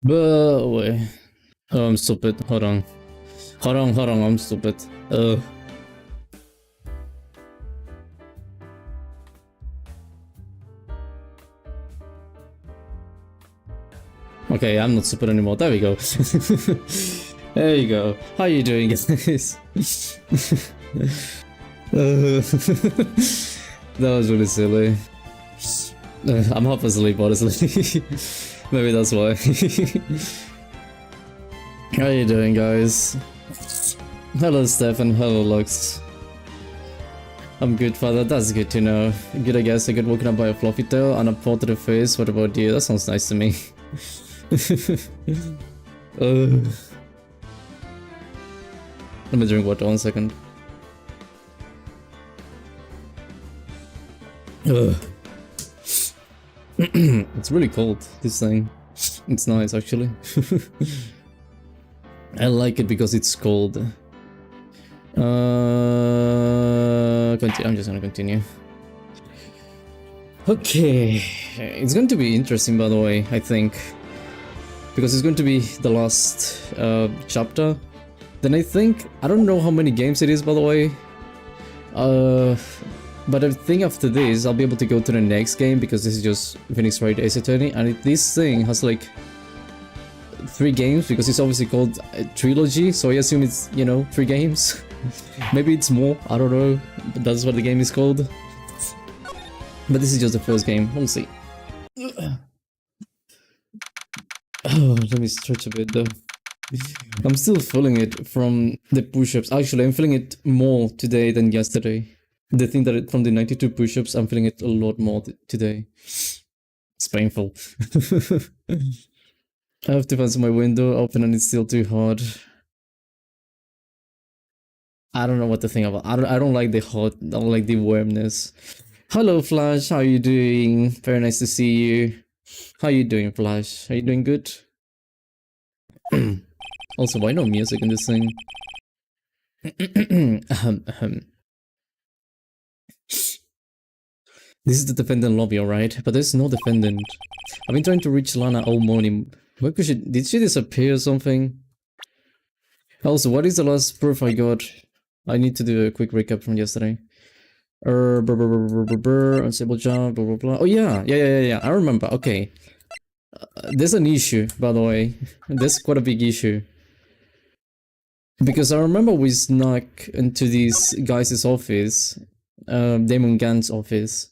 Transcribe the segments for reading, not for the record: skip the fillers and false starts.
But wait. Oh, I'm stupid. Hold on. Hold on, I'm stupid. Okay, I'm not stupid anymore. There we go. There you go. How you doing, guys? That was really silly. I'm half asleep, honestly. Maybe that's why. How you doing, guys? Hello, Stefan. Hello, Lux. I'm good, father. That's good to know. Good, I guess. I get woken up by a fluffy tail and a paw to the face. What about you? That sounds nice to me. Let me drink water 1 second. It's really cold, this thing. It's nice, actually. I like it because it's cold. I'm just gonna continue. Okay, it's going to be interesting, by the way, I think. Because it's going to be the last chapter. Then I think, I don't know how many games it is, by the way. But I think after this, I'll be able to go to the next game, because this is just Phoenix Wright Ace Attorney, and this thing has like 3 games, because it's obviously called a trilogy, so I assume it's, you know, 3 games. Maybe it's more, I don't know, but that's what the game is called. But this is just the first game, we'll see. Oh, let me stretch a bit though. I'm still feeling it from the push-ups. Actually, I'm feeling it more today than yesterday. The thing that from the 92 push-ups, I'm feeling it a lot more today. It's painful. I have to fancy my window open and it's still too hot. I don't know what to think about. I don't like the hot. I don't like the warmness. Hello, Flash. How are you doing? Very nice to see you. How you doing, Flash? Are you doing good? Also, why no music in this thing? This is the defendant lobby, alright? But there's no defendant. I've been trying to reach Lana all morning. Where could she? Did she disappear or something? Also, what is the last proof I got? I need to do a quick recap from yesterday. Unstable jump, blah blah blah. Oh yeah. I remember. Okay. There's an issue, by the way. There's quite a big issue. Because I remember we snuck into this guy's office, Damon Gant's office.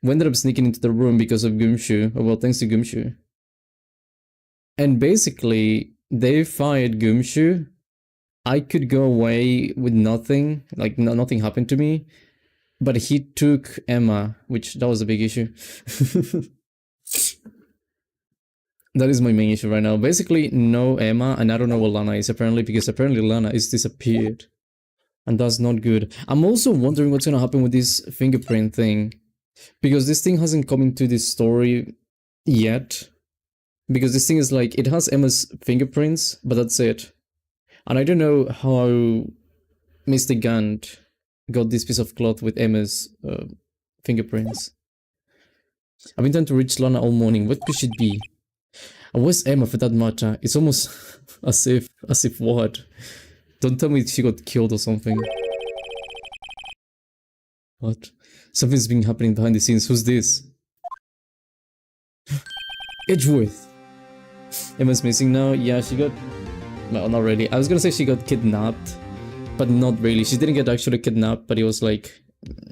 We ended up sneaking into the room because of Gumshoe, well, thanks to Gumshoe. And basically, they fired Gumshoe. I could go away with nothing, like nothing happened to me. But he took Emma, which that was a big issue. That is my main issue right now. Basically, no Emma, and I don't know what Lana is apparently, because apparently Lana is disappeared. And that's not good. I'm also wondering what's gonna happen with this fingerprint thing. Because this thing hasn't come into this story yet. Because this thing is like, it has Emma's fingerprints, but that's it. And I don't know how Mr. Gant got this piece of cloth with Emma's fingerprints. I've been trying to reach Lana all morning. What could she be? And where's Emma for that matter? It's almost as if what? Don't tell me she got killed or something. What? Something's been happening behind the scenes. Who's this? Edgeworth. Emma's missing now. Yeah, she got... No, not really. I was gonna say she got kidnapped. But not really. She didn't get actually kidnapped, but it was like...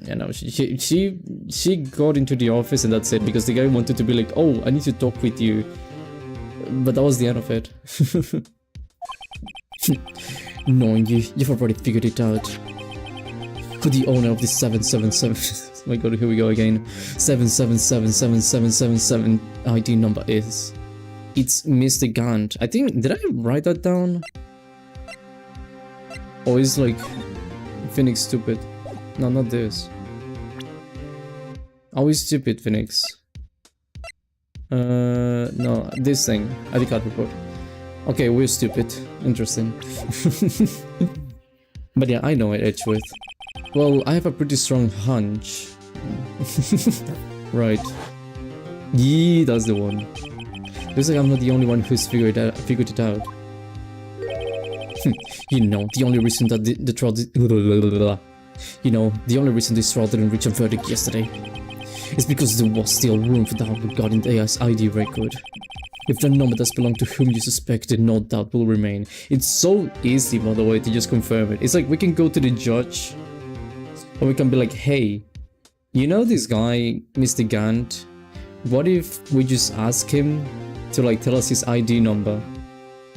You know, she got into the office and that's it. Because the guy wanted to be like, oh, I need to talk with you. But that was the end of it. Knowing you've already figured it out. Who the owner of this 777... Oh my god, here we go again. 7777777 ID number is. It's Mr. Gant. I think... Did I write that down? Or is like... Phoenix stupid? No, not this. Oh, he's stupid, Phoenix. No, this thing. ID card report. Okay, we're stupid. Interesting. But yeah, I know it, Edgeworth. Well, I have a pretty strong hunch. Right. Yeah, that's the one. Looks like I'm not the only one who's figured it out. You know, the only reason that the trial you know, the only reason this trial didn't reach a verdict yesterday is because there was still room for doubt regarding the AI's ID record. If the number does belong to whom you suspect, then no doubt will remain. It's so easy, by the way, to just confirm it. It's like we can go to the judge, or we can be like, hey, you know this guy, Mr. Gant? What if we just ask him to like tell us his ID number?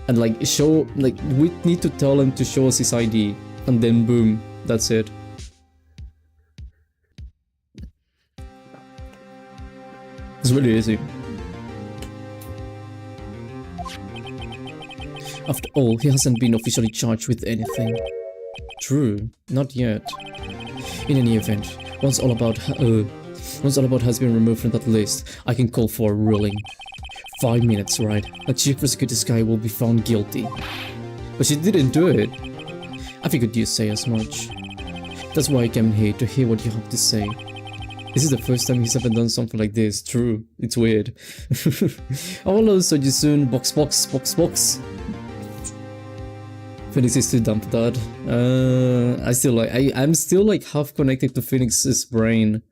And like show, like we need to tell him to show us his ID, and then boom, that's it. It's really easy. After all, he hasn't been officially charged with anything. True, not yet. In any event, once all about has been removed from that list, I can call for a ruling. 5 minutes, right? A chief prosecutor's guy will be found guilty. But she didn't do it. I figured you'd say as much. That's why I came here, to hear what you have to say. This is the first time he's ever done something like this. True, it's weird. Oh, hello, so you soon. Box. Phoenix is too dumb for that. I'm still like half connected to Phoenix's brain.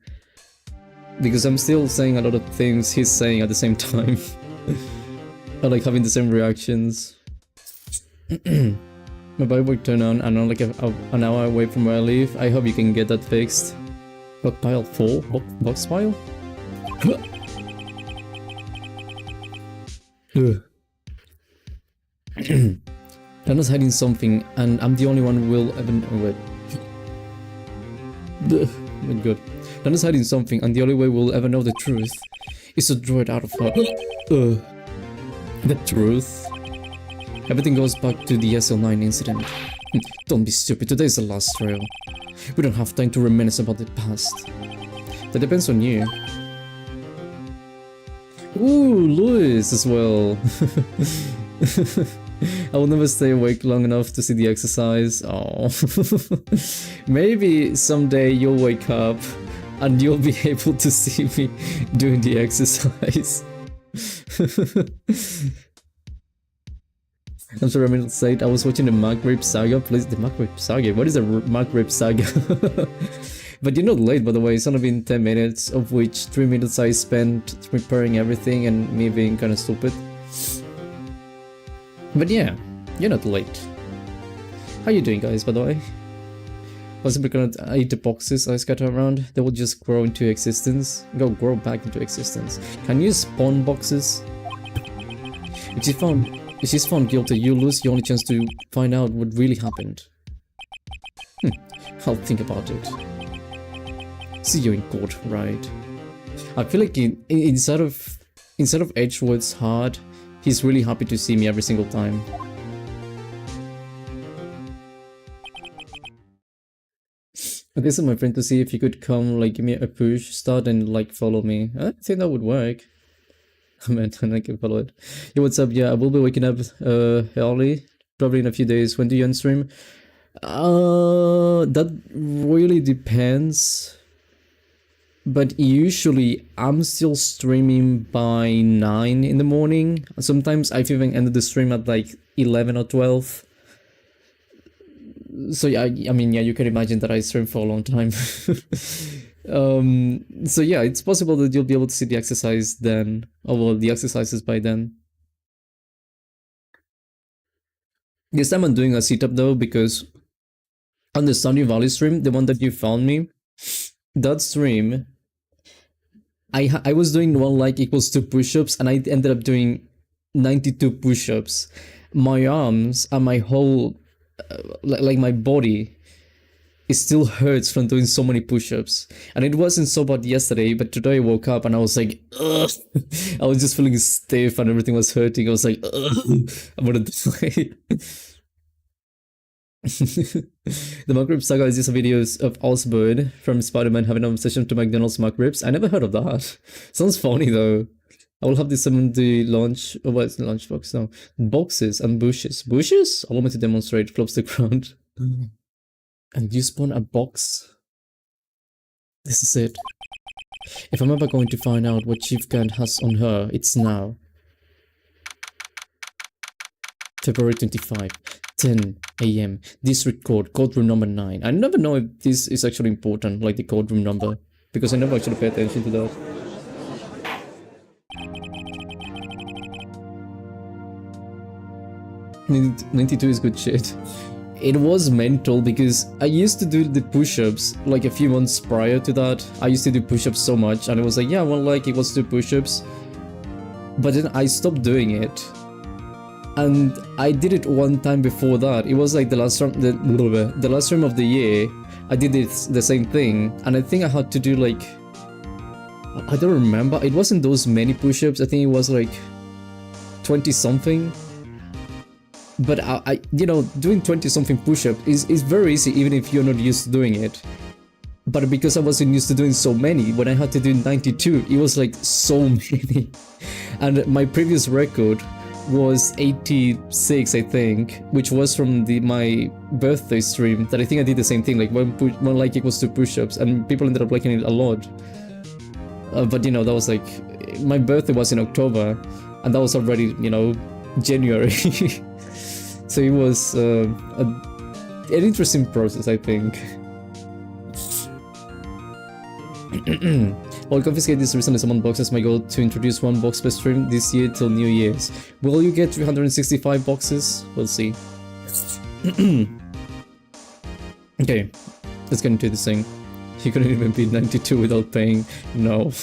Because I'm still saying a lot of things he's saying at the same time. I like having the same reactions. My bike will turn on and I'm like an hour away from where I live. I hope you can get that fixed. Box pile 4? Box pile? Dana's hiding something, and I'm the only one who will ever know. Wait. Good. Dana's hiding something, and the only way we'll ever know the truth is to draw it out of her. The truth? Everything goes back to the SL-9 incident. Don't be stupid, today's the last trail. We don't have time to reminisce about the past. That depends on you. Ooh, Louis as well. I will never stay awake long enough to see the exercise. Oh. Maybe someday you'll wake up and you'll be able to see me doing the exercise. I'm sorry, I'm late. I was watching the MacRib Saga. Please, the MacRib Saga? What is a MacRib Saga? But you're not late, by the way. It's only been 10 minutes, of which 3 minutes I spent repairing everything and me being kind of stupid. But yeah, you're not late. How you doing, guys, by the way? I was simply gonna eat the boxes I scatter around. They will just grow into existence. Grow back into existence. Can you spawn boxes? If she's found guilty, you lose your only chance to find out what really happened. I'll think about it. See you in court, right? I feel like instead of Edgewood's hard, he's really happy to see me every single time. This is my friend to see if you could come, like, give me a push, start and like follow me. I think that would work. I mean, I can follow it. Yo, what's up? Yeah, I will be waking up early, probably in a few days. When do you stream? That really depends. But usually I'm still streaming by 9 in the morning. Sometimes I've even ended the stream at like 11 or 12. So yeah, I mean, yeah, you can imagine that I stream for a long time. So yeah, it's possible that you'll be able to see the exercise then, or well, the exercises by then. This time I'm doing a sit-up though, because on the Stardew Valley stream, the one that you found me, that stream, I was doing 1 like equals 2 push-ups, and I ended up doing 92 push-ups. My arms and my whole, like my body, it still hurts from doing so many push-ups. And it wasn't so bad yesterday, but today I woke up and I was like, ugh. I was just feeling stiff and everything was hurting. I was like, ugh, I'm gonna die. The McRib Saga is just videos of Osborne from Spider-Man having an obsession to McDonald's McRibs. I never heard of that. Sounds funny though. I will have this in the launch, oh, what's the lunch box now? Boxes and bushes. Bushes? Allow me to demonstrate. Flops the ground. And you spawn a box? This is it. If I'm ever going to find out what Chief Gant has on her, it's now. February 25, 10 a.m. District Court, courtroom number 9. I never know if this is actually important, like the courtroom number, because I never actually pay attention to that. "92 is good shit." It was mental because I used to do the push-ups like a few months prior to that. I used to do push-ups so much, and I was like, yeah, well, like it was do push-ups. But then I stopped doing it. And I did it one time before that. It was like the last term, the last term of the year. I did the same thing, and I think I had to do like, I don't remember. It wasn't those many push-ups. I think it was like 20 something. But I you know, doing 20 something push-up is very easy even if you're not used to doing it. But because I wasn't used to doing so many, when I had to do 92, it was like so many. And my previous record was 86, I think, which was from my birthday stream. That I think I did the same thing, like one like equals 2 push-ups, and people ended up liking it a lot. But you know, that was like, my birthday was in October, and that was already, you know, January. So it was an interesting process, I think. I'll confiscate this recently summoned boxes. My goal to introduce 1 box per stream this year till New Year's. Will you get 365 boxes? We'll see. Okay, let's get into this thing. You couldn't even beat 92 without paying. No.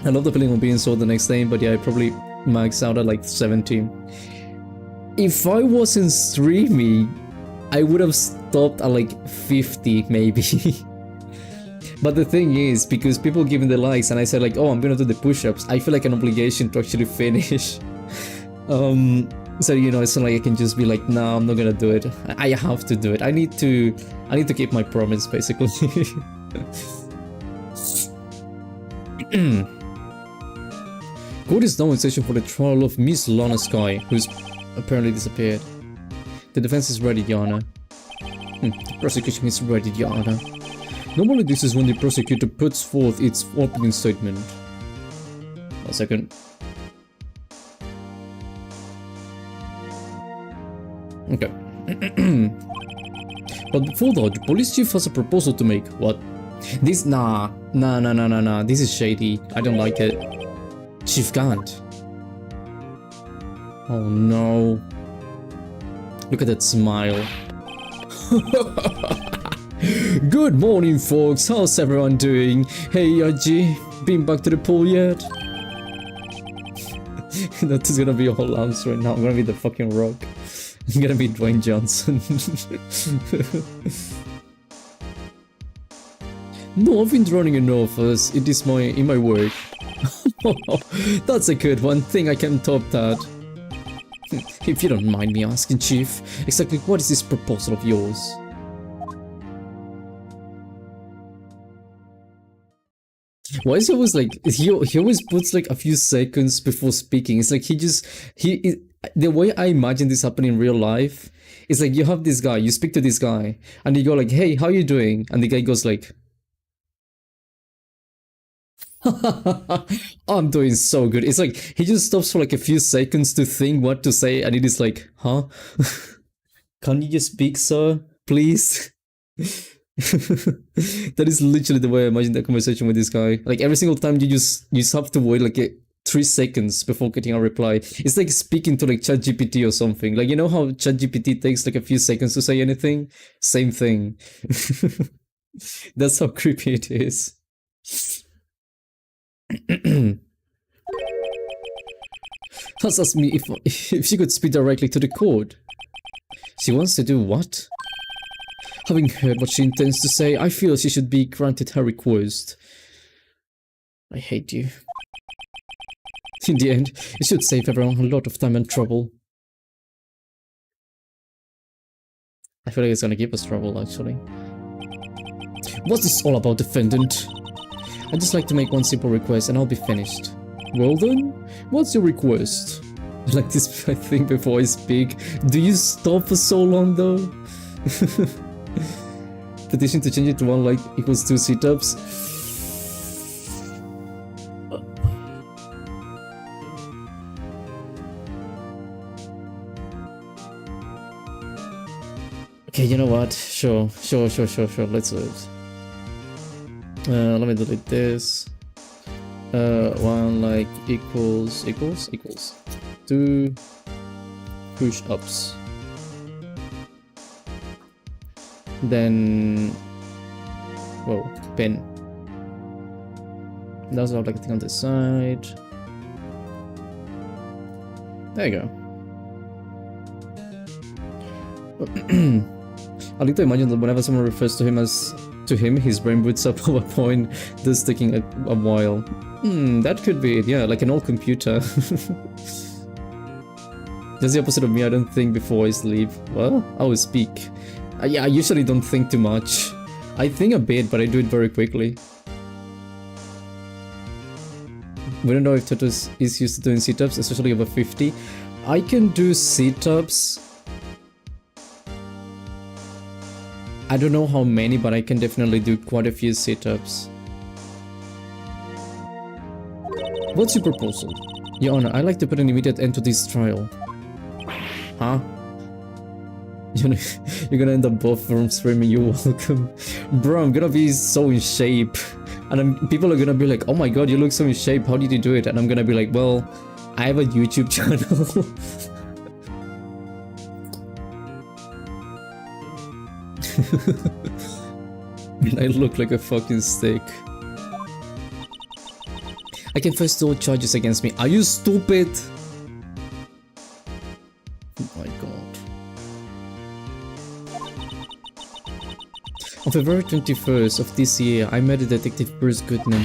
I love the feeling of being sold the next day, but yeah, I probably max out at like 17. If I wasn't streaming, I would have stopped at like 50 maybe. But the thing is, because people give me the likes and I said like, oh, I'm gonna do the push-ups, I feel like an obligation to actually finish. So you know, it's not like I can just be like, no, I'm not gonna do it. I have to do it. I need to keep my promise, basically. Court is now in session for the trial of Miss Lana Sky, who's apparently disappeared. The defense is ready, Your Honor. The prosecution is ready, Your Honor. Normally this is when the prosecutor puts forth its opening statement. 1 second. Okay. But before that, the police chief has a proposal to make. What? This, nah. This is shady. I don't like it. Chief can't. Oh no. Look at that smile. Good morning, folks. How's everyone doing? Hey, Yaji, been back to the pool yet? That is gonna be all answer right now. I'm gonna be the fucking Rock. I'm gonna be Dwayne Johnson. No, I've been running an office. It is in my work. That's a good one. Think I can top that. If you don't mind me asking, Chief, exactly what is this proposal of yours? Why is he always like, he always puts like a few seconds before speaking. It's like the way I imagine this happening in real life is like, you have this guy, you speak to this guy, and you go like, hey, how you doing? And the guy goes like, I'm doing so good. It's like he just stops for like a few seconds to think what to say, and it is like, huh? Can you just speak, sir? Please? That is literally the way I imagine that conversation with this guy. Like every single time you just have to wait like 3 seconds before getting a reply. It's like speaking to like ChatGPT or something. Like, you know how ChatGPT takes like a few seconds to say anything? Same thing. That's how creepy it is. Has asked me if she could speak directly to the court. She wants to do what? Having heard what she intends to say, I feel she should be granted her request. I hate you. In the end, it should save everyone a lot of time and trouble. I feel like it's gonna give us trouble, actually. What's this all about, defendant? I'd just like to make one simple request and I'll be finished. Well then, what's your request? Like this thing before I speak. Do you stop for so long though? Petition to change it to 1 like equals 2 sit-ups. Okay, you know what? Sure. Let's do it. Let me delete this. One like equals 2 push-ups. Then, whoa, pin. That's all like a thing on the side. There you go. I like to imagine that whenever someone refers to him, his brain boots up at a point that's taking a while. That could be it, yeah, like an old computer. That's the opposite of me, I don't think before I sleep. Well, I will speak. Yeah, I usually don't think too much. I think a bit, but I do it very quickly. We don't know if Totos is used to doing sit-ups, especially over 50. I can do sit-ups. I don't know how many, but I can definitely do quite a few sit-ups. What's your proposal? Your Honor, I'd like to put an immediate end to this trial. Huh? You're gonna end up both rooms screaming, "You're welcome." Bro, I'm gonna be so in shape. And people are gonna be like, "Oh my god, you look so in shape, how did you do it?" And I'm gonna be like, "Well, I have a YouTube channel." And I look like a fucking stick. I can face all charges against me. Are you stupid? Oh my god. On February 21st of this year, I met a Detective Bruce Goodman.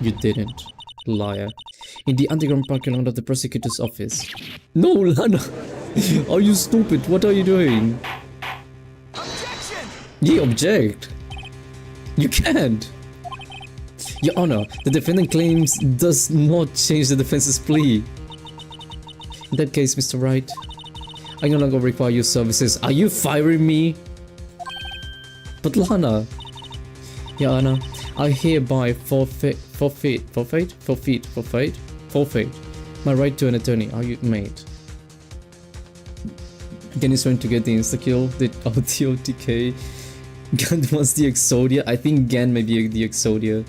You didn't. Liar. In the underground parking lot of the prosecutor's office. No, Lana! Are you stupid? What are you doing? Objection! Yeah, object! You can't! Your Honor, the defendant claims does not change the defense's plea. In that case, Mr. Wright, I no longer require your services. Are you firing me? But Lana, Your Honor, I hereby forfeit my right to an attorney. Are you mate? Gan is trying to get the insta-kill, the OTK. Gan wants the Exodia. I think Gan may be the Exodia.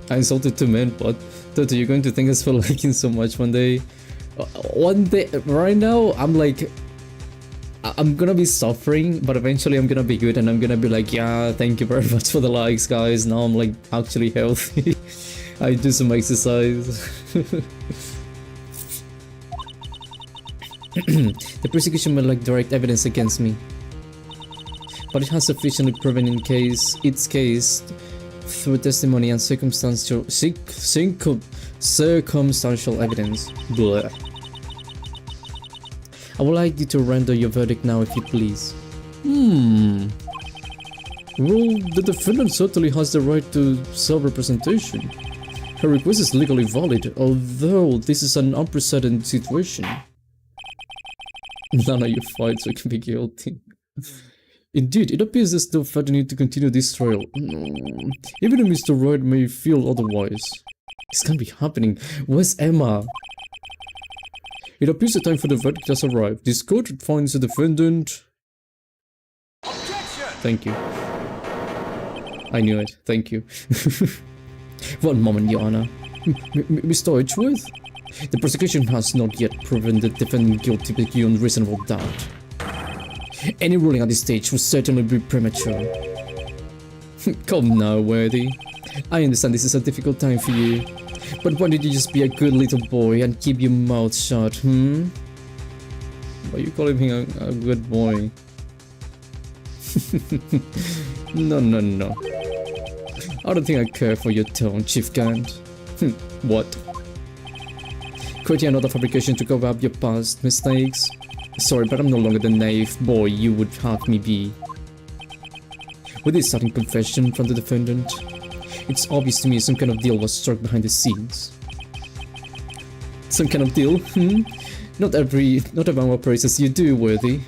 I insulted two men, but Toto, you're going to thank us for liking so much one day. One day, right now, I'm like, I'm gonna be suffering, but eventually I'm gonna be good and I'm gonna be like, yeah, thank you very much for the likes, guys. Now I'm like actually healthy. I do some exercise. The prosecution may lack direct evidence against me, but it has sufficiently proven its case through testimony and circumstantial evidence. Blah. I would like you to render your verdict now, if you please. Well, the defendant certainly has the right to self-representation. Her request is legally valid, although this is an unprecedented situation. None of you fight, so you can be guilty. Indeed, it appears as though further need to continue this trial. Even if Mr. Wright may feel otherwise. It's gonna be happening. Where's Emma? It appears the time for the verdict has arrived. This court finds the defendant... Objection! Thank you. I knew it. Thank you. One moment, Your Honor. Mr. Edgeworth? The prosecution has not yet proven the defendant guilty beyond reasonable doubt. Any ruling at this stage will certainly be premature. Come now, Worthy. I understand this is a difficult time for you. But why did you just be a good little boy and keep your mouth shut, Why are you calling me a good boy? No. I don't think I care for your tone, Chief Gant. What? Creating another fabrication to cover up your past mistakes? Sorry, but I'm no longer the naive boy you would have me be. With this sudden confession from the defendant, it's obvious to me some kind of deal was struck behind the scenes. Some kind of deal? Not everyone operates as you do, Worthy.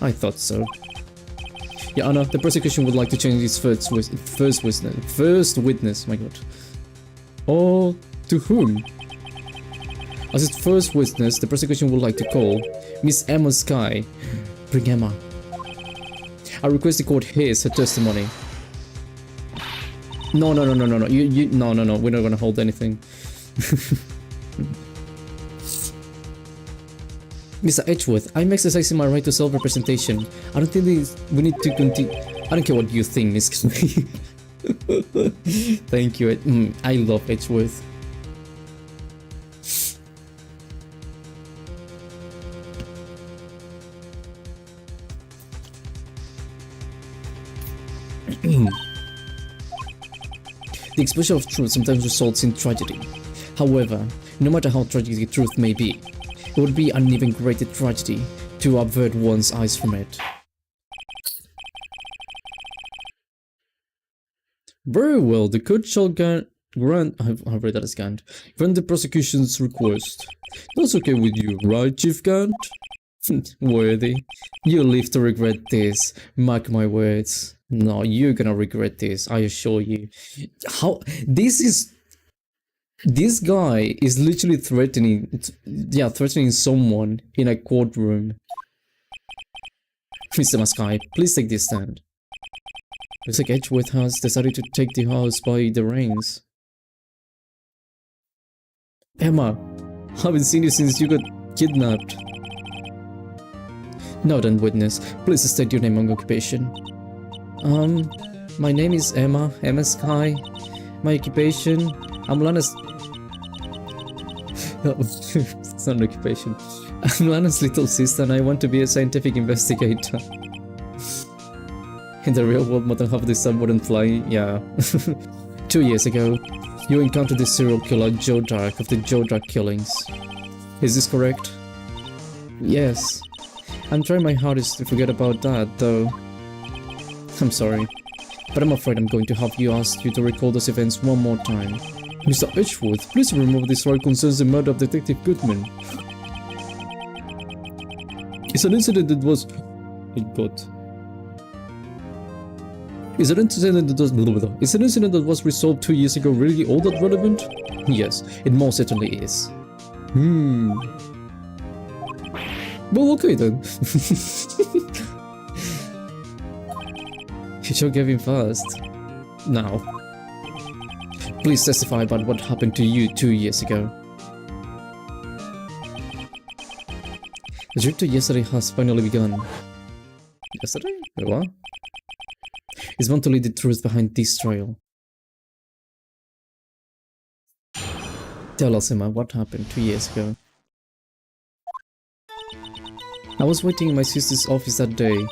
I thought so. Your Honor, the prosecution would like to change its first witness. My god. Oh, to whom? As its first witness, the prosecution would like to call Miss Emma Sky. Bring Emma. I request the court hears her testimony. No. No. We're not gonna hold anything. Mr. Edgeworth, I'm exercising my right to self-representation. I don't think we need to continue. I don't care what you think, Miss Clay. Thank you. I love Edgeworth. The exposure of truth sometimes results in tragedy. However, no matter how tragic the truth may be, it would be an even greater tragedy to avert one's eyes from it. Very well, the court shall grant I've read that as Gant. Grant the prosecution's request. That's okay with you, right, Chief Gant? Worthy. You'll live to regret this. Mark my words. No, you're gonna regret this, I assure you. How this guy is literally threatening someone in a courtroom. Mr. Maskai, please take this stand. Looks like Edgeworth has decided to take the house by the reins. Emma, I haven't seen you since you got kidnapped. Now then, witness, please state your name and occupation. My name is Emma Sky. My occupation, I'm Lana's... It's not an occupation. I'm Lana's little sister and I want to be a scientific investigator. In the real world, more than half of the sun wouldn't fly, yeah. 2 years ago, you encountered the serial killer Joe Dark of the Joe Dark killings. Is this correct? Yes. I'm trying my hardest to forget about that, though. I'm sorry, but I'm afraid I'm going to have to ask you to recall those events one more time. Mr. Edgeworth, please remember this right concerns the murder of Detective Goodman. It's an incident that was... Is an incident that was resolved 2 years ago really all that relevant? Yes, it most certainly is. Well, okay then. You should give him first. Now. Please testify about what happened to you 2 years ago. The trip to yesterday has finally begun. Yesterday? Wait, what? It's bound to lead the truth behind this trial. Tell us, Emma, what happened 2 years ago. I was waiting in my sister's office that day.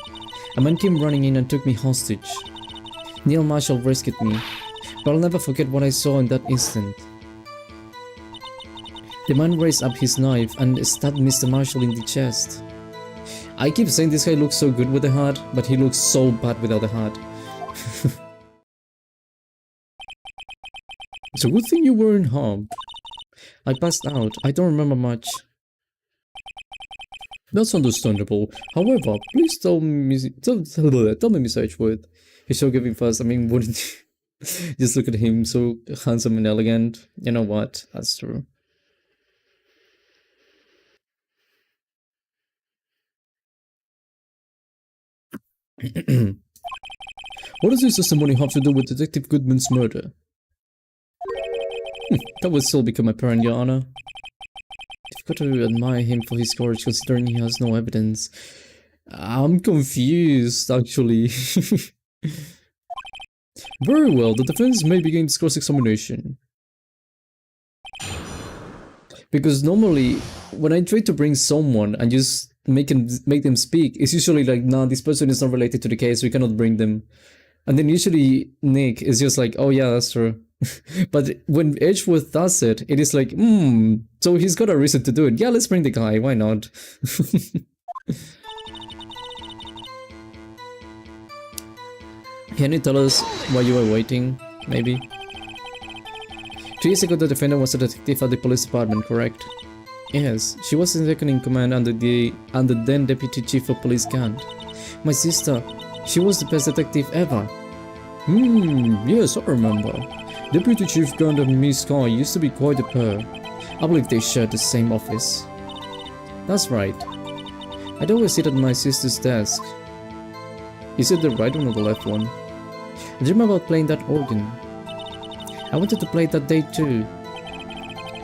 A man came running in and took me hostage. Neil Marshall rescued me, but I'll never forget what I saw in that instant. The man raised up his knife and stabbed Mr. Marshall in the chest. I keep saying this guy looks so good with a heart, but he looks so bad without a heart. It's a good thing you weren't harmed. I passed out. I don't remember much. That's understandable. However, please tell me, Mr. Edgeworth. He should give him first. I mean, wouldn't you? Just look at him, so handsome and elegant. You know what? That's true. What does this testimony have to do with Detective Goodman's murder? That would still become apparent, Your Honor. You've got to admire him for his courage, considering he has no evidence. I'm confused, actually. Very well, the defense may begin its cross-examination. Because normally, when I try to bring someone and just make them speak, it's usually like, nah, this person is not related to the case, we cannot bring them. And then usually Nick is just like, oh yeah, that's true. But when Edgeworth does it, it is like, so he's got a reason to do it. Yeah, let's bring the guy, why not? Can you tell us why you were waiting, maybe? 2 years ago, the defendant was a detective at the police department, correct? Yes, she was second in command under then Deputy Chief of Police Gant. My sister, she was the best detective ever. Yes, I remember. Deputy Chief Gant and Miss Sky used to be quite a pair. I believe they shared the same office. That's right. I'd always sit at my sister's desk. Is it the right one or the left one? I dream about playing that organ. I wanted to play it that day too.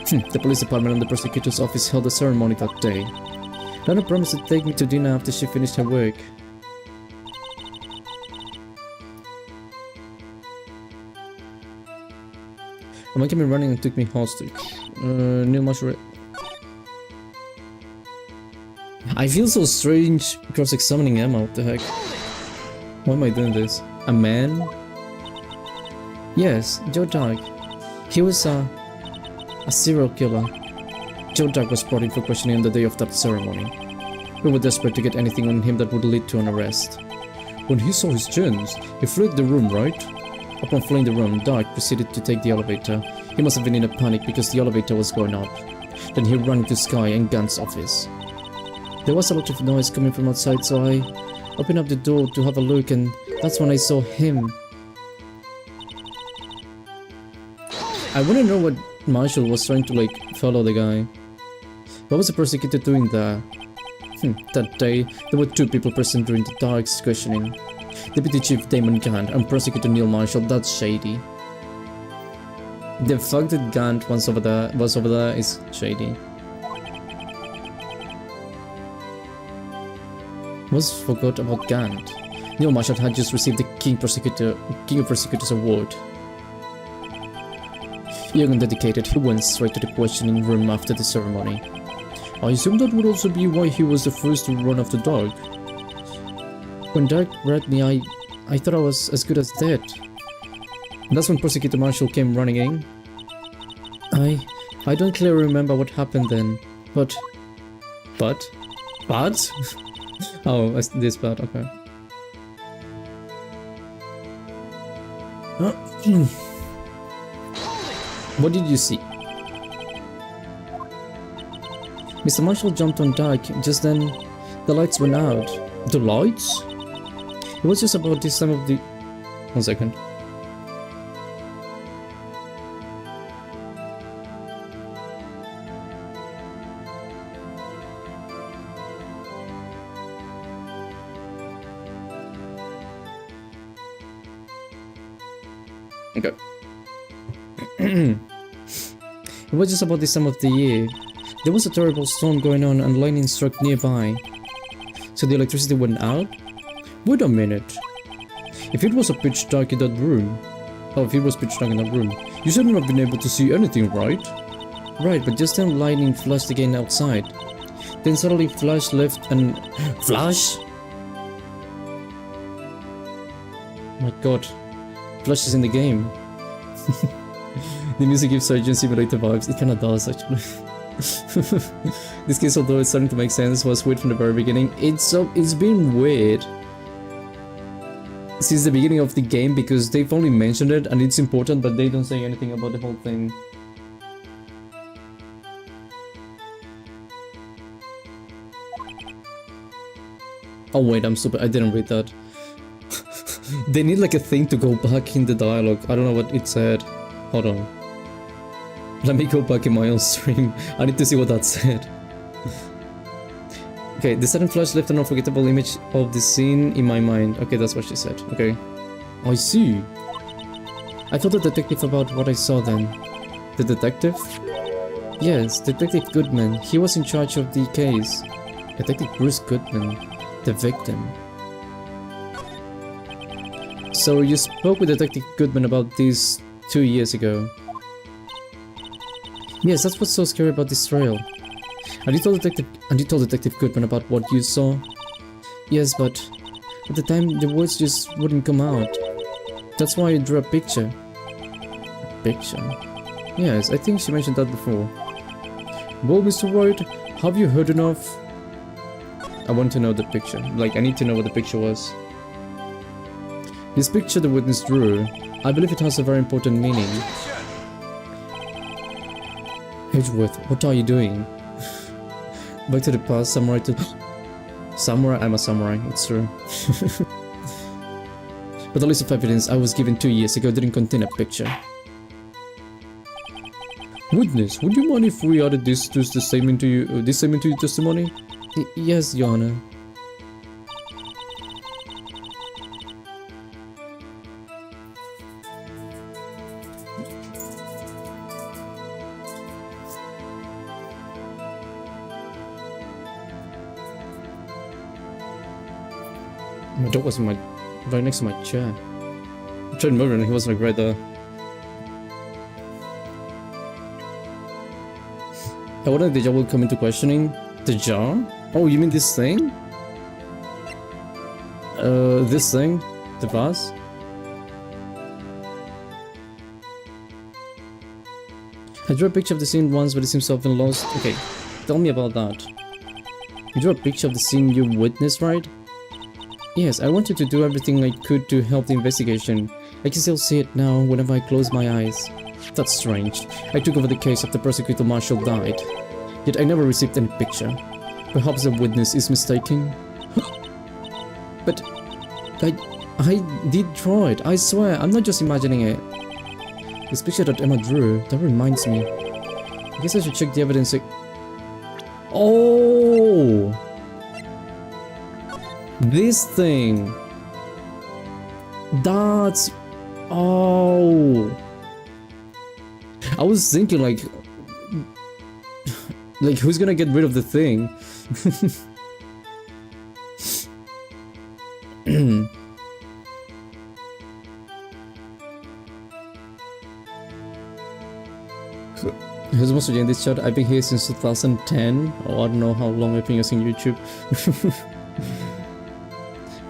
The police department and the prosecutor's office held a ceremony that day. Lana promised to take me to dinner after she finished her work. A man came in running and took me hostage. Neil Marshall. I feel so strange cross-examining Emma, what the heck? Why am I doing this? A man? Yes, Joe Doug. He was a serial killer. Joe Doug was brought in for questioning on the day of that ceremony. We were desperate to get anything on him that would lead to an arrest. When he saw his chance, he fled the room, right? Upon fleeing the room, Doug proceeded to take the elevator. He must have been in a panic because the elevator was going up. Then he ran into Sky and Gunn's office. There was a lot of noise coming from outside, so I opened up the door to have a look, and that's when I saw him. I wanna know what Marshall was trying to follow the guy. What was the prosecutor doing there? That day, there were two people present during the Dark's questioning. Deputy Chief Damon Gant and Prosecutor Neil Marshall. That's shady. The fact that Gant was over there is shady. Was forgot about Gant. Neil Marshall had just received the King of Prosecutors award. Young and dedicated, he went straight to the questioning room after the ceremony. I assume that would also be why he was the first to run after Doug. When Doug read me, I thought I was as good as dead. And that's when Prosecutor Marshall came running in. I don't clearly remember what happened then, but? Oh, this part, okay. What did you see? Mr. Marshall jumped on Doug. Just then, the lights went out. The lights? It was just about this time of the... 1 second. Okay. It was just about this time of the year. There was a terrible storm going on and lightning struck nearby. So the electricity went out? Wait a minute. If it was a pitch dark in that room... Oh, if it was pitch dark in that room, you shouldn't have been able to see anything, right? Right, but just then lightning flashed again outside. Then suddenly Flash left and... Flash? My god. Flash is in the game. The music gives Surgeon Simulator vibes. It kinda does, actually. This case, although it's starting to make sense, was weird from the very beginning. It's been weird since the beginning of the game because they've only mentioned it and it's important, but they don't say anything about the whole thing. Oh wait, I'm stupid. I didn't read that. They need like a thing to go back in the dialogue. I don't know what it said. Hold on. Let me go back in my own stream. I need to see what that said. Okay, the sudden flash left an unforgettable image of the scene in my mind. Okay, that's what she said. Okay. I see. I told the detective about what I saw then. The detective? Yes, Detective Goodman. He was in charge of the case. Detective Bruce Goodman. The victim. So you spoke with Detective Goodman about this 2 years ago. Yes, that's what's so scary about this trail. And you told Detective Goodman about what you saw? Yes, but at the time the words just wouldn't come out. That's why I drew a picture. A picture? Yes, I think she mentioned that before. Well, Mr. Wright, have you heard enough? I want to know the picture. Like, I need to know what the picture was. This picture the witness drew, I believe it has a very important meaning. Edgeworth, what are you doing? Back to the past, samurai to... Samurai? I'm a samurai, it's true. But the list of evidence I was given 2 years ago didn't contain a picture. Witness, would you mind if we added this to the statement to you, this statement to your testimony? Yes, Your Honor. My dog was right next to my chair. I tried moving and he was like right there. I wonder if the jar will come into questioning. The jar? Oh, you mean this thing? This thing? The vase? I drew a picture of the scene once, but it seems to have been lost. Okay, tell me about that. You drew a picture of the scene you witnessed, right? Yes, I wanted to do everything I could to help the investigation. I can still see it now whenever I close my eyes. That's strange. I took over the case after Prosecutor Marshall died. Yet I never received any picture. Perhaps the witness is mistaken? But I did draw it, I swear, I'm not just imagining it. This picture that Emma drew, that reminds me. I guess I should check the evidence. Oh! This thing! That's... Oh! I was thinking like who's gonna get rid of the thing? Who's most in this chat? I've been here since 2010. Oh, I don't know how long I've been using YouTube.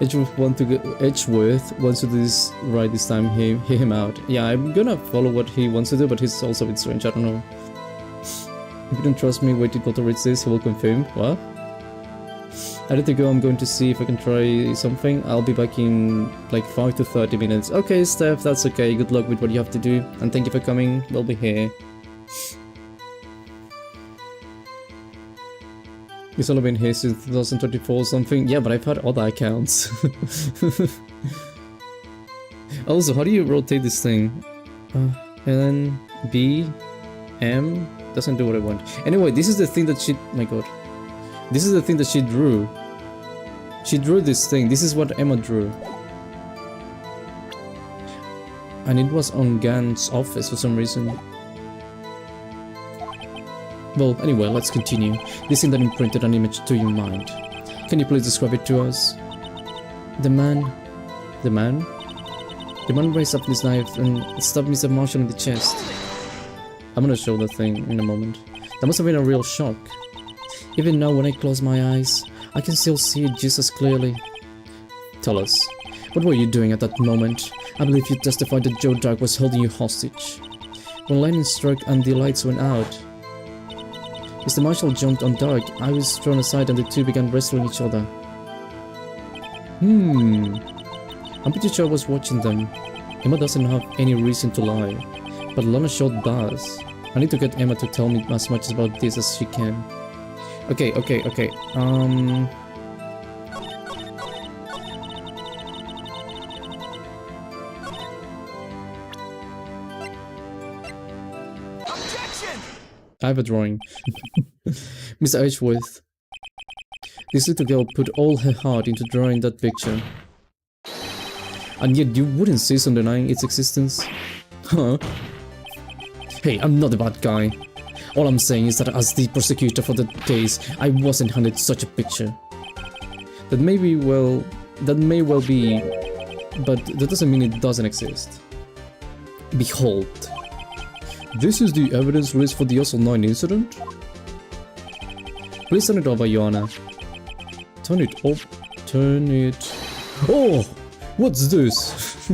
Edgeworth wants to do this right this time. Hear him out. Yeah, I'm gonna follow what he wants to do, but he's also a bit strange. I don't know. If you don't trust me, wait till Dr. reads this. He will confirm. What? I need to go. I'm going to see if I can try something. I'll be back in like 5 to 30 minutes. Okay, Steph, that's okay. Good luck with what you have to do, and thank you for coming. We'll be here. He's only been here since 2024 or something. Yeah, but I've had other accounts. Also, how do you rotate this thing? N, B, M, doesn't do what I want. Anyway, this is the thing that she... My god. This is the thing that she drew. She drew this thing. This is what Emma drew. And it was on Gan's office for some reason. Well, anyway, let's continue. This thing that imprinted an image to your mind. Can you please describe it to us? The man raised up this knife and stabbed Mr. Marshall in the chest. I'm gonna show the thing in a moment. That must have been a real shock. Even now when I close my eyes, I can still see it just as clearly. Tell us, what were you doing at that moment? I believe you testified that Joe Dark was holding you hostage. When lightning struck and the lights went out, Mr. Marshall jumped on Dark, I was thrown aside and the two began wrestling each other. I'm pretty sure I was watching them. Emma doesn't have any reason to lie, but Lana sure does. I need to get Emma to tell me as much about this as she can. Okay. I have a drawing. Mr. Edgeworth. This little girl put all her heart into drawing that picture. And yet you wouldn't cease on denying its existence? Huh? Hey, I'm not a bad guy. All I'm saying is that as the prosecutor for the case, I wasn't handed such a picture. That may well be, but that doesn't mean it doesn't exist. Behold. This is the evidence list for the SL-9 incident? Please turn it over, Joanna. Turn it up. Turn it... Oh! What's this?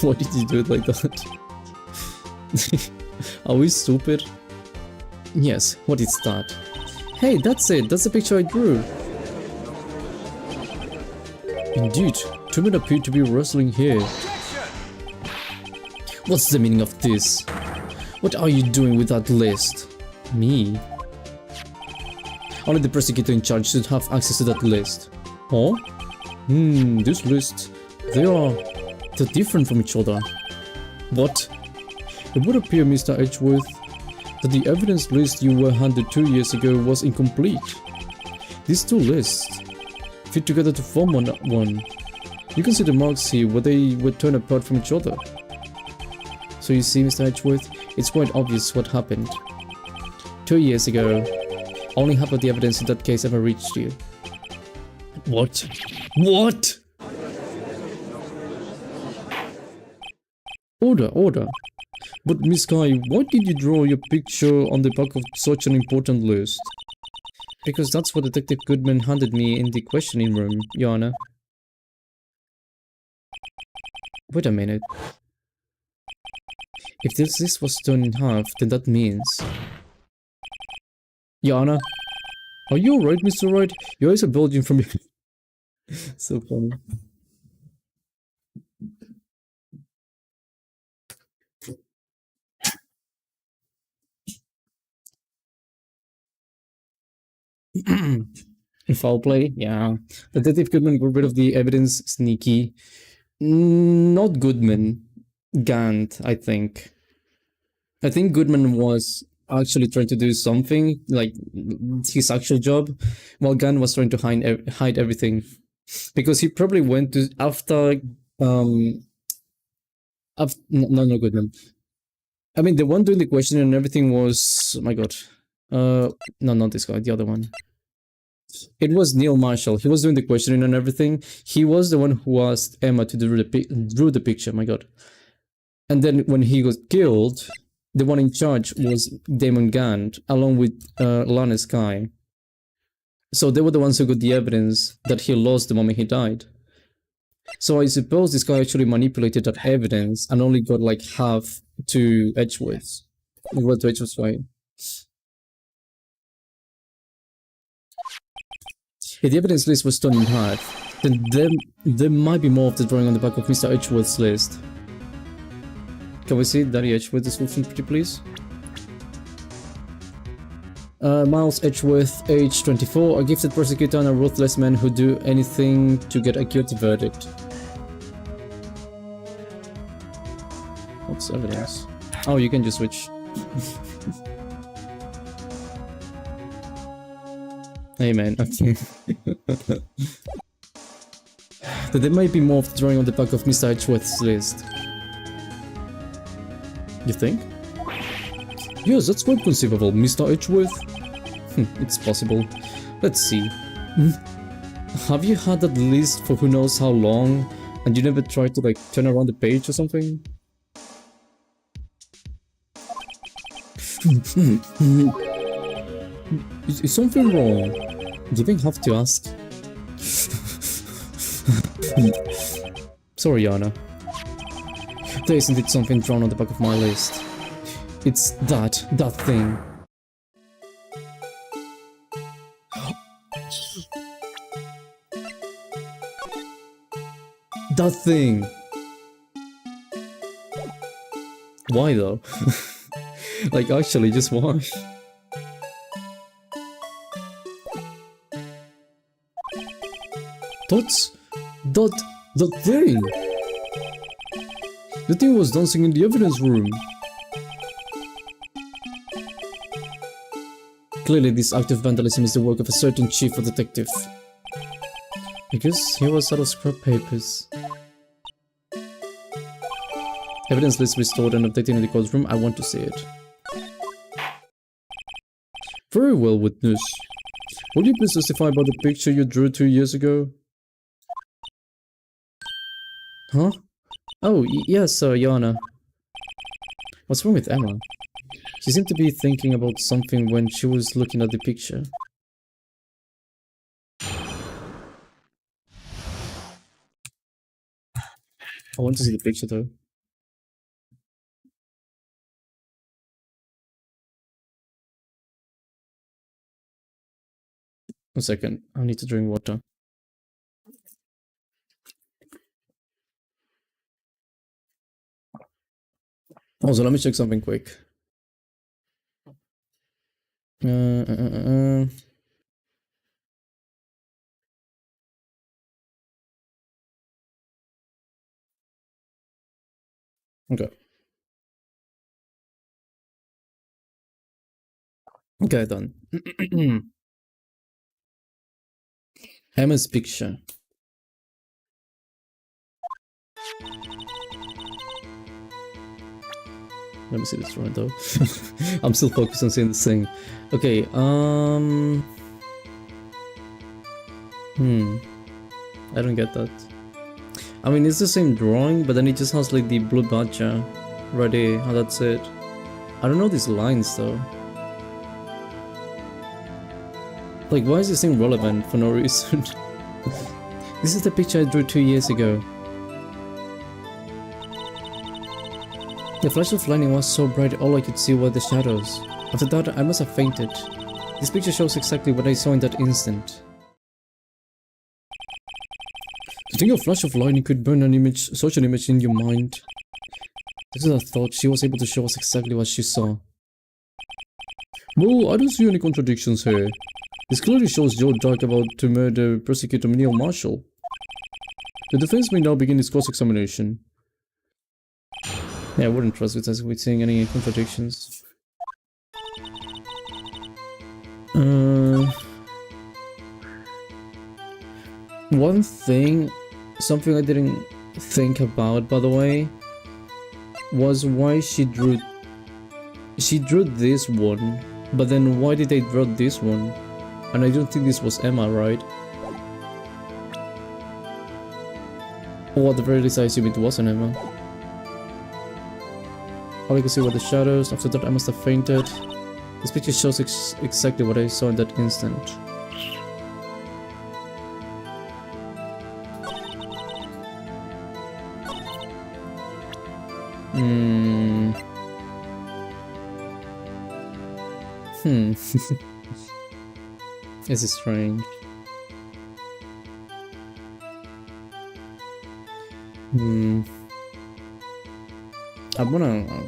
Why did you do it like that? Are we stupid? Yes, what is that? Hey, that's it! That's the picture I drew! Indeed, two men appear to be wrestling here. What's the meaning of this? What are you doing with that list? Me? Only the prosecutor in charge should have access to that list. Huh? This list... They're different from each other. What? It would appear, Mr. Edgeworth, that the evidence list you were handed 2 years ago was incomplete. These two lists fit together to form one. You can see the marks here where they were torn apart from each other. So you see, Mr. Edgeworth, it's quite obvious what happened. 2 years ago, only half of the evidence in that case ever reached you. What? What? Order. But Miss Guy, why did you draw your picture on the back of such an important list? Because that's what Detective Goodman handed me in the questioning room, Your Honor. Wait a minute. If this list was torn in half, then that means... Your Honor? Are you alright, Mr. Wright? Your eyes are bulging from your... So funny. Foul play, yeah. Detective Goodman got rid of the evidence. Sneaky. Not Goodman. Gant, I think. I think Goodman was actually trying to do something, like his actual job, while Gant was trying to hide everything. Because he probably went to, after no, Goodman. I mean, the one doing the questioning and everything was, oh my god. No, not this guy, the other one. It was Neil Marshall. He was doing the questioning and everything. He was the one who asked Emma to drew the picture. My God. And then when he got killed, the one in charge was Damon Gant, along with Lana Sky. So they were the ones who got the evidence that he lost the moment he died. So I suppose this guy actually manipulated that evidence and only got like half to Edgeworth. Well, to Edgeworth's right. If the evidence list was torn in half, then there might be more of the drawing on the back of Mr. Edgeworth's list. Can we see Daddy Edgeworth description, pretty please? Miles Edgeworth, age 24, a gifted prosecutor and a ruthless man who do anything to get a guilty verdict. What's evidence? Oh, you can just switch. Hey man, okay. But there might be more of the drawing on the back of Mr. Edgeworth's list. You think? Yes, that's quite conceivable, Mr. Edgeworth. It's possible. Let's see. Have you had that list for who knows how long, and you never tried to like turn around the page or something? Is something wrong? Do you think I have to ask? Sorry, Yana. There is indeed something drawn on the back of my list. It's that thing. That thing. Why though? Like actually, just why? That thing! The thing was dancing in the evidence room. Clearly this act of vandalism is the work of a certain chief or detective. Because he was out of scrap papers. Evidence list restored and updated in the courtroom. I want to see it. Very well, witness. Will you please testify about the picture you drew 2 years ago? Huh? Oh, yes, Yana. What's wrong with Emma? She seemed to be thinking about something when she was looking at the picture. I want to see the picture though. One second, I need to drink water. Also, let me check something quick. Okay. Okay, done. Emma's picture. Let me see this right though. I'm still focused on seeing this thing. Okay, I don't get that. I mean, it's the same drawing, but then it just has like the blue badger right there, and that's it. I don't know these lines though. Like, why is this thing relevant for no reason? This is the picture I drew 2 years ago. The flash of lightning was so bright, all I could see were the shadows. After that, I must have fainted. This picture shows exactly what I saw in that instant. To think a flash of lightning could burn an image, such an image in your mind. This is a thought. She was able to show us exactly what she saw. Well, I don't see any contradictions here. This clearly shows Joe Dark about to murder prosecutor Neil Marshall. The defense may now begin its cross-examination. Yeah, I wouldn't trust it as we're seeing any contradictions. One thing, something I didn't think about, by the way, was why she drew this one, but then why did they draw this one? And I don't think this was Emma, right? Or at the very least I assume it wasn't Emma. All I can see were the shadows. After that I must have fainted. This picture shows exactly what I saw in that instant. This is strange.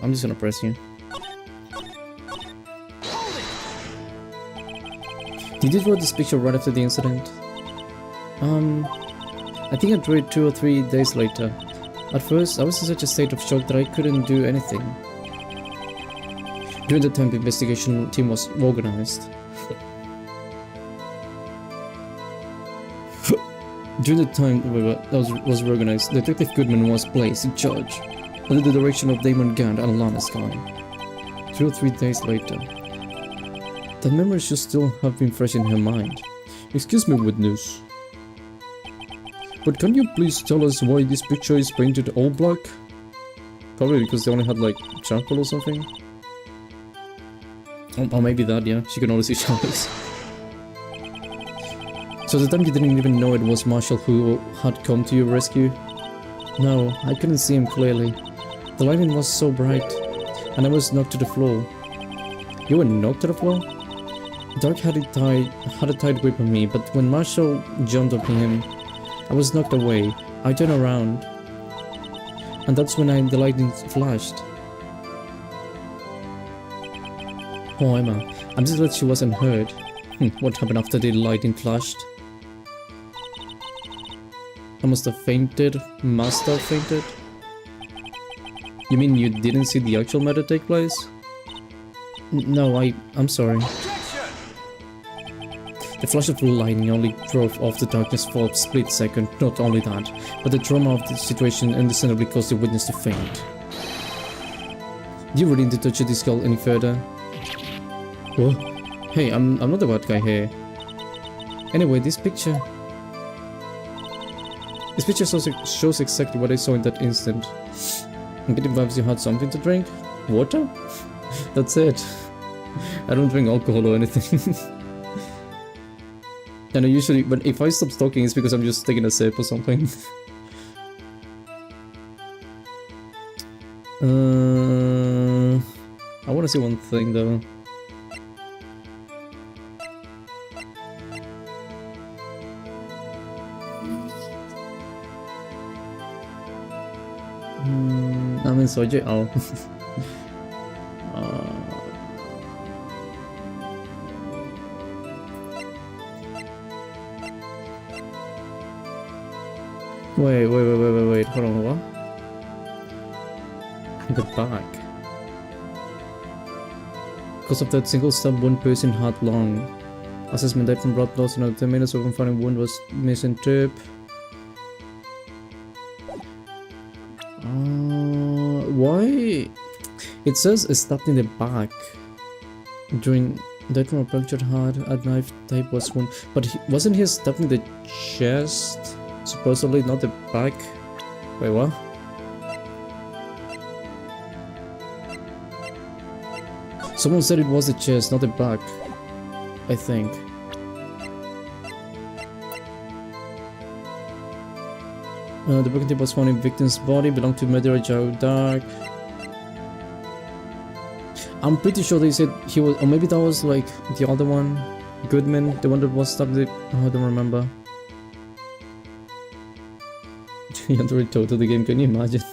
I'm just gonna press you. Did you draw this picture right after the incident? I think I drew it 2 or 3 days later. At first, I was in such a state of shock that I couldn't do anything. During the time the investigation team was organized. During the time that was organized, Detective Goodman was placed in charge, under the direction of Damon Gant and Lana Sky. 2 or 3 days later. That memory should still have been fresh in her mind. Excuse me, witness. But can you please tell us why this picture is painted all black? Probably because they only had like charcoal or something. Or maybe that, yeah. She can only see shadows. So at the time you didn't even know it was Marshall who had come to your rescue? No, I couldn't see him clearly. The lighting was so bright, and I was knocked to the floor. You were knocked to the floor? Dark had a tight grip on me, but when Marshall jumped up on him, I was knocked away. I turned around, and that's when the lightning flashed. Oh, Emma, I'm just glad she wasn't hurt. What happened after the lightning flashed? I must have fainted. Must have fainted? You mean you didn't see the actual murder take place? No, I'm sorry. The flash of lightning only drove off the darkness for a split second. Not only that, but the trauma of the situation understandably caused the witness to faint. Do you really need to touch this girl any further? What? Hey, I'm not the bad guy here. Anyway, this picture shows exactly what I saw in that instant. I'm getting vibes you had something to drink? Water? That's it. I don't drink alcohol or anything. And I usually, but if I stop talking, it's because I'm just taking a sip or something. I want to see one thing though. I'm inside jail. Oh. Wait, hold on, what? The back. Because of that single stab, one person had lung. Assessment died from blood loss in another 10 minutes. Open finding wound was missing tip. Why? It says stabbed in the back during that from a punctured heart. A knife type was wound, but wasn't he stabbed in the chest? Supposedly not the back. Wait, what? Someone said it was the chest, not the back. I think. The broken tip was found in victim's body, belonged to murderer Joe Dark. I'm pretty sure they said he was, or maybe that was like the other one, Goodman, the one that was stabbed. Oh, I don't remember. He had already totaled the game, can you imagine?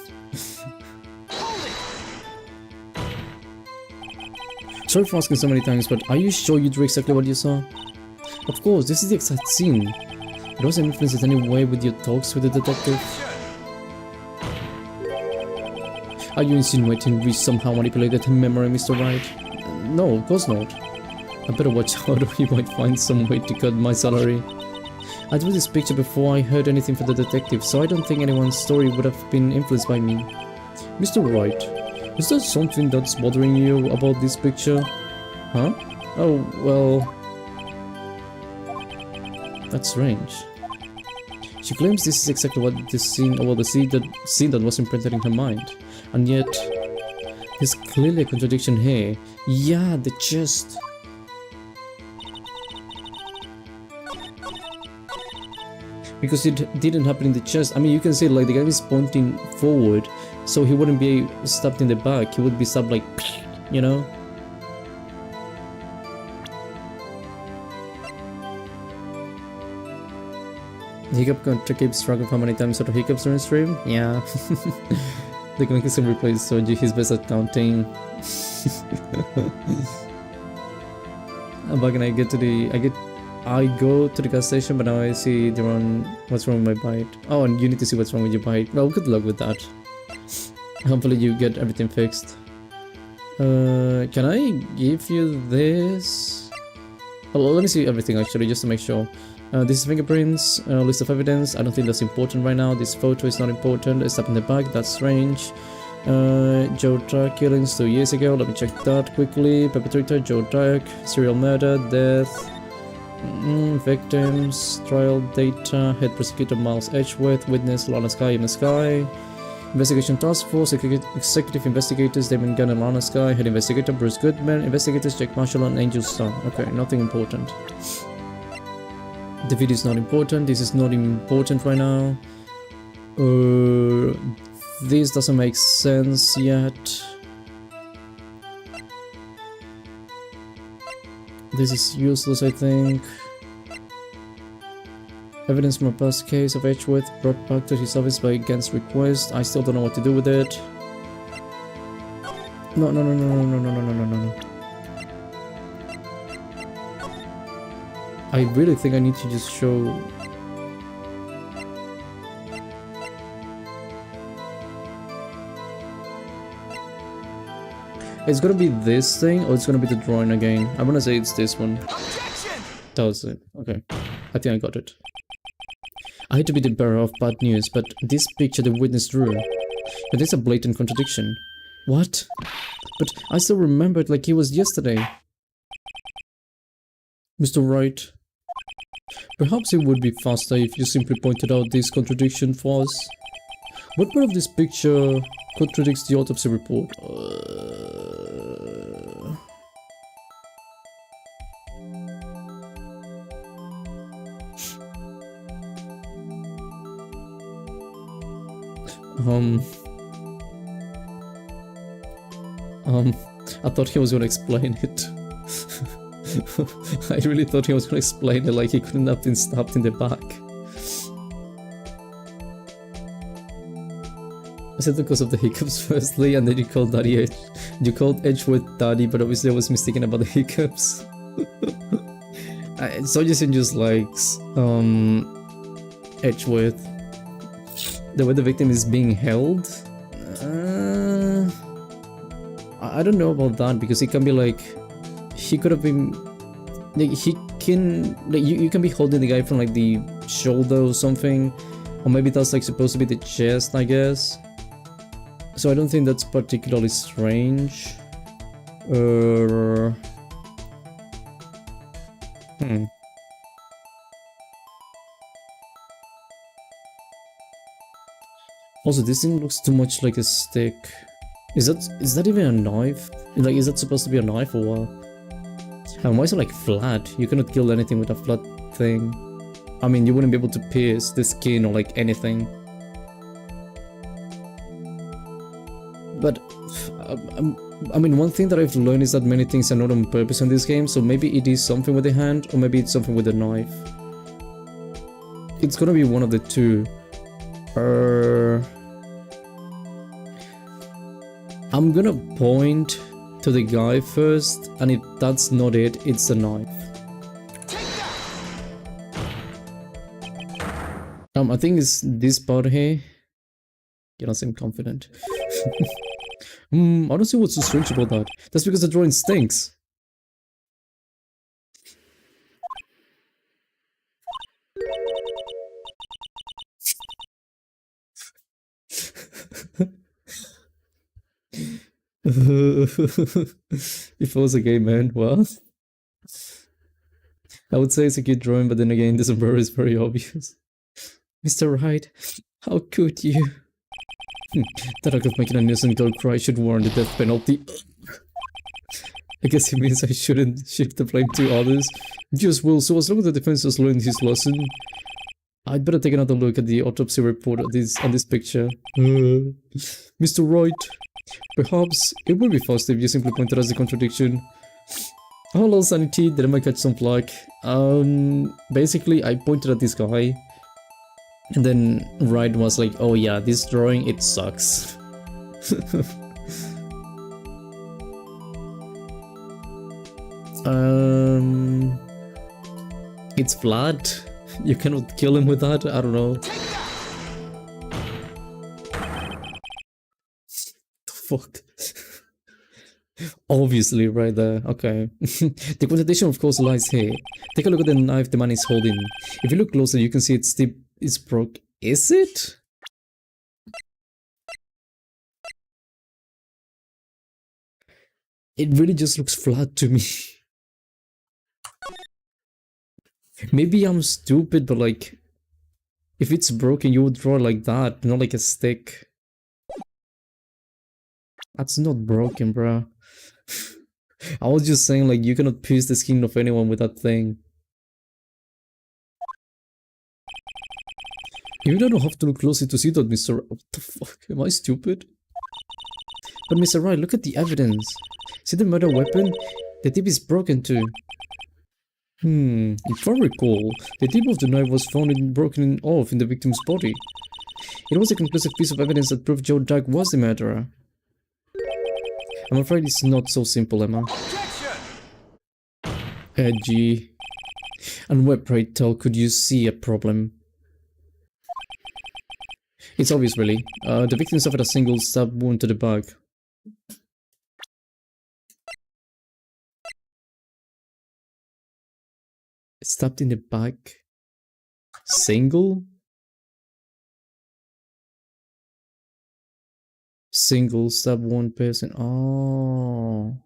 Sorry for asking so many times, but are you sure you drew exactly what you saw? Of course, this is the exact scene. It wasn't influenced in any way with your talks with the detective. Are you insinuating we somehow manipulated her memory, Mr. Wright? No, of course not. I better watch out or he might find some way to cut my salary. I drew this picture before I heard anything from the detective, so I don't think anyone's story would have been influenced by me. Mr. Wright, is there something that's bothering you about this picture? Huh? Oh, well... That's strange. She claims this is exactly what this scene, or the scene that was imprinted in her mind. And yet, there's clearly a contradiction here. Yeah, the chest. Because it didn't happen in the chest. I mean, you can see like the guy is pointing forward, so he wouldn't be stabbed in the back. He would be stabbed like, you know? Hiccup to keep struggling for how many times out of hiccups during stream? Yeah. They can make some replays, so he's best at counting. But when I get to the I go to the gas station, but now I see what's wrong with my bike. Oh, and you need to see what's wrong with your bike. Well, good luck with that. Hopefully you get everything fixed. Can I give you this? Well, let me see everything actually, just to make sure. This is fingerprints, list of evidence. I don't think that's important right now. This photo is not important. It's up in the back, that's strange. Joe Dark killings 2 years ago. Let me check that quickly. Perpetrator Joe Dark, serial murder, death, victims, trial data, head prosecutor Miles Edgeworth, witness Lana Sky in the Sky, investigation task force, executive investigators Damon Gunn and Lana Sky, head investigator Bruce Goodman, investigators Jack Marshall and Angel Star. Okay, nothing important. The video is not important. This is not important right now. This doesn't make sense yet. This is useless, I think. Evidence from a past case of Edgeworth brought back to his office by Gant's request. I still don't know what to do with it. No. I really think I need to just show... It's gonna be this thing, or it's gonna be the drawing again. I'm gonna say it's this one. That was it. Okay. I think I got it. I hate to be the bearer of bad news, but this picture the witness drew, it is a blatant contradiction. What? But I still remember it like it was yesterday. Mr. Wright, perhaps it would be faster if you simply pointed out this contradiction for us. What part of this picture contradicts the autopsy report? I thought he was gonna explain it. I really thought he was gonna explain it like he couldn't have been stabbed in the back. I said because of the hiccups firstly, and then you called Daddy you called Edgeworth Daddy, but obviously I was mistaken about the hiccups. Sojason just likes Edgeworth. The way the victim is being held. I don't know about that, because it can be like he could have been like he can like you can be holding the guy from like the shoulder or something, or maybe that's like supposed to be the chest, I guess. So I don't think that's particularly strange. Also, this thing looks too much like a stick. Is that even a knife? Like, is that supposed to be a knife or what? And why is it like flat? You cannot kill anything with a flat thing. I mean, you wouldn't be able to pierce the skin or like anything. But I mean, one thing that I've learned is that many things are not on purpose in this game. So maybe it is something with the hand, or maybe it's something with the knife. It's gonna be one of the two. I'm gonna point to the guy first, and if that's not it, it's a knife. I think it's this part here. You don't seem confident. I don't see what's so strange about that. That's because the drawing stinks. If I was a gay man, well, I would say it's a cute drawing, but then again, the sombrero is very obvious. Mr. Wright, how could you? That act of making an innocent girl cry should warrant the death penalty. I guess he means I shouldn't shift the blame to others. Just will, so as long as the defense has learned his lesson, I'd better take another look at the autopsy report on this picture. Mr. Wright, perhaps it would be faster if you simply pointed out the contradiction. Hello, Sanity, did I catch some flack? Basically, I pointed at this guy, and then Wright was like, oh yeah, this drawing, it sucks. It's flat. You cannot kill him with that, I don't know. The fuck? Obviously, right there, okay. The contradiction of course lies here. Take a look at the knife the man is holding. If you look closer, you can see it's broke. Is it? It really just looks flat to me. Maybe I'm stupid, but like, if it's broken, you would draw like that, not like a stick. That's not broken, bruh. I was just saying, like, you cannot pierce the skin of anyone with that thing. You don't have to look closely to see that, Mr. What the fuck? Am I stupid? But Mr. Wright, look at the evidence. See the murder weapon? The tip is broken too. If I recall, the tip of the knife was found broken off in the victim's body. It was a conclusive piece of evidence that proved Joe Jack was the murderer. I'm afraid it's not so simple, Emma. Edgy. And where, pray tell, could you see a problem? It's obvious, really. The victim suffered a single stab wound to the back. Stabbed in the back? Single? Single stab one person. Oh.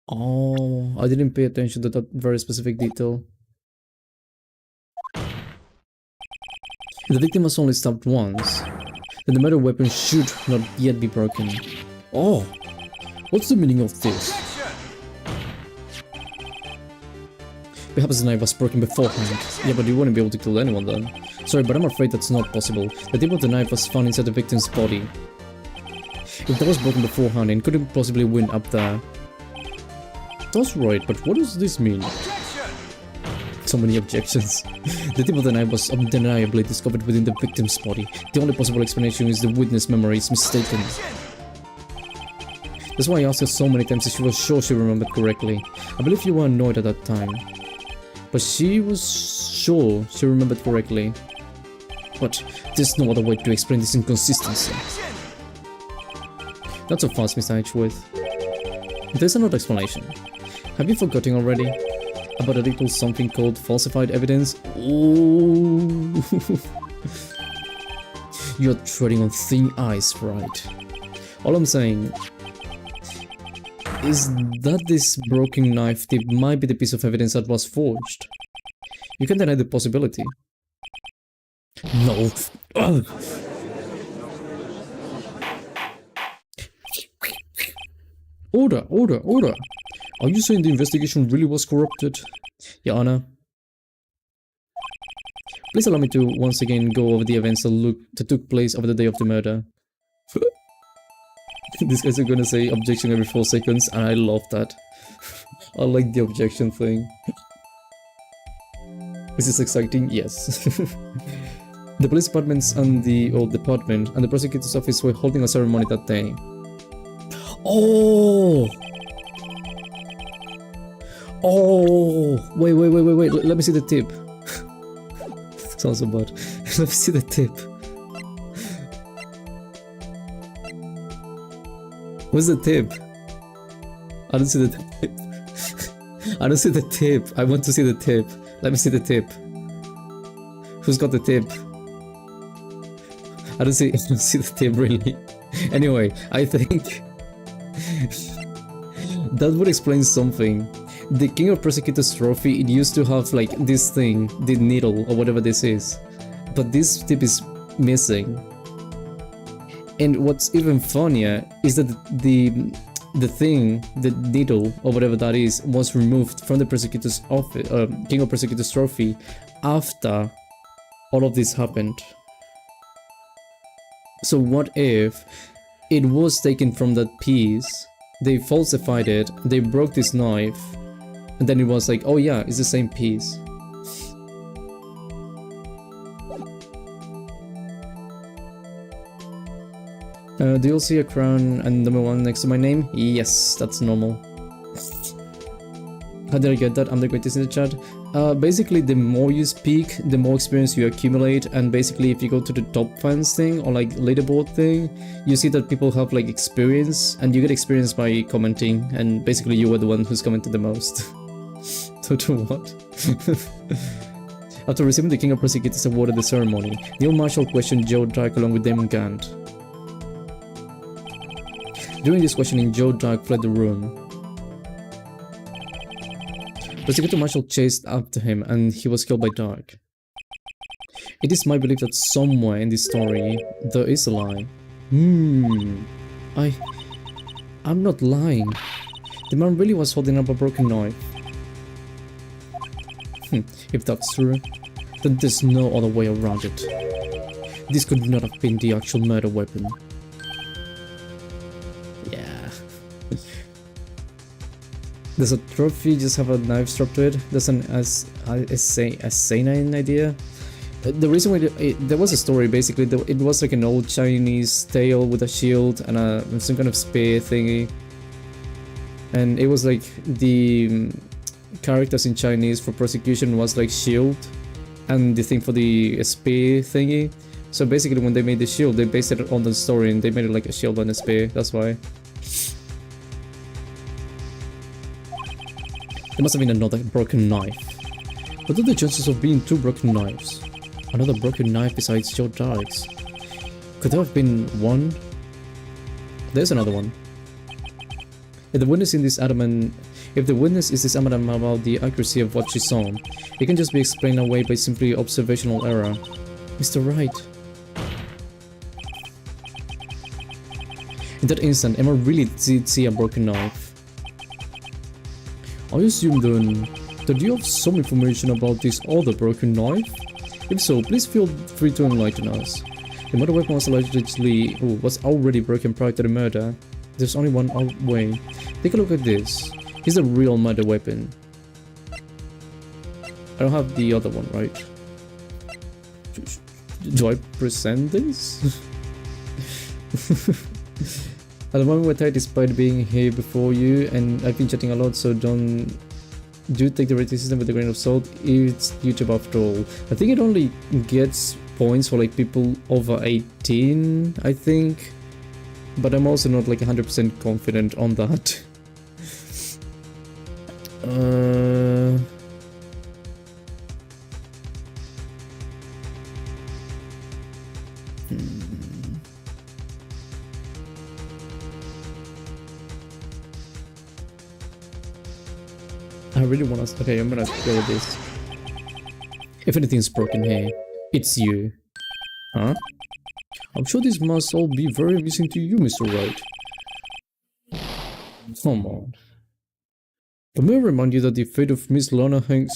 Oh, I didn't pay attention to that very specific detail. The victim was only stabbed once. Then the murder weapon should not yet be broken. Oh, what's the meaning of this? Perhaps the knife was broken beforehand. Yeah, but you wouldn't be able to kill anyone then. Sorry, but I'm afraid that's not possible. The tip of the knife was found inside the victim's body. If that was broken beforehand, it couldn't possibly win up there. That's right, but what does this mean? So many objections. The tip of the knife was undeniably discovered within the victim's body. The only possible explanation is the witness memory is mistaken. That's why I asked her so many times if she was sure she remembered correctly. I believe you were annoyed at that time. But she was sure she remembered correctly. But there's no other way to explain this inconsistency. Not so fast, Mr. Edgeworth. There's another explanation. Have you forgotten already about a little something called falsified evidence? Ooh. You're treading on thin ice, Wright. All I'm saying is that this broken knife tip might be the piece of evidence that was forged. You can't deny the possibility. No. Ugh. Order, order, order! Are you saying the investigation really was corrupted? Your Honor. Please allow me to once again go over the events that took place over the day of the murder. These guys are gonna say objection every 4 seconds, and I love that. I like the objection thing. Is this exciting? Yes. The police departments and the department and the prosecutor's office were holding a ceremony that day. Oh! Oh! Wait, let me see the tip. Sounds so bad. Let me see the tip. What's the tip? I don't see the tip. I don't see the tip. I want to see the tip. Let me see the tip. Who's got the tip? I don't see the tip really. Anyway, I think that would explain something. The King of Prosecutors trophy, it used to have like this thing, the needle or whatever this is, but this tip is missing. And what's even funnier is that the thing, the needle or whatever that is, was removed from the prosecutor's office, King of Prosecutors trophy, after all of this happened. So what if it was taken from that piece, they falsified it, they broke this knife, and then it was like, oh yeah, it's the same piece. Do you see a crown and number 1 next to my name? Yes, that's normal. How did I get that? I'm the greatest in the chat. Basically, the more you speak, the more experience you accumulate, and basically if you go to the top fans thing or like leaderboard thing, you see that people have like experience, and you get experience by commenting, and basically you were the one who's commented the most. So to what? After receiving the King of Prosecutors award at the ceremony, Neil Marshall questioned Joe Dark along with Damon Gant. During this questioning, Joe Dark fled the room. Prosecutor Marshall chased after him, and he was killed by Dark. It is my belief that somewhere in this story, there is a lie. I'm not lying. The man really was holding up a broken knife. If that's true, then there's no other way around it. This could not have been the actual murder weapon. Yeah. Does a trophy just have a knife strapped to it? There's an SL-9 idea? The reason why there was a story, basically, it was like an old Chinese tale with a shield and some kind of spear thingy. And it was like the characters in Chinese for prosecution was like shield, and the thing for the spear thingy. So basically when they made the shield, they based it on the story and they made it like a shield and a spear, that's why. There must have been another broken knife. What are the chances of being 2 broken knives? Another broken knife besides Joe Dark's? Could there have been 1? There's another one. If the witness is this adamant about the accuracy of what she saw, it can just be explained away by simply observational error. Mr. Wright. In that instant, Emma really did see a broken knife. I assume then that you have some information about this other broken knife? If so, please feel free to enlighten us. The murder weapon was already broken prior to the murder. There's only one way. Take a look at this. Here's a real murder weapon. I don't have the other one, right? Do I present this? At the moment we're tired despite being here before you, and I've been chatting a lot, so do take the rating system with a grain of salt. It's YouTube after all. I think it only gets points for like people over 18, I think. but I'm also not like 100% confident on that. I really want to. Okay, I'm gonna go with this. If anything's broken here, it's you. Huh? I'm sure this must all be very amusing to you, Mr. Wright. Come on. But may I remind you that the fate of Miss Lana hangs...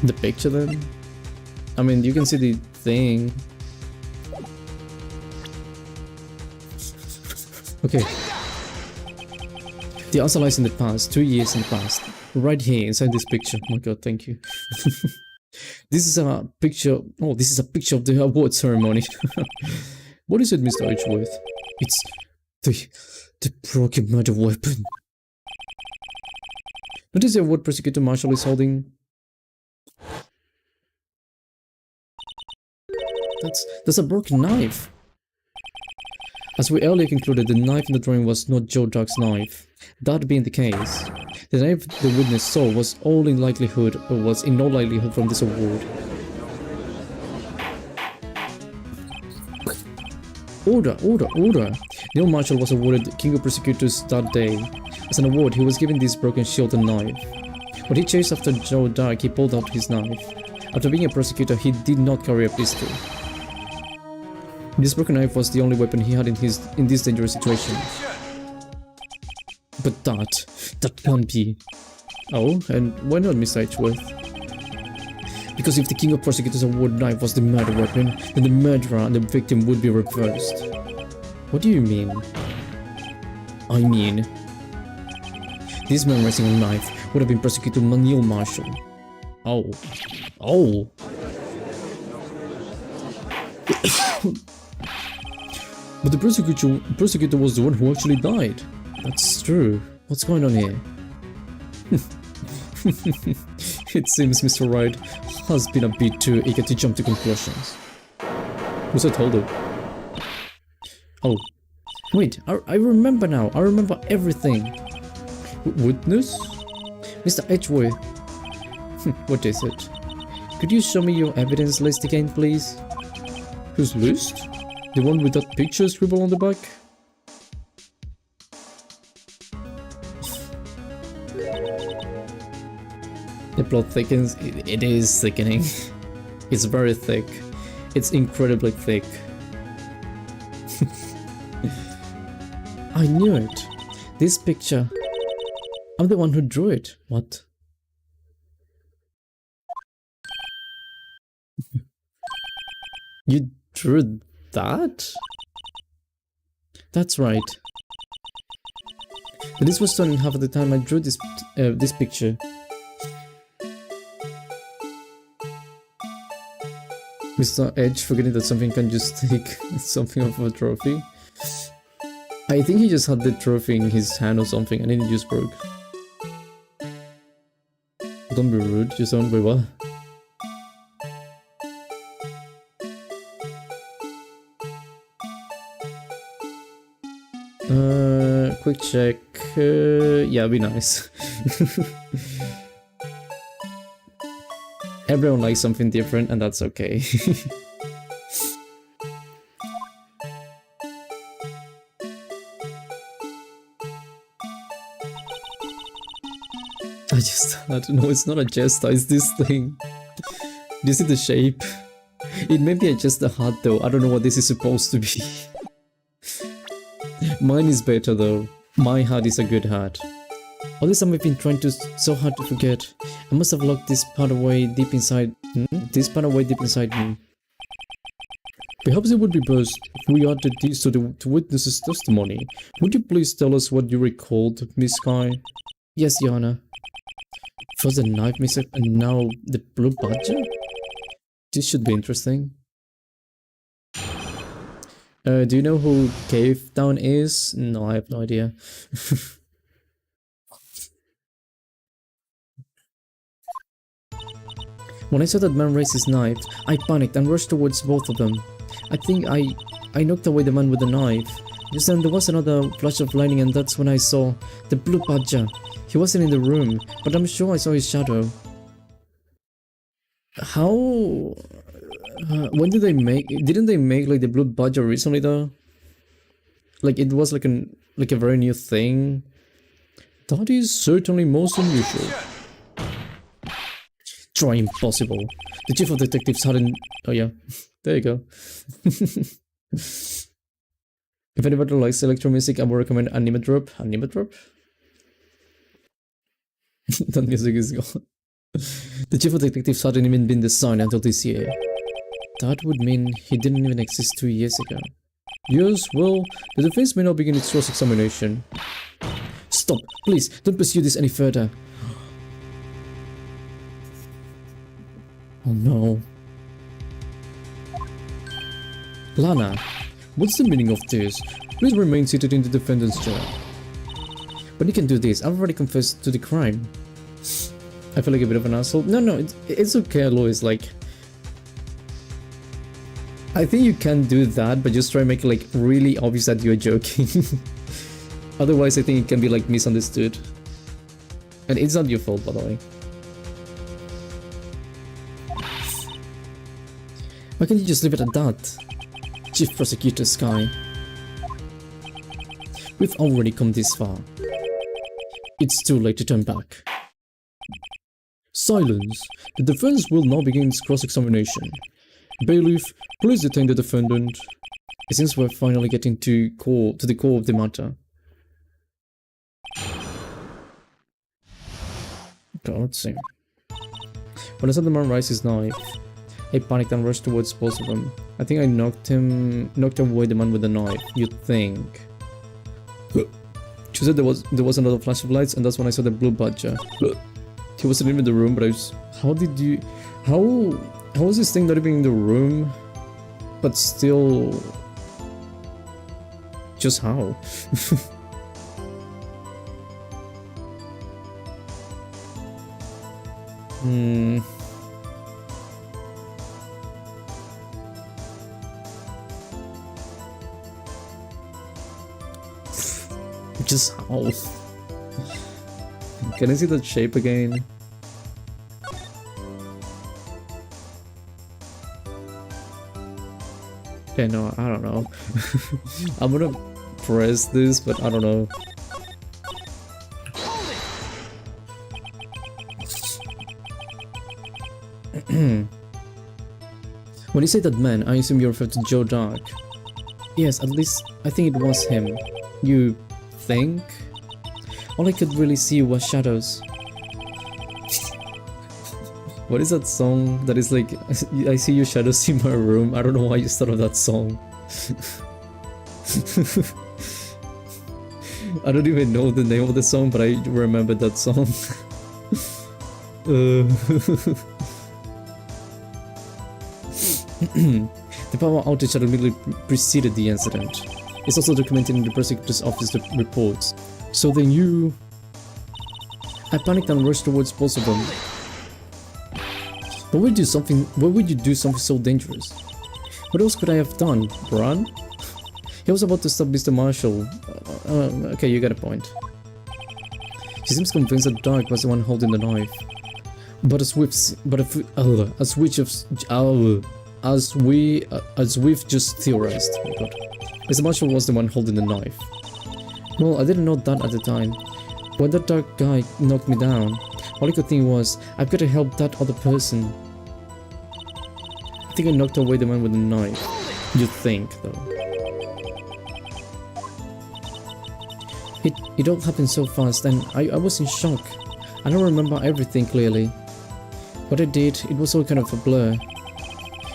The picture then? I mean, you can see the thing. Okay. The answer lies in the past, 2 years in the past. Right here, inside this picture. Oh my god, thank you. This is a picture... Oh, this is a picture of the award ceremony. What is it, Mr. Edgeworth? It's the broken murder weapon. Notice the award prosecutor Marshall is holding? That's a broken knife. As we earlier concluded, the knife in the drawing was not Joe Duck's knife. That being the case, the knife the witness saw was in no likelihood from this award. Order! Neil Marshall was awarded King of Prosecutors that day. As an award, he was given this broken shield and knife. When he chased after Joe Duck, he pulled out his knife. After being a prosecutor, he did not carry a pistol. This broken knife was the only weapon he had in this dangerous situation. But that can't be. Oh, and why not, Mr. Edgeworth? Because if the King of Prosecutors Award knife was the murder weapon, then the murderer and the victim would be reversed. What do you mean? I mean, this man raising a knife would have been Prosecutor Neil Marshall. Oh. But the prosecutor was the one who actually died. That's true. What's going on here? It seems Mr. Wright has been a bit too eager to jump to conclusions. Who's I told him? Oh. Wait, I remember now. I remember everything. Witness? Mr. Edgeworth. What is it? Could you show me your evidence list again, please? Whose list? The one with that picture scribbled on the back? The plot thickens. It is thickening. It's very thick. It's incredibly thick. I knew it. This picture. I'm the one who drew it. What? You drew that? That's right. But this was done in half of the time I drew this picture. Mr. Edge forgetting that something can just take something off of a trophy. I think he just had the trophy in his hand or something and then it just broke. Don't be rude, just don't be what? Quick check. Yeah, be nice. Everyone likes something different, and that's okay. I don't know, it's not a jester, it's this thing. Do you see the shape? It may be just a hat though, I don't know what this is supposed to be. Mine is better though. My hat is a good hat. All this time I've been trying so hard to forget. I must have locked this part away deep inside. This part away deep inside me. Perhaps it would be best if we added this to the witness's testimony. Would you please tell us what you recalled, Miss Sky? Yes, Your Honor. First the knife mishap and now the blue badger? This should be interesting. Do you know who Cave Down is? No, I have no idea. When I saw that man raise his knife, I panicked and rushed towards both of them. I think I knocked away the man with the knife. Just then there was another flash of lightning, and that's when I saw the blue badger. He wasn't in the room, but I'm sure I saw his shadow. How... when did they make... Didn't they make like the blue badger recently though? Like it was like a very new thing. That is certainly most unusual. Try impossible. The chief of detectives hadn't... Oh yeah, there you go. If anybody likes electro music, I would recommend Animatrop. Animatrop? That music is gone. The chief of detectives hadn't even been designed until this year. That would mean he didn't even exist 2 years ago. Yes, well, the defense may now begin its cross-examination. Stop! Please, don't pursue this any further. Oh no. Lana, what's the meaning of this? Please remain seated in the defendant's chair. But you can do this. I've already confessed to the crime. I feel like a bit of an asshole. No, it's okay, Lois. Like, I think you can do that, but just try and make it like really obvious that you're joking. Otherwise, I think it can be like misunderstood. And it's not your fault, by the way. Why can't you just leave it at that? Chief Prosecutor Sky. We've already come this far. It's too late to turn back. Silence. The defense will now begin its cross-examination. Bailiff, please detain the defendant. It seems we're finally getting to the core of the matter. Okay, let's see. When I saw the man raise his knife, I panicked and rushed towards both of them. I think I knocked away the man with the knife. You'd think. She said there was another flash of lights, and that's when I saw the blue badger. He wasn't even in the room, but I was... How was this thing not even in the room? But still... Just how? Just how? Can I see that shape again? Okay, no, I don't know. I'm gonna press this, but I don't know. When you say that man, I assume you refer to Joe Dark. Yes, at least I think it was him. You think? All I could really see was shadows. What is that song that is like, I see your shadows in my room? I don't know why you thought of that song. I don't even know the name of the song, but I remember that song. The power outage that immediately preceded the incident. It's also documented in the prosecutor's office reports. So they knew. I panicked and rushed towards both of them. Why would you do something so dangerous? What else could I have done? Run? He was about to stop Mr. Marshall. Okay, you got a point. She seems convinced that Dark was the one holding the knife. But as we've just theorized, oh my God, Mr. Marshall was the one holding the knife. Well, I didn't know that at the time. When that dark guy knocked me down, all I could think was, I've got to help that other person. I think I knocked away the man with the knife. You'd think, though. It all happened so fast, and I was in shock. I don't remember everything clearly. What I did, it was all kind of a blur.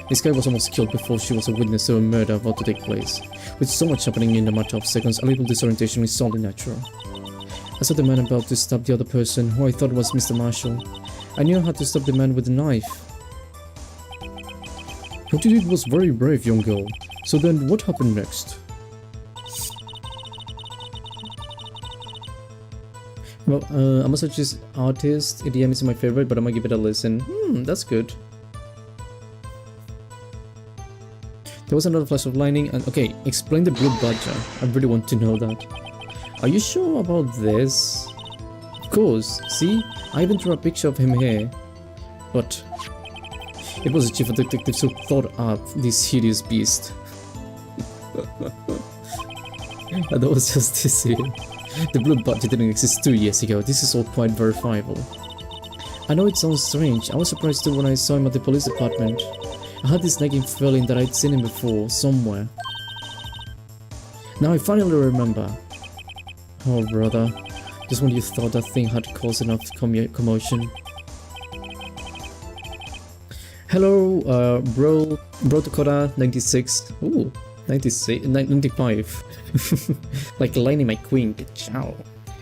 This guy was almost killed before she was a witness to a murder about to take place. With so much happening in a matter of seconds, a little disorientation is only natural. I saw the man about to stab the other person, who I thought was Mr. Marshall. I knew how to stop the man with the knife. What you did was very brave, young girl. So then what happened next? Well, I'm a such as artist. EDM is my favorite, but I'm gonna give it a listen. That's good. There was another flash of lightning and okay, explain the blue badger. I really want to know that. Are you sure about this? Of course, see? I even drew a picture of him here. But it was the chief of detectives who thought up this hideous beast. And that was just this year. The blue badger didn't exist 2 years ago. This is all quite verifiable. I know it sounds strange. I was surprised too when I saw him at the police department. I had this nagging feeling that I'd seen him before, somewhere. Now I finally remember. Oh brother, just when you thought that thing had caused enough commotion. Hello, bro Dakota 96. Ooh, 96, 95. Like Lightning McQueen, ciao.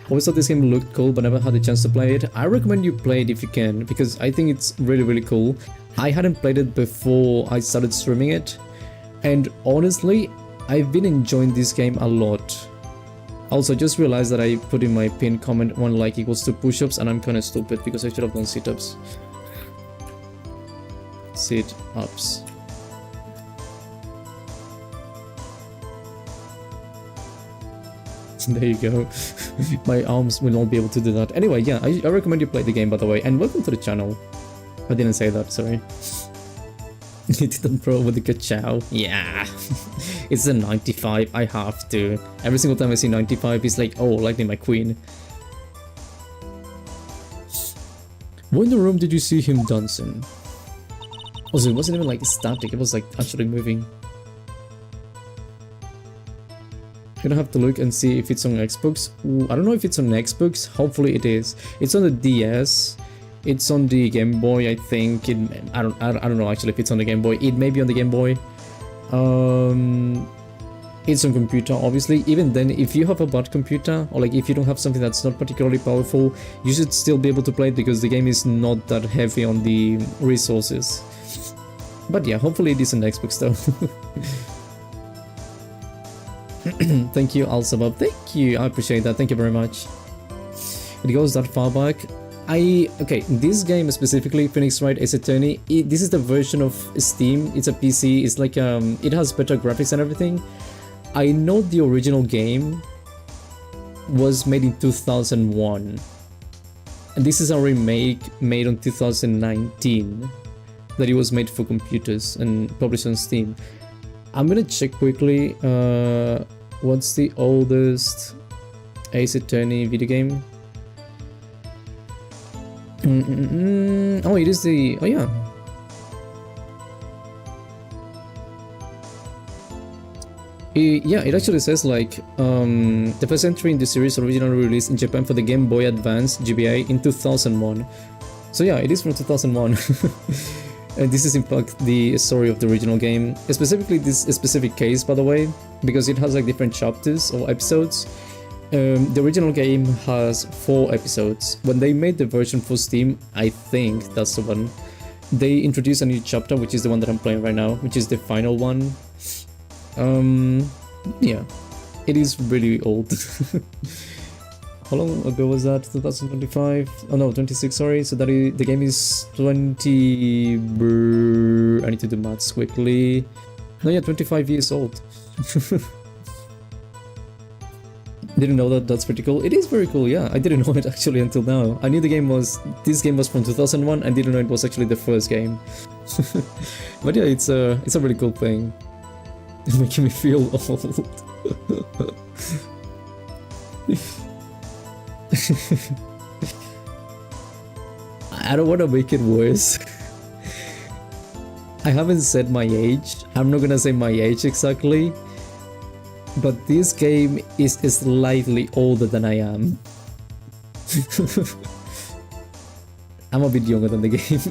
Always thought this game looked cool but never had the chance to play it. I recommend you play it if you can, because I think it's really cool. I hadn't played it before I started streaming it, and honestly, I've been enjoying this game a lot. Also, just realized that I put in my pinned comment 1 like equals 2 push-ups, and I'm kinda stupid because I should have done sit-ups. Sit-ups. There you go. My arms will not be able to do that. Anyway, yeah, I recommend you play the game, by the way, and welcome to the channel. I didn't say that, sorry. You didn't pro with the ka-chow. Yeah. It's a 95, I have to. Every single time I see 95, it's like, oh, Lightning McQueen. When in the room did you see him dancing? Also, it wasn't even like static, it was like actually moving. Gonna have to look and see if it's on Xbox. Ooh, I don't know if it's on Xbox, hopefully it is. It's on the DS. It's on the Game Boy, I think. I don't know actually if it's on the Game Boy. It may be on the Game Boy. It's on computer, obviously. Even then, if you have a bad computer, or like if you don't have something that's not particularly powerful, you should still be able to play it because the game is not that heavy on the resources. But yeah, hopefully it is on Xbox though. Thank you, Al-Sabab. Thank you, I appreciate that. Thank you very much. It goes that far back. Okay, this game specifically, Phoenix Wright Ace Attorney, this is the version of Steam. It's a PC. It's like it has better graphics and everything. I know the original game was made in 2001, and this is a remake made in 2019 that it was made for computers and published on Steam. I'm gonna check quickly. What's the oldest Ace Attorney video game? Oh, it is the... Oh, yeah. Yeah, it actually says like the first entry in the series originally released in Japan for the Game Boy Advance GBA in 2001. So yeah, it is from 2001. And this is in fact the story of the original game. Specifically this specific case, by the way, because it has like different chapters or episodes. The original game has 4 episodes. When they made the version for Steam, I think that's the one, they introduced a new chapter, which is the one that I'm playing right now, which is the final one. Yeah, it is really old. How long ago was that? 2025? Oh no, 26, sorry. So that the game is 20... I need to do maths quickly. No, yeah, 25 years old. Didn't know that. That's pretty cool. It is very cool, yeah. I didn't know it actually until now. I knew this game was from 2001 and didn't know it was actually the first game. But yeah, it's a really cool thing. It's making me feel old. I don't want to make it worse. I haven't said my age. I'm not gonna say my age exactly. But this game is slightly older than I am. I'm a bit younger than the game.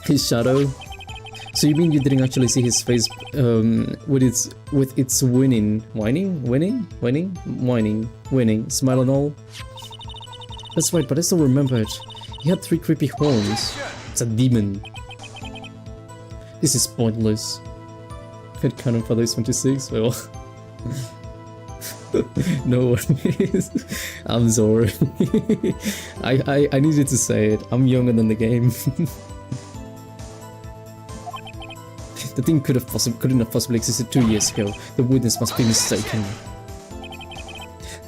His shadow. So you mean you didn't actually see his face with its winning smile and all? That's right, but I still remember it. He had 3 creepy horns. It's a demon. This is pointless. Head cannon for this 26. Well, no worries. I'm sorry. I needed to say it. I'm younger than the game. The thing couldn't have possibly existed 2 years ago. The witness must be mistaken.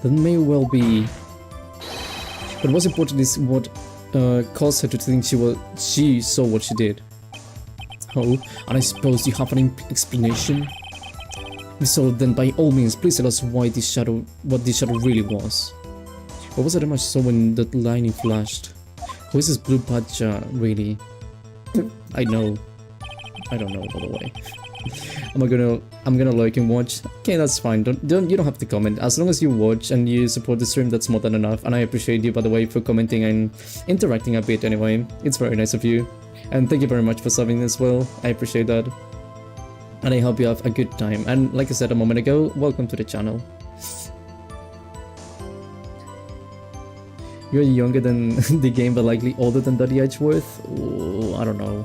That may well be. But what's important is what caused her to think she saw what she did. Oh, and I suppose you have an explanation? So then by all means, please tell us what this shadow really was. What was it I saw when that lightning flashed? Who is this blue badger, really? I don't know, by the way. I'm gonna like and watch. Okay, that's fine. You don't have to comment. As long as you watch and you support the stream, that's more than enough. And I appreciate you, by the way, for commenting and interacting a bit anyway. It's very nice of you. And thank you very much for subbing as well. I appreciate that. And I hope you have a good time. And like I said a moment ago, welcome to the channel. You're younger than the game, but likely older than Daddy Edgeworth? Oh, I don't know.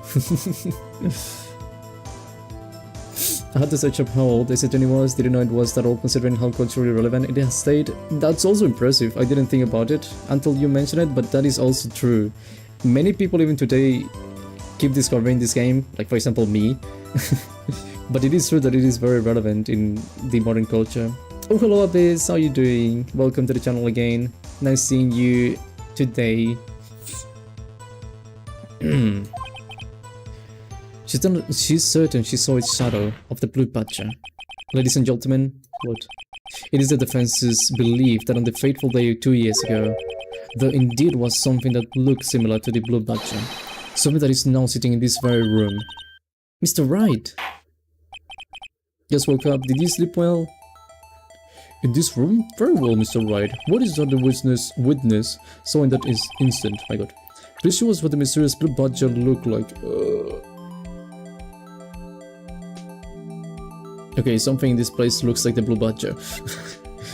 I had to search up how old SL-9 was. Didn't know it was that old considering how culturally relevant it has stayed. That's also impressive. I didn't think about it until you mentioned it, but that is also true. Many people even today keep discovering this game, like for example me. But it is true that it is very relevant in the modern culture. Oh, hello Abyss, how are you doing? Welcome to the channel again. Nice seeing you today. She's certain she saw its shadow of the blue badger. Ladies and gentlemen, what? It is the defense's belief that on the fateful day 2 years ago, there indeed was something that looked similar to the blue badger. Something that is now sitting in this very room. Mr. Wright! Just woke up. Did you sleep well? In this room? Very well, Mr. Wright. What is that the witness saw in that instant? My god. Please show us what the mysterious blue badger looked like. Okay, something in this place looks like the blue badger.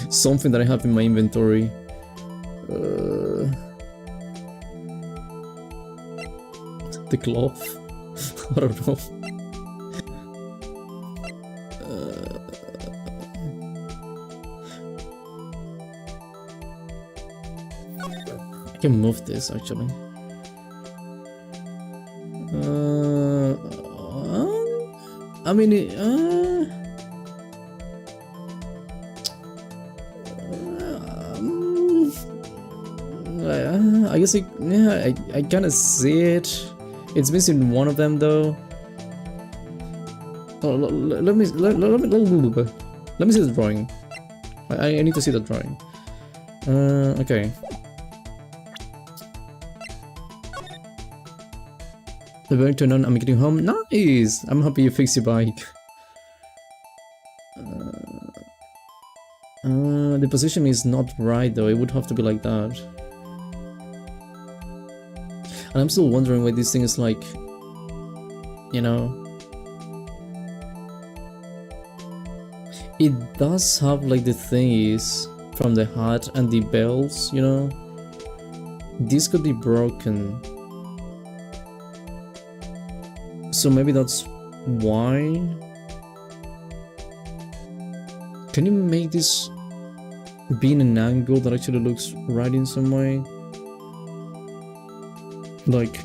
Something that I have in my inventory. The cloth? I don't know. I can move this actually. I mean, I guess I kind of see it. It's missing one of them though. Oh, let me see the drawing. I need to see the drawing. Okay. The work turned on, I'm getting home. Nice! I'm happy you fixed your bike. The position is not right though, it would have to be like that. And I'm still wondering why this thing is like, you know. It does have like the thingies from the hat and the bells, you know. This could be broken. So maybe that's why. Can you make this be in an angle that actually looks right in some way? Like,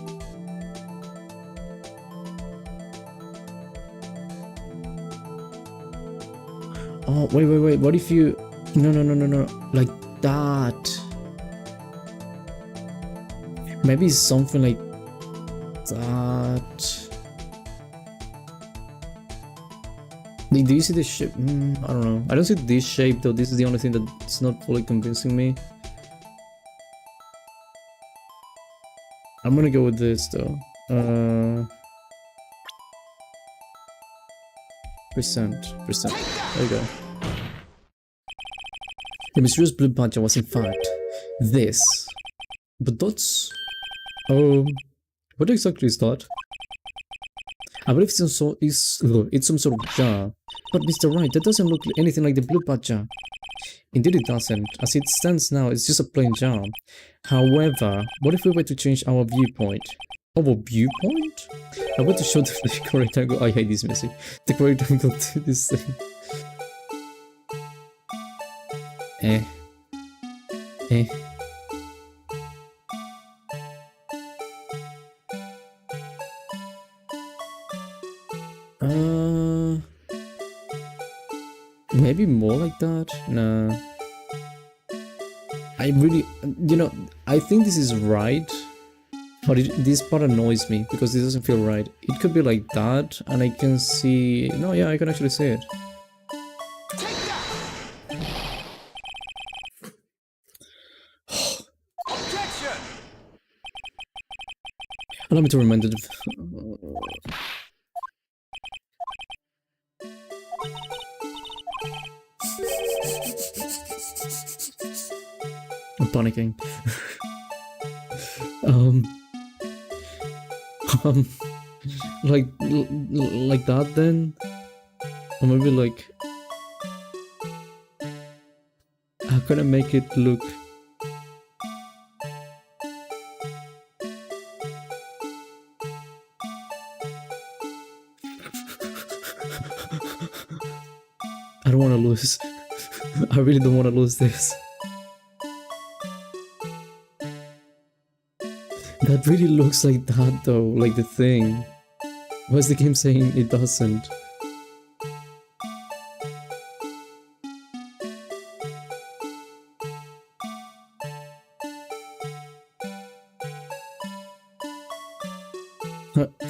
oh wait, what if you, no, like that. Maybe something like that. Do you see the shape? I don't know. I don't see this shape though. This is the only thing that's not fully convincing me. I'm gonna go with this though. Percent. There we go. The mysterious blue badger was in fact this. But that's... what exactly is that? I believe it's some sort of jar. But Mr. Wright, that doesn't look anything like the blue badger. Indeed it doesn't. As it stands now, it's just a plain jar. However, what if we were to change our viewpoint? Our viewpoint? I want to show the correct angle. I hate this message. The correct angle to this thing. Eh. Eh. Maybe more like that? Nah. I really, you know, I think this is right, but this part annoys me because this doesn't feel right. It could be like that, and I can see, no, yeah, I can actually see it. Allow me to remind it. I'm panicking. Like that then? Or maybe like, how can I make it look? I don't want to lose. I really don't want to lose this. That really looks like that though, like the thing. Why is the game saying it doesn't?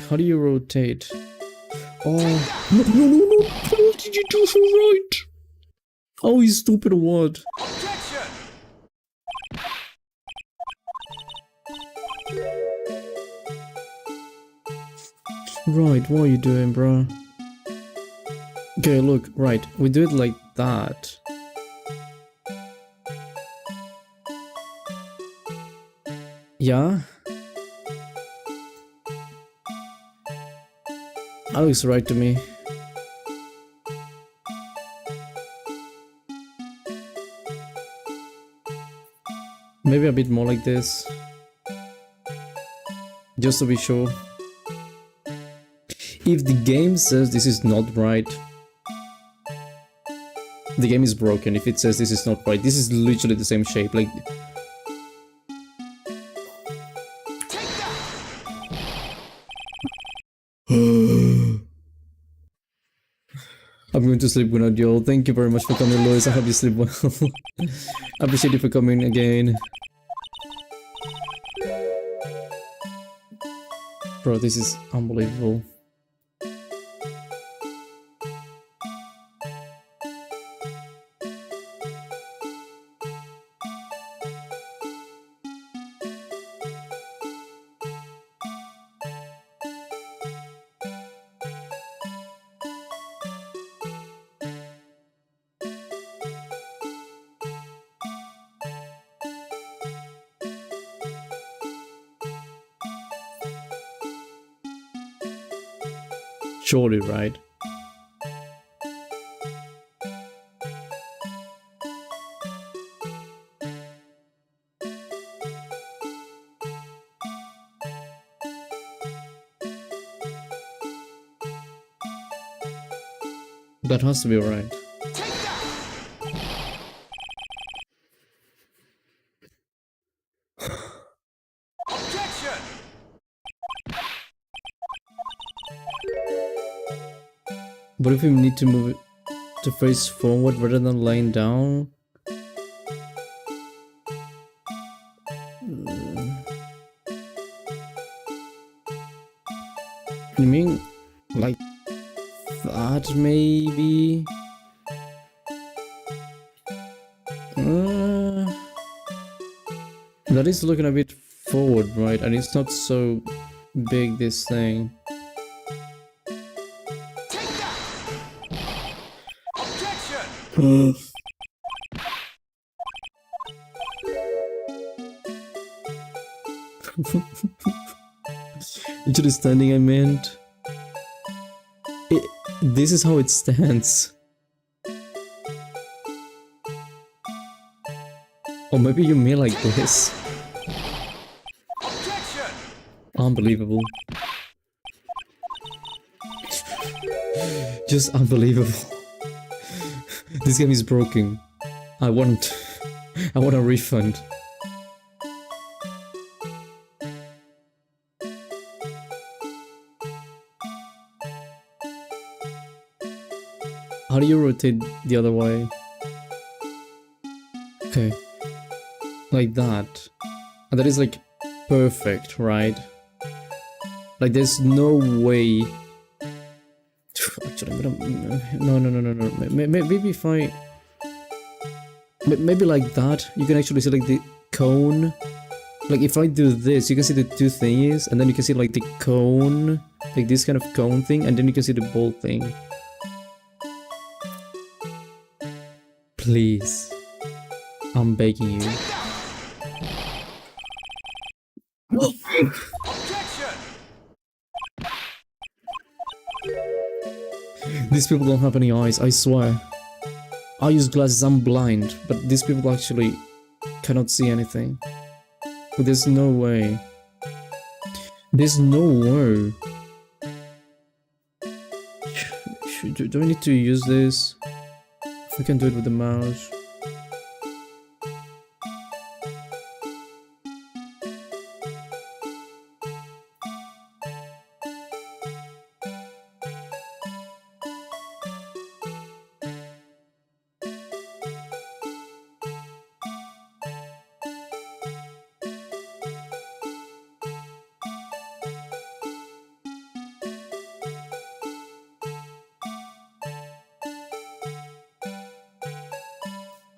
How do you rotate? Oh, no! How did you do so right? Oh, you stupid what? Right, what are you doing, bro? Okay, look, right, we do it like that. Yeah? That looks right to me. Maybe a bit more like this. Just to be sure. If the game says this is not right, the game is broken. If it says this is not right, this is literally the same shape, like... I'm going to sleep without you all. Thank you very much for coming, Lois. I hope you sleep well. I appreciate you for coming again. Bro, this is unbelievable. Surely, right? That has to be right. What if we need to move it to face forward rather than lying down? You mean like that maybe? That is looking a bit forward, right? And it's not so big, this thing. Literally standing, I meant. This is how it stands. Or maybe you mean like this. Objection! Unbelievable. Just unbelievable. This game is broken. I want a refund. How do you rotate the other way? Okay. Like that. And that is like perfect, right? Like there's no way. Actually, I'm gonna. No. Maybe if I. Maybe like that, you can actually see like the cone. Like if I do this, you can see the two thingies, and then you can see like the cone, like this kind of cone thing, and then you can see the ball thing. Please. I'm begging you. Objection! These people don't have any eyes, I swear. I use glasses, I'm blind, but these people actually cannot see anything. There's no way. There's no way. Do I need to use this? We can do it with the mouse.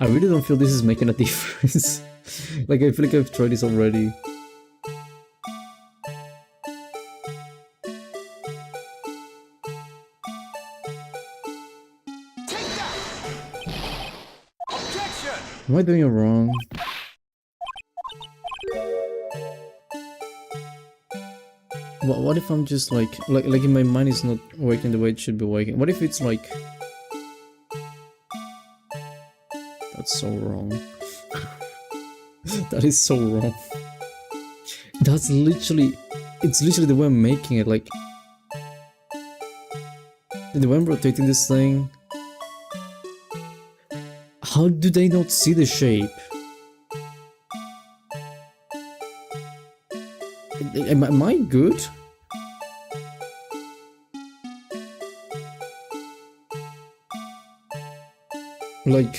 I really don't feel this is making a difference. Like, I feel like I've tried this already. Take that! Objection! Am I doing it wrong? What if I'm just like if my mind is not working the way it should be working? What if it's like... That's so wrong. That is so wrong. That's literally... It's literally the way I'm making it, like... The way I'm rotating this thing... How do they not see the shape? Am I good? Like...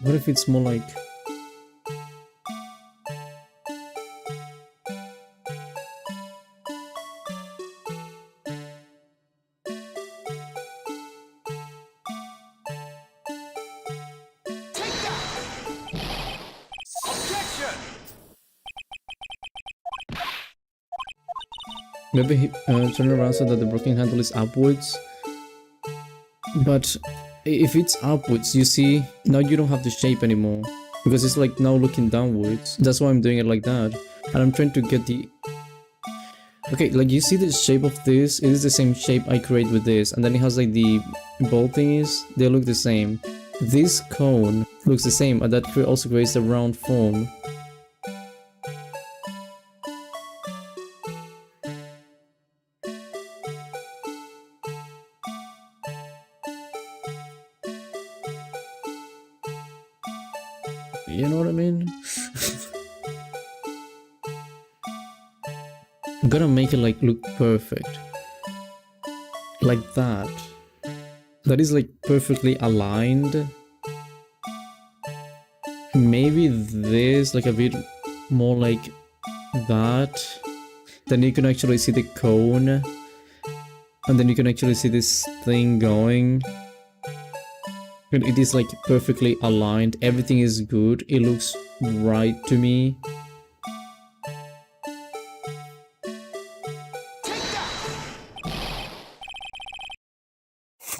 What if it's more like... Take that! Objection! Maybe turn around so that the broken handle is upwards. But if it's upwards, you see, now you don't have the shape anymore. Because it's like now looking downwards. That's why I'm doing it like that. And I'm trying to get the... Okay, like you see the shape of this? It is the same shape I create with this. And then it has like the ball thingies. They look the same. This cone looks the same, and that also creates the round form. You know what I mean? I'm gonna make it like look perfect. Like that. That is like perfectly aligned. Maybe this like a bit more like that. Then you can actually see the cone. And then you can actually see this thing going. And it is like perfectly aligned. Everything is good. It looks right to me. Take that!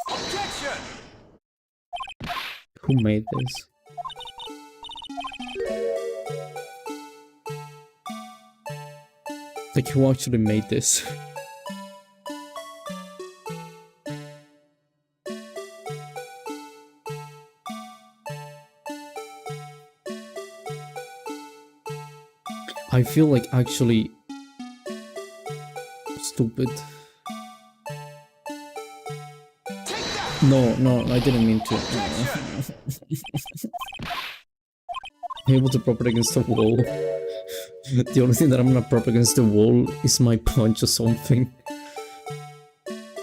Objection! Who made this? Like, who actually made this? I feel like actually stupid. No, I didn't mean to. I'm able to prop it against the wall. The only thing that I'm gonna prop against the wall is my punch or something.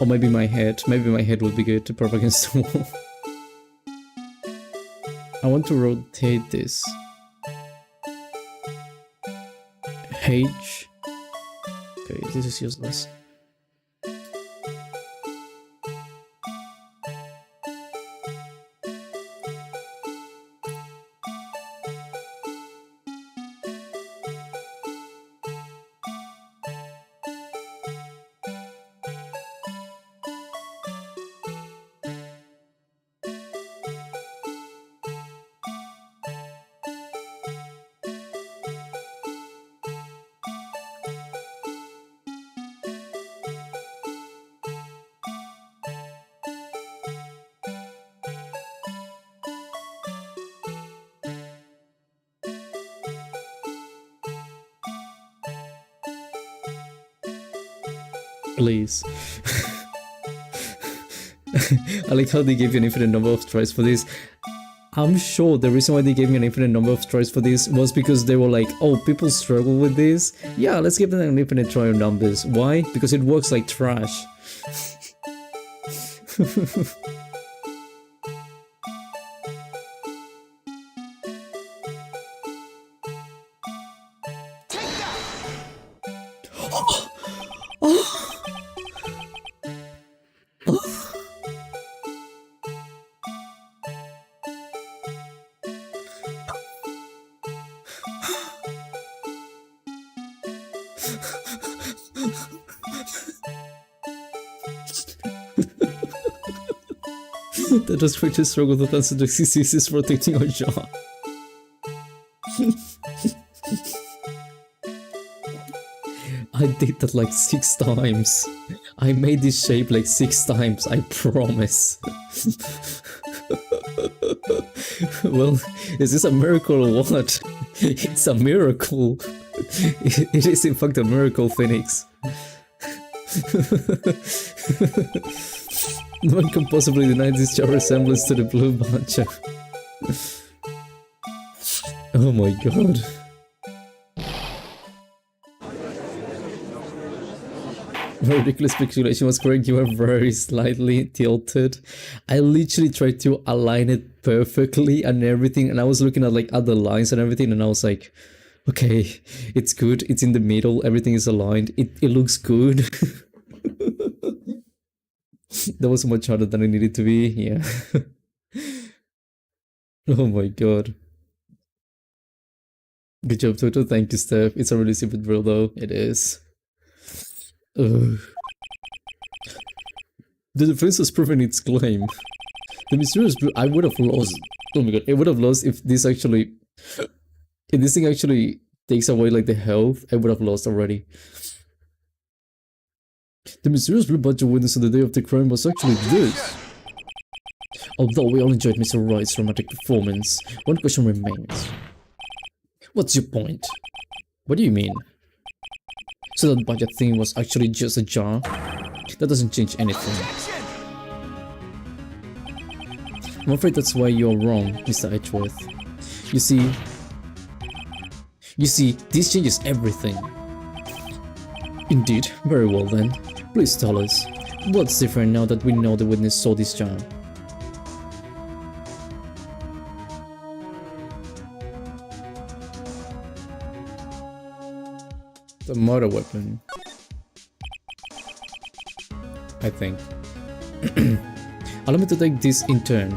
Or maybe my head. Maybe my head would be good to prop against the wall. I want to rotate this. H. Okay, this is useless. Please. I like how they gave you an infinite number of tries for this. I'm sure the reason why they gave me an infinite number of tries for this was because they were like, oh, people struggle with this. Yeah, let's give them an infinite try on numbers. Why? Because it works like trash. That was quite a struggle to answer the diseases protecting our jaw. I did that like 6 times. I made this shape like 6 times, I promise. Well, is this a miracle or what? It's a miracle. It is in fact a miracle, Phoenix. No one can possibly deny this jar resemblance to the blue matcha. Oh my god. My ridiculous pixelation was correct, you were very slightly tilted. I literally tried to align it perfectly and everything, and I was looking at like other lines and everything, and I was like, okay, it's good, it's in the middle, everything is aligned, it looks good. That was much harder than it needed to be, yeah. Oh my god. Good job, Toto, thank you, Steph. It's a really stupid drill though, it is. Ugh. The defense has proven its claim. The mysterious blue, I would have lost. Oh my god, I would have lost if this actually... If this thing actually takes away like the health, I would have lost already. The mysterious blue badge witness on the day of the crime was actually this. Although we all enjoyed Mr. Wright's dramatic performance, one question remains. What's your point? What do you mean? So that budget thing was actually just a jar? That doesn't change anything. I'm afraid that's why you're wrong, Mr. Edgeworth. You see, this changes everything. Indeed, very well then. Please tell us, what's different now that we know the witness saw this jar? The murder weapon. I think. Allow me to take this in turn.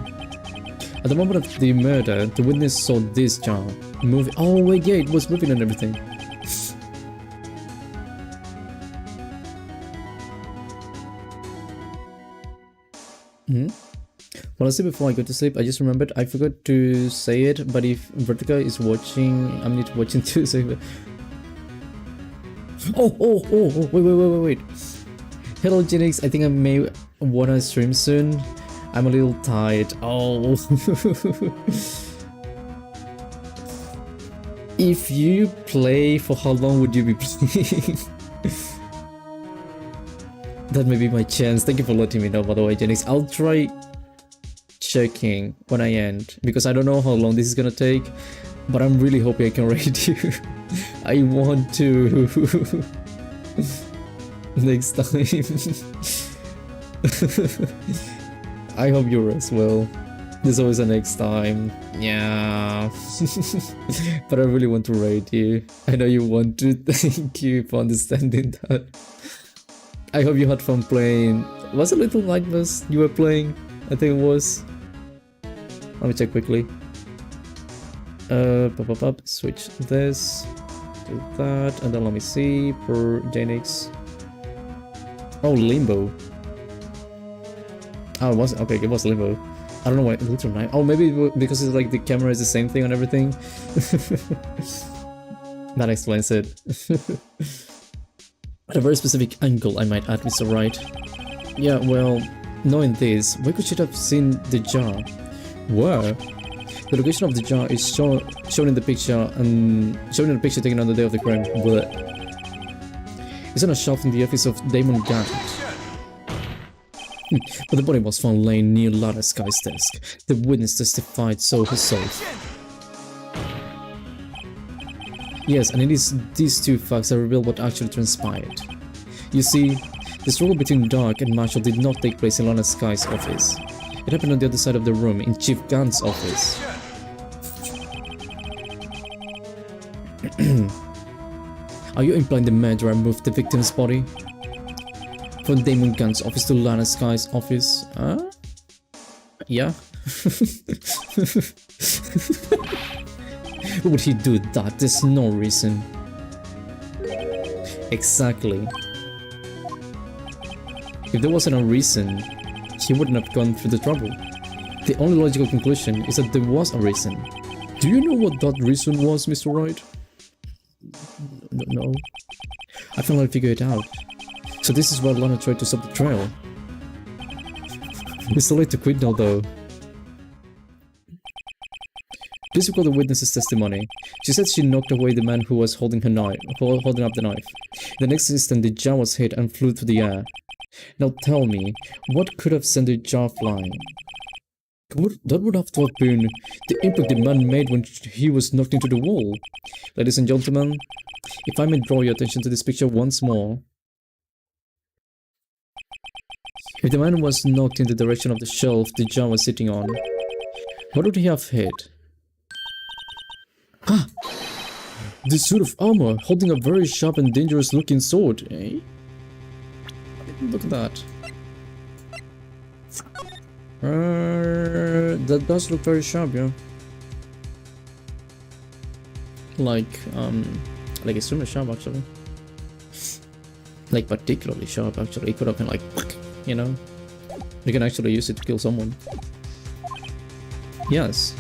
At the moment of the murder, the witness saw this jar moving. Oh wait, yeah, it was moving and everything. Well, I said before I go to sleep, I just remembered I forgot to say it, but if Vertica is watching, I'm need watching too, so Wait. Hello, Genix. I think I may wanna stream soon. I'm a little tired. Oh. If you play, for how long would you be playing? That may be my chance. Thank you for letting me know, by the way, Genix. I'll try checking when I end, because I don't know how long this is gonna take, but I'm really hoping I can raid you. I want to. Next time. I hope you're as well. There's always a next time. Yeah. But I really want to raid you. I know you want to. Thank you for understanding that. I hope you had fun playing. Was it Little Nightmares you were playing? I think it was. Let me check quickly. Switch this. Do that. And then let me see. Per Janix. Oh, Limbo. Oh, it was okay. It was Limbo. I don't know why. Little Night. Oh, maybe because it's like the camera is the same thing on everything. That explains it. At a very specific angle, I might add, Mr. Wright. Yeah, well, knowing this, where could you have seen the jar? Where? The location of the jar is shown in the picture, and shown in the picture taken on the day of the crime. But it's on a shelf in the office of Damon Gant. But the body was found laying near Lara Sky's desk. The witness testified so herself. Yes, and it is these two facts that reveal what actually transpired. You see, the struggle between Dark and Marshall did not take place in Lana Sky's office. It happened on the other side of the room, in Chief Gant's office. Are you implying the murderer moved the victim's body from Damon Gant's office to Lana Sky's office? Yeah. Why would he do that? There's no reason. Exactly. If there wasn't a reason, he wouldn't have gone through the trouble. The only logical conclusion is that there was a reason. Do you know what that reason was, Mr. Wright? No. I finally figured it out. So this is why Lana tried to stop the trial. It's too late to quit now, though. Please recall the witness's testimony. She said she knocked away the man who was holding up the knife. The next instant, the jar was hit and flew through the air. Now tell me, what could have sent the jar flying? That would have to have been the impact the man made when he was knocked into the wall. Ladies and gentlemen, if I may draw your attention to this picture once more. If the man was knocked in the direction of the shelf the jar was sitting on, what would he have hit? Ah! This suit of armor, holding a very sharp and dangerous looking sword, eh? Look at that. That does look very sharp, yeah. Like extremely sharp, actually. Like, particularly sharp, actually. It could have been like, you know? You can actually use it to kill someone. Yes.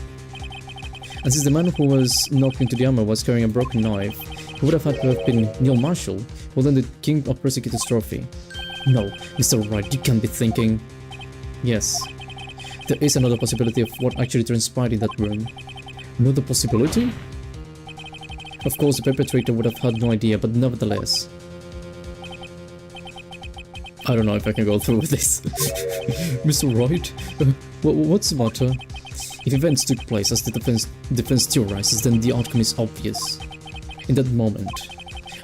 And since the man who was knocked into the armor was carrying a broken knife, he would have had to have been Neil Marshall, holding the King of Persecutors trophy. No, Mr. Wright, you can't be thinking. Yes. There is another possibility of what actually transpired in that room. Another possibility? Of course, the perpetrator would have had no idea, but nevertheless. I don't know if I can go through with this. Mr. Wright? What's the matter? If events took place as the defense theorizes, then the outcome is obvious. In that moment,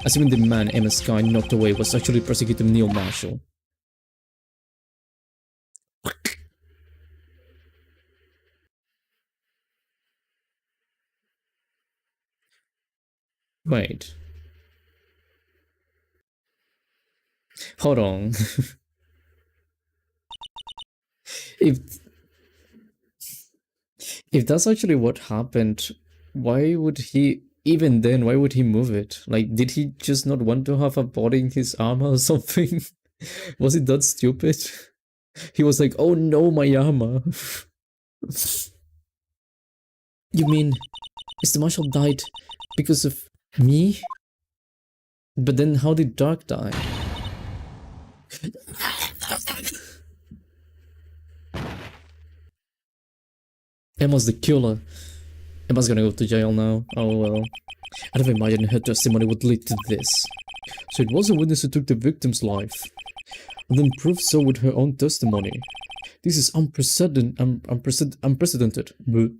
assuming the man Emma Sky knocked away was actually Prosecutor Neil Marshall. Wait. Hold on. If that's actually what happened, why would he, even then, why would he move it? Like, did he just not want to have a body in his armor or something? Was it that stupid? He was like, oh no, my armor. You mean, Mr. Marshall died because of me? But then how did Dark die? Emma's the killer. Emma's gonna go to jail now. Oh well. I never imagined her testimony would lead to this. So it was a witness who took the victim's life, and then proved so with her own testimony. This is unprecedented. Bleh.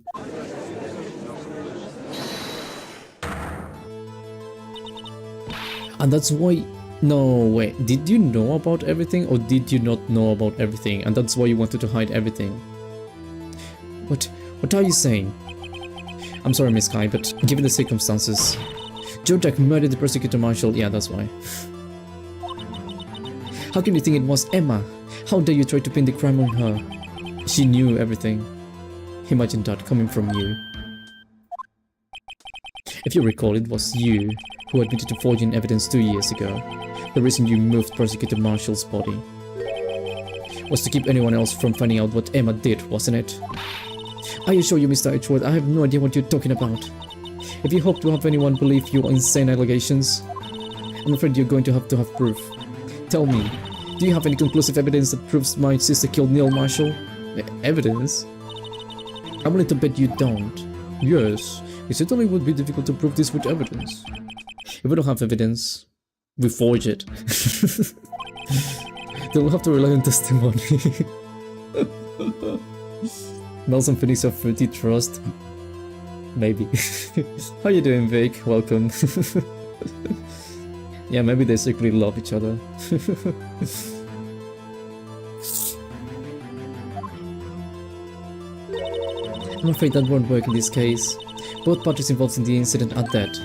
And that's why... No, wait. Did you know about everything, or did you not know about everything, and that's why you wanted to hide everything? What are you saying? I'm sorry, Miss Kai, but given the circumstances... Joe Jack murdered the prosecutor marshal, yeah, that's why. How can you think it was Emma? How dare you try to pin the crime on her? She knew everything. Imagine that coming from you. If you recall, it was you who admitted to forging evidence 2 years ago. The reason you moved prosecutor marshal's body was to keep anyone else from finding out what Emma did, wasn't it? I assure you, Mr. Edgeworth, I have no idea what you're talking about. If you hope to have anyone believe your insane allegations, I'm afraid you're going to have proof. Tell me, do you have any conclusive evidence that proves my sister killed Neil Marshall? Evidence? I'm willing to bet you don't. Yes, it certainly would be difficult to prove this with evidence. If we don't have evidence, we forge it. Then we'll have to rely on testimony. Nelson Phoenix of Fruity Trust. Maybe. How you doing, Vic? Welcome. Yeah, maybe they secretly love each other. I'm afraid that won't work in this case. Both parties involved in the incident are dead.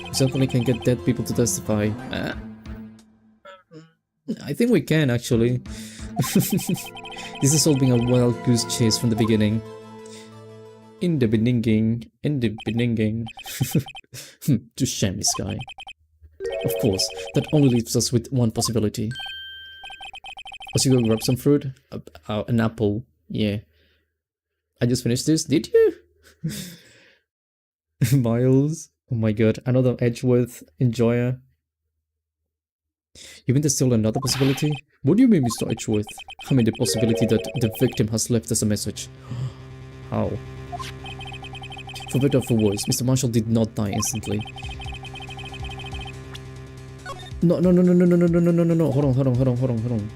We certainly can get dead people to testify. I think we can, actually. This has all been a wild goose chase from the beginning. In the beginning. To shame this guy. Of course, that only leaves us with one possibility. Was you go grab some fruit? An apple. Yeah. I just finished this. Did you? Miles. Oh my god. Another Edgeworth enjoyer. You mean there's still another possibility? What do you mean, Mr. Edgeworth? I mean the possibility that the victim has left us a message. How? For better or for worse, Mr. Marshall did not die instantly. No. Hold on.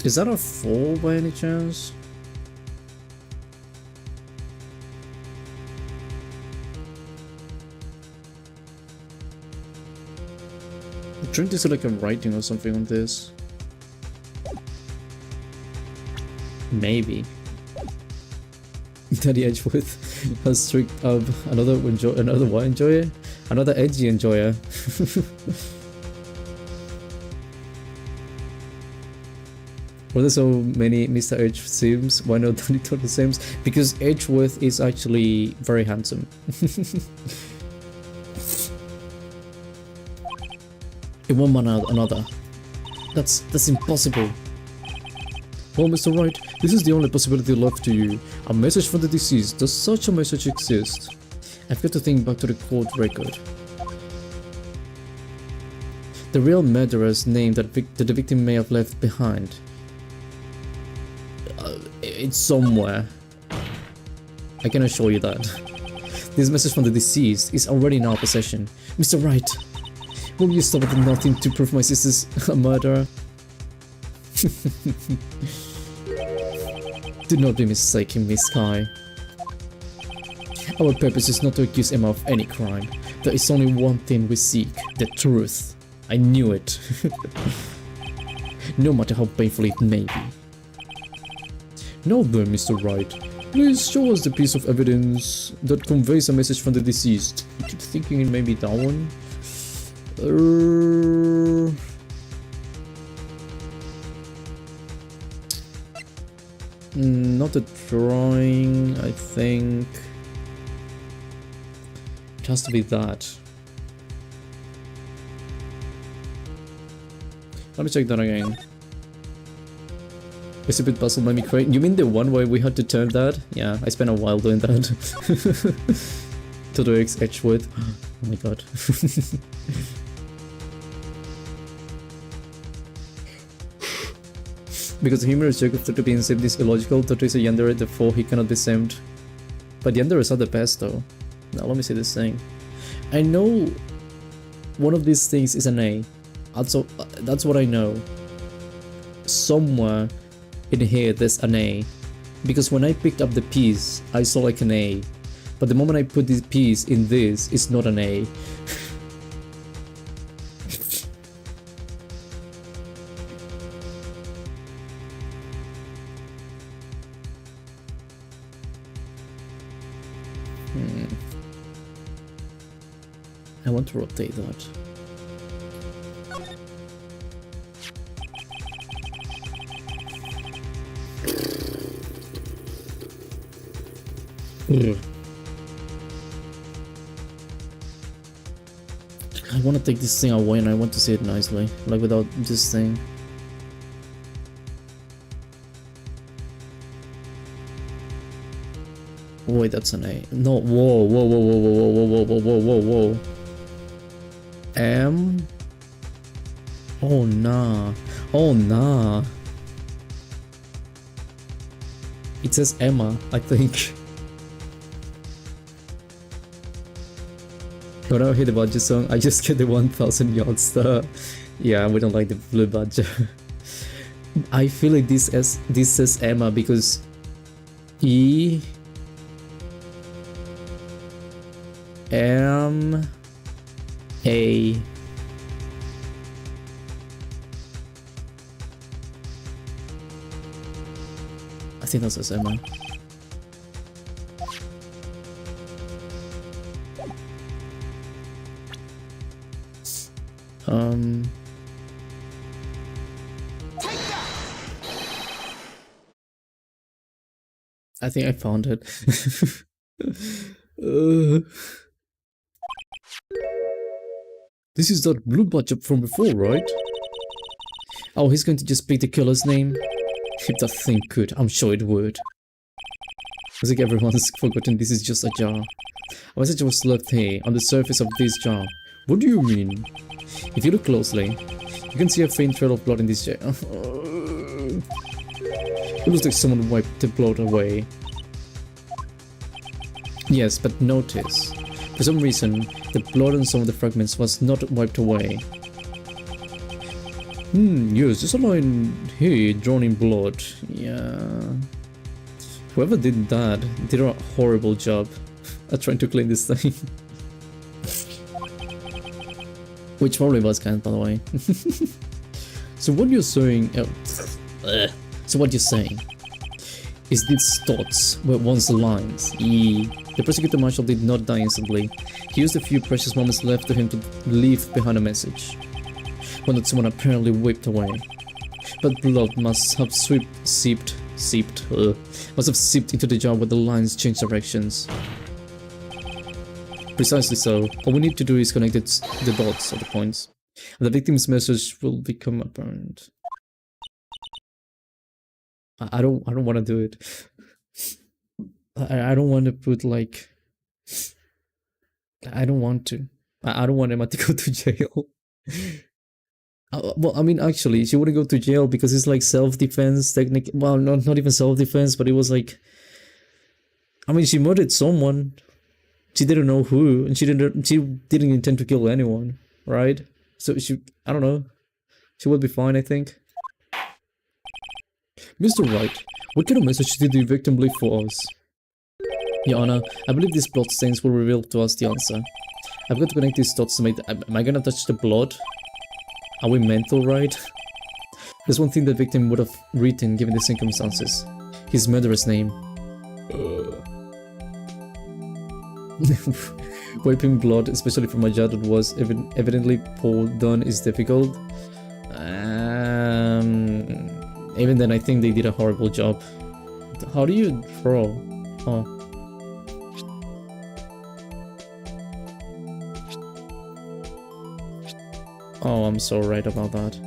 Is that a 4 by any chance? I'm trying to see like a writing or something on this. Maybe. Daddy Edgeworth has tricked up another what enjoyer? Another edgy enjoyer. Were there so many Mr. Edge Sims? Why not Danny Total Sims? Because Edgeworth is actually very handsome. In one manner or another. That's impossible. Well, Mr. Wright, this is the only possibility left to you. A message from the deceased. Does such a message exist? I've got to think back to the court record. The real murderer's name that the victim may have left behind. It's somewhere. I can assure you that. This message from the deceased is already in our possession. Mr. Wright, will you stop at nothing to prove my sister's a murderer? Do not be mistaken, Miss Kai. Our purpose is not to accuse Emma of any crime. There is only one thing we seek, the truth. I knew it. No matter how painful it may be. Now then, Mr. Wright, please show us the piece of evidence that conveys a message from the deceased. I keep thinking it may be that one. Not a drawing, I think. It has to be that. Let me check that again. Recipe puzzle made me crazy. You mean the one where we had to turn that? Yeah, I spent a while doing that. To the X edge with. Oh my god. Because the humorous joke of Toto being saved is illogical. Toto is a yandere, therefore he cannot be saved. But yanderes are the best though. Now let me see this thing. I know one of these things is an A. Also, that's what I know. Somewhere in here there's an A. Because when I picked up the piece, I saw like an A. But the moment I put this piece in this, it's not an A. I want to rotate that. Ugh. I want to take this thing away and I want to see it nicely, like without this thing. Wait, that's an A. No, whoa, whoa, whoa, whoa, whoa, whoa, whoa, whoa, whoa, whoa. M? Oh, nah. Oh, nah. It says Emma, I think. When I hear the Badger song, I just get the 1000 yard star. Yeah, we don't like the blue Badger. I feel like this says Emma because E M A. I think that says Emma. I think I found it. This is that blue Badger from before, right? Oh, he's going to just pick the killer's name? If that thing could, I'm sure it would. I think everyone's forgotten this is just a jar. A message was left here, on the surface of this jar. What do you mean? If you look closely, you can see a faint trail of blood in this jar. It looks like someone wiped the blood away. Yes, but notice, for some reason, the blood on some of the fragments was not wiped away. Yes, there's a line here drawn in blood. Yeah. Whoever did that did a horrible job at trying to clean this thing. Which probably was kind, by the way. So what you're saying... So what you're saying is these dots were once the lines. The prosecutor marshal did not die instantly. He used a few precious moments left to him to leave behind a message. One that someone apparently whipped away. But blood must have seeped into the jar where the lines changed directions. Precisely so. All we need to do is connect the dots or the points. And the victim's message will become apparent. I don't want to do it. I don't want to put like... I don't want to. I don't want Emma to go to jail. Well, I mean, actually, she wouldn't go to jail because it's like self-defense technique. Well, not even self-defense, but it was like... I mean, she murdered someone. She didn't know who, and she didn't intend to kill anyone, right? So I don't know. She will be fine, I think. Mr. Wright, what kind of message did the victim leave for us? Your Honor, I believe these blood stains will reveal to us the answer. I've got to connect these dots to make am I gonna touch the blood? Are we mental, right? There's one thing the victim would have written given the circumstances. His murderer's name. Wiping blood, especially from a jar that was evidently poured done, is difficult. Even then, I think they did a horrible job. How do you draw? Oh. Oh, I'm so right about that.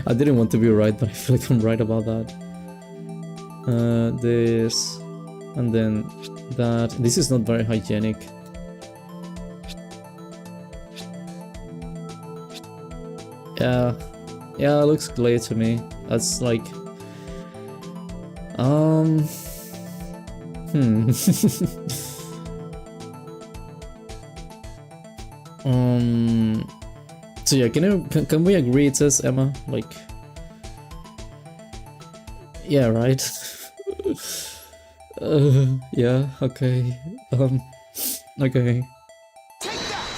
I didn't want to be right, but I feel like I'm right about that. This, and then that. This is not very hygienic. Yeah, it looks clear to me. That's like, So yeah, can we agree it says Emma? Like, yeah, right. Yeah, okay. Okay. Take that!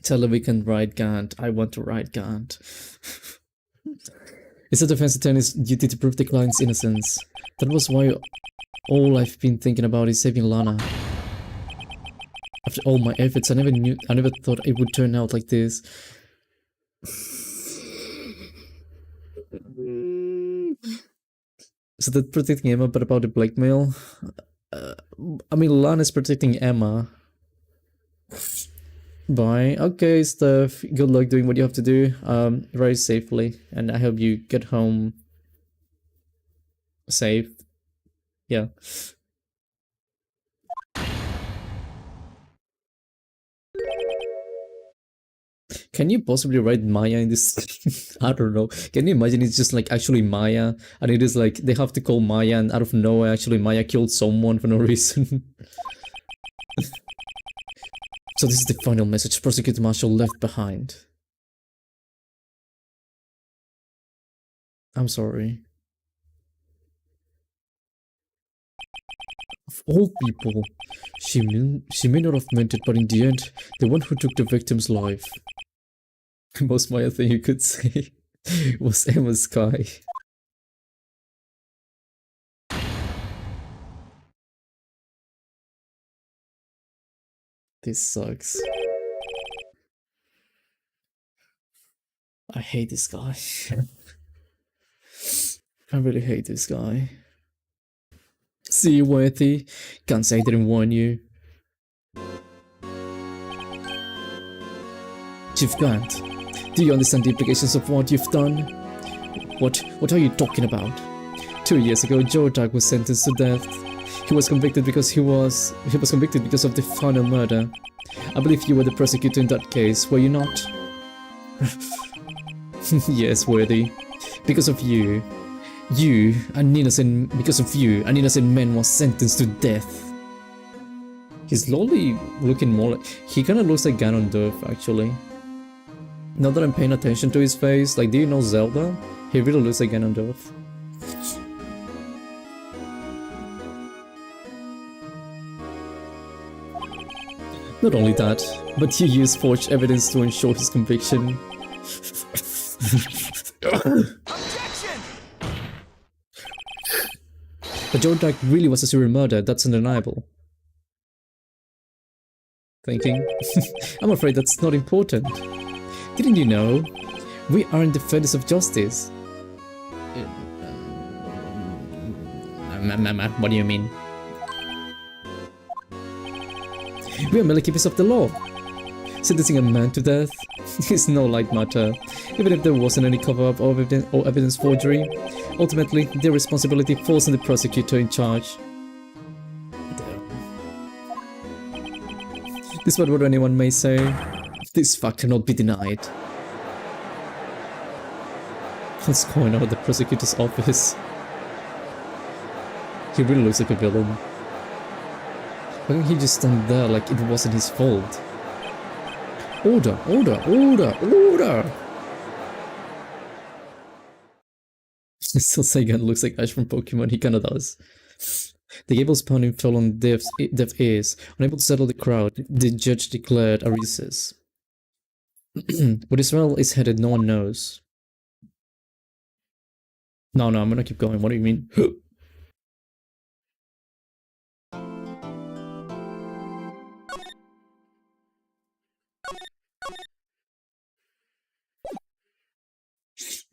Tell her we can ride Gant. I want to ride Gant. It's a defense attorney's duty to prove the client's innocence. That was why all I've been thinking about is saving Lana. After all my efforts, I never thought it would turn out like this. So that's protecting Emma, but about the blackmail? I mean, Lana's protecting Emma. Bye. Okay, Steph. Good luck doing what you have to do. Very safely, and I hope you get home safe. Yeah. Can you possibly write Maya in this? I don't know. Can you imagine it's just like actually Maya, and it is like they have to call Maya, and out of nowhere, actually Maya killed someone for no reason. So this is the final message Prosecutor Marshall left behind. I'm sorry. Of all people, she may not have meant it, but in the end, the one who took the victim's life. The most Maya thing you could say was Emma Sky. This sucks. I hate this guy. I really hate this guy. See you, Worthy. Can't say I didn't warn you. Chief Grant, do you understand the implications of what you've done? What are you talking about? 2 years ago, Jordak was sentenced to death. He was convicted because convicted because of the final murder. I believe you were the prosecutor in that case, were you not? Yes, Worthy. Because of you, because of you, an innocent man was sentenced to death. He's slowly looking more like, he kinda looks like Ganondorf, actually. Now that I'm paying attention to his face, like, do you know Zelda? He really looks like Ganondorf. Not only that, but you used forged evidence to ensure his conviction. Objection! But Jordak really was a serial murder, that's undeniable. Thinking? I'm afraid that's not important. Didn't you know? We aren't defenders of justice. What do you mean? We are merely keepers of the law. Sentencing a man to death is no light matter, even if there wasn't any cover-up or evidence forgery. Ultimately, the responsibility falls on the prosecutor in charge. Despite what anyone may say, this fact cannot be denied. What's going on at the prosecutor's office? He really looks like a villain. Why can't he just stand there like it wasn't his fault? Order, order, order, order! Still Sagan looks like Ash from Pokemon, he kinda does. The Gables pounding fell on deaf ears. Unable to settle the crowd, the judge declared a recess. Where Israel is headed, no one knows. No, I'm gonna keep going. What do you mean?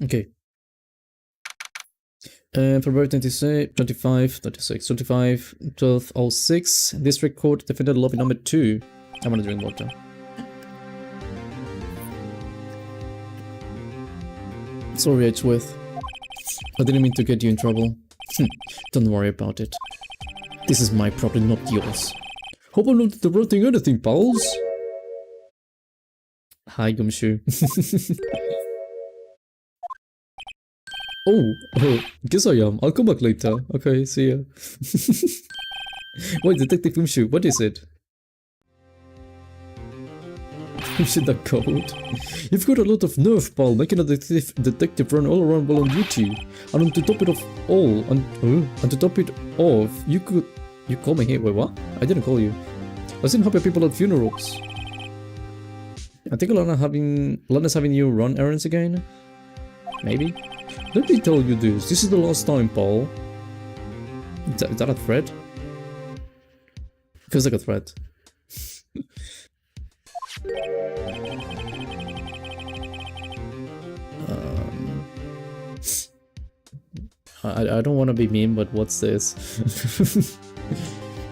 Okay. February 26, 25, 26, 25, 1206. District Court, defendant lobby number 2. I want to drink water. Sorry, Edgeworth. I didn't mean to get you in trouble. Don't worry about it. This is my problem, not yours. Hope I'm not interrupting anything, pals. Hi, Gumshoe. Oh, guess I am. I'll come back later. Okay, see ya. Wait, Detective Gumshoe, what is it? Shit, that code. You've got a lot of nerve, pal, making a detective run all around while on duty. And to top it off you call me here. Wait, what? I didn't call you. I've seen happy people at funerals. I think Lana's having you run errands again. Maybe. Let me tell you this. This is the last time, Paul. Is that a threat? Feels like a threat. I don't want to be mean, but what's this?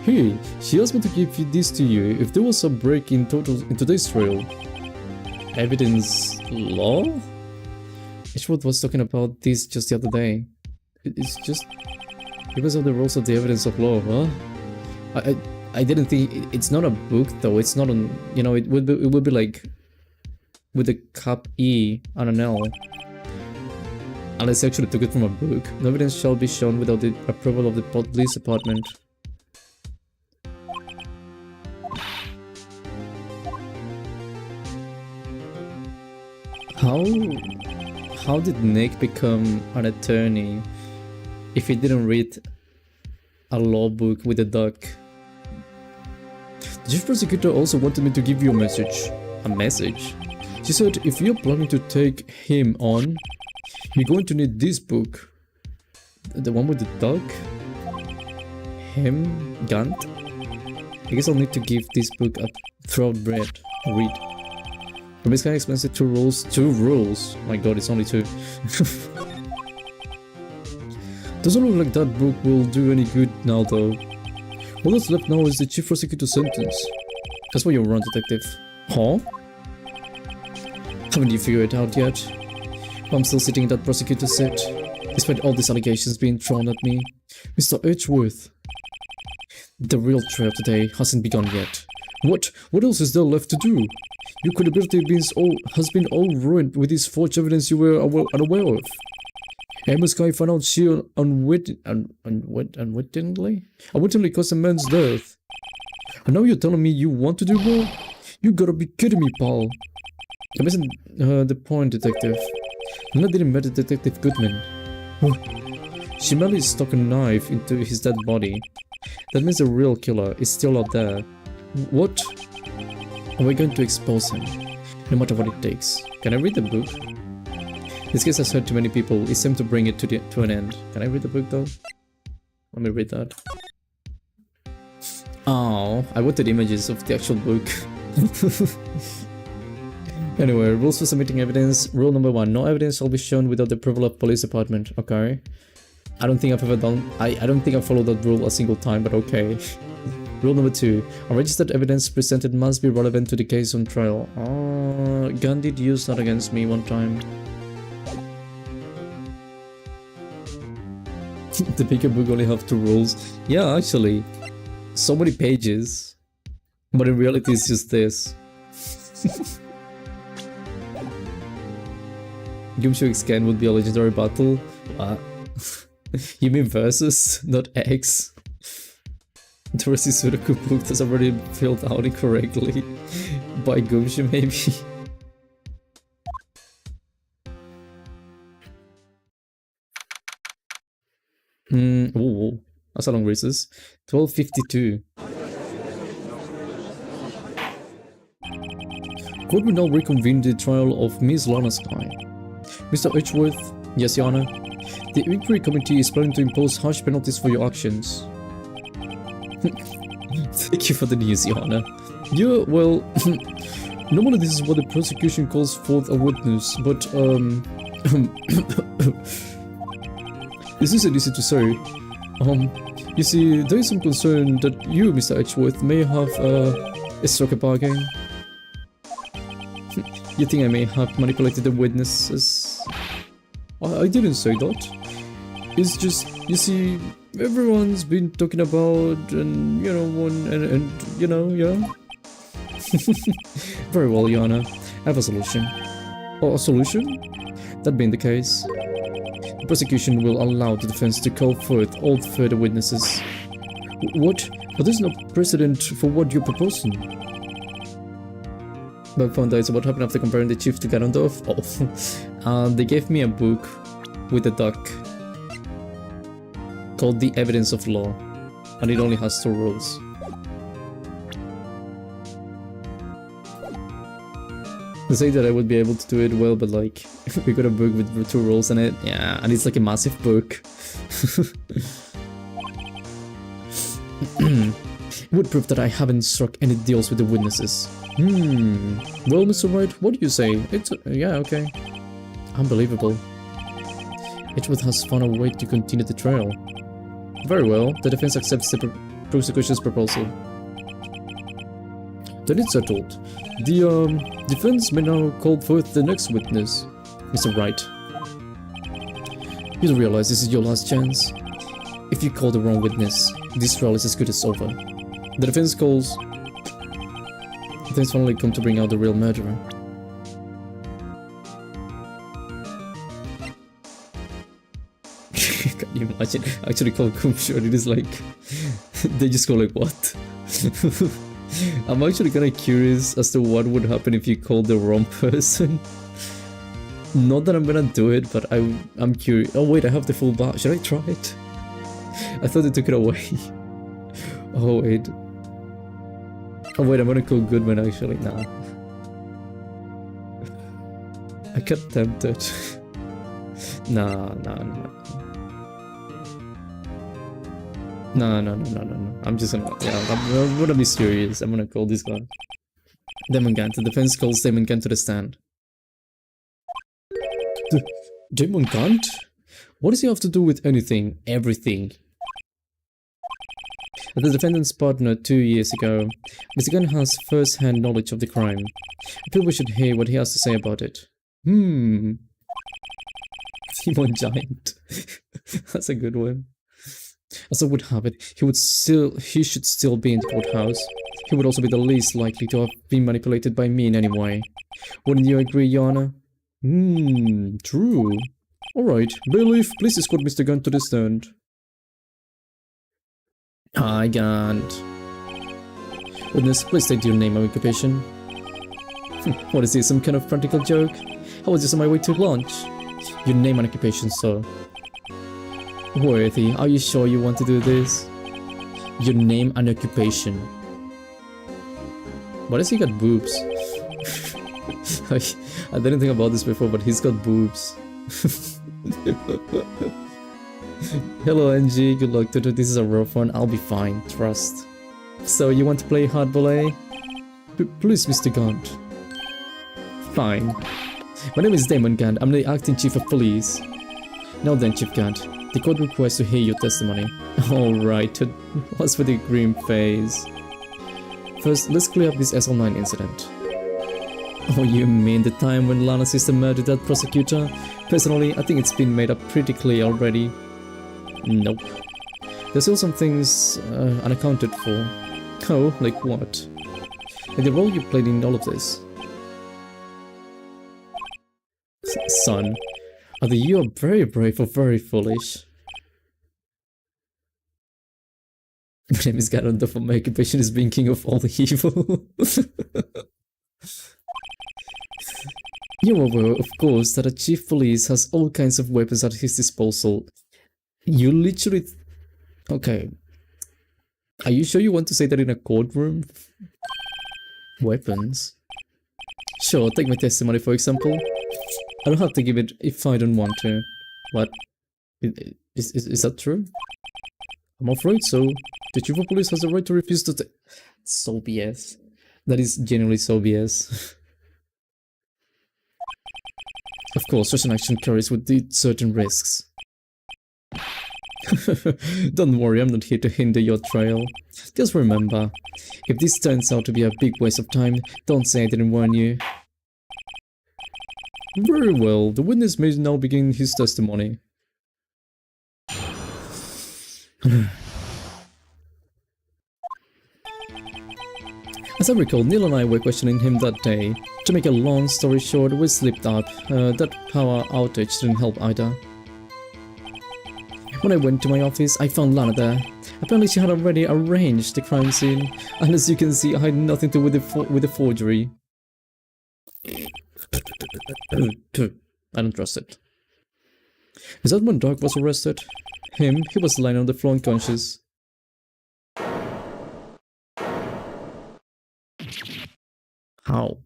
Hey, she asked me to give this to you if there was a break in today's trial. Evidence law? Edgeworth was talking about this just the other day. It's just because of the rules of the evidence of law, huh? I didn't think it's not a book though. It's not on, you know, it would be like with a cap E and an L. Unless I actually took it from a book. No evidence shall be shown without the approval of the police department. How did Nick become an attorney if he didn't read a law book with a duck? The chief prosecutor also wanted me to give you a message. A message? She said if you're planning to take him on, you're going to need this book. The one with the duck? Him? Gant? I guess I'll need to give this book a thoroughbred read. But this guy explains it 2 rules. 2 rules? My god, it's only 2. Doesn't look like that book will do any good now though. All that's left now is the chief prosecutor's sentence. That's why you're wrong, detective. Huh? Haven't you figured it out yet? I'm still sitting in that prosecutor's seat, despite all these allegations being thrown at me. Mr. Edgeworth. The real trial today hasn't begun yet. What else is there left to do? Your credibility has been all ruined with this forged evidence you were unaware of. Emma's guy found out she unwittingly caused a man's death. And now you're telling me you want to do more? You gotta be kidding me, pal. I'm missing the point, detective. Lana didn't murder Detective Goodman. She merely stuck a knife into his dead body. That means the real killer is still out there. What? And we're going to expose him, no matter what it takes. Can I read the book? This case has hurt too many people. It's time to bring it to an end. Can I read the book though? Let me read that. Oh, I wanted images of the actual book. Anyway, rules for submitting evidence. Rule number 1. No evidence shall be shown without the approval of police department. Okay. I don't think I've ever done... I don't think I've followed that rule a single time, but okay. Rule number 2. Unregistered evidence presented must be relevant to the case on trial. Gunn did use that against me one time. The bigger book only have 2 rules. Yeah, actually. So many pages. But in reality it's just this. Gumshoe Scan would be a legendary battle. What? You mean versus, not X? The Resisudoku book that's already filled out incorrectly by Gumshoe, maybe. Oh, that's a long recess. 12:52. Court will now reconvene the trial of Miss Lana Sky. Mr. Edgeworth, yes, Your Honor. The inquiry committee is planning to impose harsh penalties for your actions. Thank you for the news, Your Honor. Yeah, well, normally this is what the prosecution calls forth a witness, but This isn't easy to say. You see, there is some concern that you, Mr. Edgeworth, may have struck a bargain. You think I may have manipulated the witnesses? I didn't say that. It's just, you see, everyone's been talking about, and you know, and you know, yeah. Very well, Your Honor. I have a solution. Oh, a solution? That being the case, the prosecution will allow the defense to call forth all further witnesses. What? But there's no precedent for what you're proposing. But found out what happened after comparing the chief to Ganondorf. Oh, they gave me a book with a duck called The Evidence of Law, and it only has 2 rules. They say that I would be able to do it well, but like, we got a book with 2 rules in it, yeah, and it's like a massive book. It would prove that I haven't struck any deals with the witnesses. Well, Mr. Wright, what do you say? It's yeah, okay. Unbelievable. Edgeworth has found a way to continue the trial. Very well, the defense accepts the prosecution's proposal. Then it's settled. The defense may now call forth the next witness, Mr. Wright. You realize this is your last chance. If you call the wrong witness, this trial is as good as over. The defense calls. The defense finally come to bring out the real murderer. Can you imagine? Actually call Kumshot, it is like they just go like what? I'm actually kinda curious as to what would happen if you called the wrong person. Not that I'm gonna do it, but I'm curious. Oh wait, I have the full bar. Should I try it? I thought they took it away. Oh wait. Oh wait, I'm gonna call Goodman actually. Nah. I got tempted. Nah. No. I'm just gonna, yeah, I'm gonna be serious. I'm gonna call this guy. Demon-Gant. The defense calls Demon-Gant to the stand. Demon-Gant? What does he have to do with anything? Everything. The defendant's partner 2 years ago, Mr. Gant has first-hand knowledge of the crime. I feel we should hear what he has to say about it. Demon Giant. That's a good one. As I would have it, he should still be in the courthouse. He would also be the least likely to have been manipulated by me in any way. Wouldn't you agree, Your Honor? True. Alright, bailiff, please escort Mr. Gant to the stand. I can't. Witness, please state your name and occupation. What is this, some kind of practical joke? I was just on my way to lunch. Your name and occupation, sir. Worthy, are you sure you want to do this? Your name and occupation. Why does he got boobs? I didn't think about this before, but he's got boobs. Hello NG, good luck today. This is a rough one. I'll be fine, trust. So you want to play hardball, eh? Please, Mr. Gant. Fine. My name is Damon Gant. I'm the acting chief of police. Now then, Chief Gant. The court requests to hear your testimony. Alright, what's with the grim face? First, let's clear up this SL-9 incident. Oh, you mean the time when Lana's sister murdered that prosecutor? Personally, I think it's been made up pretty clear already. Nope. There's still some things unaccounted for. Oh, like what? Like the role you played in all of this. Son, either you are very brave or very foolish. My name is Ganondorf, and my occupation is being king of all evil. You're aware, of course, that a chief police has all kinds of weapons at his disposal. You literally... Okay. Are you sure you want to say that in a courtroom? Weapons? Sure, take my testimony for example. I don't have to give it if I don't want to. What? Is that true? I'm afraid so. The chief of police has the right to refuse to take... So BS. That is genuinely so BS. Of course, such an action carries with it certain risks. Don't worry, I'm not here to hinder your trail. Just remember, if this turns out to be a big waste of time, don't say I didn't warn you. Very well, the witness may now begin his testimony. As I recall, Neil and I were questioning him that day. To make a long story short, we slipped up. That power outage didn't help either. When I went to my office, I found Lana there. Apparently she had already arranged the crime scene, and as you can see, I had nothing to do with the forgery. I don't trust it. Is that when Doc was arrested? He was lying on the floor unconscious. How?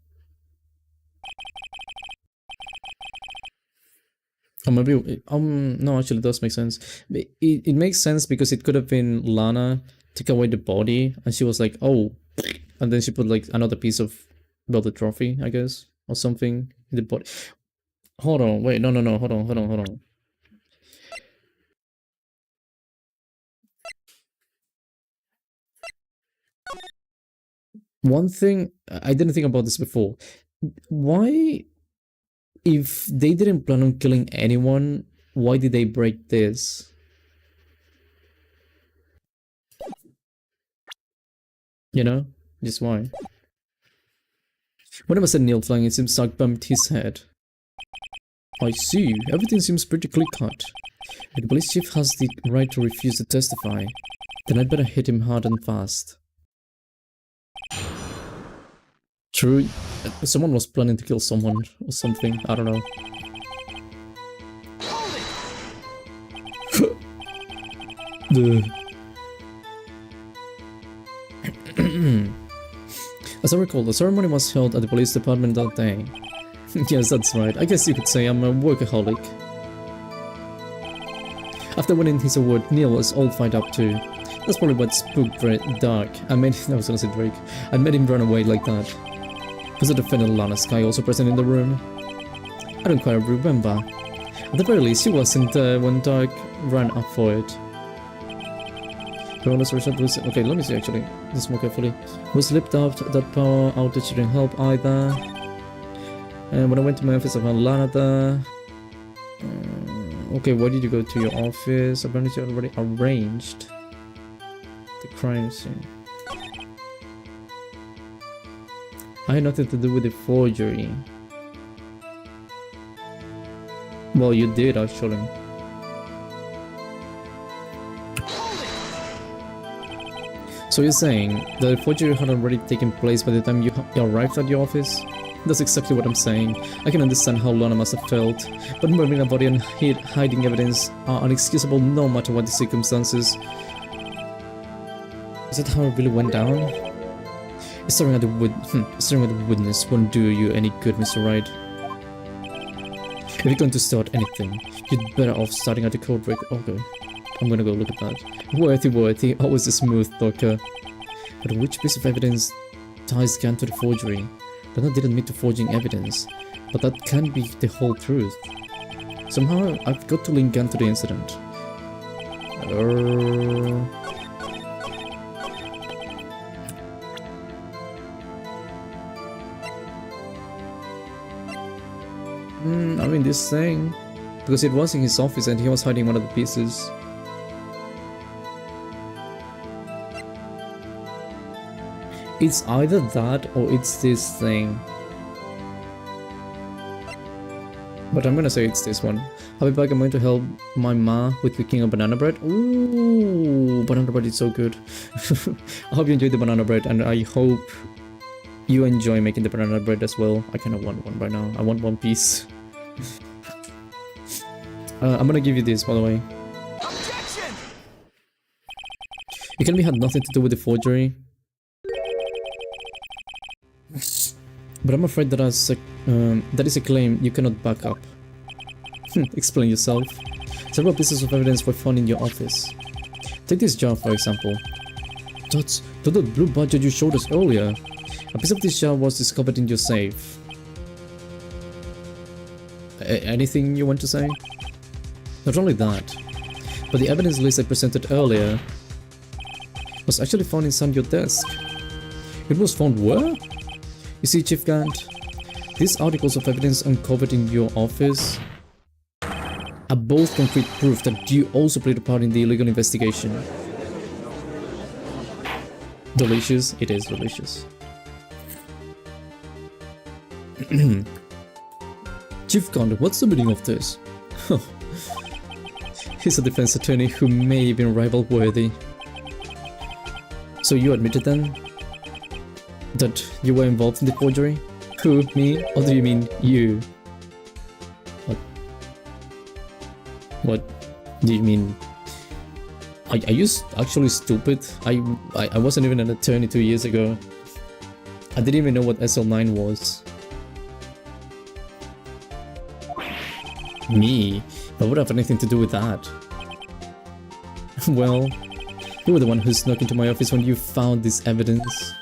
Or maybe, no, actually it does make sense. It makes sense because it could have been Lana took away the body and she was like, oh, and then she put like another piece of, well, the trophy, I guess, or something in the body. Hold on, wait, no, hold on. One thing, I didn't think about this before. Why, if they didn't plan on killing anyone, why did they break this? You know? Just why? Whenever I said Neil flying, it seems Doug bumped his head. I see. Everything seems pretty clear-cut. If the police chief has the right to refuse to testify, then I'd better hit him hard and fast. True, someone was planning to kill someone or something, I don't know. As I recall, the ceremony was held at the police department that day. Yes, that's right. I guess you could say I'm a workaholic. After winning his award, Neil is all fired up too. That's probably what spooked Dark. I was gonna say Drake. I made him run away like that. Was the defendant Lana Sky also present in the room? I don't quite remember. At the very least, she wasn't there when Dark ran up for it. Okay, let me see actually, this more carefully. We slipped out, that power outage didn't help either. And when I went to my office, I found Lana there. Okay, why did you go to your office? Apparently you already arranged the crime scene. I had nothing to do with the forgery. Well, you did actually. So you're saying that the forgery had already taken place by the time you arrived at your office? That's exactly what I'm saying. I can understand how Lana must have felt, but murdering a body and hiding evidence are unexcusable no matter what the circumstances. Is that how it really went down? Staring at the witness won't do you any good, Mr. Wright. If you're going to start anything, you'd better off starting at the code break. Okay, I'm gonna go look at that. Worthy, always a smooth talker. But which piece of evidence ties Gann to the forgery? Lana didn't admit to forging evidence, but that can't be the whole truth. Somehow, I've got to link Gann to the incident. I mean, this thing, because it was in his office and he was hiding one of the pieces. It's either that or it's this thing. But I'm gonna say it's this one. I'll be back. I'm going to help my ma with cooking a banana bread. Ooh, banana bread is so good. I hope you enjoyed the banana bread and I hope you enjoy making the banana bread as well. I kind of want one right now. I want one piece. I'm gonna give you this, by the way. Objection! It can be had nothing to do with the forgery. But I'm afraid that is a claim you cannot back up. Explain yourself. Several pieces of evidence were found in your office. Take this jar for example. That's the blue budget you showed us earlier. A piece of this jar was discovered in your safe. Anything you want to say? Not only that, but the evidence list I presented earlier was actually found inside your desk. It was found where? You see, Chief Gant, these articles of evidence uncovered in your office are both concrete proof that you also played a part in the illegal investigation. Delicious? It is delicious. Chief Gant, what's the meaning of this? He's a defense attorney who may even rival worthy. So you admitted then that you were involved in the forgery? Who, me, or do you mean you? What do you mean? Are you actually stupid? I wasn't even an attorney 2 years ago. I didn't even know what SL-9 was. Me? What would have anything to do with that? Well, you were the one who snuck into my office when you found this evidence.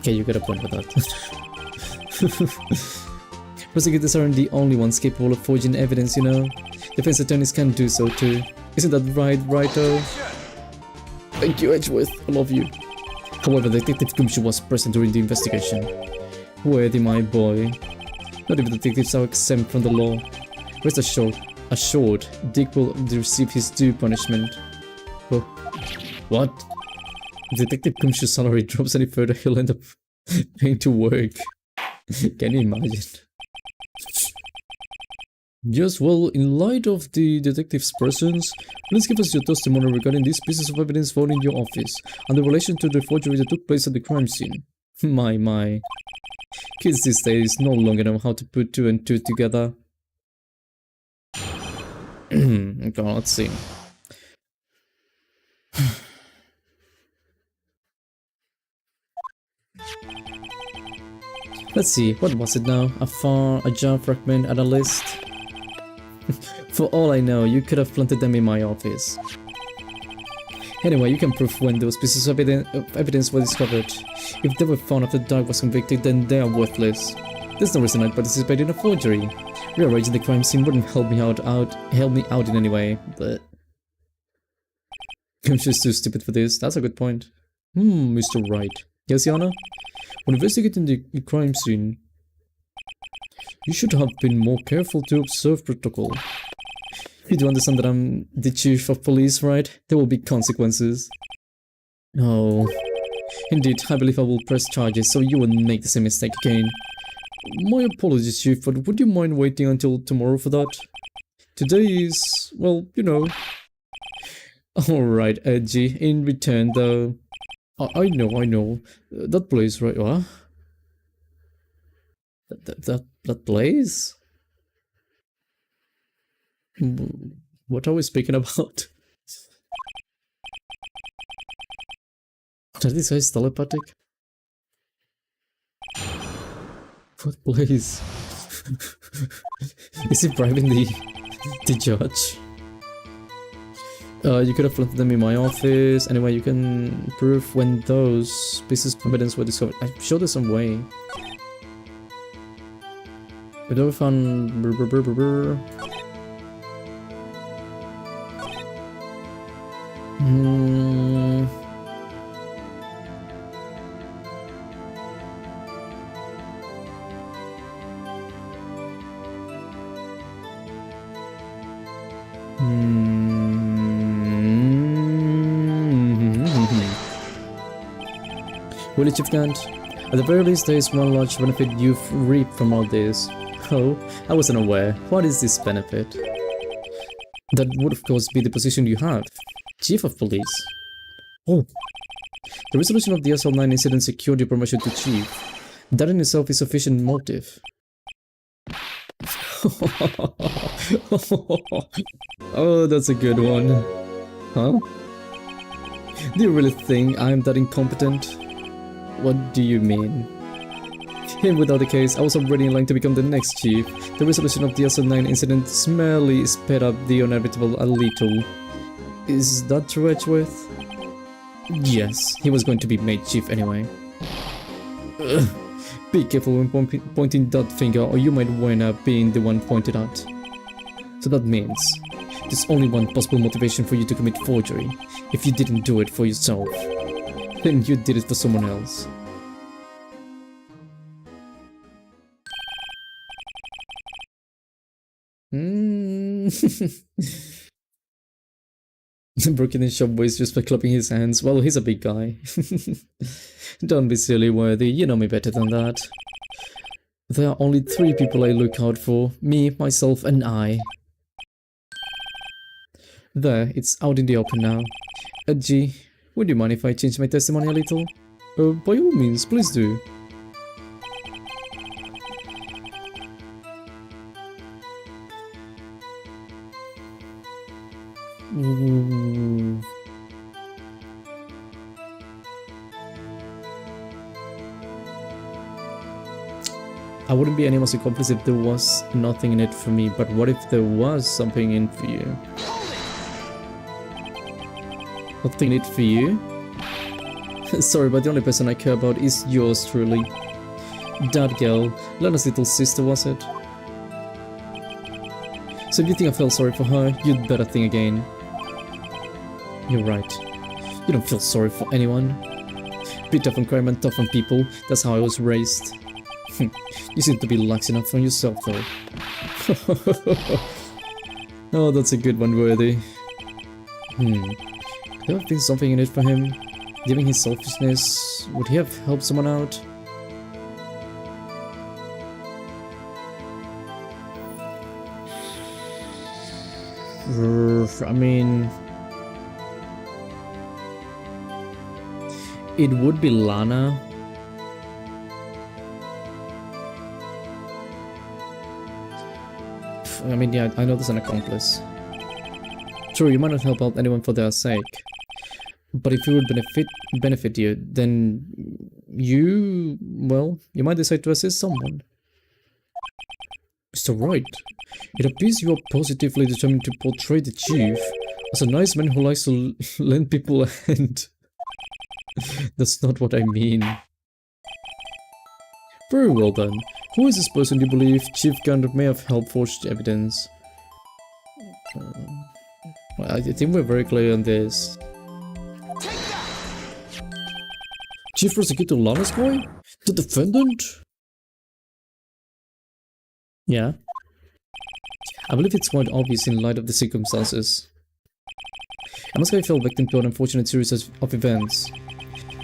Okay, you got a point with that. Prosecutors aren't the only ones capable of forging evidence, you know. Defense attorneys can do so too. Isn't that right, Wrighto? Thank you, Edgeworth. I love you. However, Detective Gumshoe was present during the investigation. Worthy, my boy. Not even detectives are exempt from the law. Rest assured, Dick will receive his due punishment. Oh, what? If Detective Gumshoe's salary drops any further, he'll end up paying to work. Can you imagine? Yes, well, in light of the detective's presence, please give us your testimony regarding these pieces of evidence found in your office and the relation to the forgery that took place at the crime scene. My. Kids these days no longer know how to put 2 and 2 together. Okay, let's see. Let's see, what was it now? A jar fragment and a list? For all I know, you could have planted them in my office. Anyway, you can prove when those pieces of evidence were discovered. If they were found after Doug was convicted, then they are worthless. There's no reason I'd participate in a forgery. Rearranging the crime scene wouldn't help me out in any way, but I'm just too stupid for this. That's a good point. Mr. Wright. Yes, Your Honor? When investigating the crime scene, you should have been more careful to observe protocol. You do understand that I'm the chief of police, right? There will be consequences. Oh. Indeed, I believe I will press charges so you won't make the same mistake again. My apologies, Chief, but would you mind waiting until tomorrow for that? Today is, well, you know. Alright, Edgy. In return, though... I know. That place, right? What? That place? What are we speaking about? Are these guys telepathic? What place? Is he bribing the judge? You could have planted them in my office. Anyway, you can prove when those pieces of evidence were discovered. I'm sure there's some way. We never found... Really, Chief Gant? At the very least, there is one large benefit you've reaped from all this. Oh, I wasn't aware. What is this benefit? That would of course be the position you have. Chief of Police. Oh. The resolution of the SL-9 incident secured your promotion to Chief. That in itself is sufficient motive. Oh, that's a good one. Huh? Do you really think I'm that incompetent? What do you mean? And without the case, I was already in line to become the next chief. The resolution of the SL-9 incident merely sped up the inevitable a little. Is that true, Edgeworth? Yes, he was going to be made chief anyway. Be careful when pointing that finger or you might wind up being the one pointed at. So that means there's only one possible motivation for you to commit forgery. If you didn't do it for yourself, then you did it for someone else. Broken in shop boys just by clapping his hands. Well, he's a big guy. Don't be silly, Worthy. You know me better than that. There are only 3 people I look out for. Me, myself, and I. There, it's out in the open now. Gee, would you mind if I change my testimony a little? By all means, please do. Ooh. I wouldn't be anyone's accomplice if there was nothing in it for me, but what if there was something in for you? Nothing in it for you? Sorry, but the only person I care about is yours truly. That girl, Lana's little sister, was it? So if you think I felt sorry for her, you'd better think again. You're right. You don't feel sorry for anyone. Be tough on crime and tough on people, that's how I was raised. You seem to be lax enough on yourself though. Oh, that's a good one, Worthy. Could there have been something in it for him? Given his selfishness, would he have helped someone out? I mean... it would be Lana. I mean, yeah, I know there's an accomplice. True, you might not help out anyone for their sake. But if it would benefit you, then you... well, you might decide to assist someone. Mr. Wright, it appears you are positively determined to portray the chief as a nice man who likes to lend people a hand. That's not what I mean. Very well then. Who is this person you believe Chief Gandalf may have helped forge the evidence? Well, I think we're very clear on this. Chief Prosecutor Lana's boy? The defendant? Yeah. I believe it's quite obvious in light of the circumstances. Amaska fell victim to an unfortunate series of events.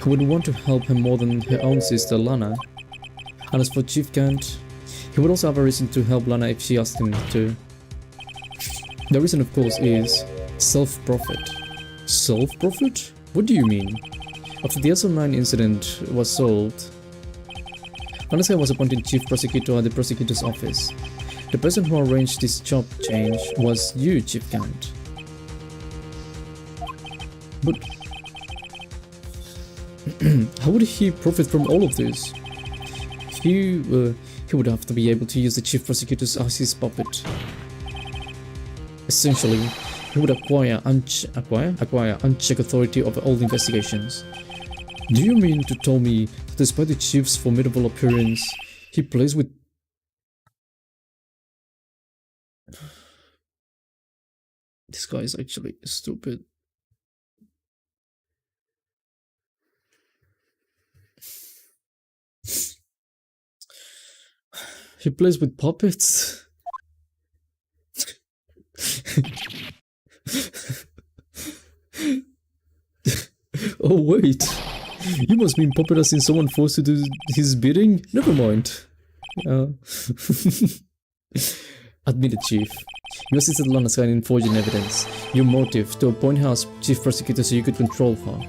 Who would want to help her more than her own sister Lana? And as for Chief Gant, he would also have a reason to help Lana if she asked him to. The reason, of course, is self-profit. Self-profit? What do you mean? After the SL-9 incident was solved, Lanaska was appointed Chief Prosecutor at the prosecutor's office. The person who arranged this job change was you, Chief Gant. But how would he profit from all of this? He would have to be able to use the Chief Prosecutors as his puppet. Essentially, he would acquire unchecked authority over all investigations. Do you mean to tell me that despite the Chief's formidable appearance, he plays with... This guy is actually stupid. He plays with puppets? Oh wait, you must mean puppet as in someone forced to do his bidding? Never mind. Admit it, Chief. You assisted Lanaska in forging evidence. Your motive, to appoint her as Chief Prosecutor so you could control her.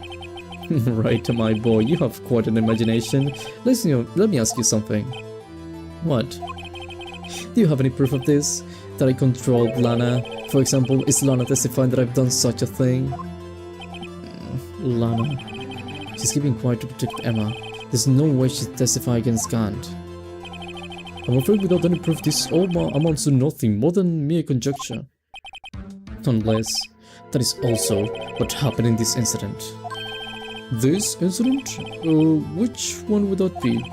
Right, my boy, you have quite an imagination. Let me ask you something. What? Do you have any proof of this? That I controlled Lana? For example, is Lana testifying that I've done such a thing? Lana. She's keeping quiet to protect Emma. There's no way she'd testify against Gant. I'm afraid without any proof this all amounts to nothing more than mere conjecture. Unless that is also what happened in this incident. This incident? Which one would that be?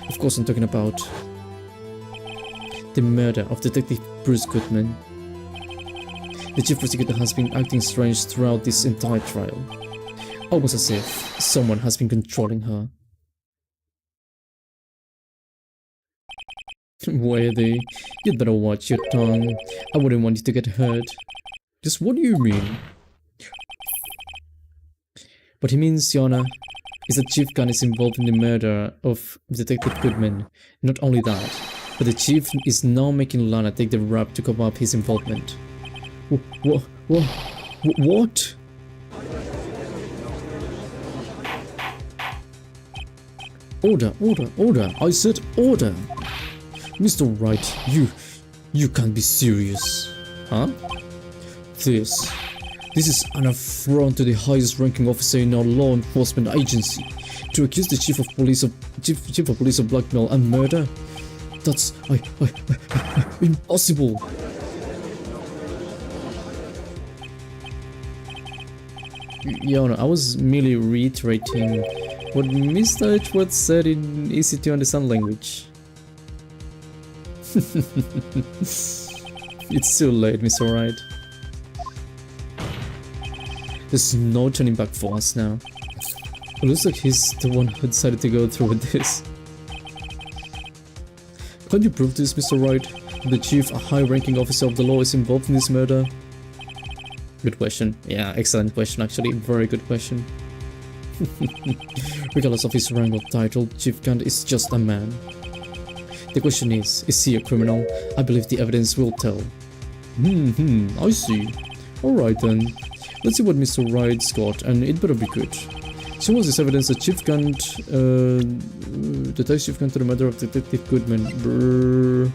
Of course I'm talking about the murder of Detective Bruce Goodman. The chief prosecutor has been acting strange throughout this entire trial, almost as if someone has been controlling her. Worthy, you'd better watch your tongue. I wouldn't want you to get hurt. Just what do you mean? What he means, Yana, is that Chief Gunn is involved in the murder of Detective Goodman. Not only that, but the chief is now making Lana take the rap to cover up his involvement. What? Order! I said order! Mr. Wright, you can't be serious. Huh? This is an affront to the highest ranking officer in our law enforcement agency. To accuse the chief of police of blackmail and murder? That's impossible. Yana, I was merely reiterating what Mr. Edgeworth said in easy to understand language. It's too late, Mr. Wright. There's no turning back for us now. It looks like he's the one who decided to go through with this. Can't you prove this, Mr. Wright? The chief, a high-ranking officer of the law, is involved in this murder? Good question. Yeah, excellent question actually. Very good question. Regardless of his rank or title, Chief Kant is just a man. The question is he a criminal? I believe the evidence will tell. I see. Alright then. Let's see what Mr. Wright's got, and it better be good. So was this evidence that Chief Kant, ties Chief Kant to the murder of Detective Goodman. Brrr.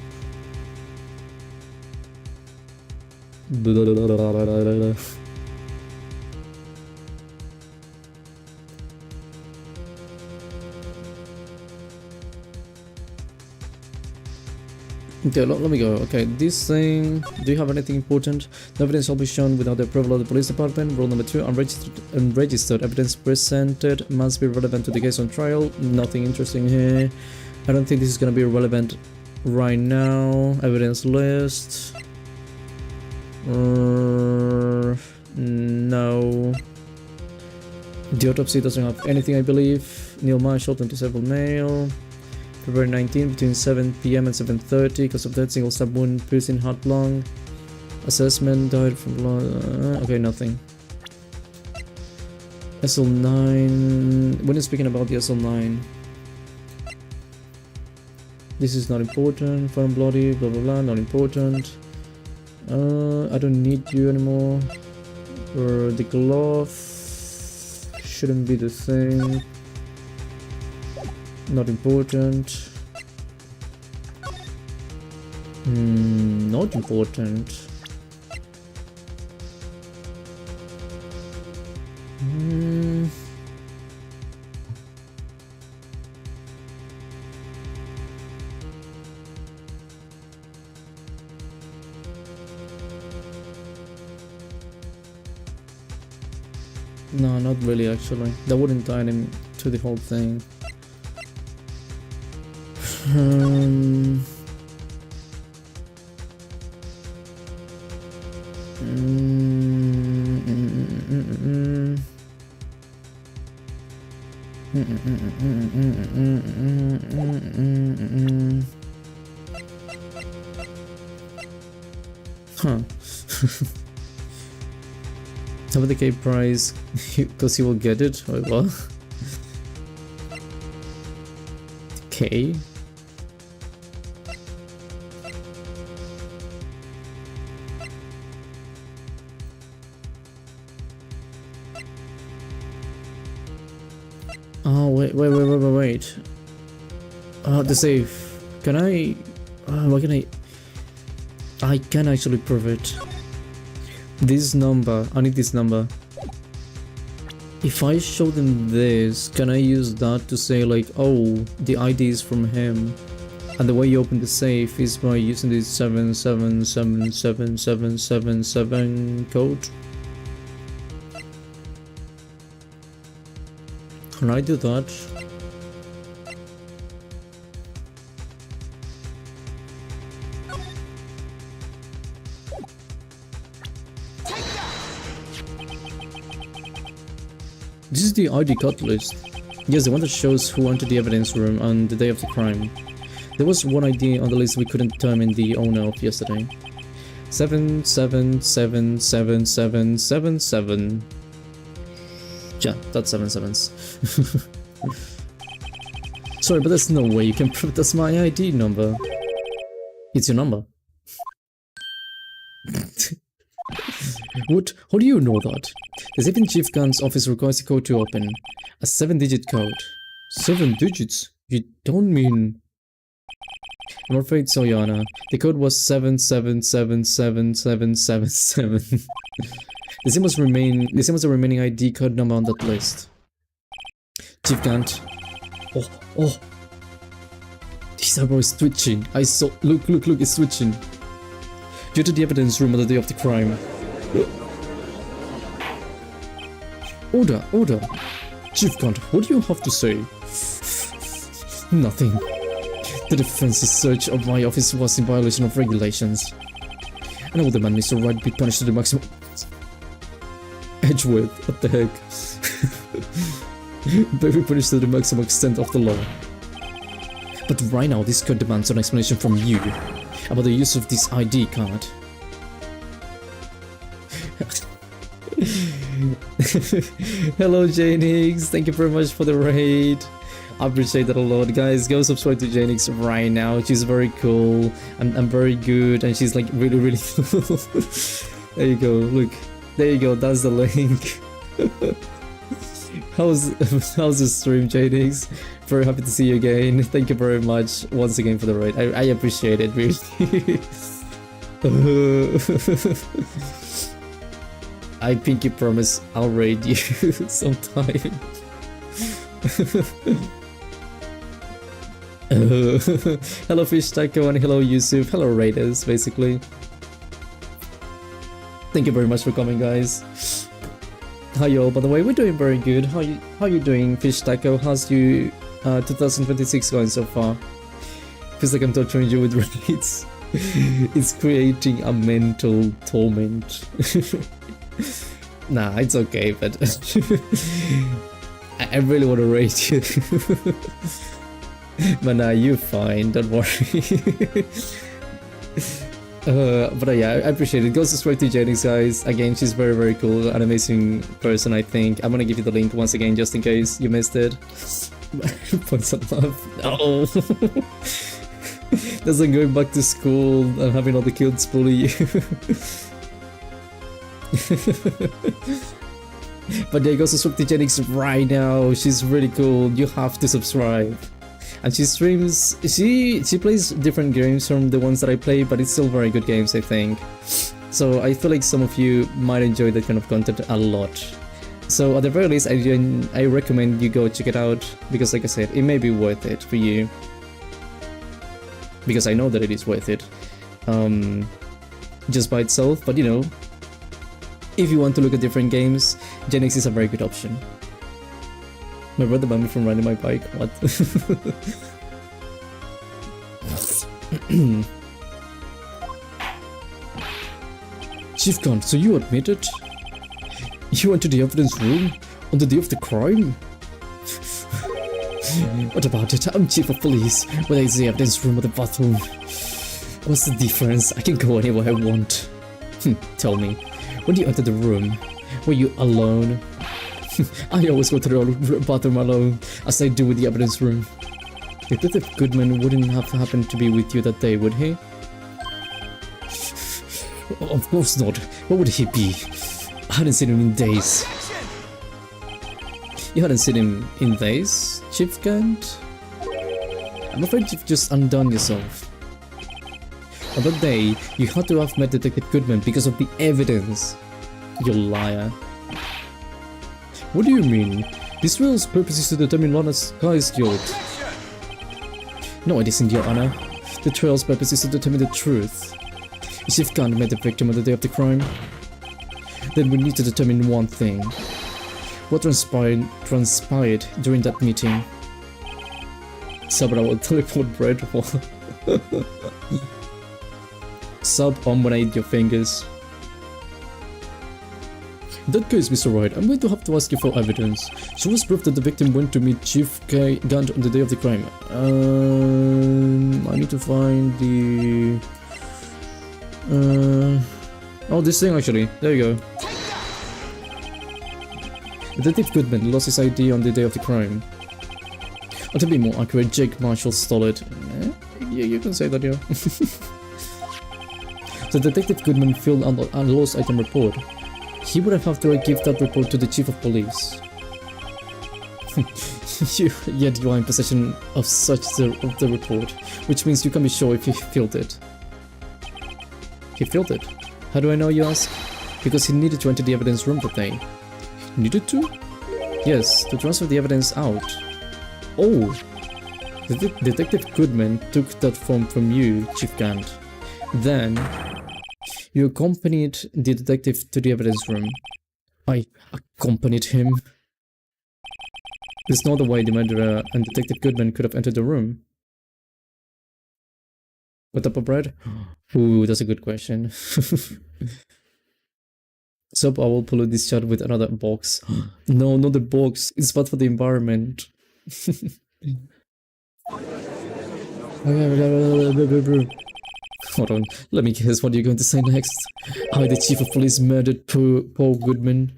Okay, let me go. Okay, this thing, do you have anything important? The evidence shall be shown without the approval of the police department. Rule number 2, unregistered evidence presented must be relevant to the case on trial. Nothing interesting here. I don't think this is gonna be relevant right now. Evidence list. No. The autopsy doesn't have anything, I believe. Neil Marshall, 27 male. February 19 between 7 PM and 7:30 because of that single stab wound piercing heart lung. Assessment died from okay, nothing. SL-9. When you're speaking about the SL-9, this is not important. Foreign bloody, blah blah blah, not important. I don't need you anymore. Or the glove shouldn't be the thing. Not important. Not important. No, not really actually. That wouldn't tie him to the whole thing. Huh. How about the K prize? Because he will get it? Wait, what? K? Oh, wait. The safe. Can I... what can I can actually prove it. This number. I need this number. If I show them this, can I use that to say like, oh, the ID is from him. And the way you open the safe is by using this 77777777 code? Can I do that? This is the ID card list. Yes, the one that shows who entered the evidence room on the day of the crime. There was one ID on the list we couldn't determine the owner of yesterday. 77777777. Yeah, that's 7 sevens. Sorry, but there's no way you can prove that's my ID number. It's your number. What? How do you know that? The saving chief gun's office requires a code to open. A 7-digit code. 7 digits? You don't mean... I'm afraid so, Yana. The code was 77777777. The same was the remaining ID code number on that list. Chief Gant. Oh. The server is twitching. I saw. Look, it's twitching. Due to the evidence room on the day of the crime. Order. Chief Gant, what do you have to say? Nothing. The defense's search of my office was in violation of regulations. And I will demand Mr. Wright be punished to the maximum. Edgeworth, what the heck? Be punished to the maximum extent of the law. But right now, this code demands an explanation from you about the use of this ID card. Hello, Janix. Thank you very much for the raid. I appreciate that a lot, guys. Go subscribe to Janix right now. She's very cool and very good, and she's like really cool. There you go. Look, there you go. That's the link. How's the stream, Janix? Very happy to see you again. Thank you very much once again for the raid. I appreciate it, really. I pinky promise I'll raid you sometime. Hello Fish Taco and hello Yusuf. Hello Raiders, basically. Thank you very much for coming, guys. Hi y'all, by the way, we're doing very good. How you doing, Fish Taco? How's you 2026 going so far? Feels like I'm torturing you with raids. It's creating a mental torment. Nah, it's okay, but I really want to raid you. But nah, you're fine, don't worry. But yeah, I appreciate it. Go subscribe to Janix, guys. Again, she's very cool, an amazing person, I think. I'm gonna give you the link once again, just in case you missed it. Points of love. No. That's like going back to school and having all the kids bully you. But yeah, go subscribe to Janix right now. She's really cool. You have to subscribe. And she streams. She plays different games from the ones that I play, but it's still very good games, I think. So I feel like some of you might enjoy that kind of content a lot. So at the very least, I recommend you go check it out, because like I said, it may be worth it for you. Because I know that it is worth it. Just by itself, but you know, if you want to look at different games, Janix is a very good option. My brother banned me from riding my bike. What? Chief Gun, so you admit it? You went to the evidence room on the day of the crime? What about it? I'm chief of police. Whether it's the evidence room or the bathroom, what's the difference? I can go anywhere I want. Tell me, when you entered the room, were you alone? I always go to the bathroom alone, as I do with the evidence room. Detective Goodman wouldn't have happened to be with you that day, would he? Of course not. Where would he be? I hadn't seen him in days. You hadn't seen him in days, Chief Gant? I'm afraid you've just undone yourself. On that day, you had to have met Detective Goodman because of the evidence. You liar. What do you mean? This trial's purpose is to determine Lana's guy's guilt. No, it isn't, Your Honor. The trial's purpose is to determine the truth. If Chief Gant met the victim on the day of the crime, then we need to determine one thing. What transpired during that meeting? Sabra will teleport bread. Sub when I eat your fingers. In that case, Mr. Wright, I'm going to have to ask you for evidence. Show us proof that the victim went to meet Chief Gant on the day of the crime. I need to find the... oh, this thing actually. There you go. Detective Goodman lost his ID on the day of the crime. Or to be more accurate, Jake Marshall stole it. Yeah, you can say that, yeah. So Detective Goodman filled out a lost item report. He would have to give that report to the chief of police. Yet you are in possession of the report, which means you can be sure if he filled it. He filled it. How do I know, you ask? Because he needed to enter the evidence room that day. Needed to? Yes, to transfer the evidence out. Oh! Detective Goodman took that form from you, Chief Gant. Then, you accompanied the detective to the evidence room. I accompanied him? There's no other way the murderer and Detective Goodman could have entered the room. What type of bread? Ooh, that's a good question. So I will pollute this chat with another box. No, not the box. It's bad for the environment. Hold on, let me guess what you're going to say next. I, the chief of police, murdered Paul Goodman.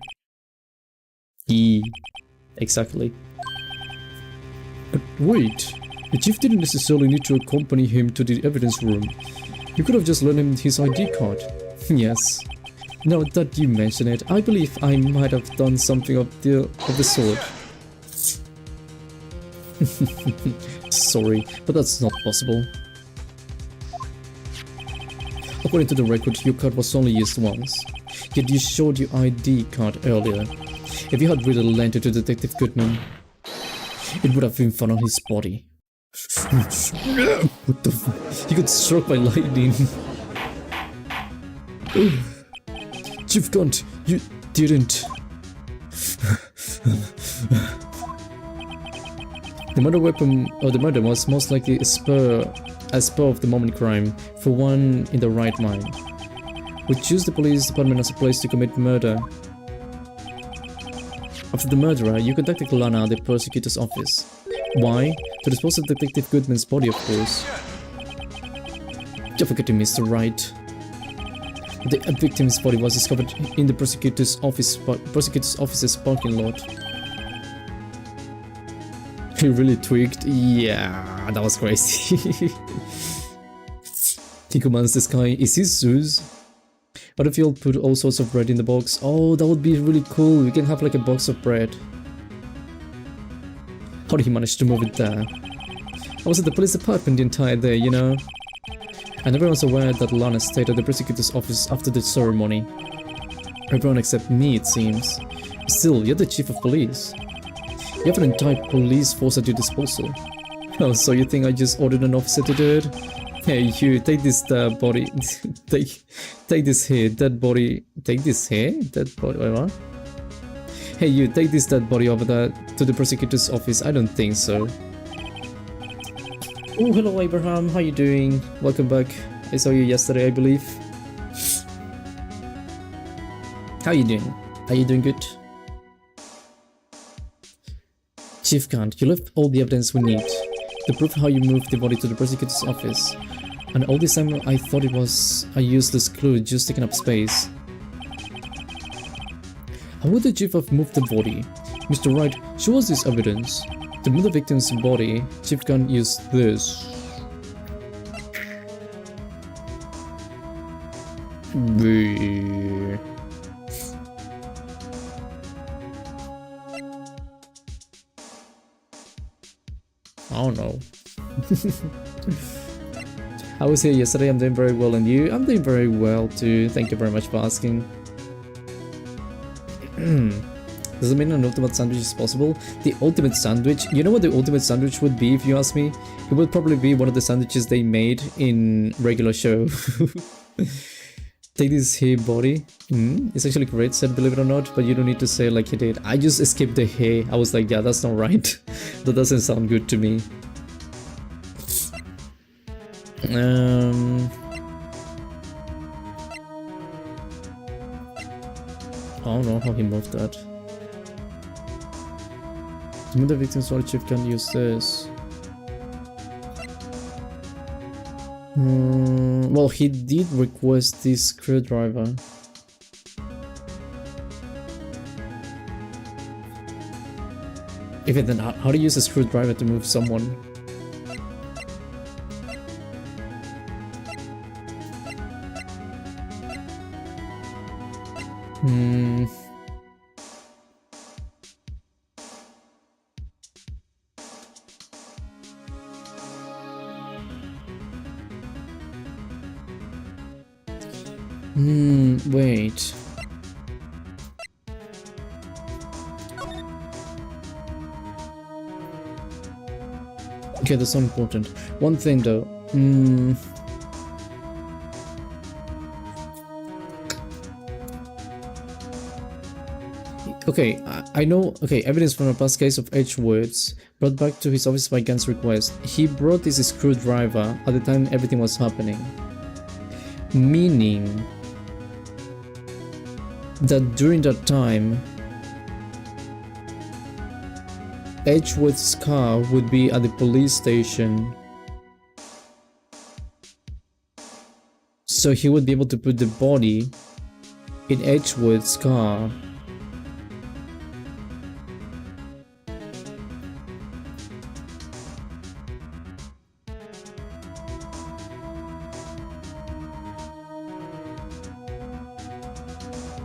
Exactly. But wait, the chief didn't necessarily need to accompany him to the evidence room. You could have just lent him his ID card. Yes. Now that you mention it, I believe I might have done something of the sort. Sorry, but that's not possible. According to the record, your card was only used once. Yet you showed your ID card earlier. If you had really lent it to Detective Goodman, it would have been found on his body. What the f- He got struck by lightning. Chief Gant, you didn't. The murder weapon, or the murder was most likely a spur of the moment crime for one in the right mind. We choose the police department as a place to commit murder. After the murderer, you contacted Lana at the prosecutor's office. Why? To dispose of Detective Goodman's body, of course. You're forgetting, Mr. Wright. The victim's body was discovered in the prosecutor's office's parking lot. He really tweaked. Yeah, that was crazy. He commands the sky. Is this Zeus? What if you'll put all sorts of bread in the box? Oh, that would be really cool. We can have like a box of bread. How did he manage to move it there? I was at the police department the entire day, you know. And everyone was aware that Lana stayed at the prosecutor's office after the ceremony. Everyone except me, it seems. Still, you're the chief of police. You have an entire police force at your disposal. Oh, so you think I just ordered an officer to do it? Hey, you, take this body. take this here, dead body. Take this here, dead body. Wait, what? Hey, you, take this dead body over there to the prosecutor's office. I don't think so. Oh, hello Abraham, how you doing? Welcome back. I saw you yesterday, I believe. How you doing? Are you doing good? Chief Gant, you left all the evidence we need to prove how you moved the body to the prosecutor's office. And all this time I thought it was a useless clue just taking up space. How would the chief have moved the body? Mr. Wright, show us this evidence. To move the victim's body, Chief Gant used this. I don't know. I was here yesterday, I'm doing very well, and you? I'm doing very well too, thank you very much for asking. Does it mean an ultimate sandwich is possible? The ultimate sandwich? You know what the ultimate sandwich would be if you ask me? It would probably be one of the sandwiches they made in regular show. Take this here body. It's actually great said, believe it or not, but you don't need to say it like he did. I just skipped the hey. I was like, yeah, that's not right. That doesn't sound good to me. I don't know how he moved that. To move the victim's body, chief can use this. Well, he did request this screwdriver. If it then, how do you use a screwdriver to move someone? Wait. Okay, that's not important. One thing though. Okay, I know. Okay, evidence from a past case of Edgeworths brought back to his office by Gann's request. He brought this screwdriver at the time everything was happening. Meaning that during that time, Edgeworth's car would be at the police station. So he would be able to put the body in Edgeworth's car.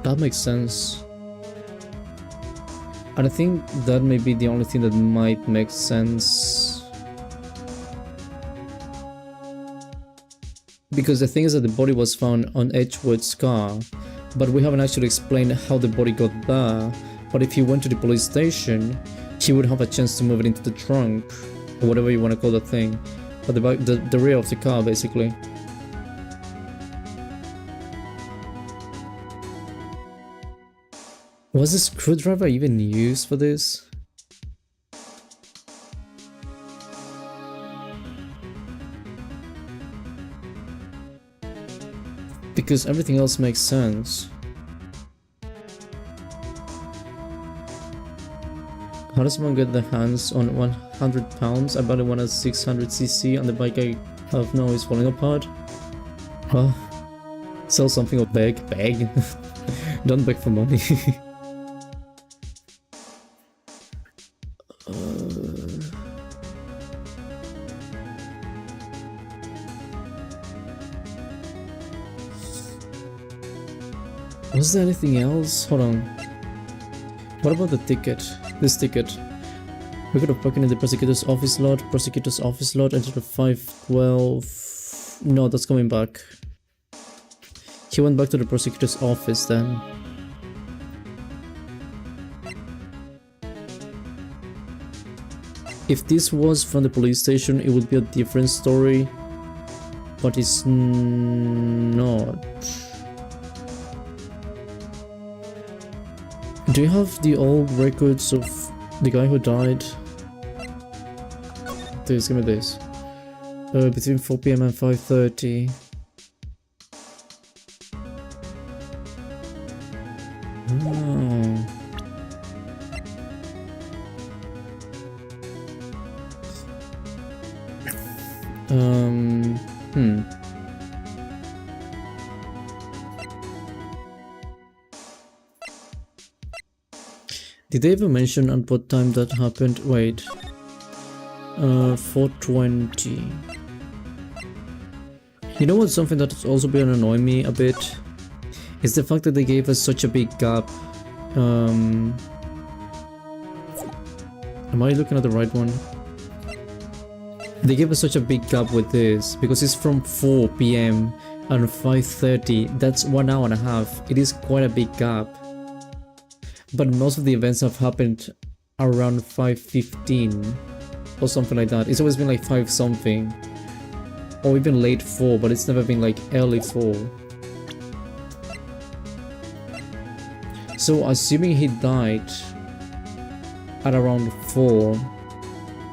That makes sense. And I think that may be the only thing that might make sense. Because the thing is that the body was found on Edgeworth's car, but we haven't actually explained how the body got there. But if he went to the police station, he would have a chance to move it into the trunk, or whatever you want to call that thing. But the rear of the car, basically. Was the screwdriver even used for this? Because everything else makes sense. How does one get their hands on 100 pounds? I bought one at 600cc on the bike I have now is falling apart. Huh? Sell something or beg? Beg? Don't beg for money. Was there anything else? Hold on. What about the ticket? This ticket. We could have parked in the prosecutor's office lot. Prosecutor's office lot entered the 512. No, that's coming back. He went back to the prosecutor's office then. If this was from the police station, it would be a different story. But it's not. Do you have the old records of the guy who died? Please give me this. Between 4 PM and 5:30. Did they ever mention at what time that happened? Wait. 4:20. You know what's something that's also been annoying me a bit? Is the fact that they gave us such a big gap. Am I looking at the right one? They gave us such a big gap with this because it's from 4 PM and 5:30. That's 1 hour and a half. It is quite a big gap. But most of the events have happened around 5:15 or something like that. It's always been like 5 something or even late 4, but it's never been like early 4. So assuming he died at around 4,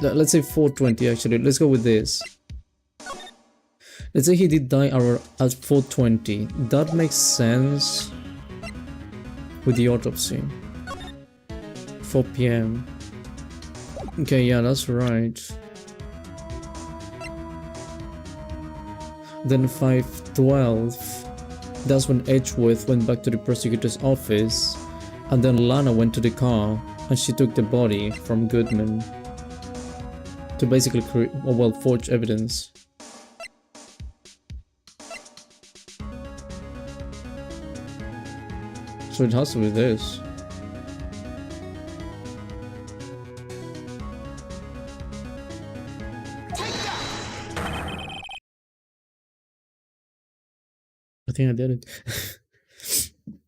let's say 4:20 actually, let's go with this. Let's say he did die at 4:20, that makes sense. with the autopsy. 4 p.m. Okay, yeah, that's right. Then 5:12. That's when Edgeworth went back to the prosecutor's office, and then Lana went to the car and she took the body from Goodman to basically create, well, forge evidence. So it has to be this. I think I did it.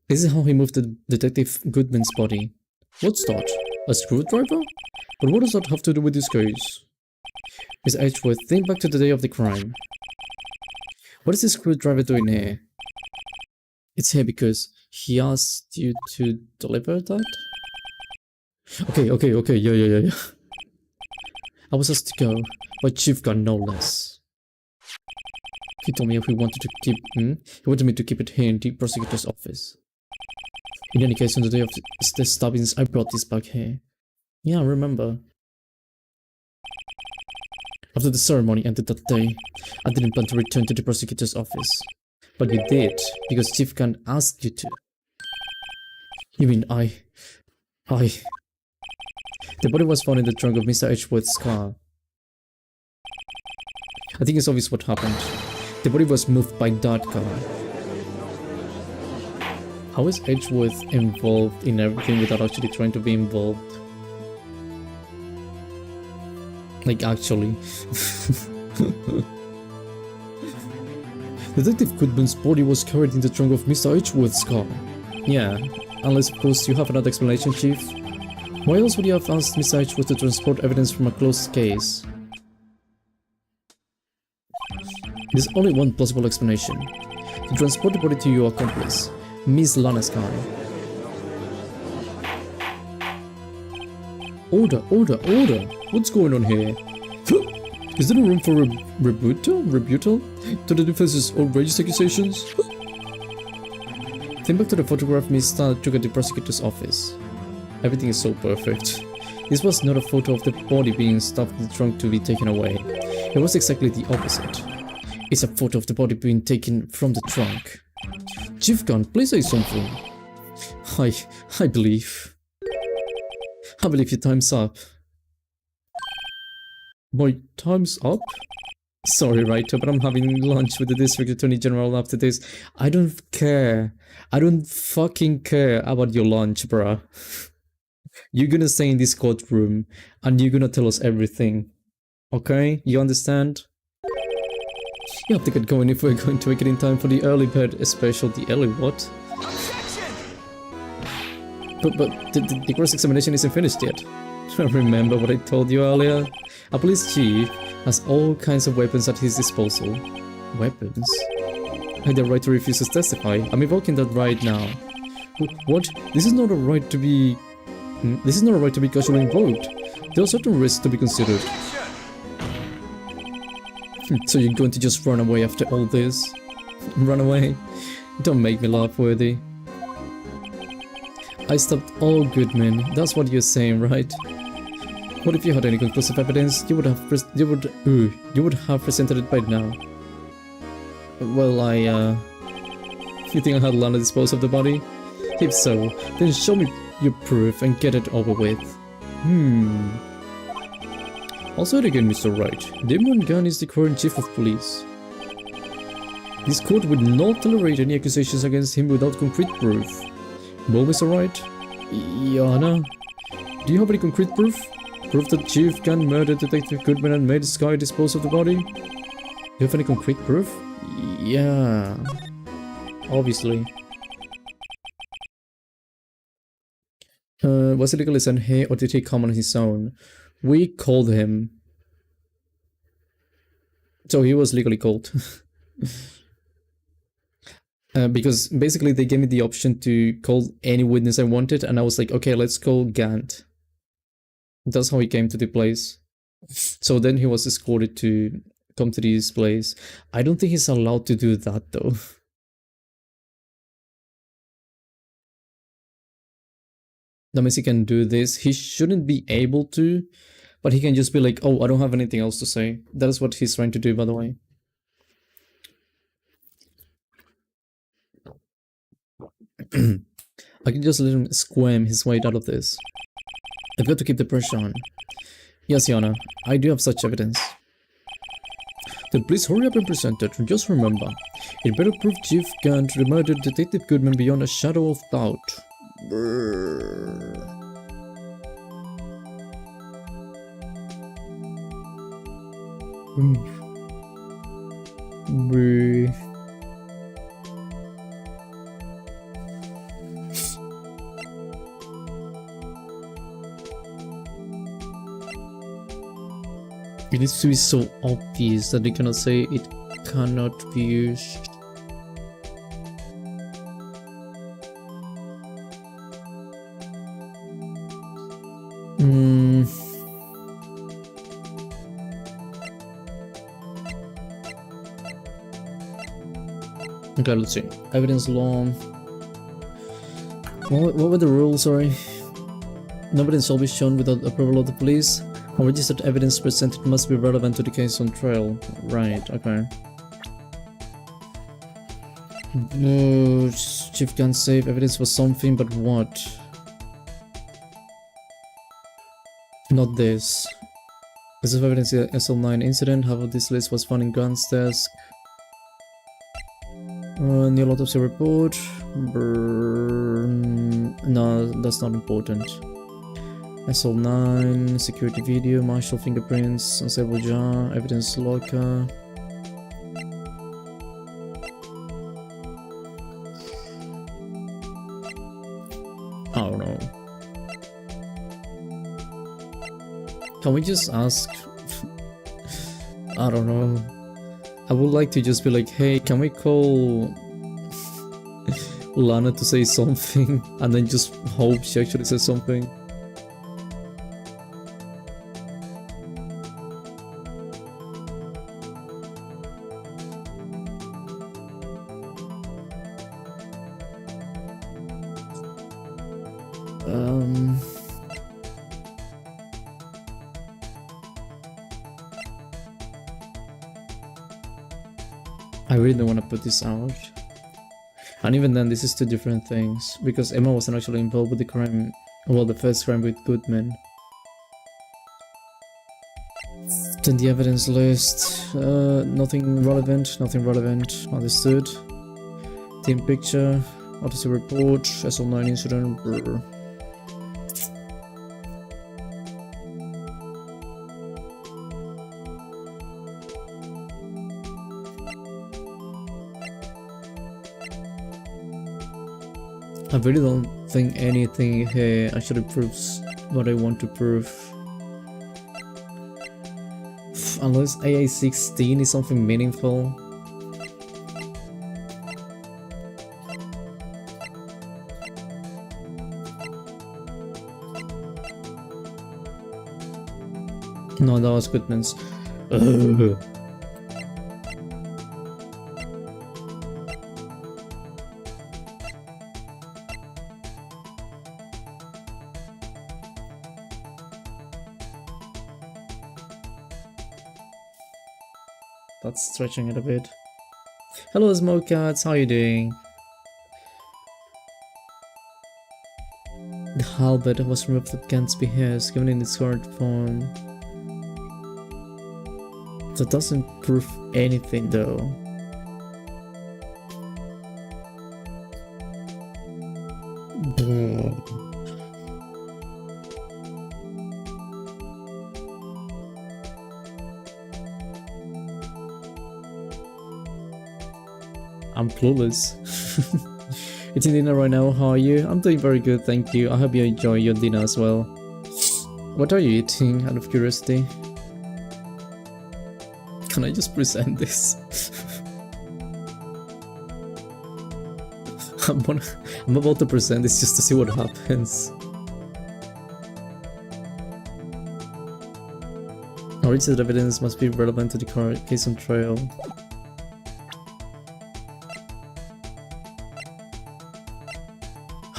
This is how he moved the Detective Goodman's body. What's that? A screwdriver? But what does that have to do with this case? Miss Edgeworth, think back to the day of the crime. What is this screwdriver doing here? It's here because he asked you to deliver that? Okay, yeah. I was asked to go, but Chief got no less. He told me if we wanted to keep he wanted me to keep it here in the prosecutor's office. In any case, on the day of the stabbings, I brought this back here. Yeah, I remember. After the ceremony ended that day, I didn't plan to return to the prosecutor's office. But you did, because Chief Khan asked you to. You mean I... The body was found in the trunk of Mr. Edgeworth's car. I think it's obvious what happened. The body was moved by that car. How is Edgeworth involved in everything without actually trying to be involved? Like, actually. Detective Goodman's body was carried in the trunk of Mr. Edgeworth's car. Yeah, unless of course you have another explanation, Chief. Why else would you have asked Mr. Edgeworth to transport evidence from a closed case? There's only one plausible explanation. To transport the body to your accomplice, Miss Lana's car. Order! What's going on here? Is there no room for rebuttal to the defense's outrageous accusations? Think back to the photograph Miss Lana took at the prosecutor's office. Everything is so perfect. This was not a photo of the body being stuffed in the trunk to be taken away. It was exactly the opposite. It's a photo of the body being taken from the trunk. Chief Gunn, please say something. I believe your time's up. My time's up? Sorry, Wright, but I'm having lunch with the District Attorney General after this. I don't care. I don't fucking care about your lunch, bruh. You're gonna stay in this courtroom and you're gonna tell us everything. Okay? You understand? You have to get going if we're going to make it in time for the early bird special. The early what? But the cross-examination isn't finished yet. Remember what I told you earlier? A police chief has all kinds of weapons at his disposal. Weapons? I have the right to refuse to testify. I'm evoking that right now. What? This is not a right to be casually invoked. There are certain risks to be considered. So you're going to just run away after all this? Run away? Don't make me laugh, Worthy. I stopped all Goodman. That's what you're saying, right? What if you had any conclusive evidence? You would have presented it by now. Well, you think I had Lana dispose of the body? If so, then show me your proof and get it over with. I'll say it again, Mr. Wright. Damon Gunn is the current chief of police. This court would not tolerate any accusations against him without concrete proof. Well, Mr. Wright? Your Honor? Do you have any concrete proof? Proof that Chief Gunn murdered Detective Goodman and made Sky dispose of the body? Do you have any concrete proof? Yeah. Obviously. Was he legally sent here or did he come on his own? We called him. So he was legally called. Because basically they gave me the option to call any witness I wanted and I was like, okay, let's call Gant. That's how he came to the place. So then he was escorted to come to this place. I don't think he's allowed to do that though. That means he can do this. He shouldn't be able to, but he can just be like, oh, I don't have anything else to say. That is what he's trying to do, by the way. I can just let him squirm his way out of this. I've got to keep the pressure on. Yes, Yana, I do have such evidence. Then please hurry up and present it. Just remember, it better prove Chief Gant murdered Detective Goodman beyond a shadow of doubt. Brrr. Breathe. It needs to be so obvious that they cannot say it cannot be used. Okay, let's see. Evidence law. What were the rules, sorry? No evidence shall be shown without approval of the police. Unregistered evidence presented must be relevant to the case on trial. Right, okay. Chief can't save evidence for something, but what? Not this. This is evidence in the SL-9 incident. Half of this list was found in Grant's desk. New autopsy report. No, that's not important. SL-9, security video, marshal fingerprints, unstable jar, evidence locker. I don't know. Can we just ask? I don't know. I would like to just be like, hey, can we call Lana to say something? And then just hope she actually says something. I really don't want to put this out. And even then, this is two different things. Because Emma wasn't actually involved with the crime. Well, the first crime with Goodman. Then the evidence list. Nothing relevant. Nothing relevant. Understood. Team picture. Autopsy report. SL-9 incident. Brr. I really don't think anything here actually proves what I want to prove. Unless AA16 is something meaningful. No, that was Goodman's. That's stretching it a bit. Hello Smoke Cats, how are you doing? The halberd was removed at Gant's behest, given in its current form. That doesn't prove anything though. I'm clueless. It's in dinner right now, how are you? I'm doing very good, thank you. I hope you enjoy your dinner as well. What are you eating, out of curiosity? Can I just present this? I'm about to present this just to see what happens. Original evidence must be relevant to the current case on trial.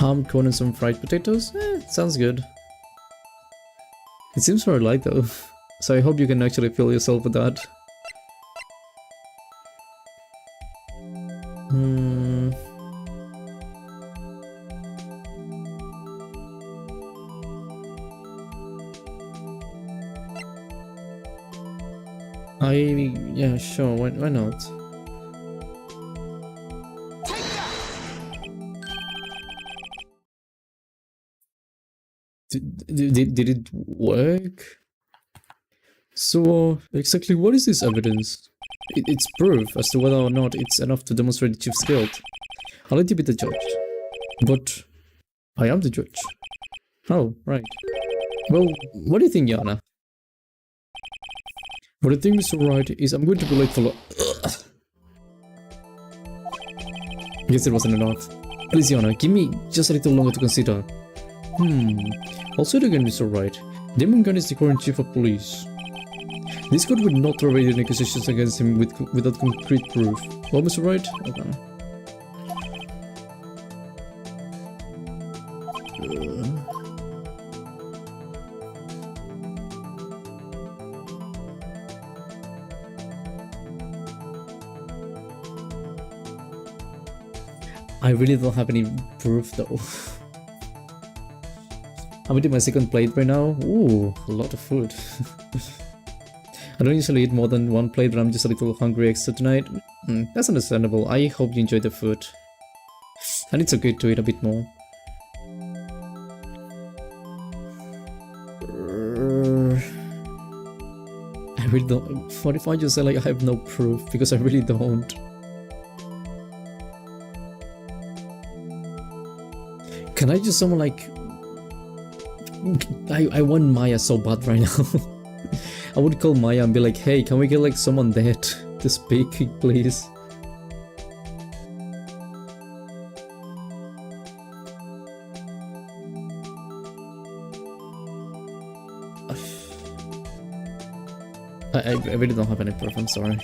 Ham, corn, and some fried potatoes? Sounds good. It seems very light though, so I hope you can actually fill yourself with that. Yeah, sure, why not? Did it work? So, exactly what is this evidence? It's proof as to whether or not it's enough to demonstrate the chief's guilt. I'll let you be the judge. But I am the judge. Oh, right. Well, what do you think, Yana? What I think, Mr. Wright, is I'm going to be late for I guess it wasn't enough. Please, Yana, give me just a little longer to consider. I'll say it again, Mr. Wright. Damon Gunn is the current chief of police. This court would not tolerate any accusations against him without concrete proof. Well, Mr. Wright? Okay. I really don't have any proof though. I'm eating my second plate right now. Ooh, a lot of food. I don't usually eat more than one plate, but I'm just a little hungry extra tonight. That's understandable. I hope you enjoy the food. And it's okay to eat a bit more. I really don't. What if I just say like I have no proof? Because I really don't. Can I just someone like... I want Maya so bad right now. I would call Maya and be like, hey, can we get like someone dead to speak, please? I really don't have any proof, I'm sorry.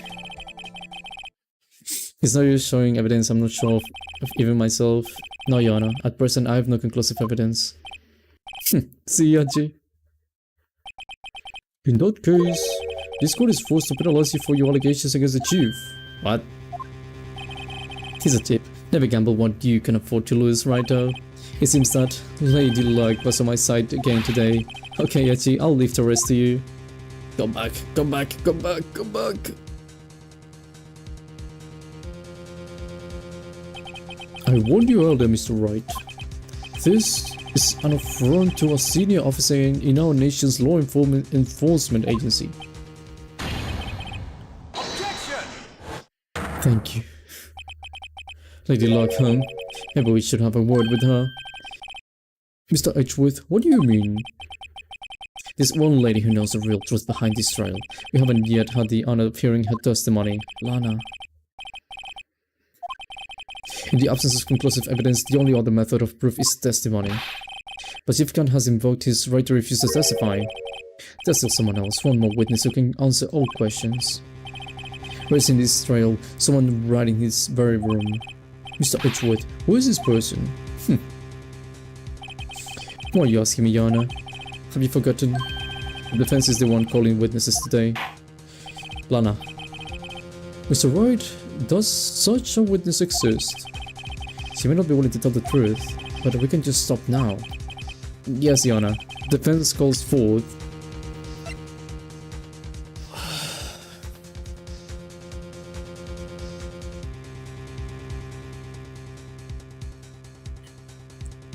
It's no use showing evidence I'm not sure of even myself. No, Yana, at present I have no conclusive evidence. See ya, G. In that case, this court is forced to penalize you for your allegations against the chief. What? Here's a tip. Never gamble what you can afford to lose, right though? It seems that Lady Luck was on my side again today. Okay, Yachi, I'll leave the rest to you. Come back, come back, come back, come back. I warned you earlier, Mr. Wright. This is an affront to a senior officer in our nation's law enforcement agency. Objection! Thank you. Lady Luckham, maybe we should have a word with her. Mr. Edgeworth, what do you mean? There's one lady who knows the real truth behind this trial. We haven't yet had the honor of hearing her testimony. Lana. In the absence of conclusive evidence, the only other method of proof is testimony. But Chief Khan has invoked his right to refuse to testify. There's still someone else, one more witness who can answer all questions. Where's in this trial, someone right in this very room. Mr. Edgeworth, who is this person? Why are you asking me, Yana? Have you forgotten? The defense is the one calling witnesses today. Lana. Mr. Wright, does such a witness exist? She may not be willing to tell the truth, but we can just stop now. Yes, Yana. Defense calls forth.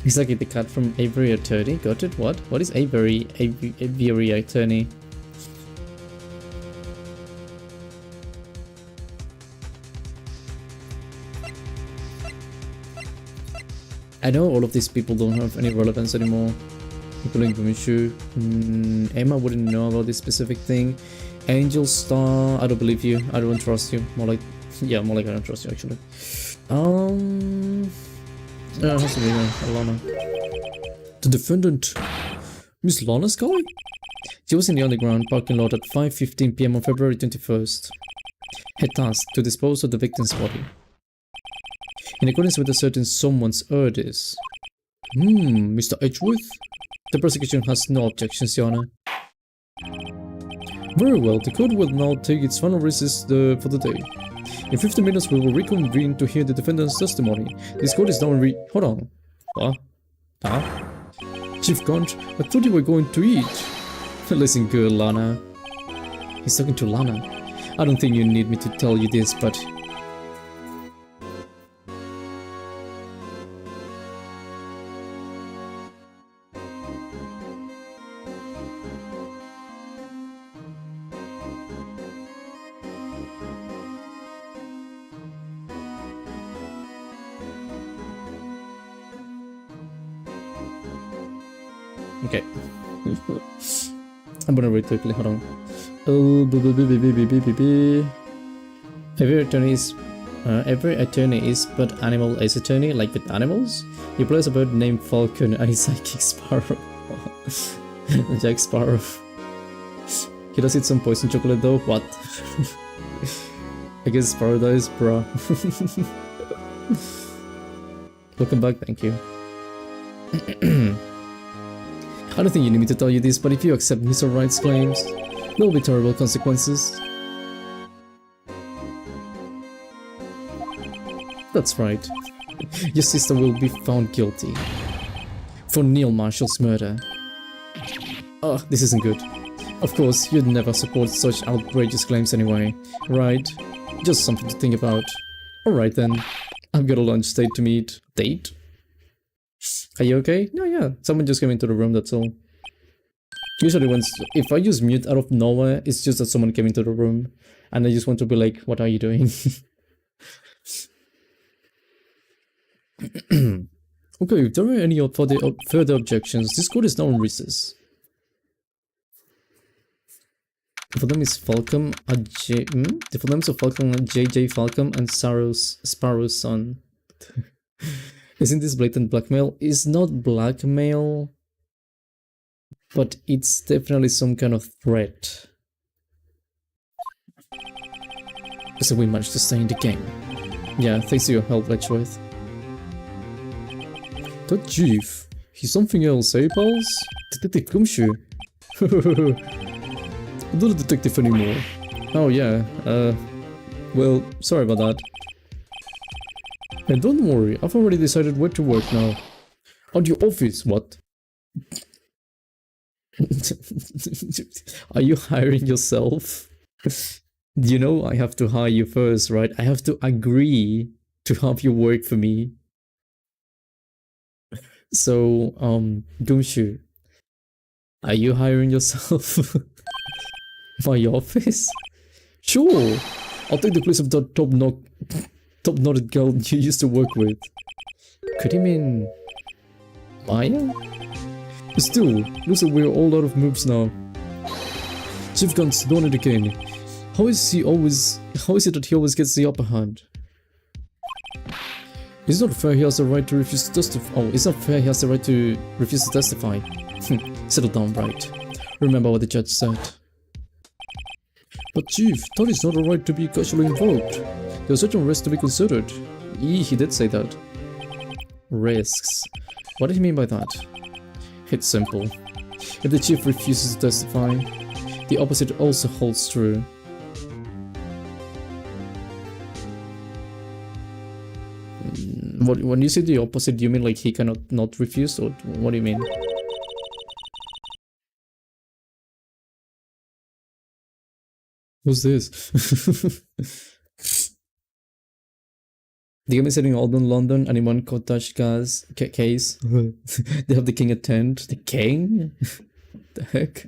He's like the cat from Avery Attorney. Got it? What? What is Avery Attorney? I know all of these people don't have any relevance anymore, including Gumishu. Emma wouldn't know about this specific thing. Angel Star, I don't believe you. I don't trust you. More like, yeah, more like I don't trust you actually. It has to be Lana. The defendant, Miss Lana Sky? She was in the underground parking lot at 5:15 PM on February 21st. Her task to dispose of the victim's body. In accordance with a certain someone's orders. Mr. Edgeworth? The prosecution has no objections, Your Honor. Very well, the court will now take its final recess for the day. In 15 minutes we will reconvene to hear the defendant's testimony. This court is now Hold on. What? Huh? Chief Conch, I thought you were going to eat. Listen good, Lana. He's talking to Lana. I don't think you need me to tell you this, but... Okay. I'm gonna read quickly, hold on. Every attorney is but animal is attorney, like with animals. He plays a bird named Falcon and he's psychic Sparrow. Jack Sparrow. He does eat some poison chocolate though, what? I guess paradise, bro. Welcome back, thank you. I don't think you need me to tell you this, but if you accept Mr. Wright's claims, there will be terrible consequences. That's right. Your sister will be found guilty for Neil Marshall's murder. Oh, this isn't good. Of course, you'd never support such outrageous claims anyway, right? Just something to think about. Alright then, I've got a lunch date to meet. Date? Are you okay? No, yeah, someone just came into the room, that's all. Usually if I use mute out of nowhere, it's just that someone came into the room and I just want to be like, what are you doing? Okay, if there are any further objections, this court is now on recess. The full name is Falcom, the full names of Falcom, J.J. Falcom and Sparrow's son. Isn't this blatant blackmail? It's not blackmail, but it's definitely some kind of threat. So we managed to stay in the game. Yeah, thanks to your help, Letchworth. That chief, he's something else, eh, pals? Detective Gumshoe. I'm not a detective anymore. Oh yeah, well, sorry about that. And don't worry, I've already decided where to work now. At your office, what? Are you hiring yourself? You know I have to hire you first, right? I have to agree to have you work for me. So, Gumshoe, are you hiring yourself? My office? Sure! I'll take the place of that top-knotted girl you used to work with. Could you mean... Maya? Still, looks like we're all out of moves now. Chief Guns done it again. How is it that he always gets the upper hand? It's not fair he has the right to refuse to testify. Oh, it's not fair he has the right to refuse to testify. Settle down, Wright. Remember what the judge said. But Chief, that is not a right to be casually invoked. There are certain risks to be considered. He did say that. Risks. What did he mean by that? It's simple. If the chief refuses to testify, the opposite also holds true. When you say the opposite, do you mean like he cannot not refuse, or what do you mean? Who's this? The game is set in Alden, London, and in one cottage case, they have the king attend. The king? The heck?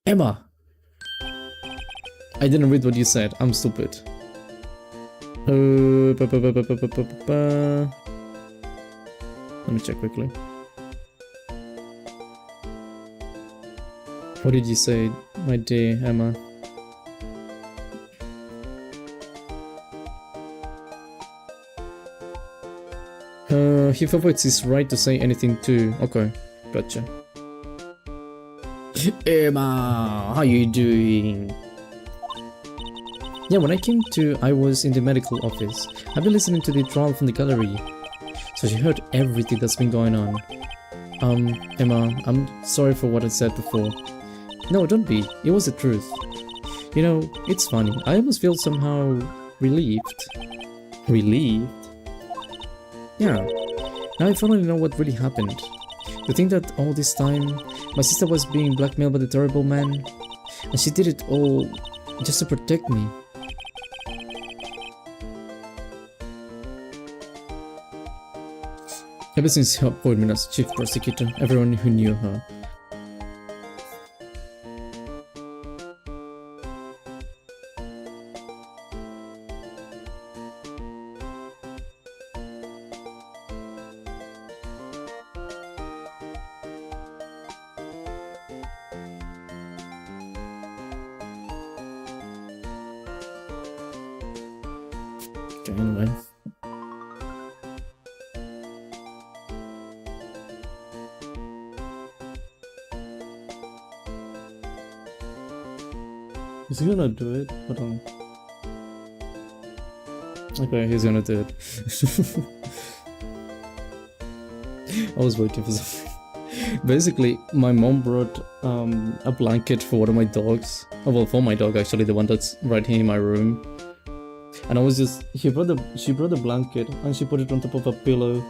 Emma! I didn't read what you said. I'm stupid. Let me check quickly. What did you say, my dear Emma? He forfeits his right to say anything too. Okay, gotcha. Emma, how you doing? Yeah, when I was in the medical office. I've been listening to the trial from the gallery. So she heard everything that's been going on. Emma, I'm sorry for what I said before. No, don't be. It was the truth. You know, it's funny. I almost feel somehow relieved. Relieved? Yeah. Now I finally know what really happened. To think that all this time, my sister was being blackmailed by the terrible man, and she did it all just to protect me. Ever since her appointment as chief prosecutor, everyone who knew her. Okay, anyway. Is he gonna do it? Hold on. Okay, he's gonna do it. I was waiting for something. Basically, my mom brought a blanket for one of my dogs. Oh, well, for my dog actually, the one that's right here in my room. And I was just, she brought the blanket and she put it on top of a pillow.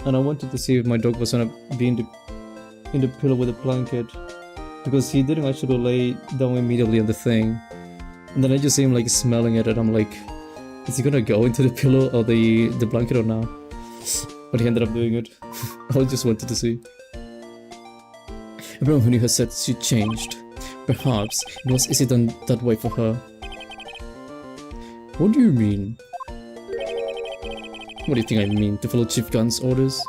And I wanted to see if my dog was gonna be in the pillow with a blanket. Because he didn't actually lay down immediately on the thing. And then I just see him like smelling it and I'm like, is he gonna go into the pillow or the blanket or not? But he ended up doing it. I just wanted to see. Everyone who knew her said she changed. Perhaps it was easy done that way for her. What do you mean? What do you think I mean? To follow Chief Gun's orders?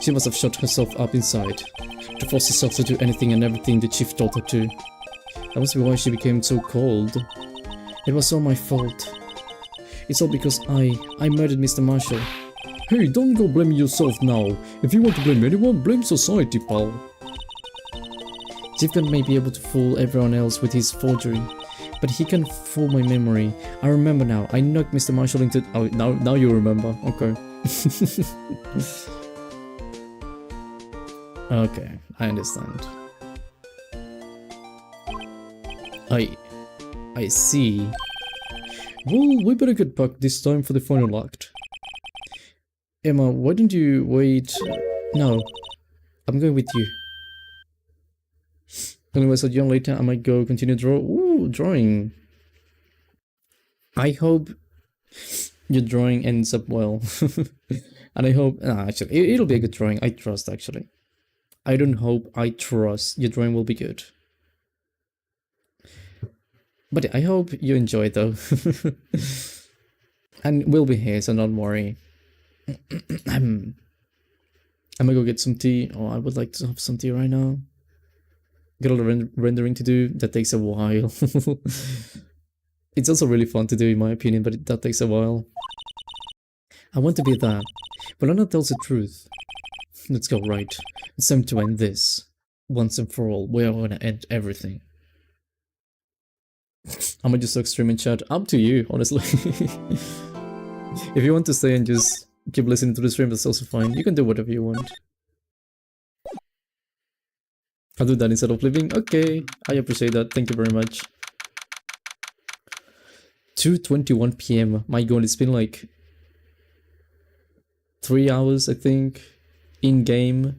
She must have shut herself up inside. To force herself to do anything and everything the chief told her to. That must be why she became so cold. It was all my fault. It's all because I murdered Mr. Marshall. Hey, don't go blaming yourself now. If you want to blame anyone, blame society, pal. Chief Gun may be able to fool everyone else with his forgery, but he can fool my memory. I remember now. I knocked Mr. Marshall into... Oh, now you remember. Okay. Okay, I understand. I see. Well, we better get back this time for the final act. Emma, why don't you wait? No, I'm going with you. Anyways, I'll join later. I might go continue drawing. I hope your drawing ends up well. And I hope... actually, it'll be a good drawing. I trust, actually. I don't hope, I trust your drawing will be good. But I hope you enjoy it though. And we'll be here, so don't worry. I'm gonna go get some tea. Oh, I would like to have some tea right now. Got a lot of rendering to do. That takes a while. It's also really fun to do in my opinion, but that takes a while. I want to be that, but Lana tells the truth. Let's go, Wright. It's time to end this. Once and for all, we are gonna end everything. I'm gonna just talk stream and chat. Up to you, honestly. If you want to stay and just keep listening to the stream, that's also fine. You can do whatever you want. I'll do that instead of leaving. Okay, I appreciate that. Thank you very much. 2:21 PM. My god, it's been like 3 hours, I think. In game.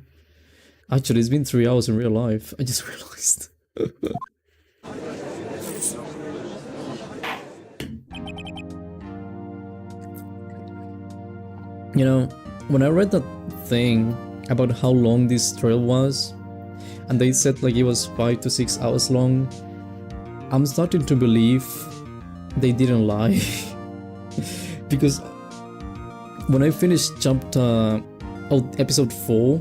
Actually, it's been 3 hours in real life. I just realized. You know, when I read that thing about how long this trail was, and they said like it was 5 to 6 hours long, I'm starting to believe they didn't lie. Because when I finished episode 4,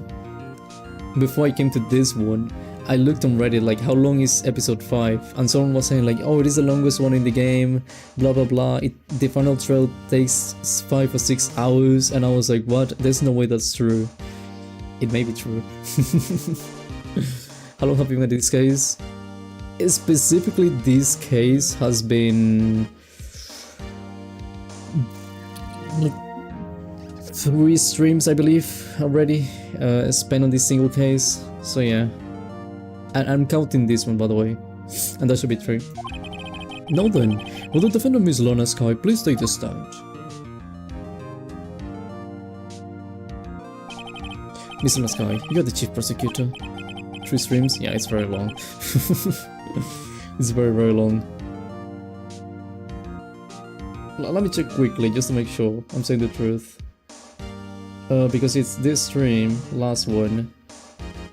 before I came to this one, I looked on Reddit like how long is episode 5, and someone was saying like, oh, it is the longest one in the game, blah blah blah, the final trail takes 5 or 6 hours, and I was like, what? There's no way that's true. It may be true. How long have you been at this, guys? specifically this case has been like 3 streams, I believe, already spent on this single case. So yeah, I'm counting this one, by the way, and that should be 3. Now then, will the defender Miss Lana Sky please take the stand? Miss Lana Sky, you're the chief prosecutor. 3 streams? Yeah, it's very long. It's very long. Let me check quickly just to make sure I'm saying the truth. Because it's this stream, last one.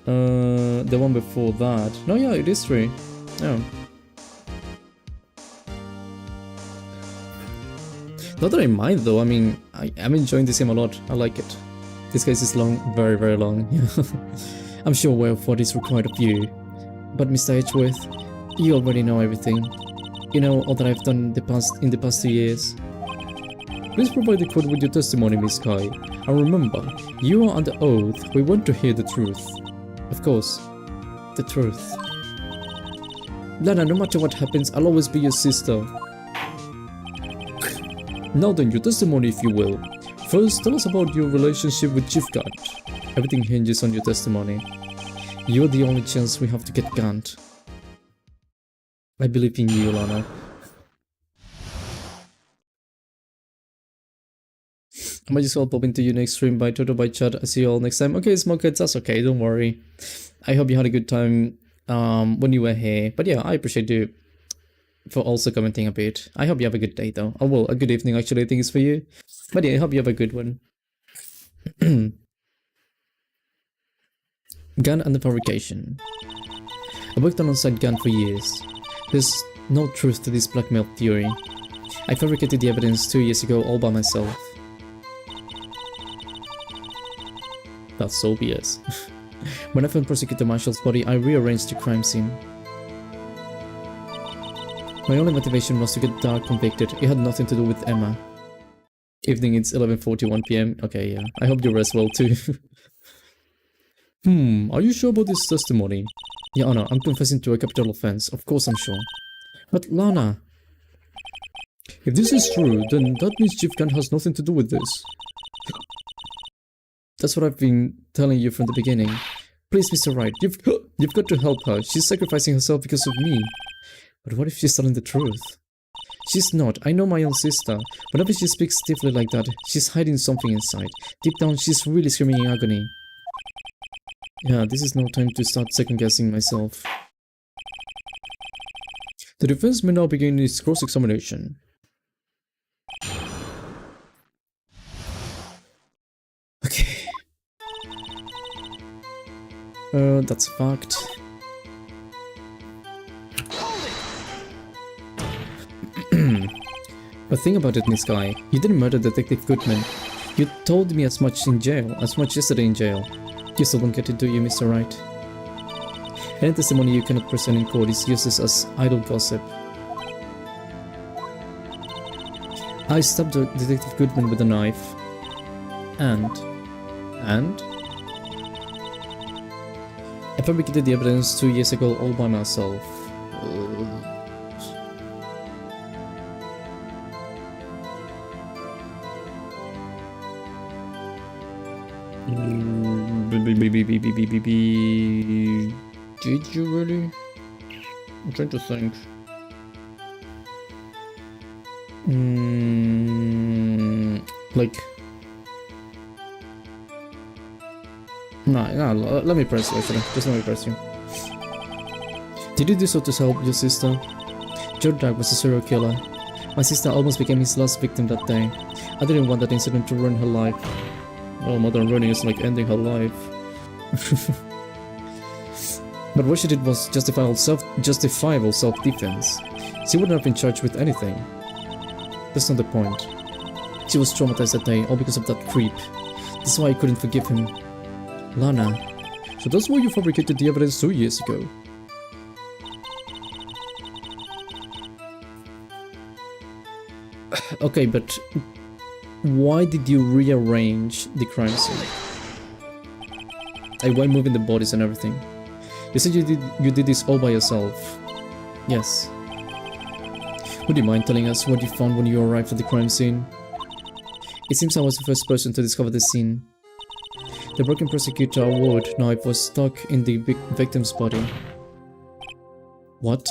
The one before that. No, yeah, it is 3. Oh. Not that I mind though, I mean, I'm enjoying this game a lot. I like it. This case is long, very long. I'm sure aware of what is required of you. But Mr. Edgeworth, you already know everything. You know all that I've done in the past 2 years. Please provide the court with your testimony, Miss Sky. And remember, you are under oath. We want to hear the truth. Of course, the truth. Lana, no matter what happens, I'll always be your sister. Now then, your testimony, if you will. First, tell us about your relationship with Chief Guard. Everything hinges on your testimony. You're the only chance we have to get Gant. I believe in you, Lana. I might just well pop into your next stream by Toto by chat. I see you all next time. Okay, Smokeheads, that's okay, don't worry. I hope you had a good time when you were here. But yeah, I appreciate you for also commenting a bit. I hope you have a good day though. Oh well, a good evening actually I think is for you. But yeah, I hope you have a good one. Gun and the fabrication. I worked alongside Gun for years. There's no truth to this blackmail theory. I fabricated the evidence 2 years ago all by myself. That's so BS. When I found Prosecutor Marshall's body, I rearranged the crime scene. My only motivation was to get Dark convicted. It had nothing to do with Emma. Evening, it's 11:41 PM. Okay, yeah. I hope you rest well too. Are you sure about this testimony? Yeah, Anna, I'm confessing to a capital offense. Of course I'm sure. But Lana... If this is true, then that means Chief Gunn has nothing to do with this. That's what I've been telling you from the beginning. Please, Mr. Wright, you've got to help her. She's sacrificing herself because of me. But what if she's telling the truth? She's not. I know my own sister. Whenever she speaks stiffly like that, she's hiding something inside. Deep down, she's really screaming in agony. Yeah, this is no time to start second-guessing myself. The defense may now begin its cross-examination. Okay. That's a fact. But think about it, Miss Guy. You didn't murder Detective Goodman. You told me as much in jail, as much yesterday in jail. You still don't get it, do you, Mr. Wright? Any testimony you cannot present in court is useless as idle gossip. I stabbed Detective Goodman with a knife. And? I fabricated the evidence 2 years ago all by myself. Did you really? I'm trying to think. Like... No, let me press you actually. Just let me press you. Did you do so to help your sister? Joe Dark was a serial killer. My sister almost became his last victim that day. I didn't want that incident to ruin her life. Oh, more than ruining is like ending her life. But what she did was justifiable self-defense. She wouldn't have been charged with anything. That's not the point. She was traumatized that day, all because of that creep. That's why I couldn't forgive him. Lana. So that's why you fabricated the evidence 2 years ago. Okay, but why did you rearrange the crime scene? Like, why moving the bodies and everything? You said you did this all by yourself. Yes. Would you mind telling us what you found when you arrived at the crime scene? It seems I was the first person to discover the scene. The broken prosecutor wood knife was stuck in the victim's body. What?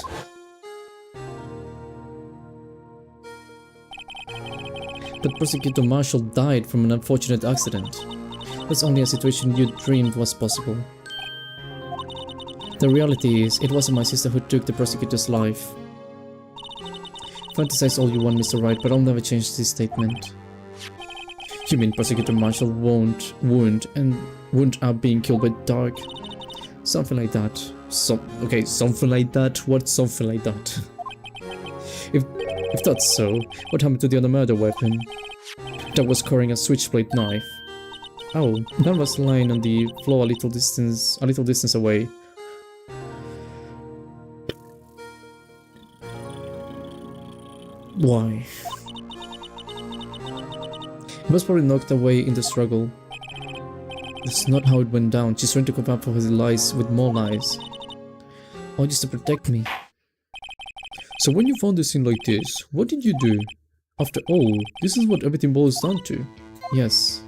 But Prosecutor Marshall died from an unfortunate accident. That's only a situation you dreamed was possible. The reality is, it wasn't my sister who took the prosecutor's life. Fantasize all you want, Mr. Wright, but I'll never change this statement. You mean Prosecutor Marshall won't up being killed by Dark? Something like that. Okay, something like that? What's something like that? If that's so, what happened to the other murder weapon? That was carrying a switchblade knife. Oh, that was lying on the floor a little distance away. Why? He was probably knocked away in the struggle. That's not how it went down. She's trying to cover up for his lies with more lies. All just to protect me. So when you found a scene like this, what did you do? After all, this is what everything boils down to. Yes.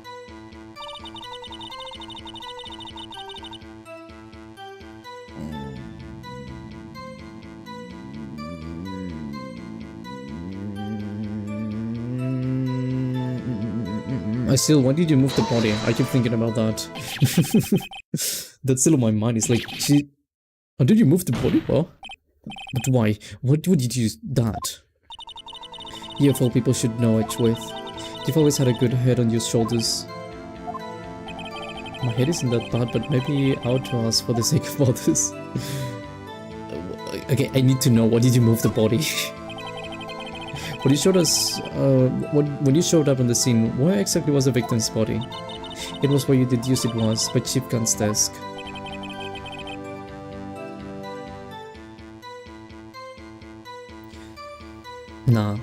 Why did you move the body? I keep thinking about that. That's still on my mind. It's like, oh, did you move the body? Well, but why? What would you use that? You of all people should know it with. You've always had a good head on your shoulders. My head isn't that bad, but maybe I ought to ask for the sake of others. Okay, I need to know, why did you move the body? When you showed us, when you showed up on the scene, where exactly was the victim's body? It was where you deduced it was, by Chief Gun's desk. Nah.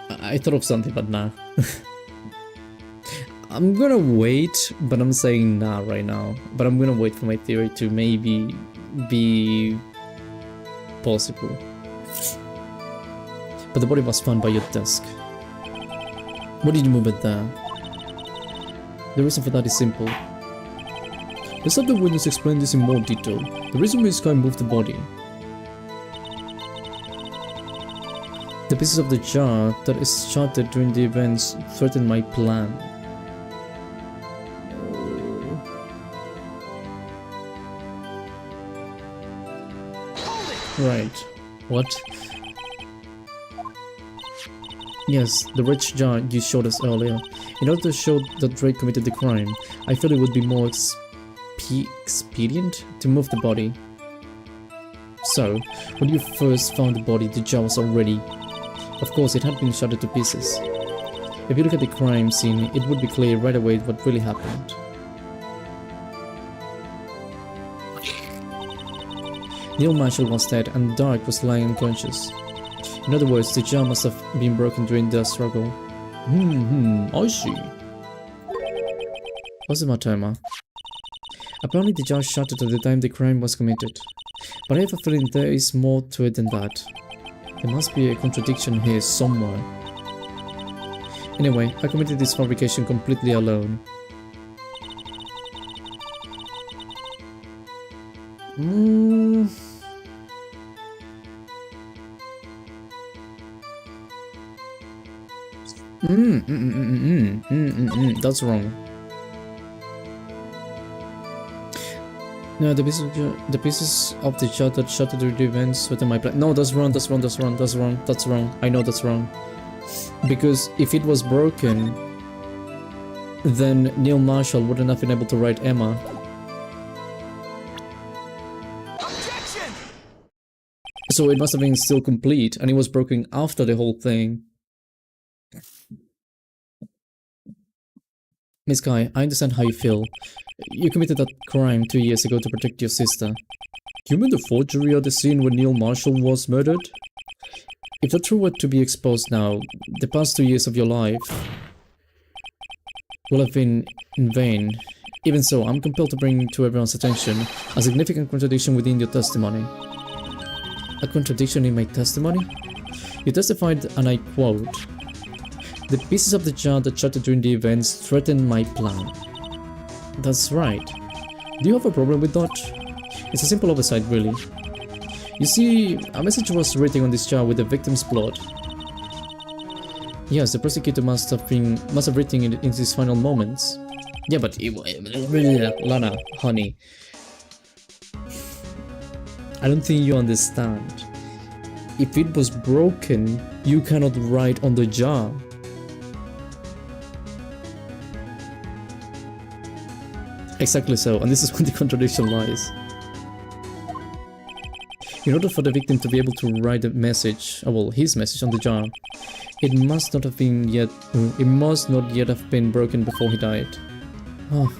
I thought of something, but nah. I'm gonna wait, but I'm saying nah right now. But I'm gonna wait for my theory to maybe be possible. But the body was found by your desk. Why did you move it there? The reason for that is simple. Let's have the witness explain this in more detail. The reason this guy moved the body. The pieces of the jar that is shattered during the events threatened my plan. Right. What? Yes, the red jar you showed us earlier. In order to show that Wright committed the crime, I felt it would be more expedient to move the body. So, when you first found the body, the jar was already... Of course, it had been shattered to pieces. If you look at the crime scene, it would be clear right away what really happened. Neil Marshall was dead and Dark was lying unconscious. In other words, the jar must have been broken during the struggle. I see. What's the matter, Emma? Apparently the jar shattered at the time the crime was committed. But I have a feeling there is more to it than that. There must be a contradiction here somewhere. Anyway, I committed this fabrication completely alone. That's wrong. No, the pieces of the jar that shattered the events within my plan. No, that's wrong. I know that's wrong. Because if it was broken, then Neil Marshall wouldn't have been able to write Emma. Objection! So it must have been still complete, and it was broken after the whole thing. Miss Guy, I understand how you feel. You committed that crime 2 years ago to protect your sister. You mean the forgery at the scene when Neil Marshall was murdered? If the truth were to be exposed now, the past 2 years of your life will have been in vain. Even so, I'm compelled to bring to everyone's attention a significant contradiction within your testimony. a contradiction in my testimony? You testified, and I quote, "The pieces of the jar that shattered during the events threatened my plan." That's right. Do you have a problem with that? It's a simple oversight, really. You see, a message was written on this jar with the victim's blood. Yes, the prosecutor must have written it in his final moments. Yeah, but Lana, honey, I don't think you understand. If it was broken, you cannot write on the jar. Exactly so, and this is where the contradiction lies. In order for the victim to be able to write a message, well, his message on the jar, it must not yet have been broken before he died. Oh.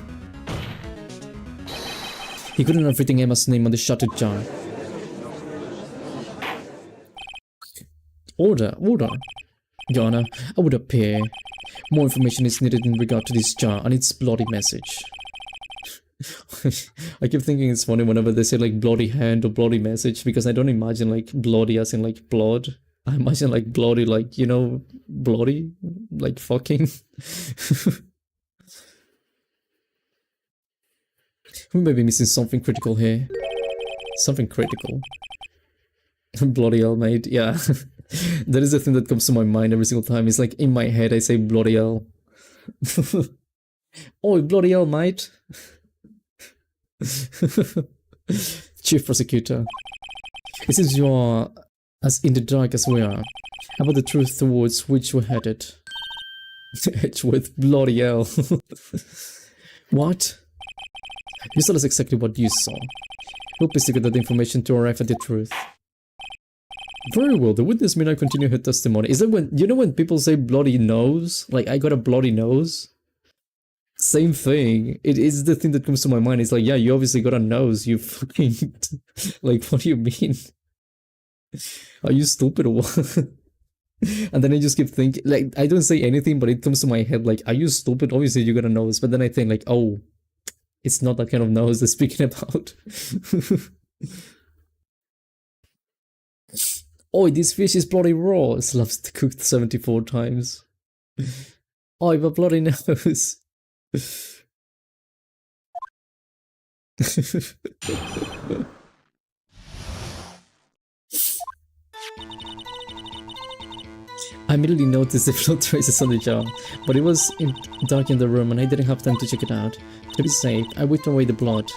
He couldn't have written Emma's name on the shattered jar. Order. Your Honor, I would appear. More information is needed in regard to this jar and its bloody message. I keep thinking it's funny whenever they say like bloody hand or bloody message, because I don't imagine like bloody as in like blood. I imagine like bloody, like, you know, bloody, like fucking. We may be missing something critical here. Something critical. Bloody hell, mate. Yeah. That is the thing that comes to my mind every single time. It's like in my head I say bloody hell. Oh, bloody hell, mate. Chief Prosecutor, it seems you are as in the dark as we are. How about the truth towards which we're headed? Edge with bloody hell. What? You tell us exactly what you saw. We'll please to get that information to arrive at the truth. Very well, the witness may now continue her testimony. Is that when, you know when people say bloody nose? Like, I got a bloody nose? Same thing. It is the thing that comes to my mind. It's like, yeah, you obviously got a nose, you fucking... Like, what do you mean? Are you stupid or what? And then I just keep thinking, like, I don't say anything, but it comes to my head, like, are you stupid? Obviously you got a nose. But then I think, like, oh, it's not that kind of nose they're speaking about. Oh, this fish is bloody raw. It loves to cook 74 times. Oh, I have a bloody nose. I immediately noticed the blood traces on the jar, but it was dark in the room and I didn't have time to check it out. To be safe, I whipped away the blood.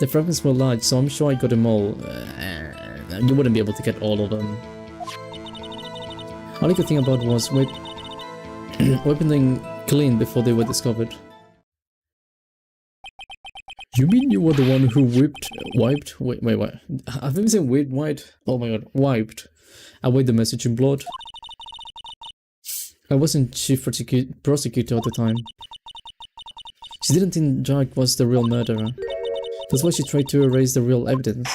The fragments were large, so I'm sure I got them all. You wouldn't be able to get all of them. All I could think about was wiping them clean before they were discovered. You mean you were the one who wiped? Wait, what? I've been saying wiped? Oh my god, wiped away the message in blood. I wasn't chief prosecutor at the time. She didn't think Jack was the real murderer. That's why she tried to erase the real evidence.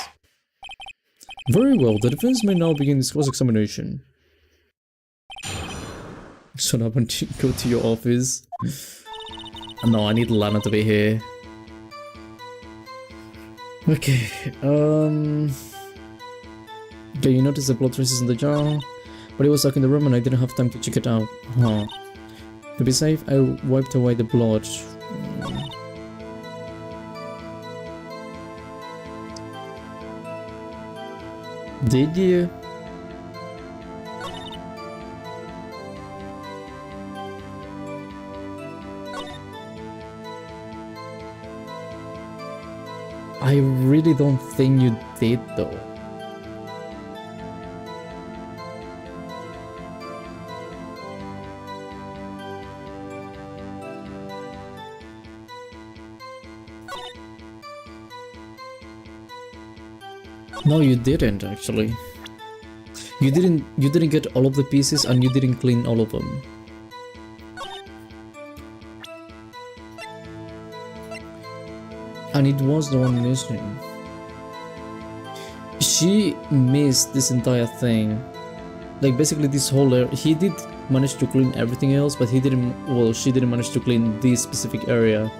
Very well, the defense may now begin its cross-examination. Shut up and go to your office. No, I need Lana to be here. Okay, okay, you noticed the blood traces in the jar, but it was stuck in the room and I didn't have time to check it out. Huh. To be safe, I wiped away the blood. Did you? I really don't think you did though. No, you didn't actually. You didn't get all of the pieces and you didn't clean all of them. And it was the one missing. She missed this entire thing. Like basically this whole area. He did manage to clean everything else, but he didn't, well, she didn't manage to clean this specific area.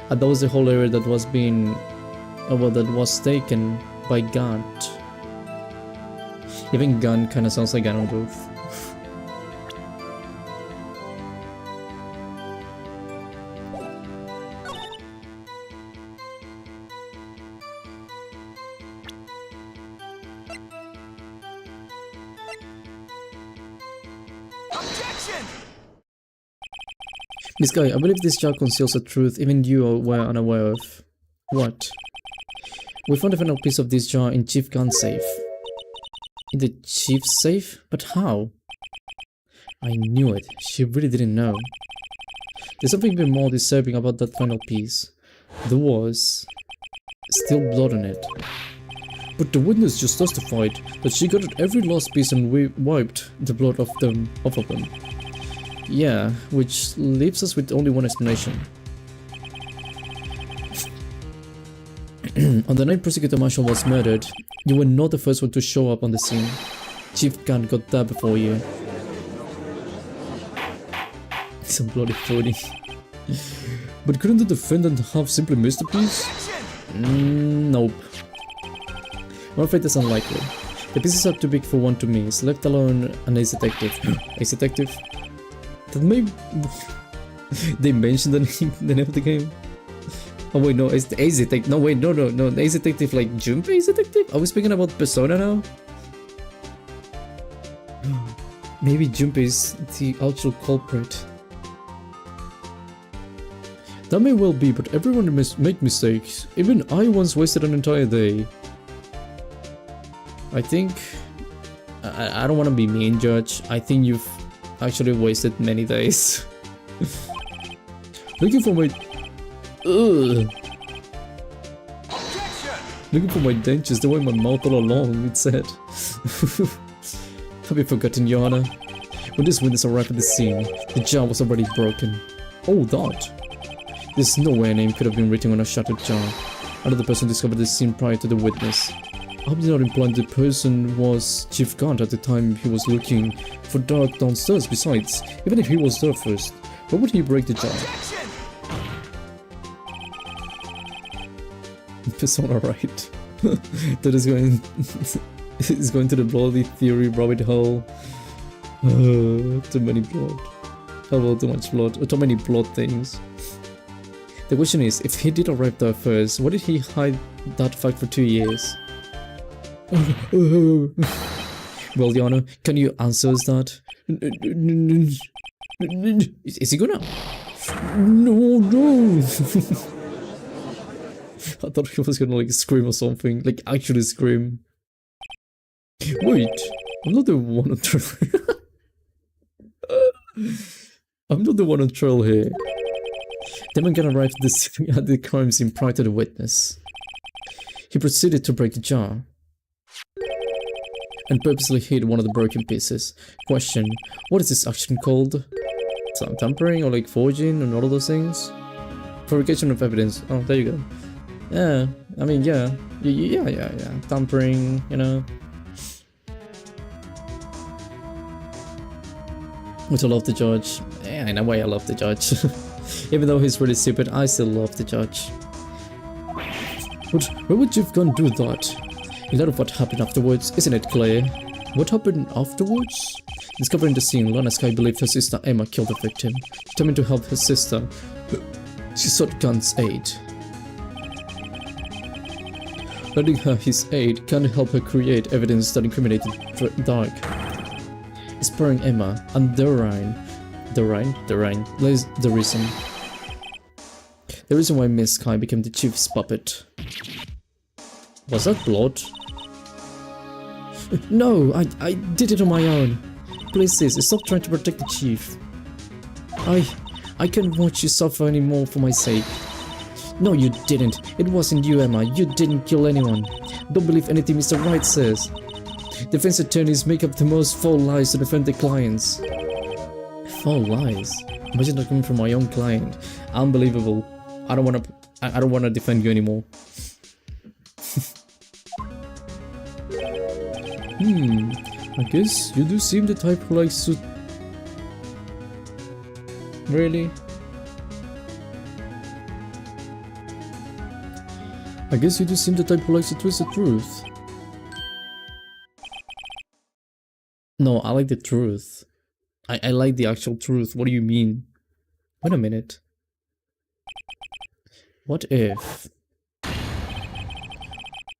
And that was the whole area that was being, well, that was taken by Gant. Even gun kind of sounds like Ganondorf. Objection! Miss Guy, I believe this jar conceals a truth even you were unaware of. What? We found a final piece of this jar in Chief Gun's safe. In the Chief's safe? But how? I knew it. She really didn't know. There's something even more disturbing about that final piece. There was still blood on it. But the witness just testified that she got every last piece and wiped the blood off of them. Yeah, which leaves us with only one explanation. On the night Prosecutor Marshall was murdered, you were not the first one to show up on the scene. Chief Gunn got there before you. Some bloody floating. But couldn't the defendant have simply missed a piece? Nope. I'm afraid that's unlikely. The pieces are too big for one to miss, let alone an ace detective. Ace detective? That may... They mentioned the name of the game? Oh wait, no, it's the Ace Detective. No wait, no, Ace Detective like Junpei Ace Detective? Are we speaking about Persona now? Maybe Junpei is the actual culprit. That may well be, but everyone make mistakes. Even I once wasted an entire day. I think... I don't want to be mean, Judge. I think you've actually wasted many days. Looking for my... Ugh. Looking for my dentures, they were in my mouth all along, it said. Have you forgotten, Your Honor? When this witness arrived at the scene, the jar was already broken. Oh, that. There's no way a name could have been written on a shattered jar. Another person discovered the scene prior to the witness. I hope you're not implying the person was Chief Gant at the time he was looking for Dark downstairs. Besides, even if he was there first, why would he break the jar? Persona right. That is going is going to the bloody theory rabbit hole. Too many blood. How about too much blood? Or too many blood things. The question is, if he did arrive there first, why did he hide that fact for 2 years? Well, Your Honor, can you answer us that? Is he gonna? No. I thought he was gonna like scream or something, like actually scream. Wait, I'm not the one on trial. I'm not the one on trial here. The man got arrived at the crime scene prior to the witness. He proceeded to break the jar and purposely hid one of the broken pieces. Question: what is this action called? Tampering or like forging and all of those things? Fabrication of evidence. Oh, there you go. Yeah, I mean, yeah. Tampering, you know. Which I love the judge. Yeah, in a way I love the judge. Even though he's really stupid, I still love the judge. But why would Chief Gunn do that? In light of what happened afterwards, isn't it clear? What happened afterwards? Discovering the scene, Lana Sky believed her sister Emma killed the victim. Determined to help her sister, she sought Gunn's aid. Lending her his aid can help her create evidence that incriminated Dark. Sparing Emma and the Rhine lays the reason. The reason why Miss Sky became the chief's puppet. Was that blood? No, I did it on my own. Please sis, stop trying to protect the chief. I can't watch you suffer anymore for my sake. No, you didn't. It wasn't you, Emma. You didn't kill anyone. Don't believe anything Mr. Wright says. Defense attorneys make up the most foul lies to defend their clients. Foul lies? Imagine that coming from my own client. Unbelievable. I don't wanna defend you anymore. I guess you do seem the type who likes to... Really? I guess you do seem the type who likes to twist the truth. No, I like the truth. I like the actual truth. What do you mean? Wait a minute. What if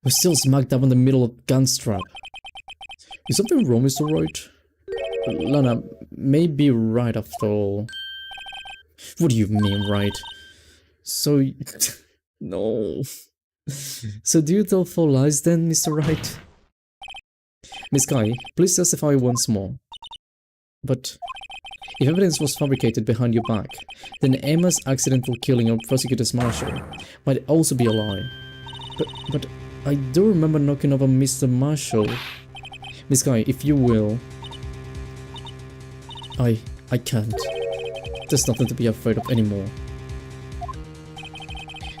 we're still smack dab in the middle of Gunstrap? Is something wrong, Mr. Wright? Lana may be right after all. What do you mean, right? So... no. So do you tell four lies then, Mr. Wright? Miss Guy, please testify once more. But if evidence was fabricated behind your back, then Emma's accidental killing of Prosecutor Marshall might also be a lie. But I do remember knocking over Mr. Marshall. Miss Guy, if you will... I can't. There's nothing to be afraid of anymore.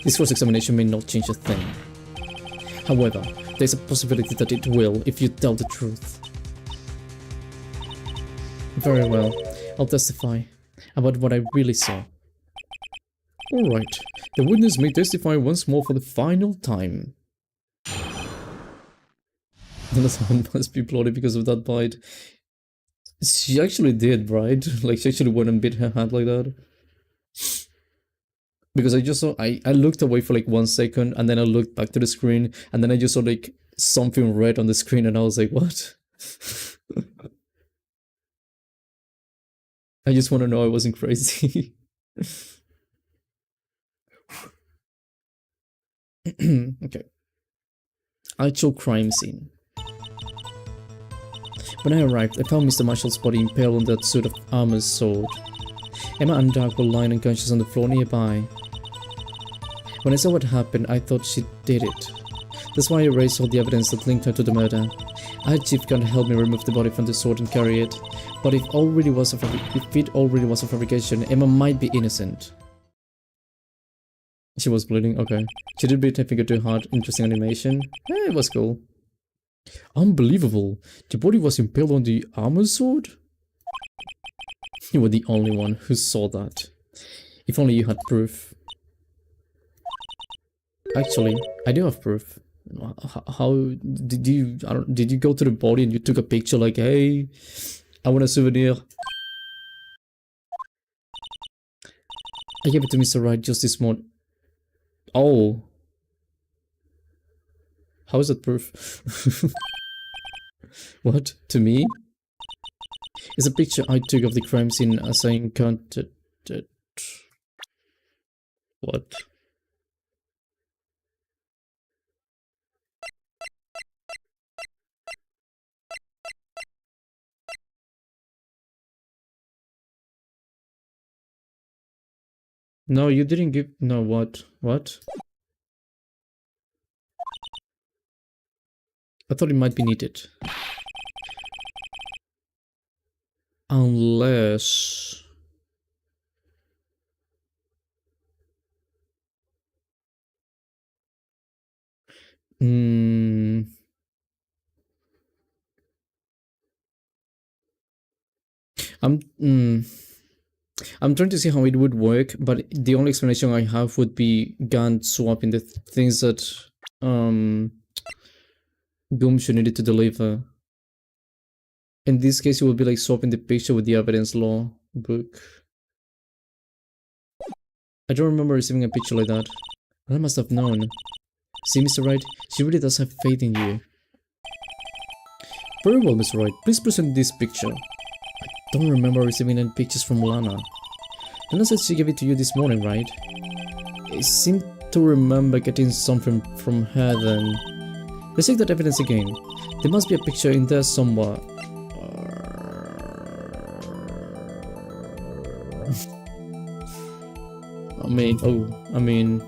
This cross-examination may not change a thing. However, there's a possibility that it will if you tell the truth. Very well, I'll testify about what I really saw. Alright, the witness may testify once more for the final time. The someone must be bloody because of that bite. She actually did, right? Like, she actually went and bit her hand like that. Because I just saw, I looked away for like 1 second, and then I looked back to the screen, and then I just saw like something red on the screen, and I was like, what? I just want to know I wasn't crazy. Okay. Actual crime scene. When I arrived, I found Mr. Marshall's body impaled on that suit of armor's sword. Emma and Doug were lying unconscious on the floor nearby. When I saw what happened, I thought she did it. That's why I erased all the evidence that linked her to the murder. I had Chief Gunn help me remove the body from the sword and carry it. But if it already was a fabrication, Emma might be innocent. She was bleeding? Okay. She did beat her finger too hard. Interesting animation. Eh, it was cool. Unbelievable. The body was impaled on the armor sword? You were the only one who saw that. If only you had proof. Actually, I do have proof. How did you? Did you go to the body and you took a picture like, hey, I want a souvenir? I gave it to Mr. Wright just this morning. Oh. How is that proof? What? To me? It's a picture I took of the crime scene as I encountered it. What? No, you didn't give... No, what? What? I thought it might be needed. Unless... I'm trying to see how it would work, but the only explanation I have would be Gun swapping the things that Goomshu needed to deliver. In this case, it would be like swapping the picture with the evidence law book. I don't remember receiving a picture like that. I must have known. See, Mr. Wright, she really does have faith in you. Very well, Mr. Wright, please present this picture. I don't remember receiving any pictures from Lana. Lana said she gave it to you this morning, right? I seem to remember getting something from her then. Let's check that evidence again. There must be a picture in there somewhere. I mean...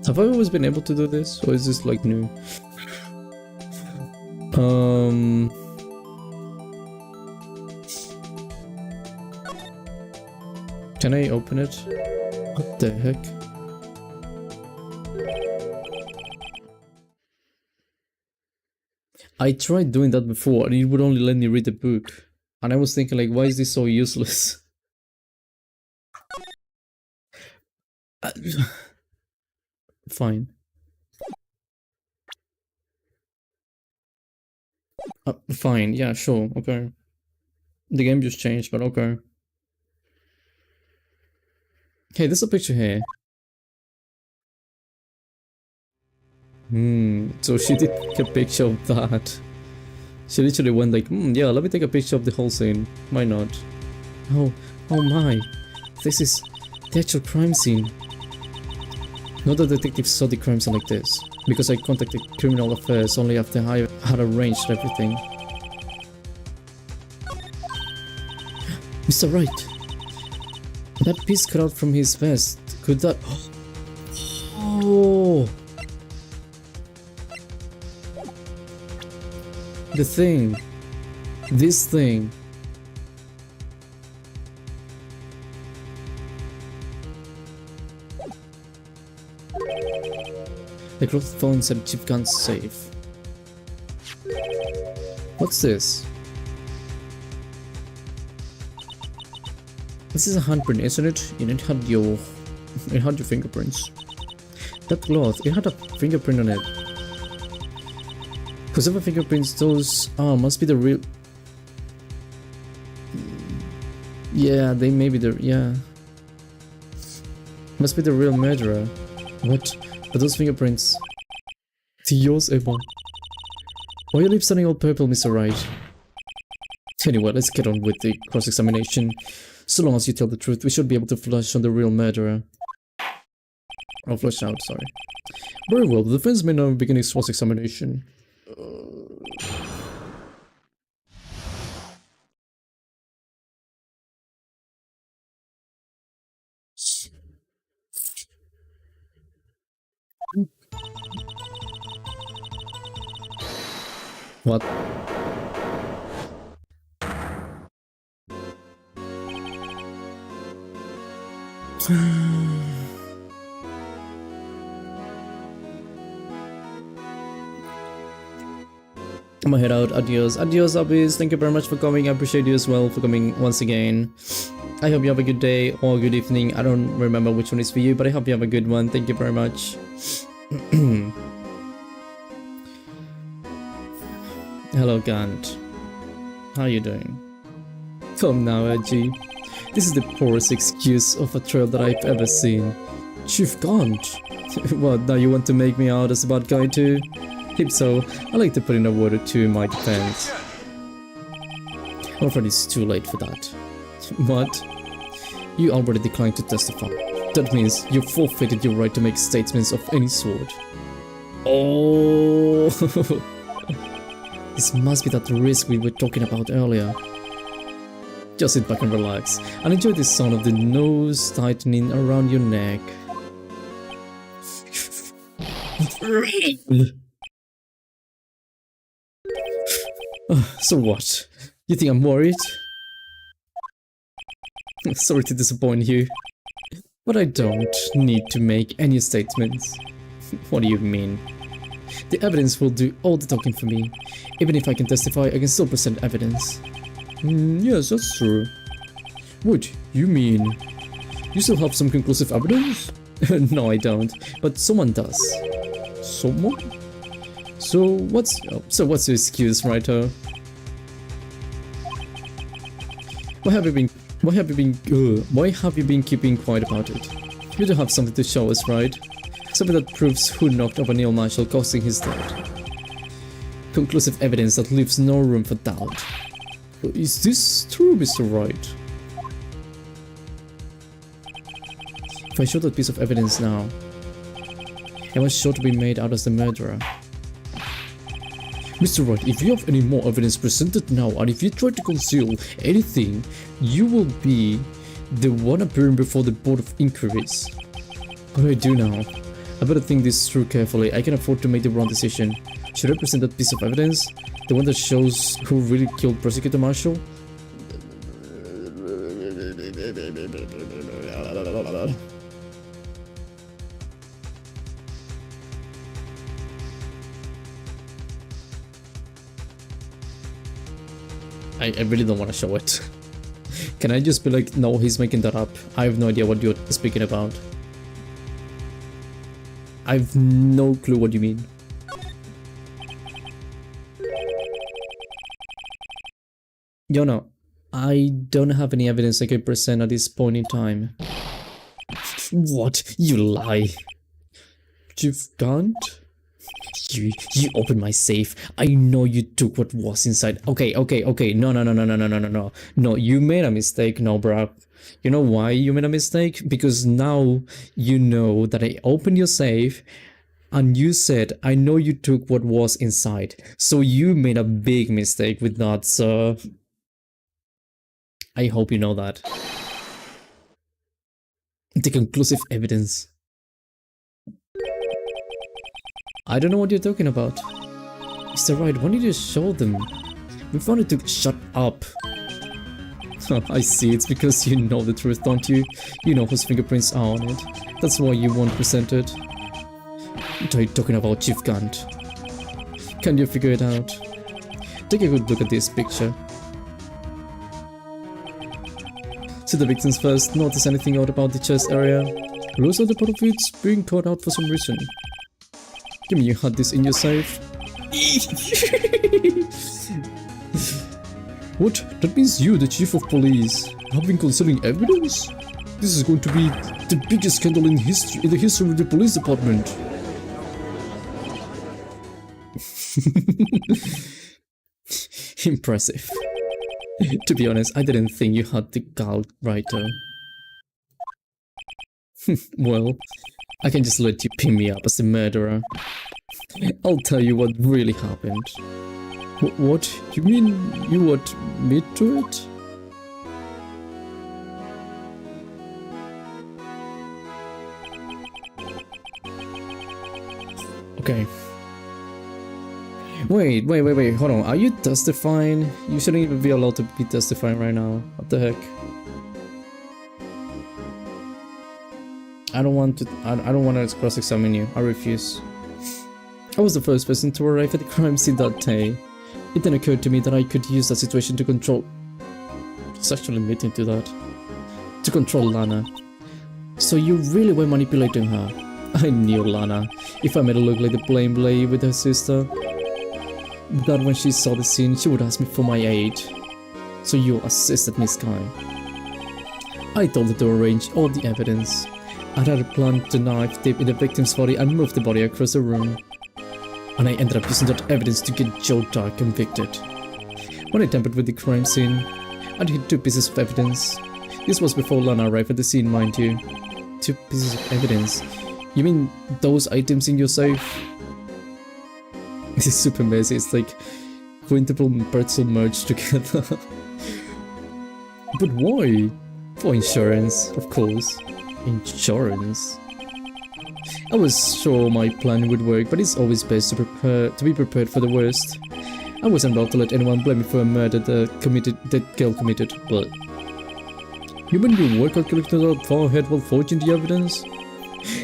Have I always been able to do this, or is this like new? Can I open it? What the heck? I tried doing that before and it would only let me read the book. And I was thinking like, why is this so useless? Uh, fine. Fine, yeah, sure, okay. The game just changed, but okay. Hey, there's a picture here. So she did take a picture of that. She literally went like, yeah, let me take a picture of the whole scene. Why not? Oh, oh my. This is the actual crime scene. Not the detective saw the crime scene like this, because I contacted criminal affairs only after I had arranged everything. Mr. Wright, that piece cut out from his vest, could that... Oh! The thing. This thing. The cloth phone inside Chief Gun's safe. What's this? This is a handprint, isn't it? And it had your fingerprints. That cloth, it had a fingerprint on it. Whoever fingerprints those must be the real. Yeah, they may be the must be the real murderer. What? But those fingerprints. Dios, Emma. Why are your lips turning all purple, Mr. Wright? Anyway, let's get on with the cross-examination. So long as you tell the truth, we should be able to flush on the real murderer. Oh, flush out, sorry. Very well, the defense may now begin its cross-examination. What? I'm gonna head out. Adios. Adios, Abis. Thank you very much for coming. I appreciate you as well for coming once again. I hope you have a good day or good evening. I don't remember which one is for you, but I hope you have a good one. Thank you very much. Hello, Gant. How are you doing? Come now, Edgy. This is the poorest excuse of a trail that I've ever seen. Chief Gant. What, now you want to make me out as a bad guy too? If so, I like to put in a word or two in my defense. I'm afraid it's too late for that. What? You already declined to testify. That means you forfeited your right to make statements of any sort. Oh! This must be that risk we were talking about earlier. Just sit back and relax, and enjoy the sound of the nose tightening around your neck. So what? You think I'm worried? Sorry to disappoint you, but I don't need to make any statements. What do you mean? The evidence will do all the talking for me. Even if I can testify, I can still present evidence. Yes, that's true. What? You mean you still have some conclusive evidence? No, I don't, but someone does. Someone? So what's your excuse, Writer? Why have you been keeping quiet about it? You do have something to show us, right? Something that proves who knocked over Neil Marshall, causing his death. Conclusive evidence that leaves no room for doubt. Is this true, Mr. Wright? If I show that piece of evidence now, I was sure to be made out as the murderer. Mr. Wright, if you have any more evidence presented now, and if you try to conceal anything, you will be the one appearing before the Board of Inquiries. What do I do now? I better think this through carefully. I can afford to make the wrong decision. Should I present that piece of evidence? The one that shows who really killed Prosecutor Marshall? I really don't want to show it. Can I just be like, no, he's making that up. I have no idea what you're speaking about. I've no clue what you mean. You know, I don't have any evidence I could present at this point in time. What? You lie. You can't? You opened my safe. I know you took what was inside. Okay. No. No, you made a mistake. No, bro. You know why you made a mistake? Because now you know that I opened your safe and you said, I know you took what was inside. So you made a big mistake with that, so I hope you know that. The conclusive evidence. I don't know what you're talking about. Mr. Wright, why did you show them? We found it to shut up. I see, it's because you know the truth, don't you? You know whose fingerprints are on it. That's why you won't present it. What are you talking about, Chief Gant? Can you figure it out? Take a good look at this picture. See the victims first, notice anything odd about the chest area. Looks like the part of it's being cut out for some reason. Give me you had this in your safe. What? That means you, the chief of police, have been concealing evidence? This is going to be the biggest scandal in the history of the police department. Impressive. To be honest, I didn't think you had the gall, Writer. Well, I can just let you pin me up as the murderer. I'll tell you what really happened. What? You mean you admit to it? Okay. Wait, hold on. Are you testifying? You shouldn't even be allowed to be testifying right now. What the heck? I don't want to cross-examine you. I refuse. I was the first person to arrive at the crime scene that day. It then occurred to me that I could use that situation to control... He's actually admitting to that. To control Lana. So you really were manipulating her. I knew Lana. If I made her look like the blame lady with her sister, that when she saw the scene, she would ask me for my aid. So you assisted Miss Sky. I told her to arrange all the evidence. I had a plan to knife dip in the victim's body and move the body across the room. And I ended up using that evidence to get Joe Dark convicted. When I tampered with the crime scene, I'd hid 2 pieces of evidence. This was before Lana arrived at the scene, mind you. 2 pieces of evidence? You mean those items in your safe? This is super messy, it's like quintuple and pretzel merged together. But why? For insurance, of course. Insurance? I was sure my plan would work, but it's always best to be prepared for the worst. I wasn't about to let anyone blame me for a murder that girl committed, but... You mean you were calculating out far ahead while forging the evidence?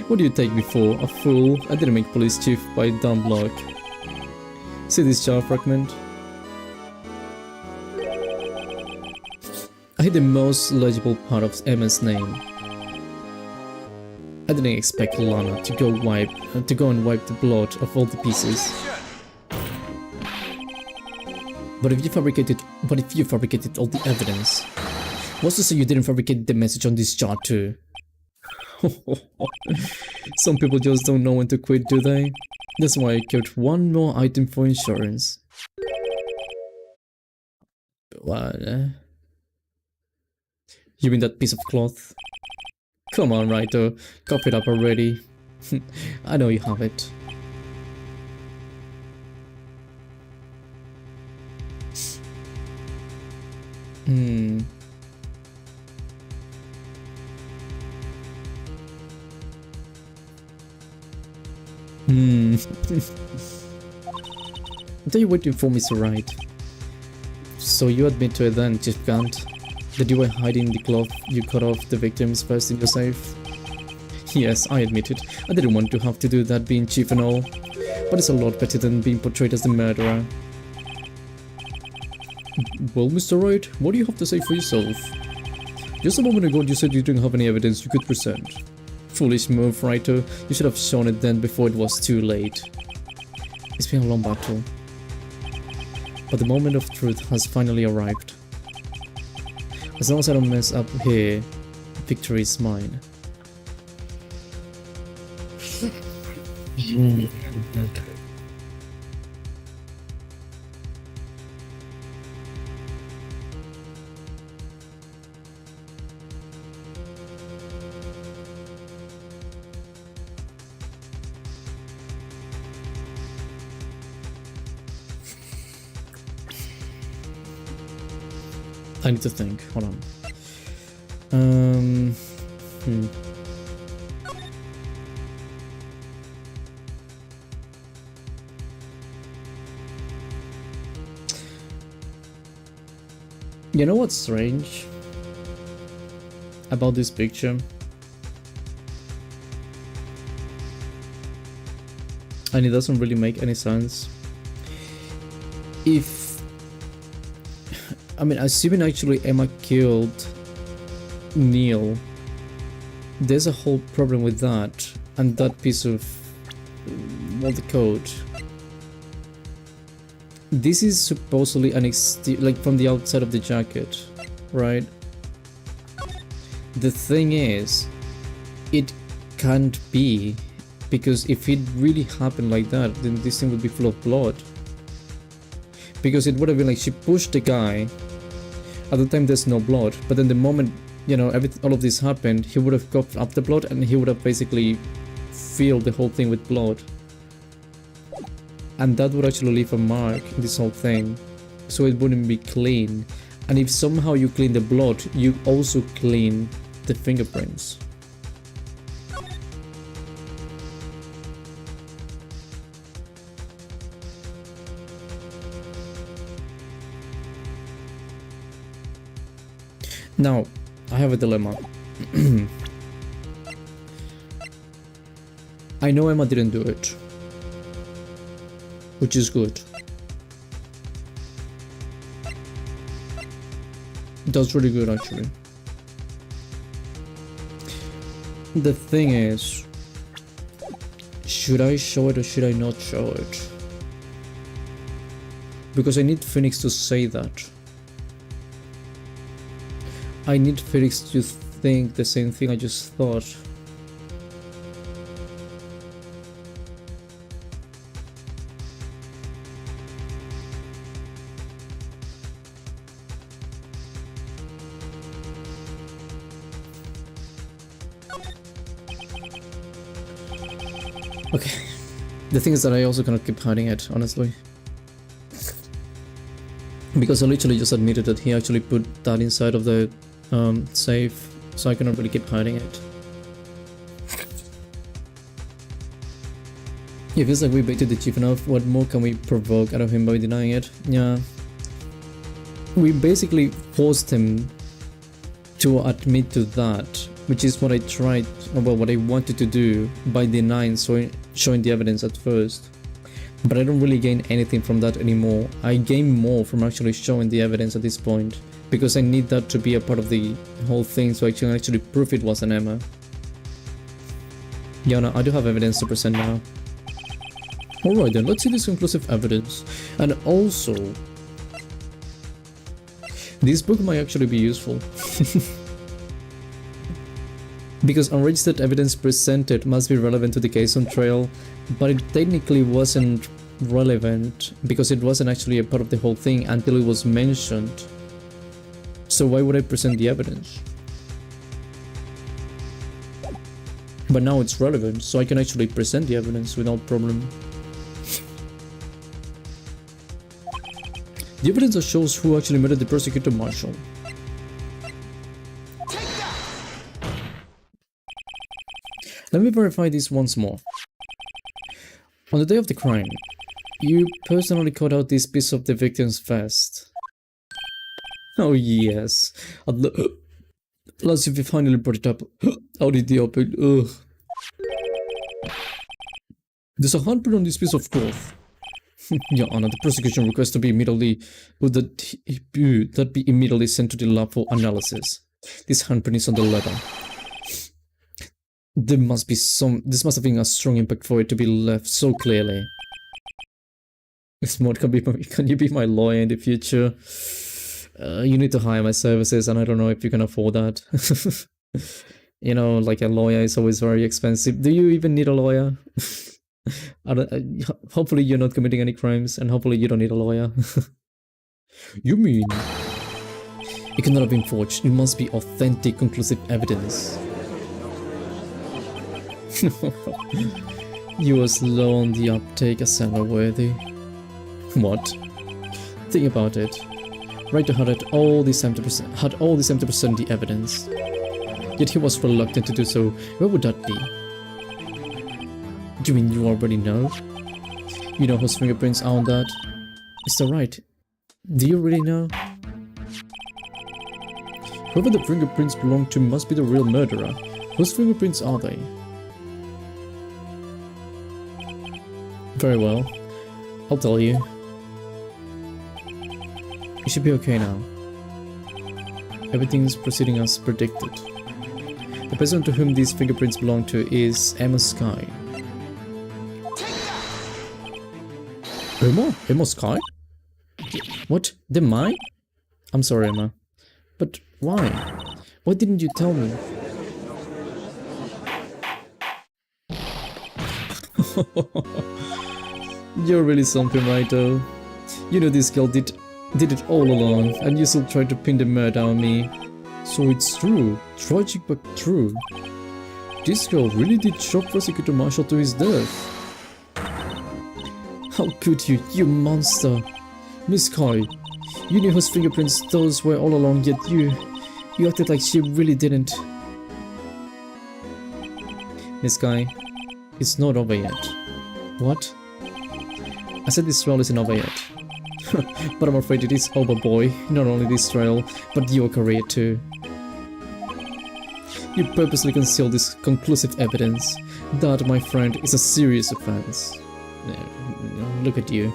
What do you take me for? A fool? I didn't make police chief by dumb luck. See this jar fragment? I hid the most legible part of Emma's name. I didn't expect Lana to go and wipe the blood of all the pieces. But if you fabricated all the evidence, what's to say you didn't fabricate the message on this jar too? Some people just don't know when to quit, do they? That's why I kept 1 more item for insurance. What? You mean that piece of cloth? Come on, Writer, cough it up already. I know you have it. What are you waiting for, Mr. Wright? So you admit to it then, Chief Gant, that you were hiding the cloth you cut off the victims first in your safe? Yes, I admit it. I didn't want to have to do that being chief and all, but it's a lot better than being portrayed as the murderer. Well, Mr. Wright, what do you have to say for yourself? Just a moment ago you said you didn't have any evidence you could present. foolish move, Wright. You should have shown it then before it was too late. It's been a long battle. But the moment of truth has finally arrived. As long as I don't mess up here, victory is mine. I need to think. Hold on. You know what's strange about this picture? And it doesn't really make any sense. I mean, assuming actually Emma killed Neil, there's a whole problem with that and that piece of the code. This is supposedly an like from the outside of the jacket, right? The thing is, it can't be, because if it really happened like that, then this thing would be full of blood. Because it would have been like she pushed the guy. At the time there's no blood, but then the moment, you know, all of this happened, he would have coughed up the blood and he would have basically filled the whole thing with blood. And that would actually leave a mark in this whole thing, so it wouldn't be clean. And if somehow you clean the blood, you also clean the fingerprints. Now, I have a dilemma. I know Emma didn't do it, which is good. That's really good, actually. The thing is, should I show it or should I not show it? Because I need Phoenix to say that. I need Felix to think the same thing I just thought. Okay. The thing is that I also cannot keep hiding it, honestly. Because I literally just admitted that he actually put that inside of the safe, so I cannot really keep hiding it. It feels like we baited the chief enough. What more can we provoke out of him by denying it? Yeah. We basically forced him to admit to that, which is what I tried, well, what I wanted to do by denying, showing the evidence at first. But I don't really gain anything from that anymore. I gain more from actually showing the evidence at this point, because I need that to be a part of the whole thing so I can actually prove it was an Emma. Yeah, no, I do have evidence to present now. Alright then, let's see this conclusive evidence. And also, this book might actually be useful. Because unregistered evidence presented must be relevant to the case on trial, but it technically wasn't relevant because it wasn't actually a part of the whole thing until it was mentioned. So why would I present the evidence? But now it's relevant, so I can actually present the evidence without problem. The evidence that shows who actually murdered the prosecutor marshal. Let me verify this once more. On the day of the crime, you personally cut out this piece of the victim's vest. Oh yes. Last if you finally brought it up. How did they open? Ugh. There's a handprint on this piece of cloth. Your Honor, the prosecution requests to be immediately that be immediately sent to the lab for analysis. This handprint is on the letter. There must be this must have been a strong impact for it to be left so clearly. Smart, can you be my lawyer in the future? You need to hire my services and I don't know if you can afford that. You know, like a lawyer is always very expensive. Do you even need a lawyer? Hopefully you're not committing any crimes and hopefully you don't need a lawyer. You mean? It cannot have been forged. It must be authentic, conclusive evidence. You are slow on the uptake, assembler worthy. What? Think about it. Wright had all this time to present the evidence. Yet he was reluctant to do so. Where would that be? Do you mean you already know? You know whose fingerprints are on that? Mr. Wright, do you really know? Whoever the fingerprints belong to must be the real murderer. Whose fingerprints are they? Very well. I'll tell you. You should be okay now. Everything's proceeding as predicted. The person to whom these fingerprints belong to is Emma Sky. Emma? Emma Sky? What? They're mine? I'm sorry, Emma. But why? Why didn't you tell me? You're really something, right, though? You know this girl did it all along, and you still tried to pin the murder on me. So it's true. Tragic but true. This girl really did shock Prosecutor Marshall to his death. How could you, you monster? Miss Kai, you knew whose fingerprints those were all along, yet you acted like she really didn't. Miss Kai, it's not over yet. What? I said this trial isn't over yet. But I'm afraid it is over, boy. Not only this trial, but your career too. You purposely concealed this conclusive evidence. That, my friend, is a serious offense. Look at you.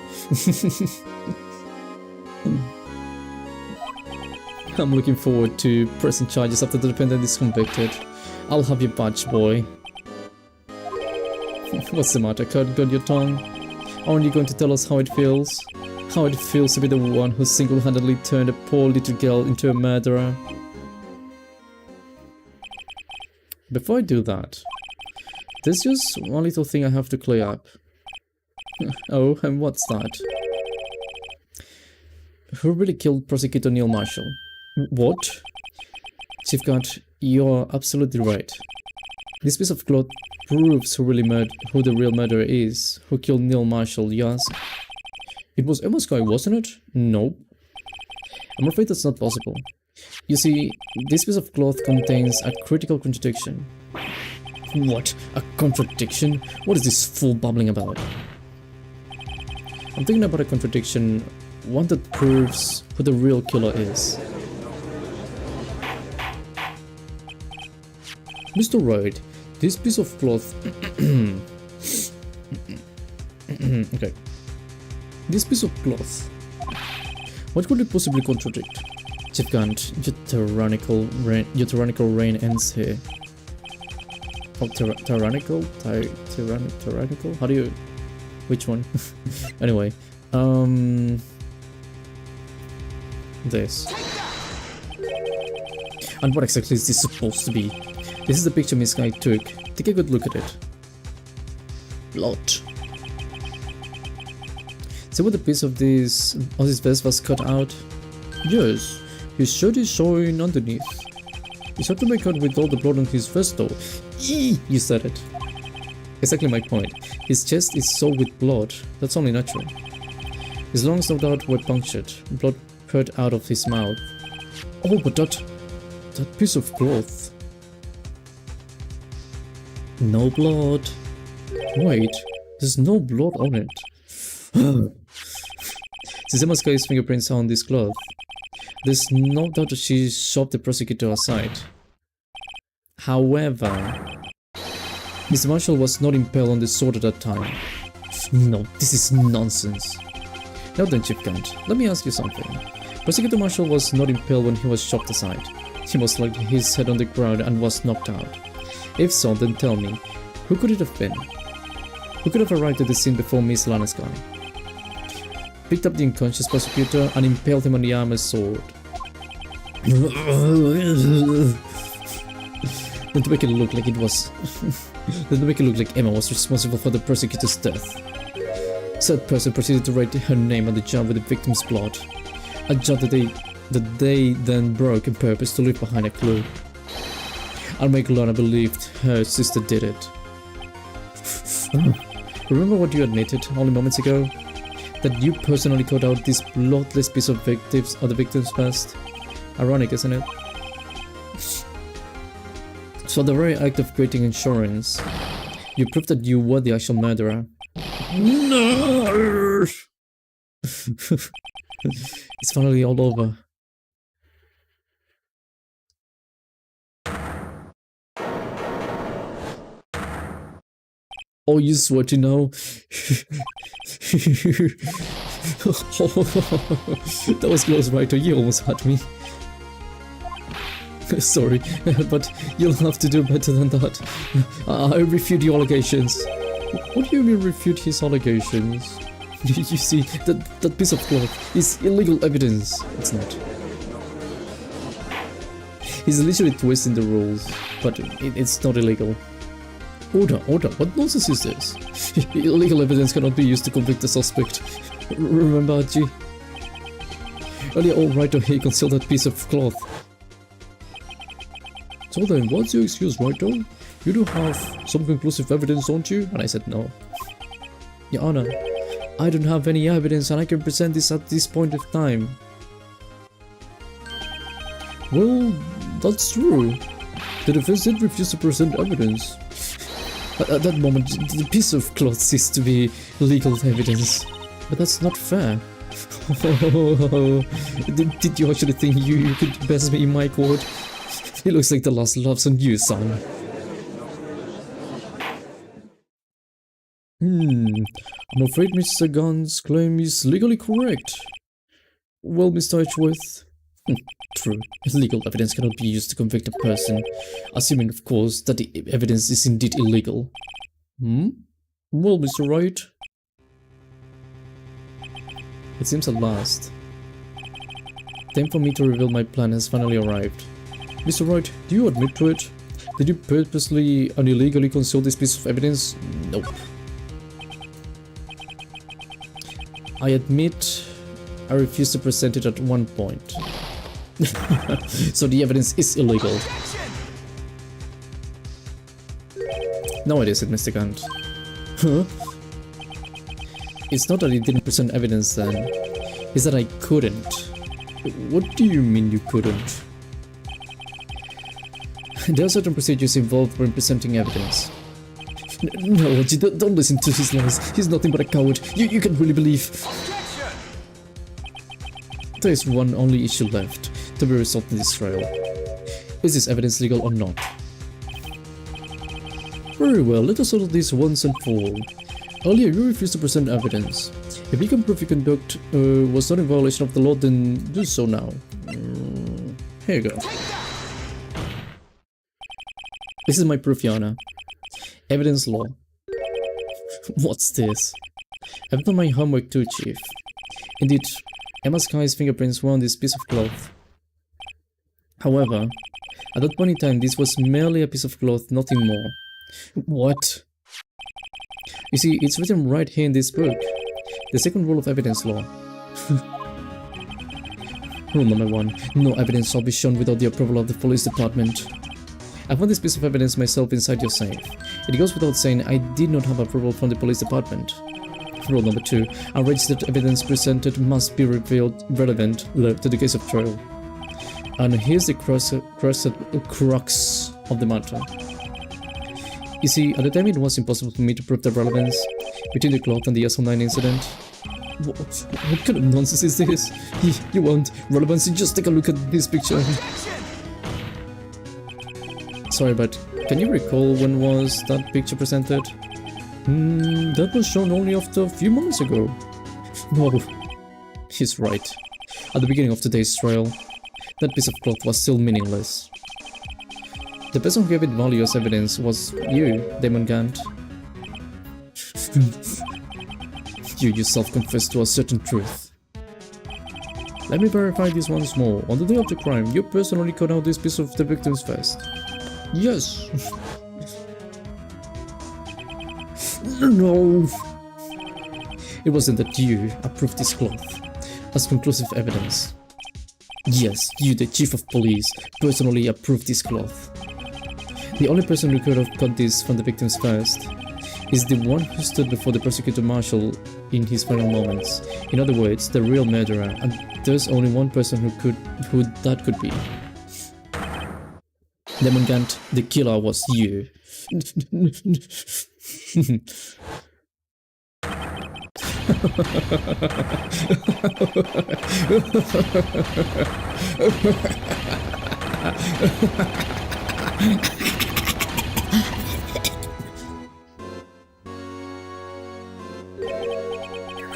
I'm looking forward to pressing charges after the defendant is convicted. I'll have your badge, boy. What's the matter? Got your tongue? Aren't you going to tell us how it feels? How it feels to be the one who single-handedly turned a poor little girl into a murderer? Before I do that, there's just one little thing I have to clear up. Oh, and what's that? Who really killed Prosecutor Neil Marshall? What? Chief Guard, you're absolutely right. This piece of cloth proves who the real murderer is. Who killed Neil Marshall, you ask? It was Emma Sky, wasn't it? No. I'm afraid that's not possible. You see, this piece of cloth contains a critical contradiction. What? A contradiction? What is this fool babbling about? I'm thinking about a contradiction, one that proves who the real killer is. Mr. Wright, this piece of cloth... Okay. This piece of cloth... What could it possibly contradict? Chief Gant, your tyrannical reign ends here. Oh, tyrannical? Tyrannical? How do you... Which one? Anyway, this. And what exactly is this supposed to be? This is the picture Miss Guy took. Take a good look at it. Blood. See what the piece of his vest was cut out? Yes, his shirt is showing underneath. It's hard to make out with all the blood on his vest though. Eee! You said it. Exactly my point. His chest is soaked with blood. That's only natural. His lungs no doubt were punctured. Blood poured out of his mouth. Oh, but that piece of cloth. No blood. Wait, there's no blood on it. Since Emma Sky's fingerprints are on this cloth, there's no doubt that she shoved the prosecutor aside. However, Mr. Marshall was not impaled on the sword at that time. No, this is nonsense. Now then, Chief Gant, let me ask you something. Prosecutor Marshall was not impaled when he was shoved aside. He was like his head on the ground and was knocked out. If so, then tell me, who could it have been? Who could have arrived at the scene before Miss Lana's guy? Picked up the unconscious prosecutor and impaled him on the armor's sword. Don't make it look like it was... Don't make it look like Emma was responsible for the prosecutor's death. Said person proceeded to write her name on the jar with the victim's blood. A jar that they then broke on purpose to leave behind a clue. I'll make Lana believe her sister did it. Remember what you admitted only moments ago? That you personally caught out this bloodless piece of the victim's past? Ironic, isn't it? So the very act of creating insurance, you proved that you were the actual murderer. No! It's finally all over. Oh, you sweaty now? That was close, right? You almost had me. Sorry, but you'll have to do better than that. I refute your allegations. What do you mean refute his allegations? You see, that piece of cloth is illegal evidence. It's not. He's literally twisting the rules, but it's not illegal. Order, what nonsense is this? Illegal evidence cannot be used to convict the suspect. Remember, Archie? Earlier, all right, he concealed that piece of cloth. So then, what's your excuse, right, though? You do have some conclusive evidence, don't you? And I said no. Your Honor, I don't have any evidence and I can present this at this point of time. Well, that's true. The defense did refuse to present evidence. At that moment, the piece of cloth ceased to be legal evidence. But that's not fair. Did you actually think you could best me in my court? It looks like the last laughs on you, son. I'm afraid Mr. Gunn's claim is legally correct. Well, Mr. Edgeworth. True. Legal evidence cannot be used to convict a person, assuming, of course, that the evidence is indeed illegal. Well, Mr. Wright. It seems at last. Time for me to reveal my plan has finally arrived. Mr. Wright, do you admit to it? Did you purposely and illegally conceal this piece of evidence? Nope. I admit I refused to present it at one point. So the evidence is illegal. No, it isn't, Mr. Gant. Huh? It's not that he didn't present evidence then. It's that I couldn't. What do you mean you couldn't? There are certain procedures involved when presenting evidence. No, don't listen to his lies. He's nothing but a coward. You can really believe. There is one only issue left to be resolved in this trial. Is this evidence legal or not? Very well, let us settle this once and for all. Earlier, you refused to present evidence. If you can prove your conduct was not in violation of the law, then do so now. Here you go. This is my proof, Your Honor. Evidence law. What's this? I've done my homework too, Chief. Indeed, Emma Sky's fingerprints were on this piece of cloth. However, at that point in time, this was merely a piece of cloth, nothing more. What? You see, it's written right here in this book. The second rule of evidence law. Rule number 1. No evidence shall be shown without the approval of the police department. I found this piece of evidence myself inside your safe. It goes without saying I did not have approval from the police department. Rule number 2. Unregistered evidence presented must be revealed relevant to the case of trial. And here's the crux of the matter. You see, at the time it was impossible for me to prove the relevance between the cloth and the SL-9 incident. What kind of nonsense is this? You want relevancy? Just take a look at this picture. Sorry, but can you recall when was that picture presented? That was shown only after a few moments ago. No, he's right. At the beginning of today's trial, that piece of cloth was still meaningless. The person who gave it value as evidence was you, Demon Gant. You yourself confessed to a certain truth. Let me verify this once more. On the day of the crime, you personally cut out this piece of the victim's vest. Yes. No. It wasn't that you approved this cloth as conclusive evidence. Yes, you, the chief of police, personally approved this cloth. The only person who could have cut this from the victim's vest is the one who stood before the prosecutor marshal in his final moments. In other words, the real murderer, and there's only one person who that could be. Demon Gant, the killer was you.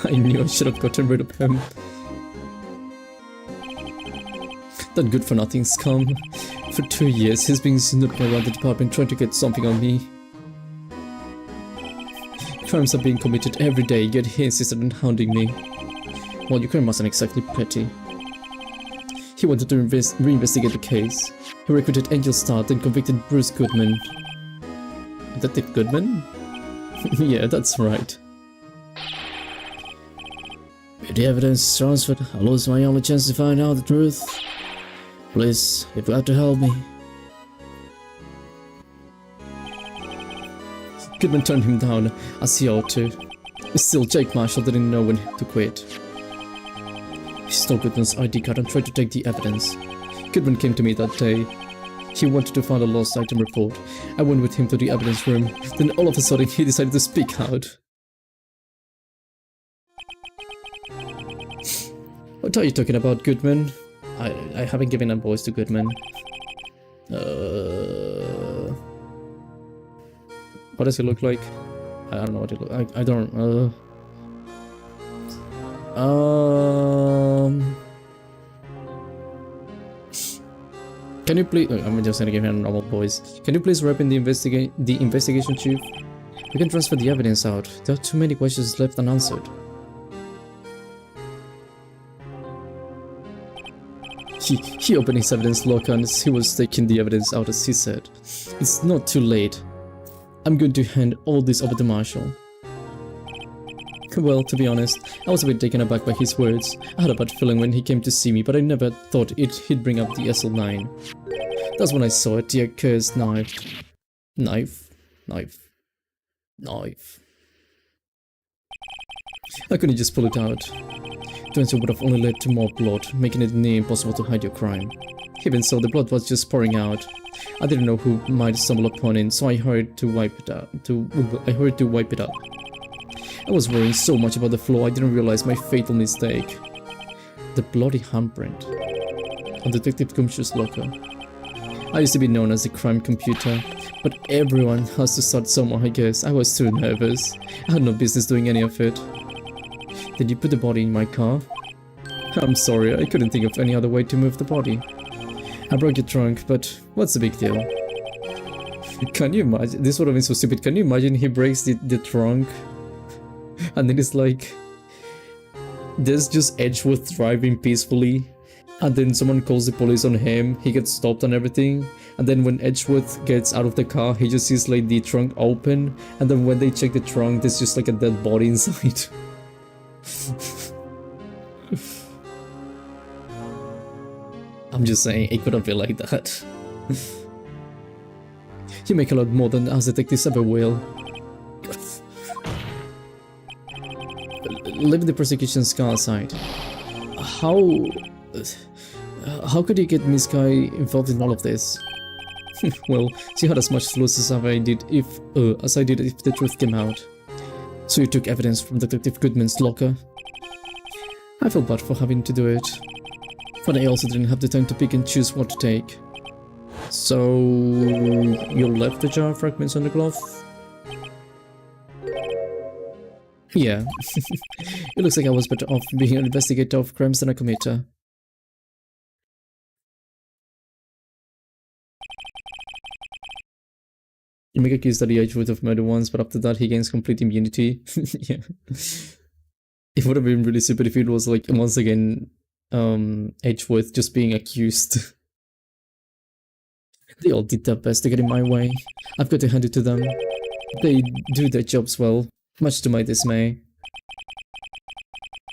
I knew I should have gotten rid of him. That good-for-nothing scum. For 2 years, he's been snooping around the department trying to get something on me. Crimes are being committed every day, yet he insisted on hounding me. Well, your crime wasn't exactly petty. He wanted to reinvestigate the case. He recruited Angel Star, then convicted Bruce Goodman. Detective Goodman? Yeah, that's right. If the evidence is transferred, I'll lose my only chance to find out the truth. Please, you've got to help me. Goodman turned him down, as he ought to. Still, Jake Marshall didn't know when to quit. He stole Goodman's ID card and tried to take the evidence. Goodman came to me that day. He wanted to find a lost item report. I went with him to the evidence room. Then all of a sudden, he decided to speak out. What are you talking about, Goodman? I haven't given a voice to Goodman. What does he look like? I don't know what he looks like. I don't. Can you please? I'm just gonna give him a normal voice. Can you please rep in the investigation chief? We can transfer the evidence out. There are too many questions left unanswered. He opened his evidence locker and he was taking the evidence out as he said. It's not too late. I'm going to hand all this over to Marshall. Well, to be honest, I was a bit taken aback by his words. I had a bad feeling when he came to see me, but I never thought he'd bring up the SL-9. That's when I saw it, the accursed knife. Knife. I couldn't just pull it out. Doing so would have only led to more blood, making it near impossible to hide your crime. Even so, the blood was just pouring out. I didn't know who might stumble upon it, so I hurried to wipe it up. I was worrying so much about the floor, I didn't realize my fatal mistake. The bloody handprint on Detective Gumshoe's locker. I used to be known as the crime computer, but everyone has to start somewhere, I guess. I was too nervous. I had no business doing any of it. Did you put the body in my car? I'm sorry, I couldn't think of any other way to move the body. I broke your trunk, but what's the big deal? Can you imagine? This would have been so stupid. Can you imagine he breaks the trunk? And then it's like... There's just Edgeworth driving peacefully. And then someone calls the police on him. He gets stopped and everything. And then when Edgeworth gets out of the car, he just sees like the trunk open. And then when they check the trunk, there's just like a dead body inside. I'm just saying, it couldn't be like that. You make a lot more than us detectives ever will. Leave the prosecution scar aside. How could you get Miss Guy involved in all of this? Well, she had as much to lose as I did if the truth came out. So you took evidence from Detective Goodman's locker? I feel bad for having to do it, but I also didn't have the time to pick and choose what to take. So you left the jar of fragments on the glove? Yeah. It looks like I was better off being an investigator of crimes than a committer. You make a case that he edged of murder once, but after that he gains complete immunity. Yeah. It would have been really stupid if it was like once again Edgeworth just being accused. They all did their best to get in my way. I've got to hand it to them. They do their jobs well, much to my dismay.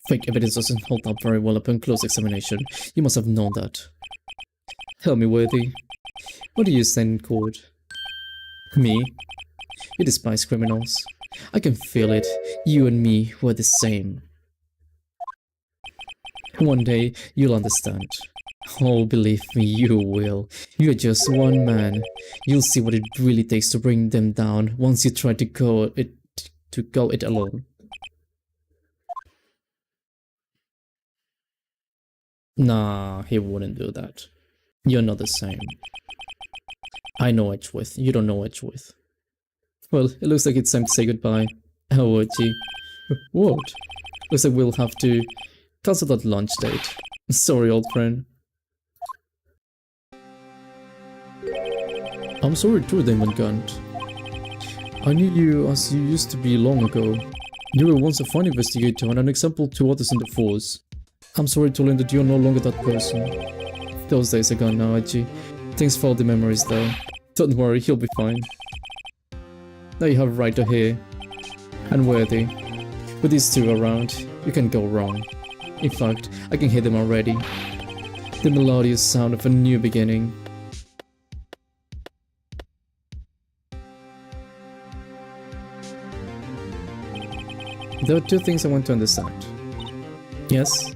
Fake evidence doesn't hold up very well upon close examination. You must have known that. Tell me, Worthy, what do you stand in court? Me? You despise criminals. I can feel it. You and me were the same. One day, you'll understand. Oh, believe me, you will. You're just one man. You'll see what it really takes to bring them down once you try to go it alone. Nah, he wouldn't do that. You're not the same. I know Edgeworth. You don't know Edgeworth. Well, it looks like it's time to say goodbye. Oh, gee. What? Looks like we'll have to cancel that lunch date. Sorry, old friend. I'm sorry too, Damon Gunt. I knew you as you used to be long ago. You were once a fine investigator and an example to others in the force. I'm sorry to learn that you're no longer that person. Those days are gone now, Edgy. Thanks for all the memories though. Don't worry, he'll be fine. Now you have Wright here. And Worthy. With these two around, you can go wrong. In fact, I can hear them already. The melodious sound of a new beginning. There are two things I want to understand. Yes?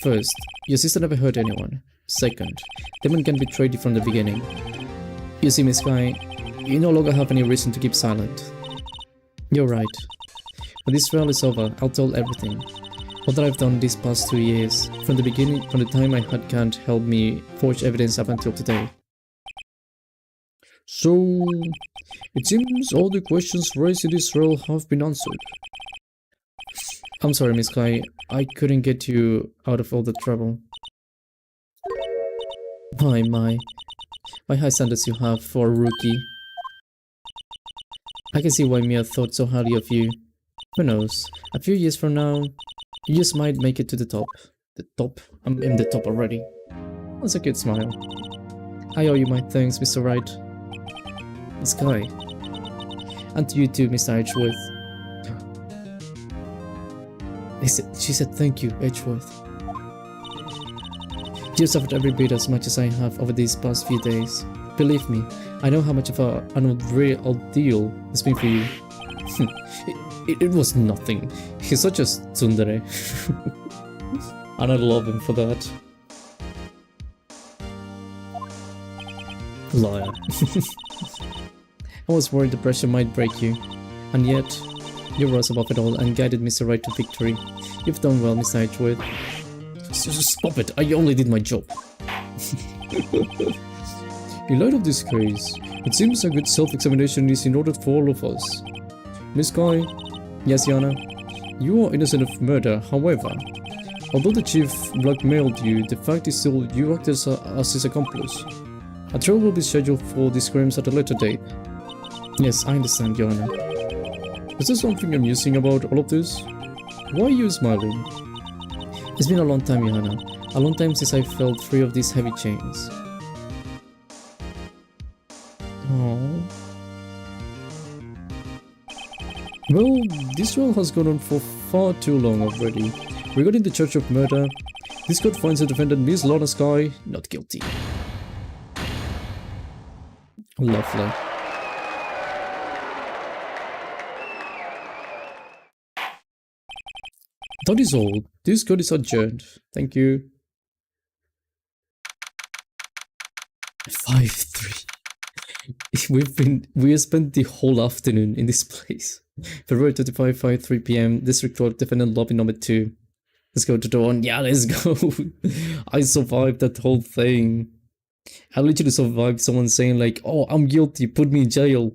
First, your sister never hurt anyone. Second, Demon can betray you from the beginning. You see, Miss Sky, you no longer have any reason to keep silent. You're right. When this trial is over, I'll tell everything. All that I've done these past 2 years, from the time I had Kant help me forge evidence up until today. So, it seems all the questions raised in this trial have been answered. I'm sorry, Miss Sky, I couldn't get you out of all the trouble. My high standards you have for a rookie. I can see why Mia thought so highly of you. Who knows, a few years from now, you just might make it to the top. The top? I'm in the top already. That's a cute smile. I owe you my thanks, Mr. Wright. Miss Sky. And to you too, Mr. Edgeworth. She said thank you, Edgeworth. You suffered every bit as much as I have over these past few days. Believe me, I know how much of an unreal ordeal it's been for you. it was nothing. He's such a tsundere. And I love him for that. Liar. I was worried the pressure might break you. And yet, you rose above it all and guided Mr. Wright to victory. You've done well, Mr. Edgeworth. Stop it, I only did my job. In light of this case, it seems a good self-examination is in order for all of us. Miss Sky? Yes, Yana? You are innocent of murder, however. Although the chief blackmailed you, the fact is still you acted as his accomplice. A trial will be scheduled for these crimes at a later date. Yes, I understand, Yana. Is there something amusing about all of this? Why are you smiling? It's been a long time, Johanna. A long time since I felt free of these heavy chains. Oh. Well, this trial has gone on for far too long already. Regarding the charge of murder, this court finds the defendant Miss Lana Sky not guilty. Lovely. That is all. This court is adjourned. Thank you. 5-3. We have spent the whole afternoon in this place. February 25, 5:03 p.m. District Court, defendant lobby number 2. Let's go to the one. Yeah, let's go. I survived that whole thing. I literally survived someone saying like, "Oh, I'm guilty. Put me in jail."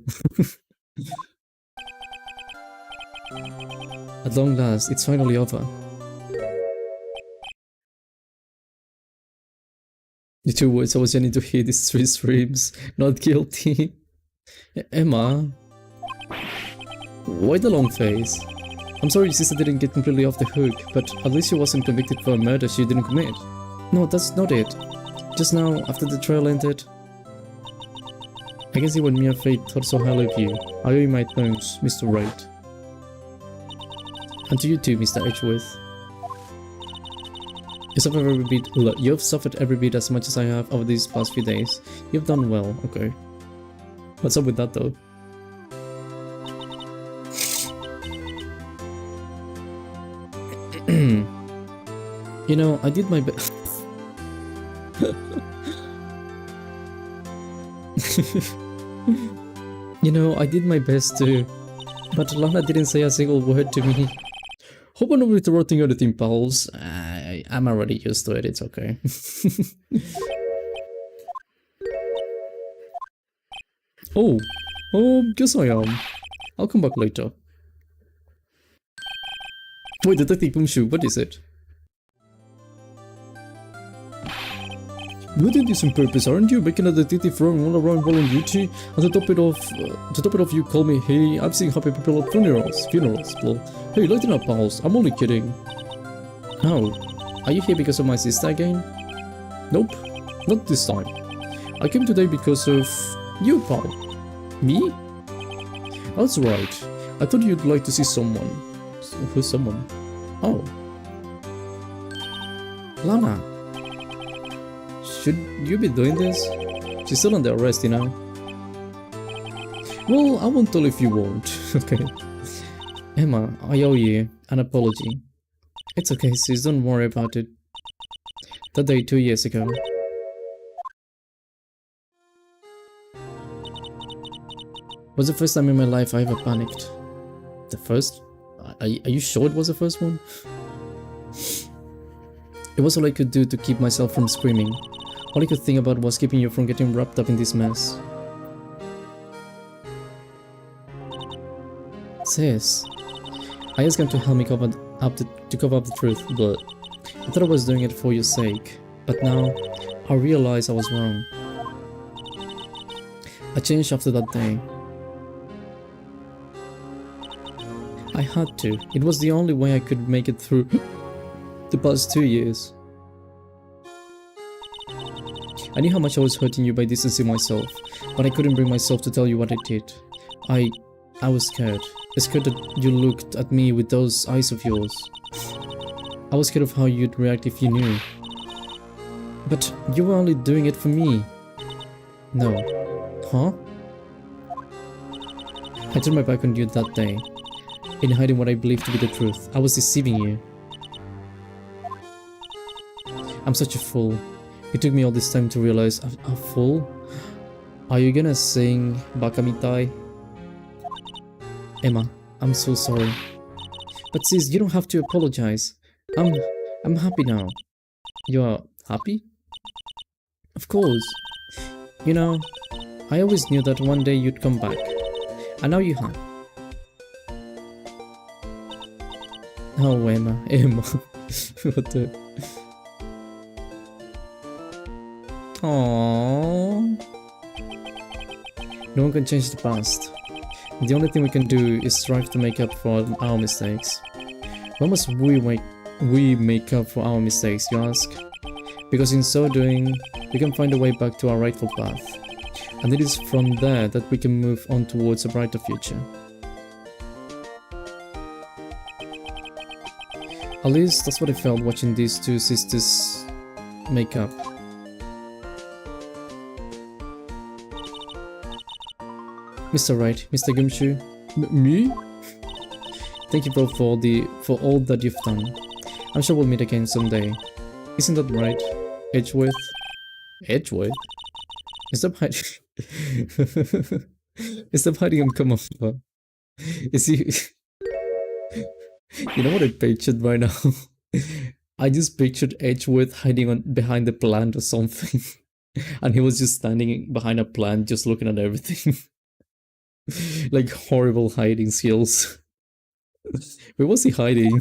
At long last, it's finally over. The two words I was yearning to hear these 3 streams. Not guilty. Emma, why the long face? I'm sorry your sister didn't get completely off the hook, but at least she wasn't convicted for a murder she didn't commit. No, that's not it. Just now, after the trial ended, I can see what Mia Fate thought so highly of you. I owe you my thanks, Mr. Wright. And to you too, Mr. Edgeworth. You've suffered every bit as much as I have over these past few days. You've done well, okay. What's up with that though? You know, I did my best. You know, I did my best too. But Lana didn't say a single word to me. Hope I'm not interrupting anything, pals. I'm already used to it, it's okay. Guess I am. I'll come back later. Wait, Detective Boomshoe, what is it? You did this on purpose, aren't you? Making a detective run all around while on duty? And to top it off, you call me, hey, I'm seeing happy people at funerals. Well, hey, lighten up, pals. I'm only kidding. How? Are you here because of my sister again? Nope, not this time. I came today because of you, pal. Me? That's right. I thought you'd like to see someone. Who's someone? Oh. Lana. Should you be doing this? She's still under arrest, you know. Well, I won't tell if you won't. Okay. Emma, I owe you an apology. It's okay, sis, don't worry about it. That day 2 years ago. Was the first time in my life I ever panicked. The first? Are you sure it was the first one? It was all I could do to keep myself from screaming. All I could think about was keeping you from getting wrapped up in this mess. Sis, I asked him to help me cover up the truth, but I thought I was doing it for your sake. But now, I realize I was wrong. I changed after that day. I had to. It was the only way I could make it through the past 2 years. I knew how much I was hurting you by distancing myself, but I couldn't bring myself to tell you what I did. I was scared. Scared that you looked at me with those eyes of yours. I was scared of how you'd react if you knew. But you were only doing it for me. No. Huh? I turned my back on you that day, in hiding what I believed to be the truth. I was deceiving you. I'm such a fool. It took me all this time to realize a fool? Are you gonna sing Baka Mitai? Emma, I'm so sorry. But sis, you don't have to apologize. I'm happy now. You're happy? Of course. You know, I always knew that one day you'd come back. And now you have. Oh, Emma. What the... Aww. No one can change the past. The only thing we can do is strive to make up for our mistakes. When must we make up for our mistakes, you ask? Because in so doing, we can find a way back to our rightful path. And it is from there that we can move on towards a brighter future. At least that's what I felt watching these two sisters make up. Mr. Wright, Mr. Gumshoe, me? Thank you both for all that you've done. I'm sure we'll meet again someday. Isn't that right, Edgeworth? Edgeworth? Stop hiding. Stop hiding and come over. Is he? You know what I pictured right now? I just pictured Edgeworth hiding behind a plant or something, and he was just standing behind a plant, just looking at everything. Like horrible hiding skills. Where was he hiding?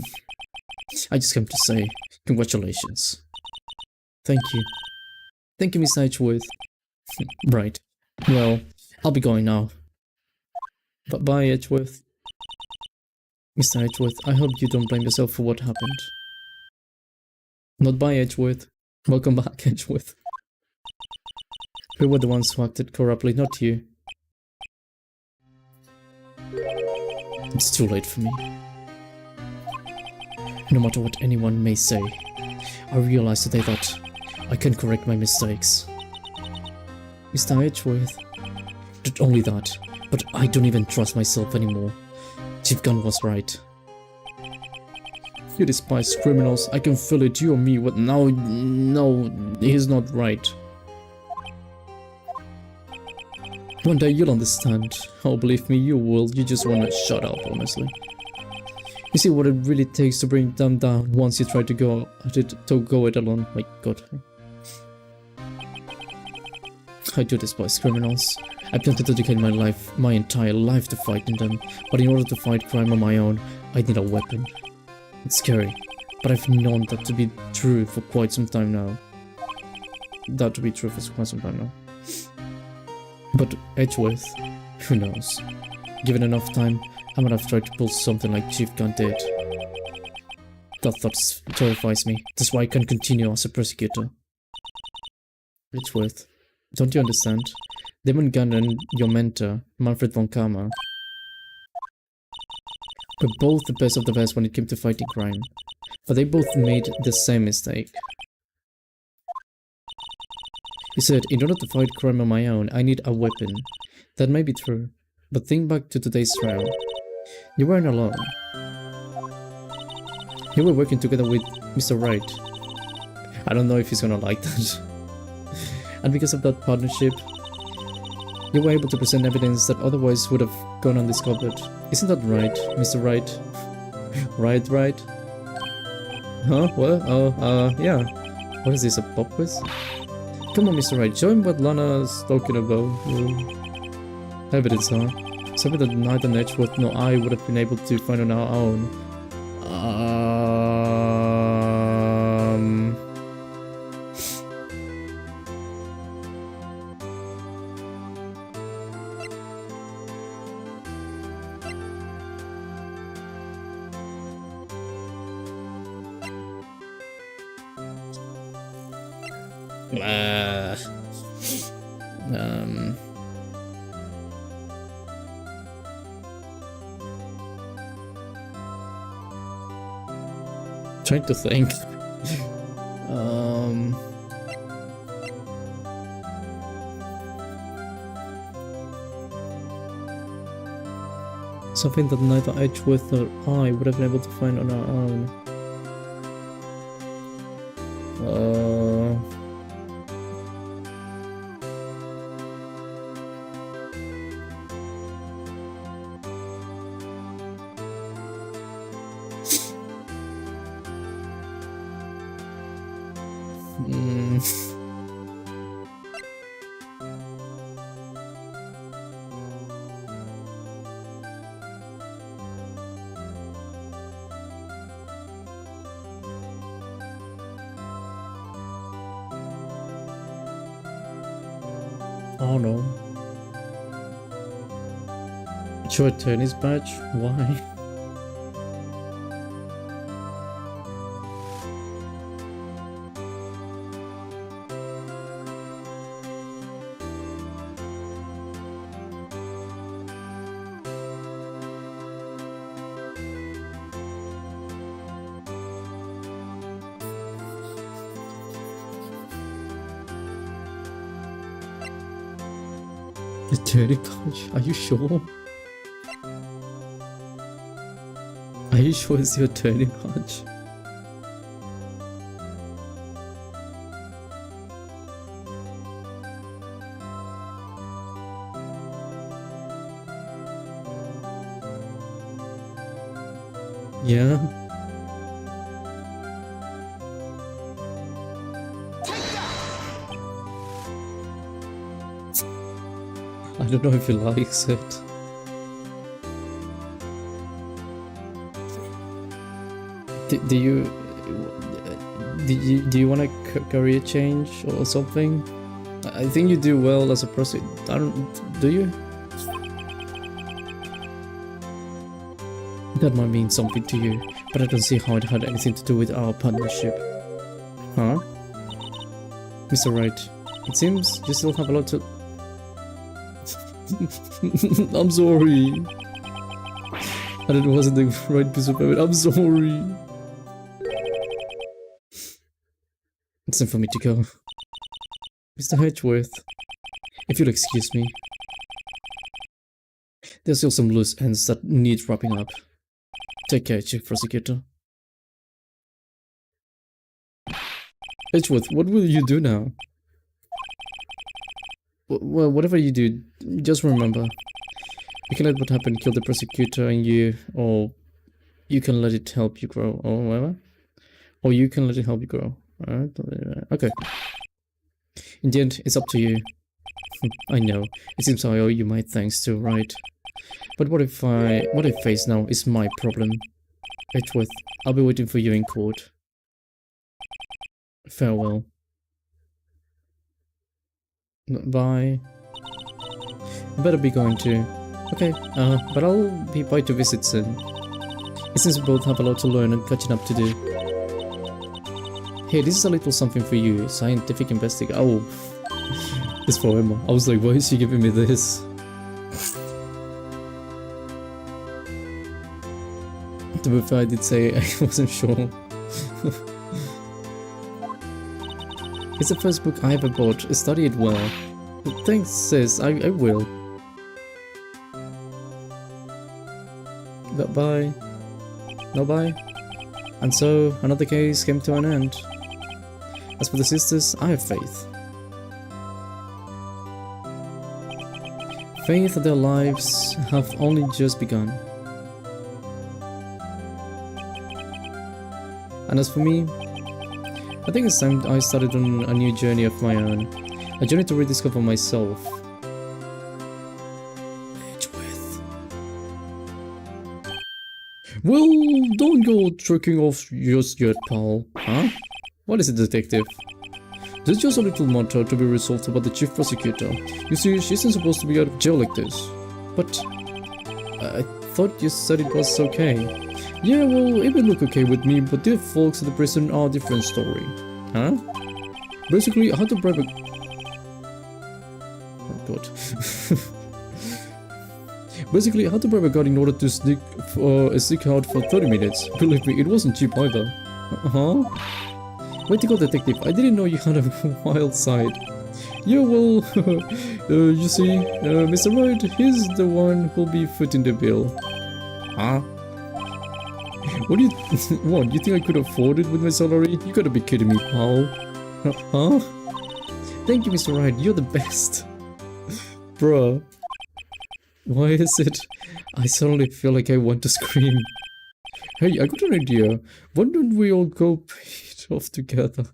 I just came to say congratulations. Thank you. Thank you, Miss Edgeworth. Right. Well, I'll be going now. But bye, Edgeworth. Mr. Edgeworth, I hope you don't blame yourself for what happened. Not bye, Edgeworth. Welcome back, Edgeworth. We were the ones who acted corruptly, not you. It's too late for me. No matter what anyone may say, I realized today that I can correct my mistakes. Mr. Edgeworth. Not only that, but I don't even trust myself anymore. Chief Gunn was right. You despise criminals, I can feel it, you or me, what now? No, he's not right. One day you'll understand. Oh, believe me, you will. You just wanna shut up, honestly. You see what it really takes to bring them down once you try to go it alone. My god. I do despise criminals. I plan to dedicate my entire life to fighting them, but in order to fight crime on my own, I need a weapon. It's scary, but I've known that to be true for quite some time now. But Edgeworth, who knows? Given enough time, I might have tried to pull something like Chief Gunn did. That thought terrifies me. That's why I can't continue as a prosecutor. Edgeworth, don't you understand? Damon Gunn and your mentor, Manfred von Kammer, were both the best of the best when it came to fighting crime, but they both made the same mistake. He said, in order to fight crime on my own, I need a weapon. That may be true, but think back to today's trial. You weren't alone. You were working together with Mr. Wright. I don't know if he's gonna like that. And because of that partnership, you were able to present evidence that otherwise would have gone undiscovered. Isn't that right, Mr. Wright? Right? Huh? What? Oh, yeah. What is this, a pop quiz? Come on, Mr. Wright, show him what Lana's talking about. Evidence, huh? Something that neither Edgeworth nor I would have been able to find on our own. Trying to think. Something that neither Edgeworth nor I would have been able to find on our own. Oh no. Short tennis badge? Why? A dirty punch? Are you sure? Are you sure it's your dirty punch? Yeah? I don't know if he likes it. Do you want a career change or something? I think you do well as a prosecutor. Do you? That might mean something to you, but I don't see how it had anything to do with our partnership. Huh? Mr. Wright, it seems you still have a lot to... I'm sorry. And it wasn't the right piece of evidence. I'm sorry. It's time for me to go. Mr. Hedgeworth, if you'll excuse me. There's still some loose ends that need wrapping up. Take care, Chief Prosecutor. Edgeworth, what will you do now? Well, whatever you do, just remember. You can let what happened kill the prosecutor in you, or you can let it help you grow, or whatever. Or you can let it help you grow. Alright? Okay. In the end, it's up to you. I know. It seems I owe you my thanks too, right? But what I face now is my problem. Edgeworth, I'll be waiting for you in court. Farewell. Bye. I better be going to. Okay, but I'll be by to visit soon. It seems we both have a lot to learn and catching up to do. Hey, this is a little something for you. Scientific investigation. Oh, it's for Emma. I was like, why is she giving me this? To be fair, I did say I wasn't sure. It's the first book I ever bought. Study it well. Thanks, sis. I will. Bye. No bye. And so, another case came to an end. As for the sisters, I have faith. Faith that their lives have only just begun. And as for me, I think it's time I started on a new journey of my own. A journey to rediscover myself. Edgeworth. Well, don't go tricking off just yet, pal. Huh? What is it, detective? This is just a little matter to be resolved about the chief prosecutor. You see, she isn't supposed to be out of jail like this. But I thought you said it was okay. Yeah, well, it would look okay with me, but the folks at the prison are a different story. Huh? Basically, I had to bribe a... Oh god. Basically, I had to bribe a guard in order to sneak out for 30 minutes. Believe me, it wasn't cheap either. Huh? Way to go, detective. I didn't know you had a wild side. Yeah, well, you see, Mr. Wright, he's the one who'll be footing the bill. Huh? What do you what? You think I could afford it with my salary? You gotta be kidding me, pal. Huh? Thank you, Mr. Wright. You're the best. Bruh. Why is it? I suddenly feel like I want to scream. Hey, I got an idea. Why don't we all go pay it off together?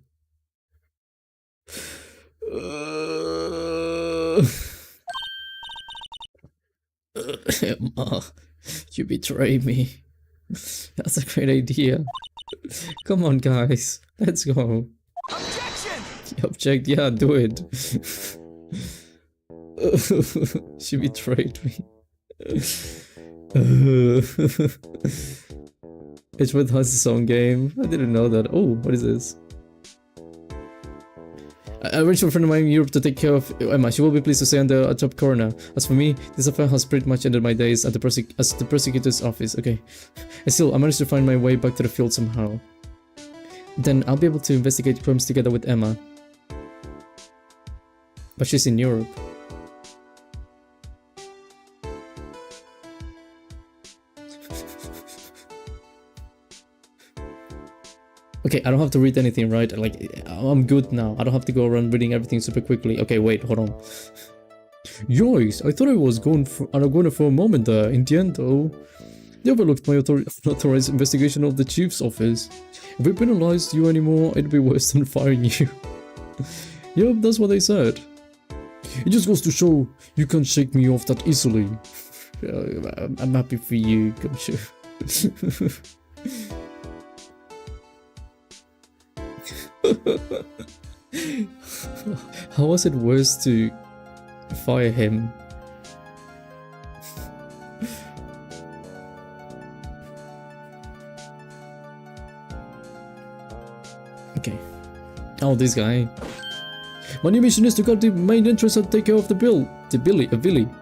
Emma, you betray me. That's a great idea. Come on, guys. Let's go. Objection! Object, yeah, do it. She betrayed me. Edgeworth has his own game. I didn't know that. Oh, what is this? I arranged for a friend of mine in Europe to take care of Emma. She will be pleased to stay on the top corner. As for me, this affair has pretty much ended my days at the prosecutor's office. Okay. And still, I managed to find my way back to the field somehow. Then I'll be able to investigate crimes together with Emma. But she's in Europe. Okay, I don't have to read anything, right? Like, I'm good now. I don't have to go around reading everything super quickly. Okay, wait, hold on. Yoiks, I thought I was going for a moment there. In the end, though, they overlooked my unauthorized investigation of the chief's office. If we penalized you anymore, it'd be worse than firing you. Yep, that's what they said. It just goes to show you can't shake me off that easily. I'm happy for you, Gumshoe. How was it worse to fire him? Okay. Oh, this guy. My new mission is to guard the main entrance and take care of the Billy.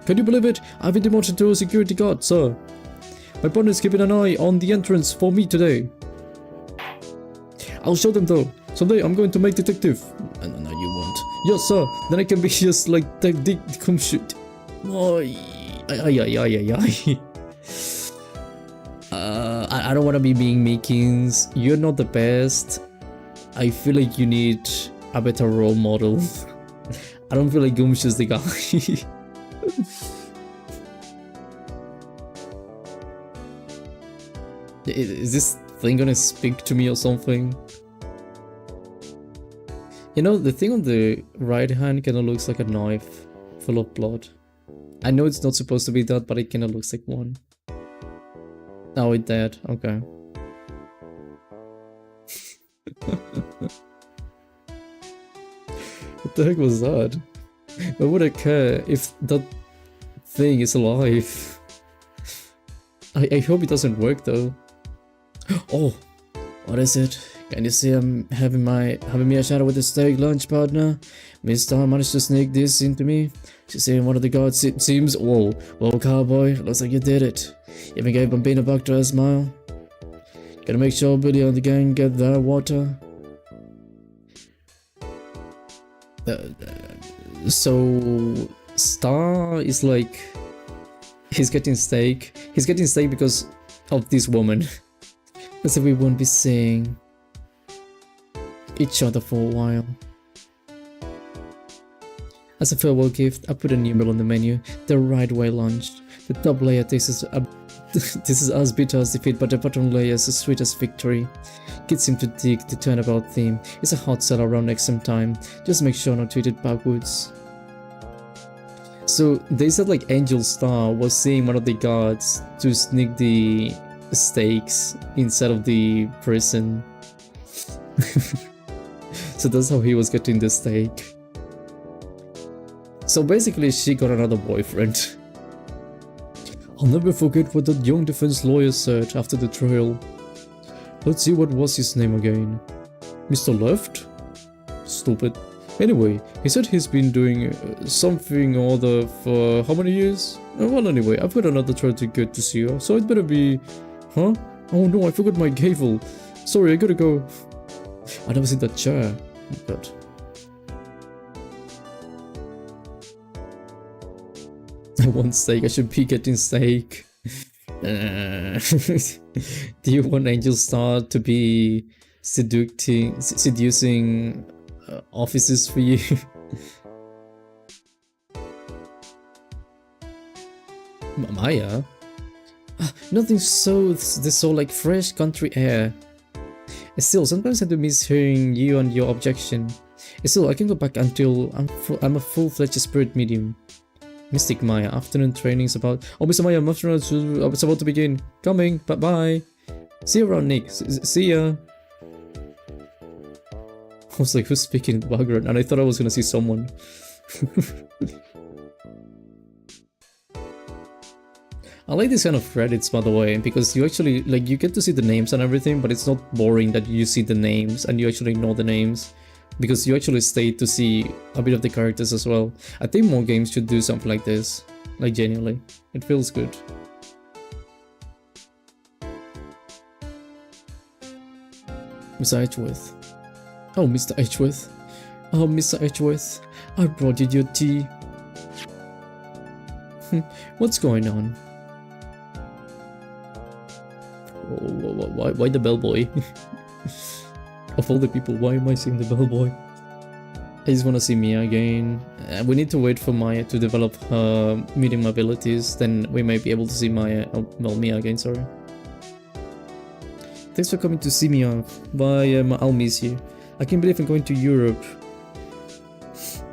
Can you believe it? I've been demoted to a security guard, sir. My partner is keeping an eye on the entrance for me today. I'll show them though. Someday I'm going to make detective. No, you won't. Yes, sir. Then I can be just like the come shoot. I don't want to be being Meekins. You're not the best. I feel like you need a better role model. I don't feel like Gumsh is the guy. Is this thing gonna speak to me or something? You know, the thing on the right hand kinda looks like a knife full of blood. I know it's not supposed to be that, but it kinda looks like one. Oh, it did. Okay. What the heck was that? Why would I care if that thing is alive? I hope it doesn't work though. Oh, what is it? Can you see I'm having me a shadow with the steak lunch partner? Miss Star managed to sneak this into me. She's saying one of the guards, it seems. Whoa, cowboy, looks like you did it. Even gave Bambino Buctor a smile. Gotta make sure Billy and the gang get their water. So Star is like, he's getting steak. He's getting steak because of this woman. So we won't be seeing each other for a while. As a farewell gift, I put a new meal on the menu, the right way lunch. The top layer tastes this is as bitter as defeat, but the bottom layer is as sweet as victory. Kids seem to dig the turnabout theme. It's a hot seller around exam time. Just make sure not to eat it backwards. So they said like Angel Star was seeing one of the guards to sneak the steaks inside of the prison. So that's how he was getting the steak. So basically she got another boyfriend. I'll never forget what that young defense lawyer said after the trial. Let's see, what was his name again? Mr. Left? Stupid. Anyway, he said he's been doing something or other for how many years? Well, anyway, I've got another trial to get to see her, so it better be... Huh? Oh no, I forgot my gavel. Sorry, I gotta go. I never seen that chair. Oh god. I want steak, I should be getting steak. Do you want Angel Star to be seducing officers for you? Maya? Nothing so like fresh country air. Still, sometimes I do miss hearing you and your objection. Still, I can go back until I'm a full-fledged spirit medium. Mystic Maya, afternoon training's about... Oh, Mr. Maya, afternoon it's about to begin. Coming, bye-bye. See you around, Nick. See ya. I was like, who's speaking in the background? And I thought I was gonna see someone. I like this kind of credits, by the way, because you actually, like, you get to see the names and everything, but it's not boring that you see the names and you actually know the names. Because you actually stay to see a bit of the characters as well. I think more games should do something like this. Like, genuinely. It feels good. Mr. Edgeworth. Oh, Mr. Edgeworth. Oh, Mr. Edgeworth. I brought you your tea. What's going on? Why the bellboy? Of all the people, why am I seeing the bellboy? I just want to see Mia again. We need to wait for Maya to develop her medium abilities, then we may be able to see Mia again, sorry. Thanks for coming to see me off. Bye, I'll miss you. I can't believe I'm going to Europe.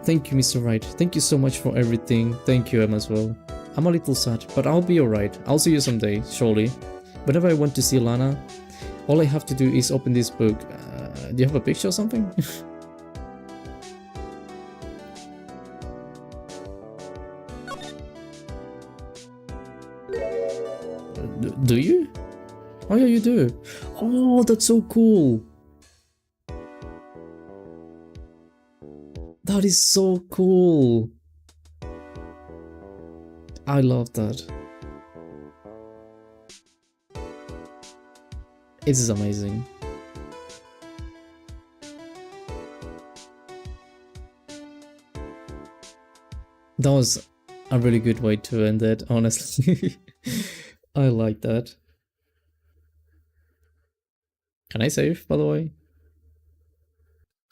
Thank you, Mr. Wright. Thank you so much for everything. Thank you, Em, as well. I'm a little sad, but I'll be alright. I'll see you someday, surely. Whenever I want to see Lana, all I have to do is open this book. Do you have a picture or something? Do you? Oh yeah, you do. Oh, that's so cool. That is so cool. I love that. It is amazing. That was a really good way to end it, honestly. I like that. Can I save, by the way?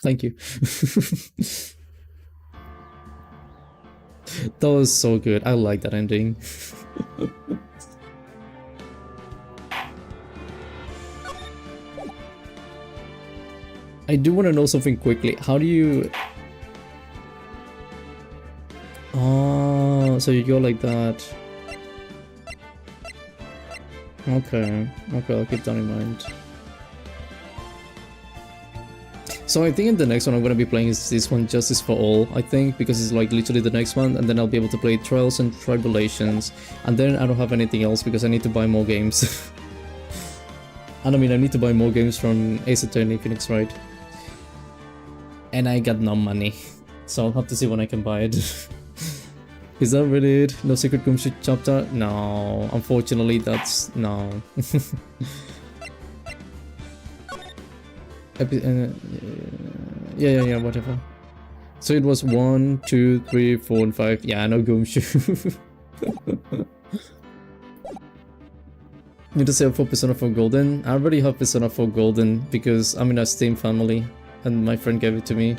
Thank you. That was so good. I like that ending. I do want to know something quickly. How do you... Oh, so you go like that. Okay, I'll keep that in mind. So I think in the next one I'm gonna be playing is this one, Justice for All, I think, because it's like literally the next one, and then I'll be able to play Trials and Tribulations, and then I don't have anything else because I need to buy more games. And I mean, I need to buy more games from Ace Attorney, Phoenix Wright. And I got no money, so I'll have to see when I can buy it. Is that really it? No Secret Gumshoe chapter? No, unfortunately that's... no. Yeah, whatever. So it was 1, 2, 3, 4, and 5. Yeah, no Gumshoe. Need to save for Persona 4 Golden. I already have Persona 4 Golden because I'm in a Steam family and my friend gave it to me.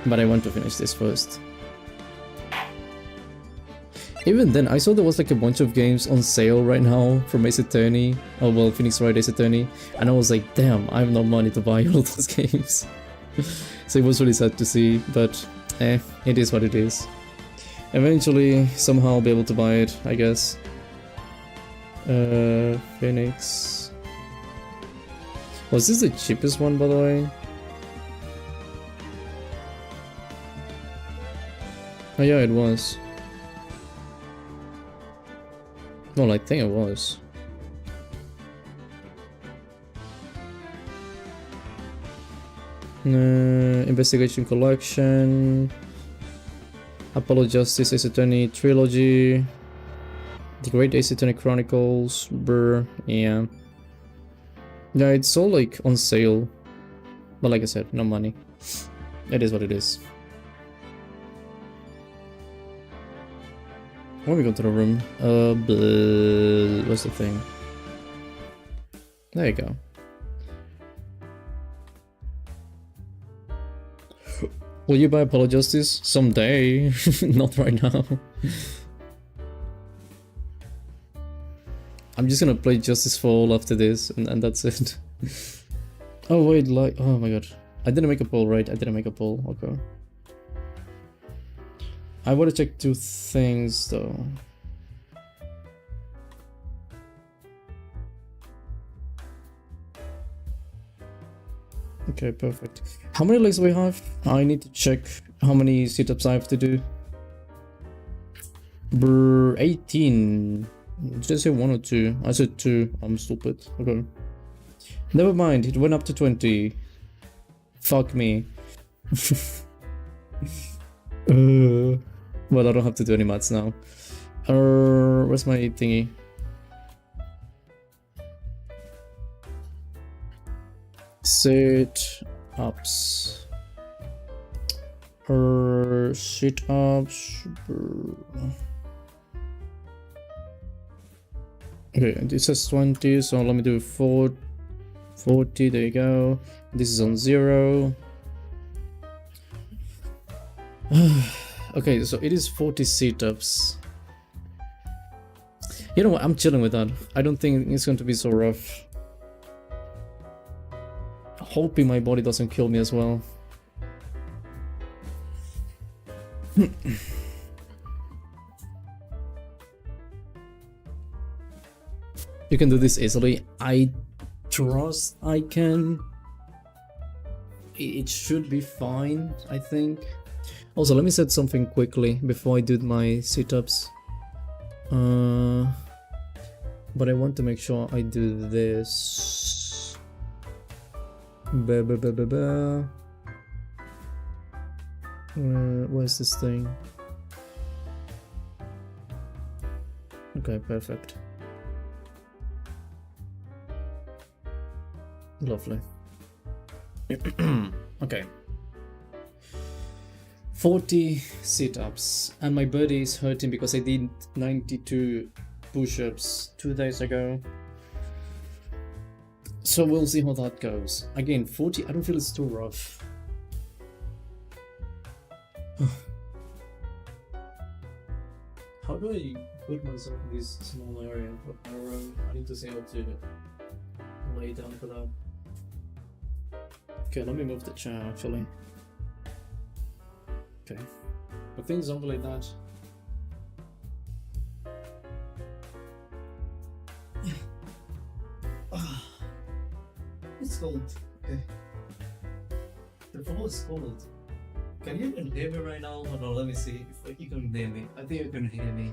But I want to finish this first. Even then, I saw there was like a bunch of games on sale right now from Ace Attorney. Oh well, Phoenix Wright Ace Attorney. And I was like, damn, I have no money to buy all those games. So it was really sad to see, but it is what it is. Eventually, somehow I'll be able to buy it, I guess. Phoenix. Was this the cheapest one, by the way? Oh yeah, it was. Well, I think it was. Investigation Collection, Apollo Justice Ace Attorney Trilogy, The Great Ace Attorney Chronicles, brr, yeah. Yeah, it's all like on sale. But like I said, no money. It is what it is. When we go to the room, what's the thing? There you go. Will you buy Apollo Justice? Someday. Not right now. I'm just gonna play Justice for All after this, and that's it. Oh wait, like, oh my god. I didn't make a poll, right? I didn't make a poll, okay. I want to check two things though. Okay, perfect. How many legs do we have? I need to check how many sit-ups I have to do. Brr, 18. Did I say 1 or 2? I said 2. I'm stupid. Okay. Never mind, it went up to 20. Fuck me. Well, I don't have to do any maths now. Where's my thingy? Sit-ups. Sit-ups. Okay, it says 20, so let me do 40. There you go. This is on 0. Okay, so it is 40 sit-ups. You know what? I'm chilling with that. I don't think it's going to be so rough. Hoping my body doesn't kill me as well. You can do this easily. I trust I can. It should be fine, I think. Also, let me set something quickly before I do my sit-ups. But I want to make sure I do this. Where's this thing? Okay, perfect. Lovely. Okay. 40 sit-ups, and my body is hurting because I did 92 push-ups 2 days ago. So we'll see how that goes. Again, 40, I don't feel it's too rough. How do I put myself in this small area of my room? I need to see how to lay down for that. Okay, let me move the chair actually. Okay, but things don't like that. It's cold. Okay. The floor is cold. Can you even hear me right now? Hold on, let me see if you can hear me. I think you can hear me.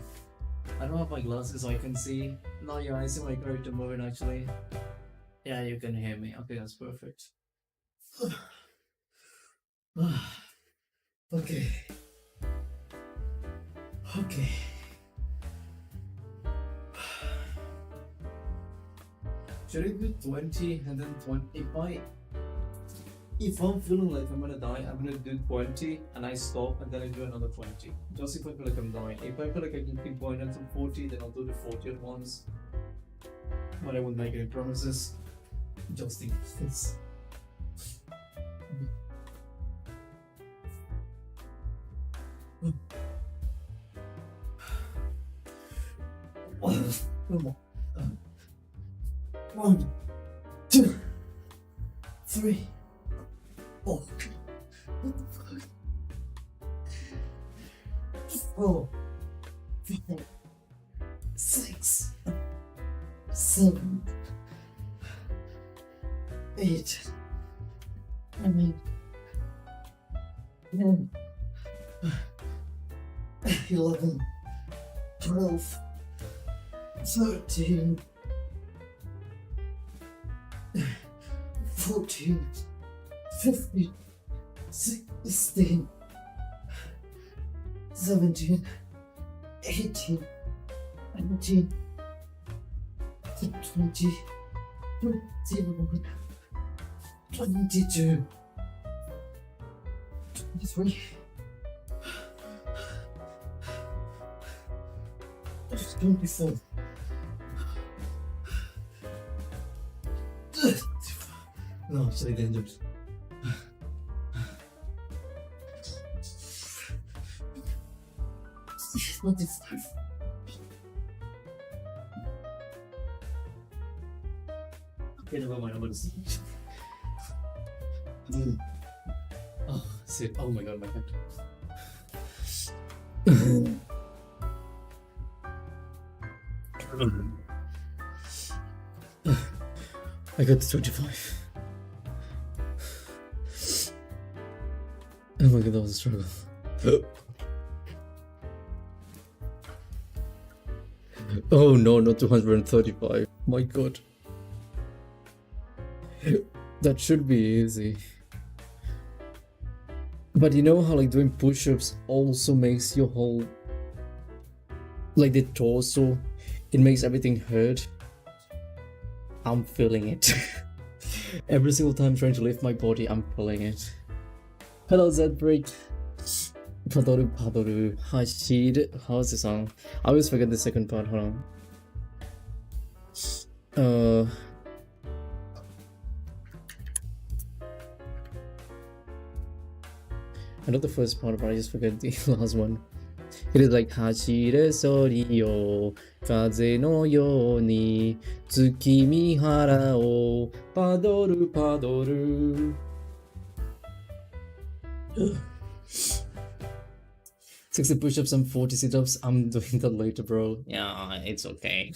I don't have my glasses so I can see. Now your eyes see my character moving actually. Yeah, you can hear me. Okay, that's perfect. Okay. Okay. Should I do 20 and then 20? If I'm feeling like I'm gonna die, I'm gonna do 20 and I stop and then I do another 20. Just if I feel like I'm dying. If I feel like I can keep going until 40, then I'll do the 40 at once. But I won't make any promises. Just in case. One, 2, 3, 4. What the fuck? 4, 5, 6, 7, 8, 9, 10, 11, 12, 13, 14, 15, 16, 17, 18, 19, 20, 21, 22, 23, 24. No, actually dangerous. 25. Okay, never mind, I'm gonna see. Oh, shit. Oh my god, my head. I got to 25. Oh my god, that was a struggle. Oh no, not 235. My god. That should be easy. But you know how like doing push-ups also makes your whole, like the torso, it makes everything hurt. I'm feeling it. Every single time trying to lift my body, I'm feeling it. Hello Zbreak. Padoru padoru hashir. How's the song? I always forget the second part, hold on. I know the first part, but I just forget the last one. It is like Hashire sori yo kaze no yo ni tsukimi hara o padoru padoru. 60 push-ups and 40 sit-ups. I'm doing that later, bro. Yeah, it's okay.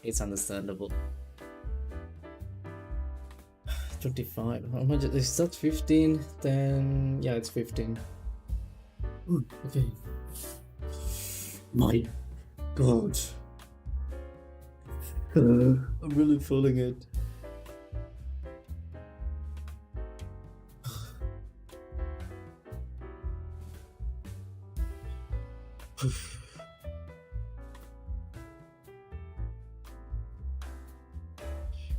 It's understandable. 25. How much is that? 15? Then yeah, it's 15. Ooh, okay. My god. I'm really feeling it.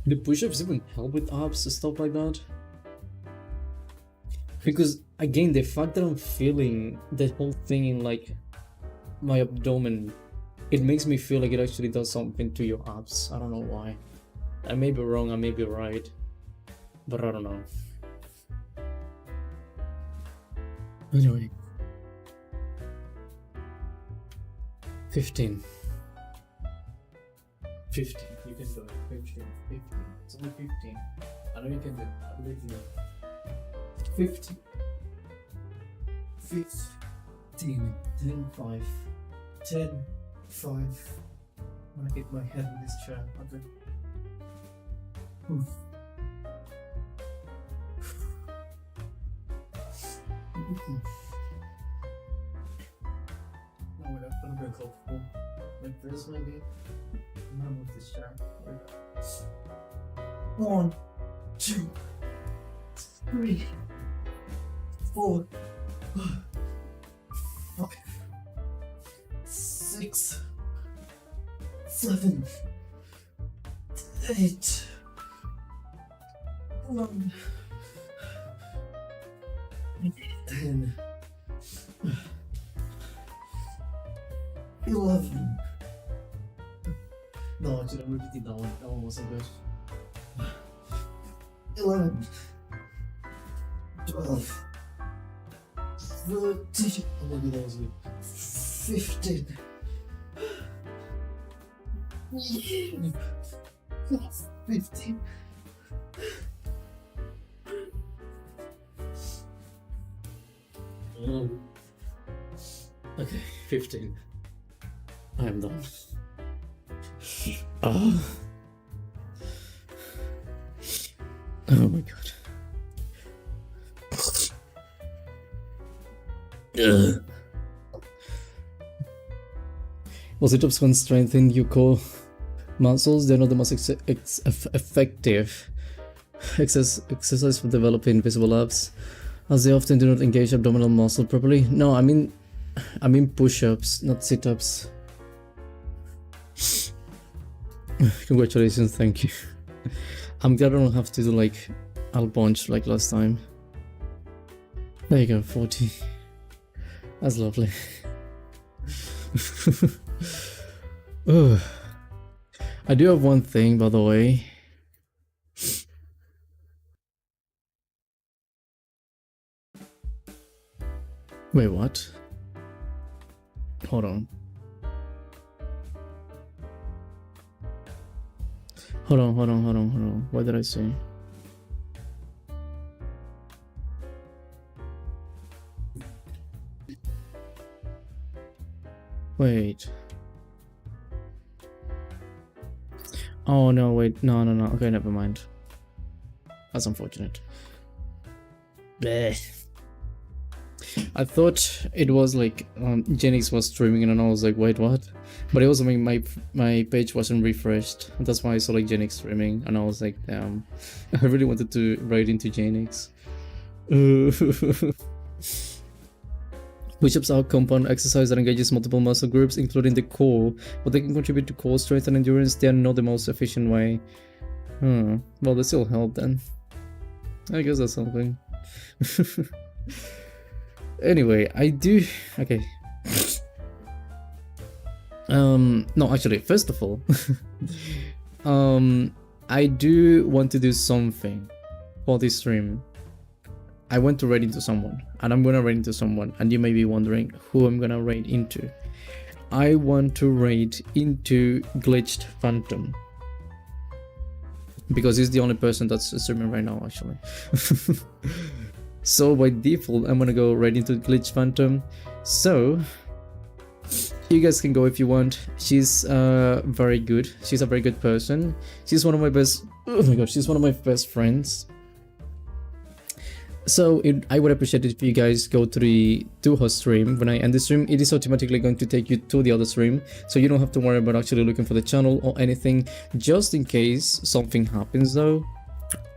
The push-ups even help with abs and stuff like that? Because again, the fact that I'm feeling that whole thing in like my abdomen, it makes me feel like it actually does something to your abs. I don't know why. I may be wrong, I may be right, but I don't know. Anyway. 15. 15. You can do it. 15. 15. It's only 15. I know you can do it. I believe you. 15. 15. 10, 5. 10, 5. I'm gonna hit my head with this chair. Okay. Oof. No, we're not gonna go comfortable. Like this, maybe. I'm gonna move this chair. 1, 2, 3, 4, 5, 6, 7, 8, 9, 10, 11. No, actually, I'm repeating that one. That one wasn't good. 11, 12, 13. Oh, maybe that was good. 15. 15. Okay, 15. I am done. Oh. Oh my god. Well, sit-ups can strengthen your core muscles. They're not the most effective exercise for developing visible abs, as they often do not engage abdominal muscle properly. No, I mean push-ups, not sit-ups. Congratulations, thank you. I'm glad I don't have to do like I'll bunch like last time. There you go, 40. That's lovely. Ugh. I do have one thing, by the way. Wait, what? Hold on. Hold on. What did I say? Wait. Oh no, wait. No. Okay, never mind. That's unfortunate. Bleh. I thought it was like Genix was streaming and I was like, wait, what? But it was my page wasn't refreshed. That's why I saw like Genix streaming and I was like, damn. I really wanted to write into Genix. Push-ups are compound exercise that engages multiple muscle groups, including the core, but they can contribute to core strength and endurance. They are not the most efficient way. Well, they still help then. I guess that's something. Anyway, I do... Okay. No, actually, first of all, I do want to do something for this stream. I want to raid into someone, and I'm gonna raid into someone, and you may be wondering who I'm gonna raid into. I want to raid into Glitched Phantom, because he's the only person that's streaming right now, actually. So by default, I'm gonna go right into Glitched Phantom. So you guys can go if you want. She's very good. She's a very good person. She's one of my best. Oh my god, she's one of my best friends. So I would appreciate it if you guys go to her stream. When I end the stream, it is automatically going to take you to the other stream, so you don't have to worry about actually looking for the channel or anything, just in case something happens though.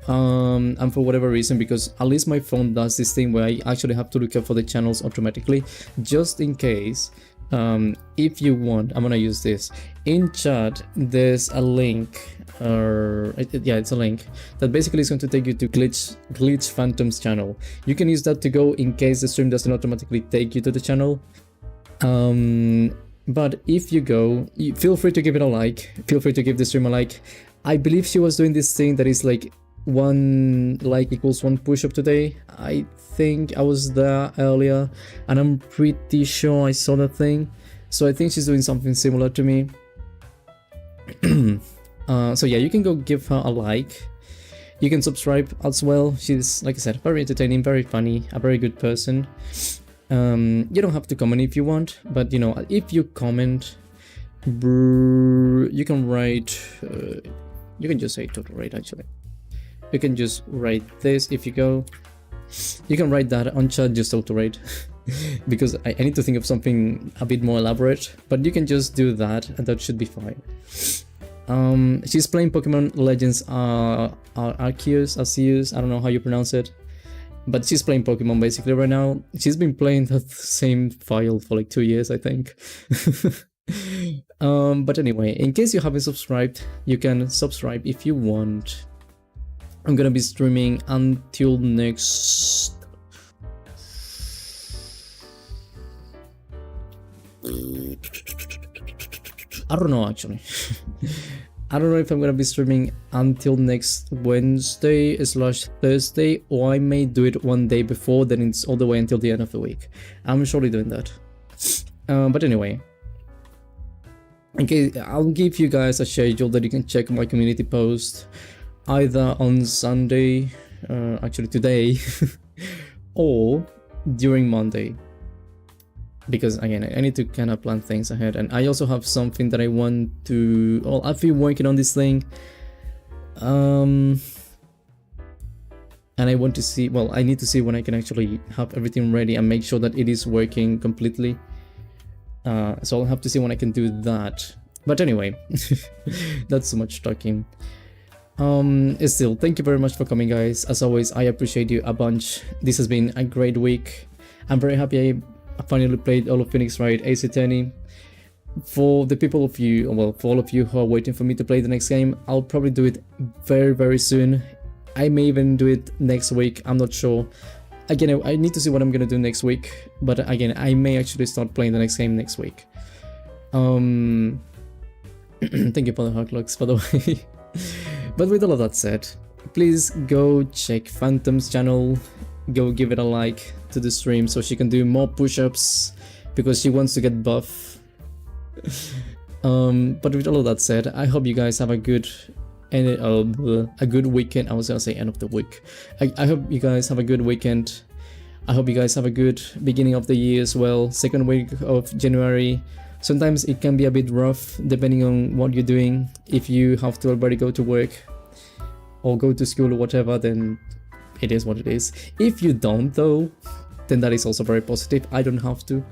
And for whatever reason, because at least my phone does this thing where I actually have to look up for the channels automatically, just in case. If you want, I'm gonna use this in chat. There's a link, yeah, it's a link that basically is going to take you to glitch phantom's channel. You can use that to go in case the stream doesn't automatically take you to the channel. But if you go, feel free to give it a like, feel free to give the stream a like. I believe she was doing this thing that is like 1 like equals 1 push-up today. I think I was there earlier and I'm pretty sure I saw that thing, so I think she's doing something similar to me. So yeah, you can go give her a like, you can subscribe as well. She's, like I said, very entertaining, very funny, a very good person. You don't have to comment if you want, but you know, if you comment, you can write, you can just say total rate actually. You can just write this if you go. You can write that on chat, just auto rate, because I need to think of something a bit more elaborate, but you can just do that and that should be fine. She's playing Pokemon Legends Arceus, I don't know how you pronounce it, but she's playing Pokemon basically right now. She's been playing that same file for like 2 years, I think. But anyway, in case you haven't subscribed, you can subscribe if you want. I'm gonna be streaming until next... I don't know actually. I don't know if I'm gonna be streaming until next Wednesday/Thursday, or I may do it 1 day before, then it's all the way until the end of the week. I'm surely doing that. But anyway, okay, I'll give you guys a schedule that you can check my community post either on Sunday, actually today, or during Monday, because again I need to kind of plan things ahead, and I also have something that I want to, well, I've been working on this thing, and I want to see, well, I need to see when I can actually have everything ready and make sure that it is working completely. So I'll have to see when I can do that. But anyway, that's so much talking. Still, thank you very much for coming, guys. As always, I appreciate you a bunch. This has been a great week. I'm very happy I finally played all of Phoenix Wright AC30. For the people of you, well, for all of you who are waiting for me to play the next game, I'll probably do it very soon. I may even do it next week, I'm not sure. Again, I need to see what I'm gonna do next week, but again, I may actually start playing the next game next week. Thank you for the hard looks, by the way. But with all of that said, please go check Phantom's channel, go give it a like to the stream so she can do more push-ups, because she wants to get buff. But with all of that said, I hope you guys have a good weekend. I was gonna say end of the week. I hope you guys have a good weekend. I hope you guys have a good beginning of the year as well. Second week of January. Sometimes it can be a bit rough depending on what you're doing. If you have to already go to work or go to school or whatever, then it is what it is. If you don't though, then that is also very positive. I don't have to.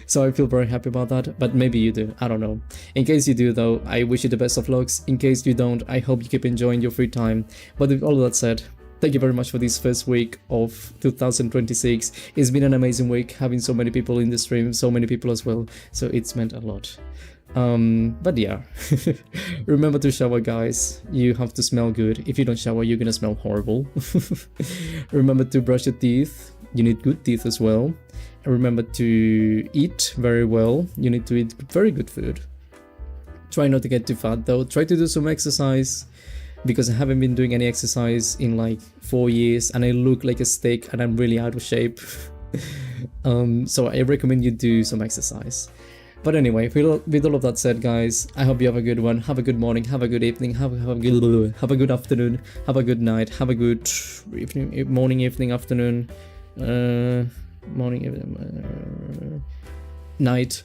So I feel very happy about that, but maybe you do, I don't know. In case you do though, I wish you the best of lucks. In case you don't, I hope you keep enjoying your free time. But with all of that said, thank you very much for this first week of 2026. It's been an amazing week having so many people in the stream, so many people as well, so it's meant a lot. But yeah, remember to shower, guys. You have to smell good. If you don't shower, you're gonna smell horrible. Remember to brush your teeth. You need good teeth as well. And remember to eat very well. You need to eat very good food. Try not to get too fat though. Try to do some exercise, because I haven't been doing any exercise in like 4 years and I look like a steak and I'm really out of shape. So I recommend you do some exercise. But anyway, with all of that said, guys, I hope you have a good one. Have a good morning, have a good evening, have a good afternoon, have a good night, have a good evening, morning, evening, afternoon, morning, evening. night.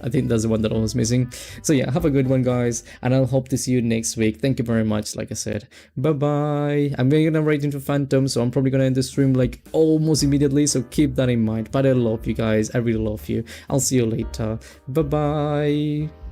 I think that's the one that I was missing. So yeah, have a good one, guys, and I'll hope to see you next week. Thank you very much. Like I said, bye bye. I'm gonna write into Phantom, so I'm probably gonna end the stream like almost immediately, so keep that in mind. But I love you guys, I really love you. I'll see you later. Bye bye.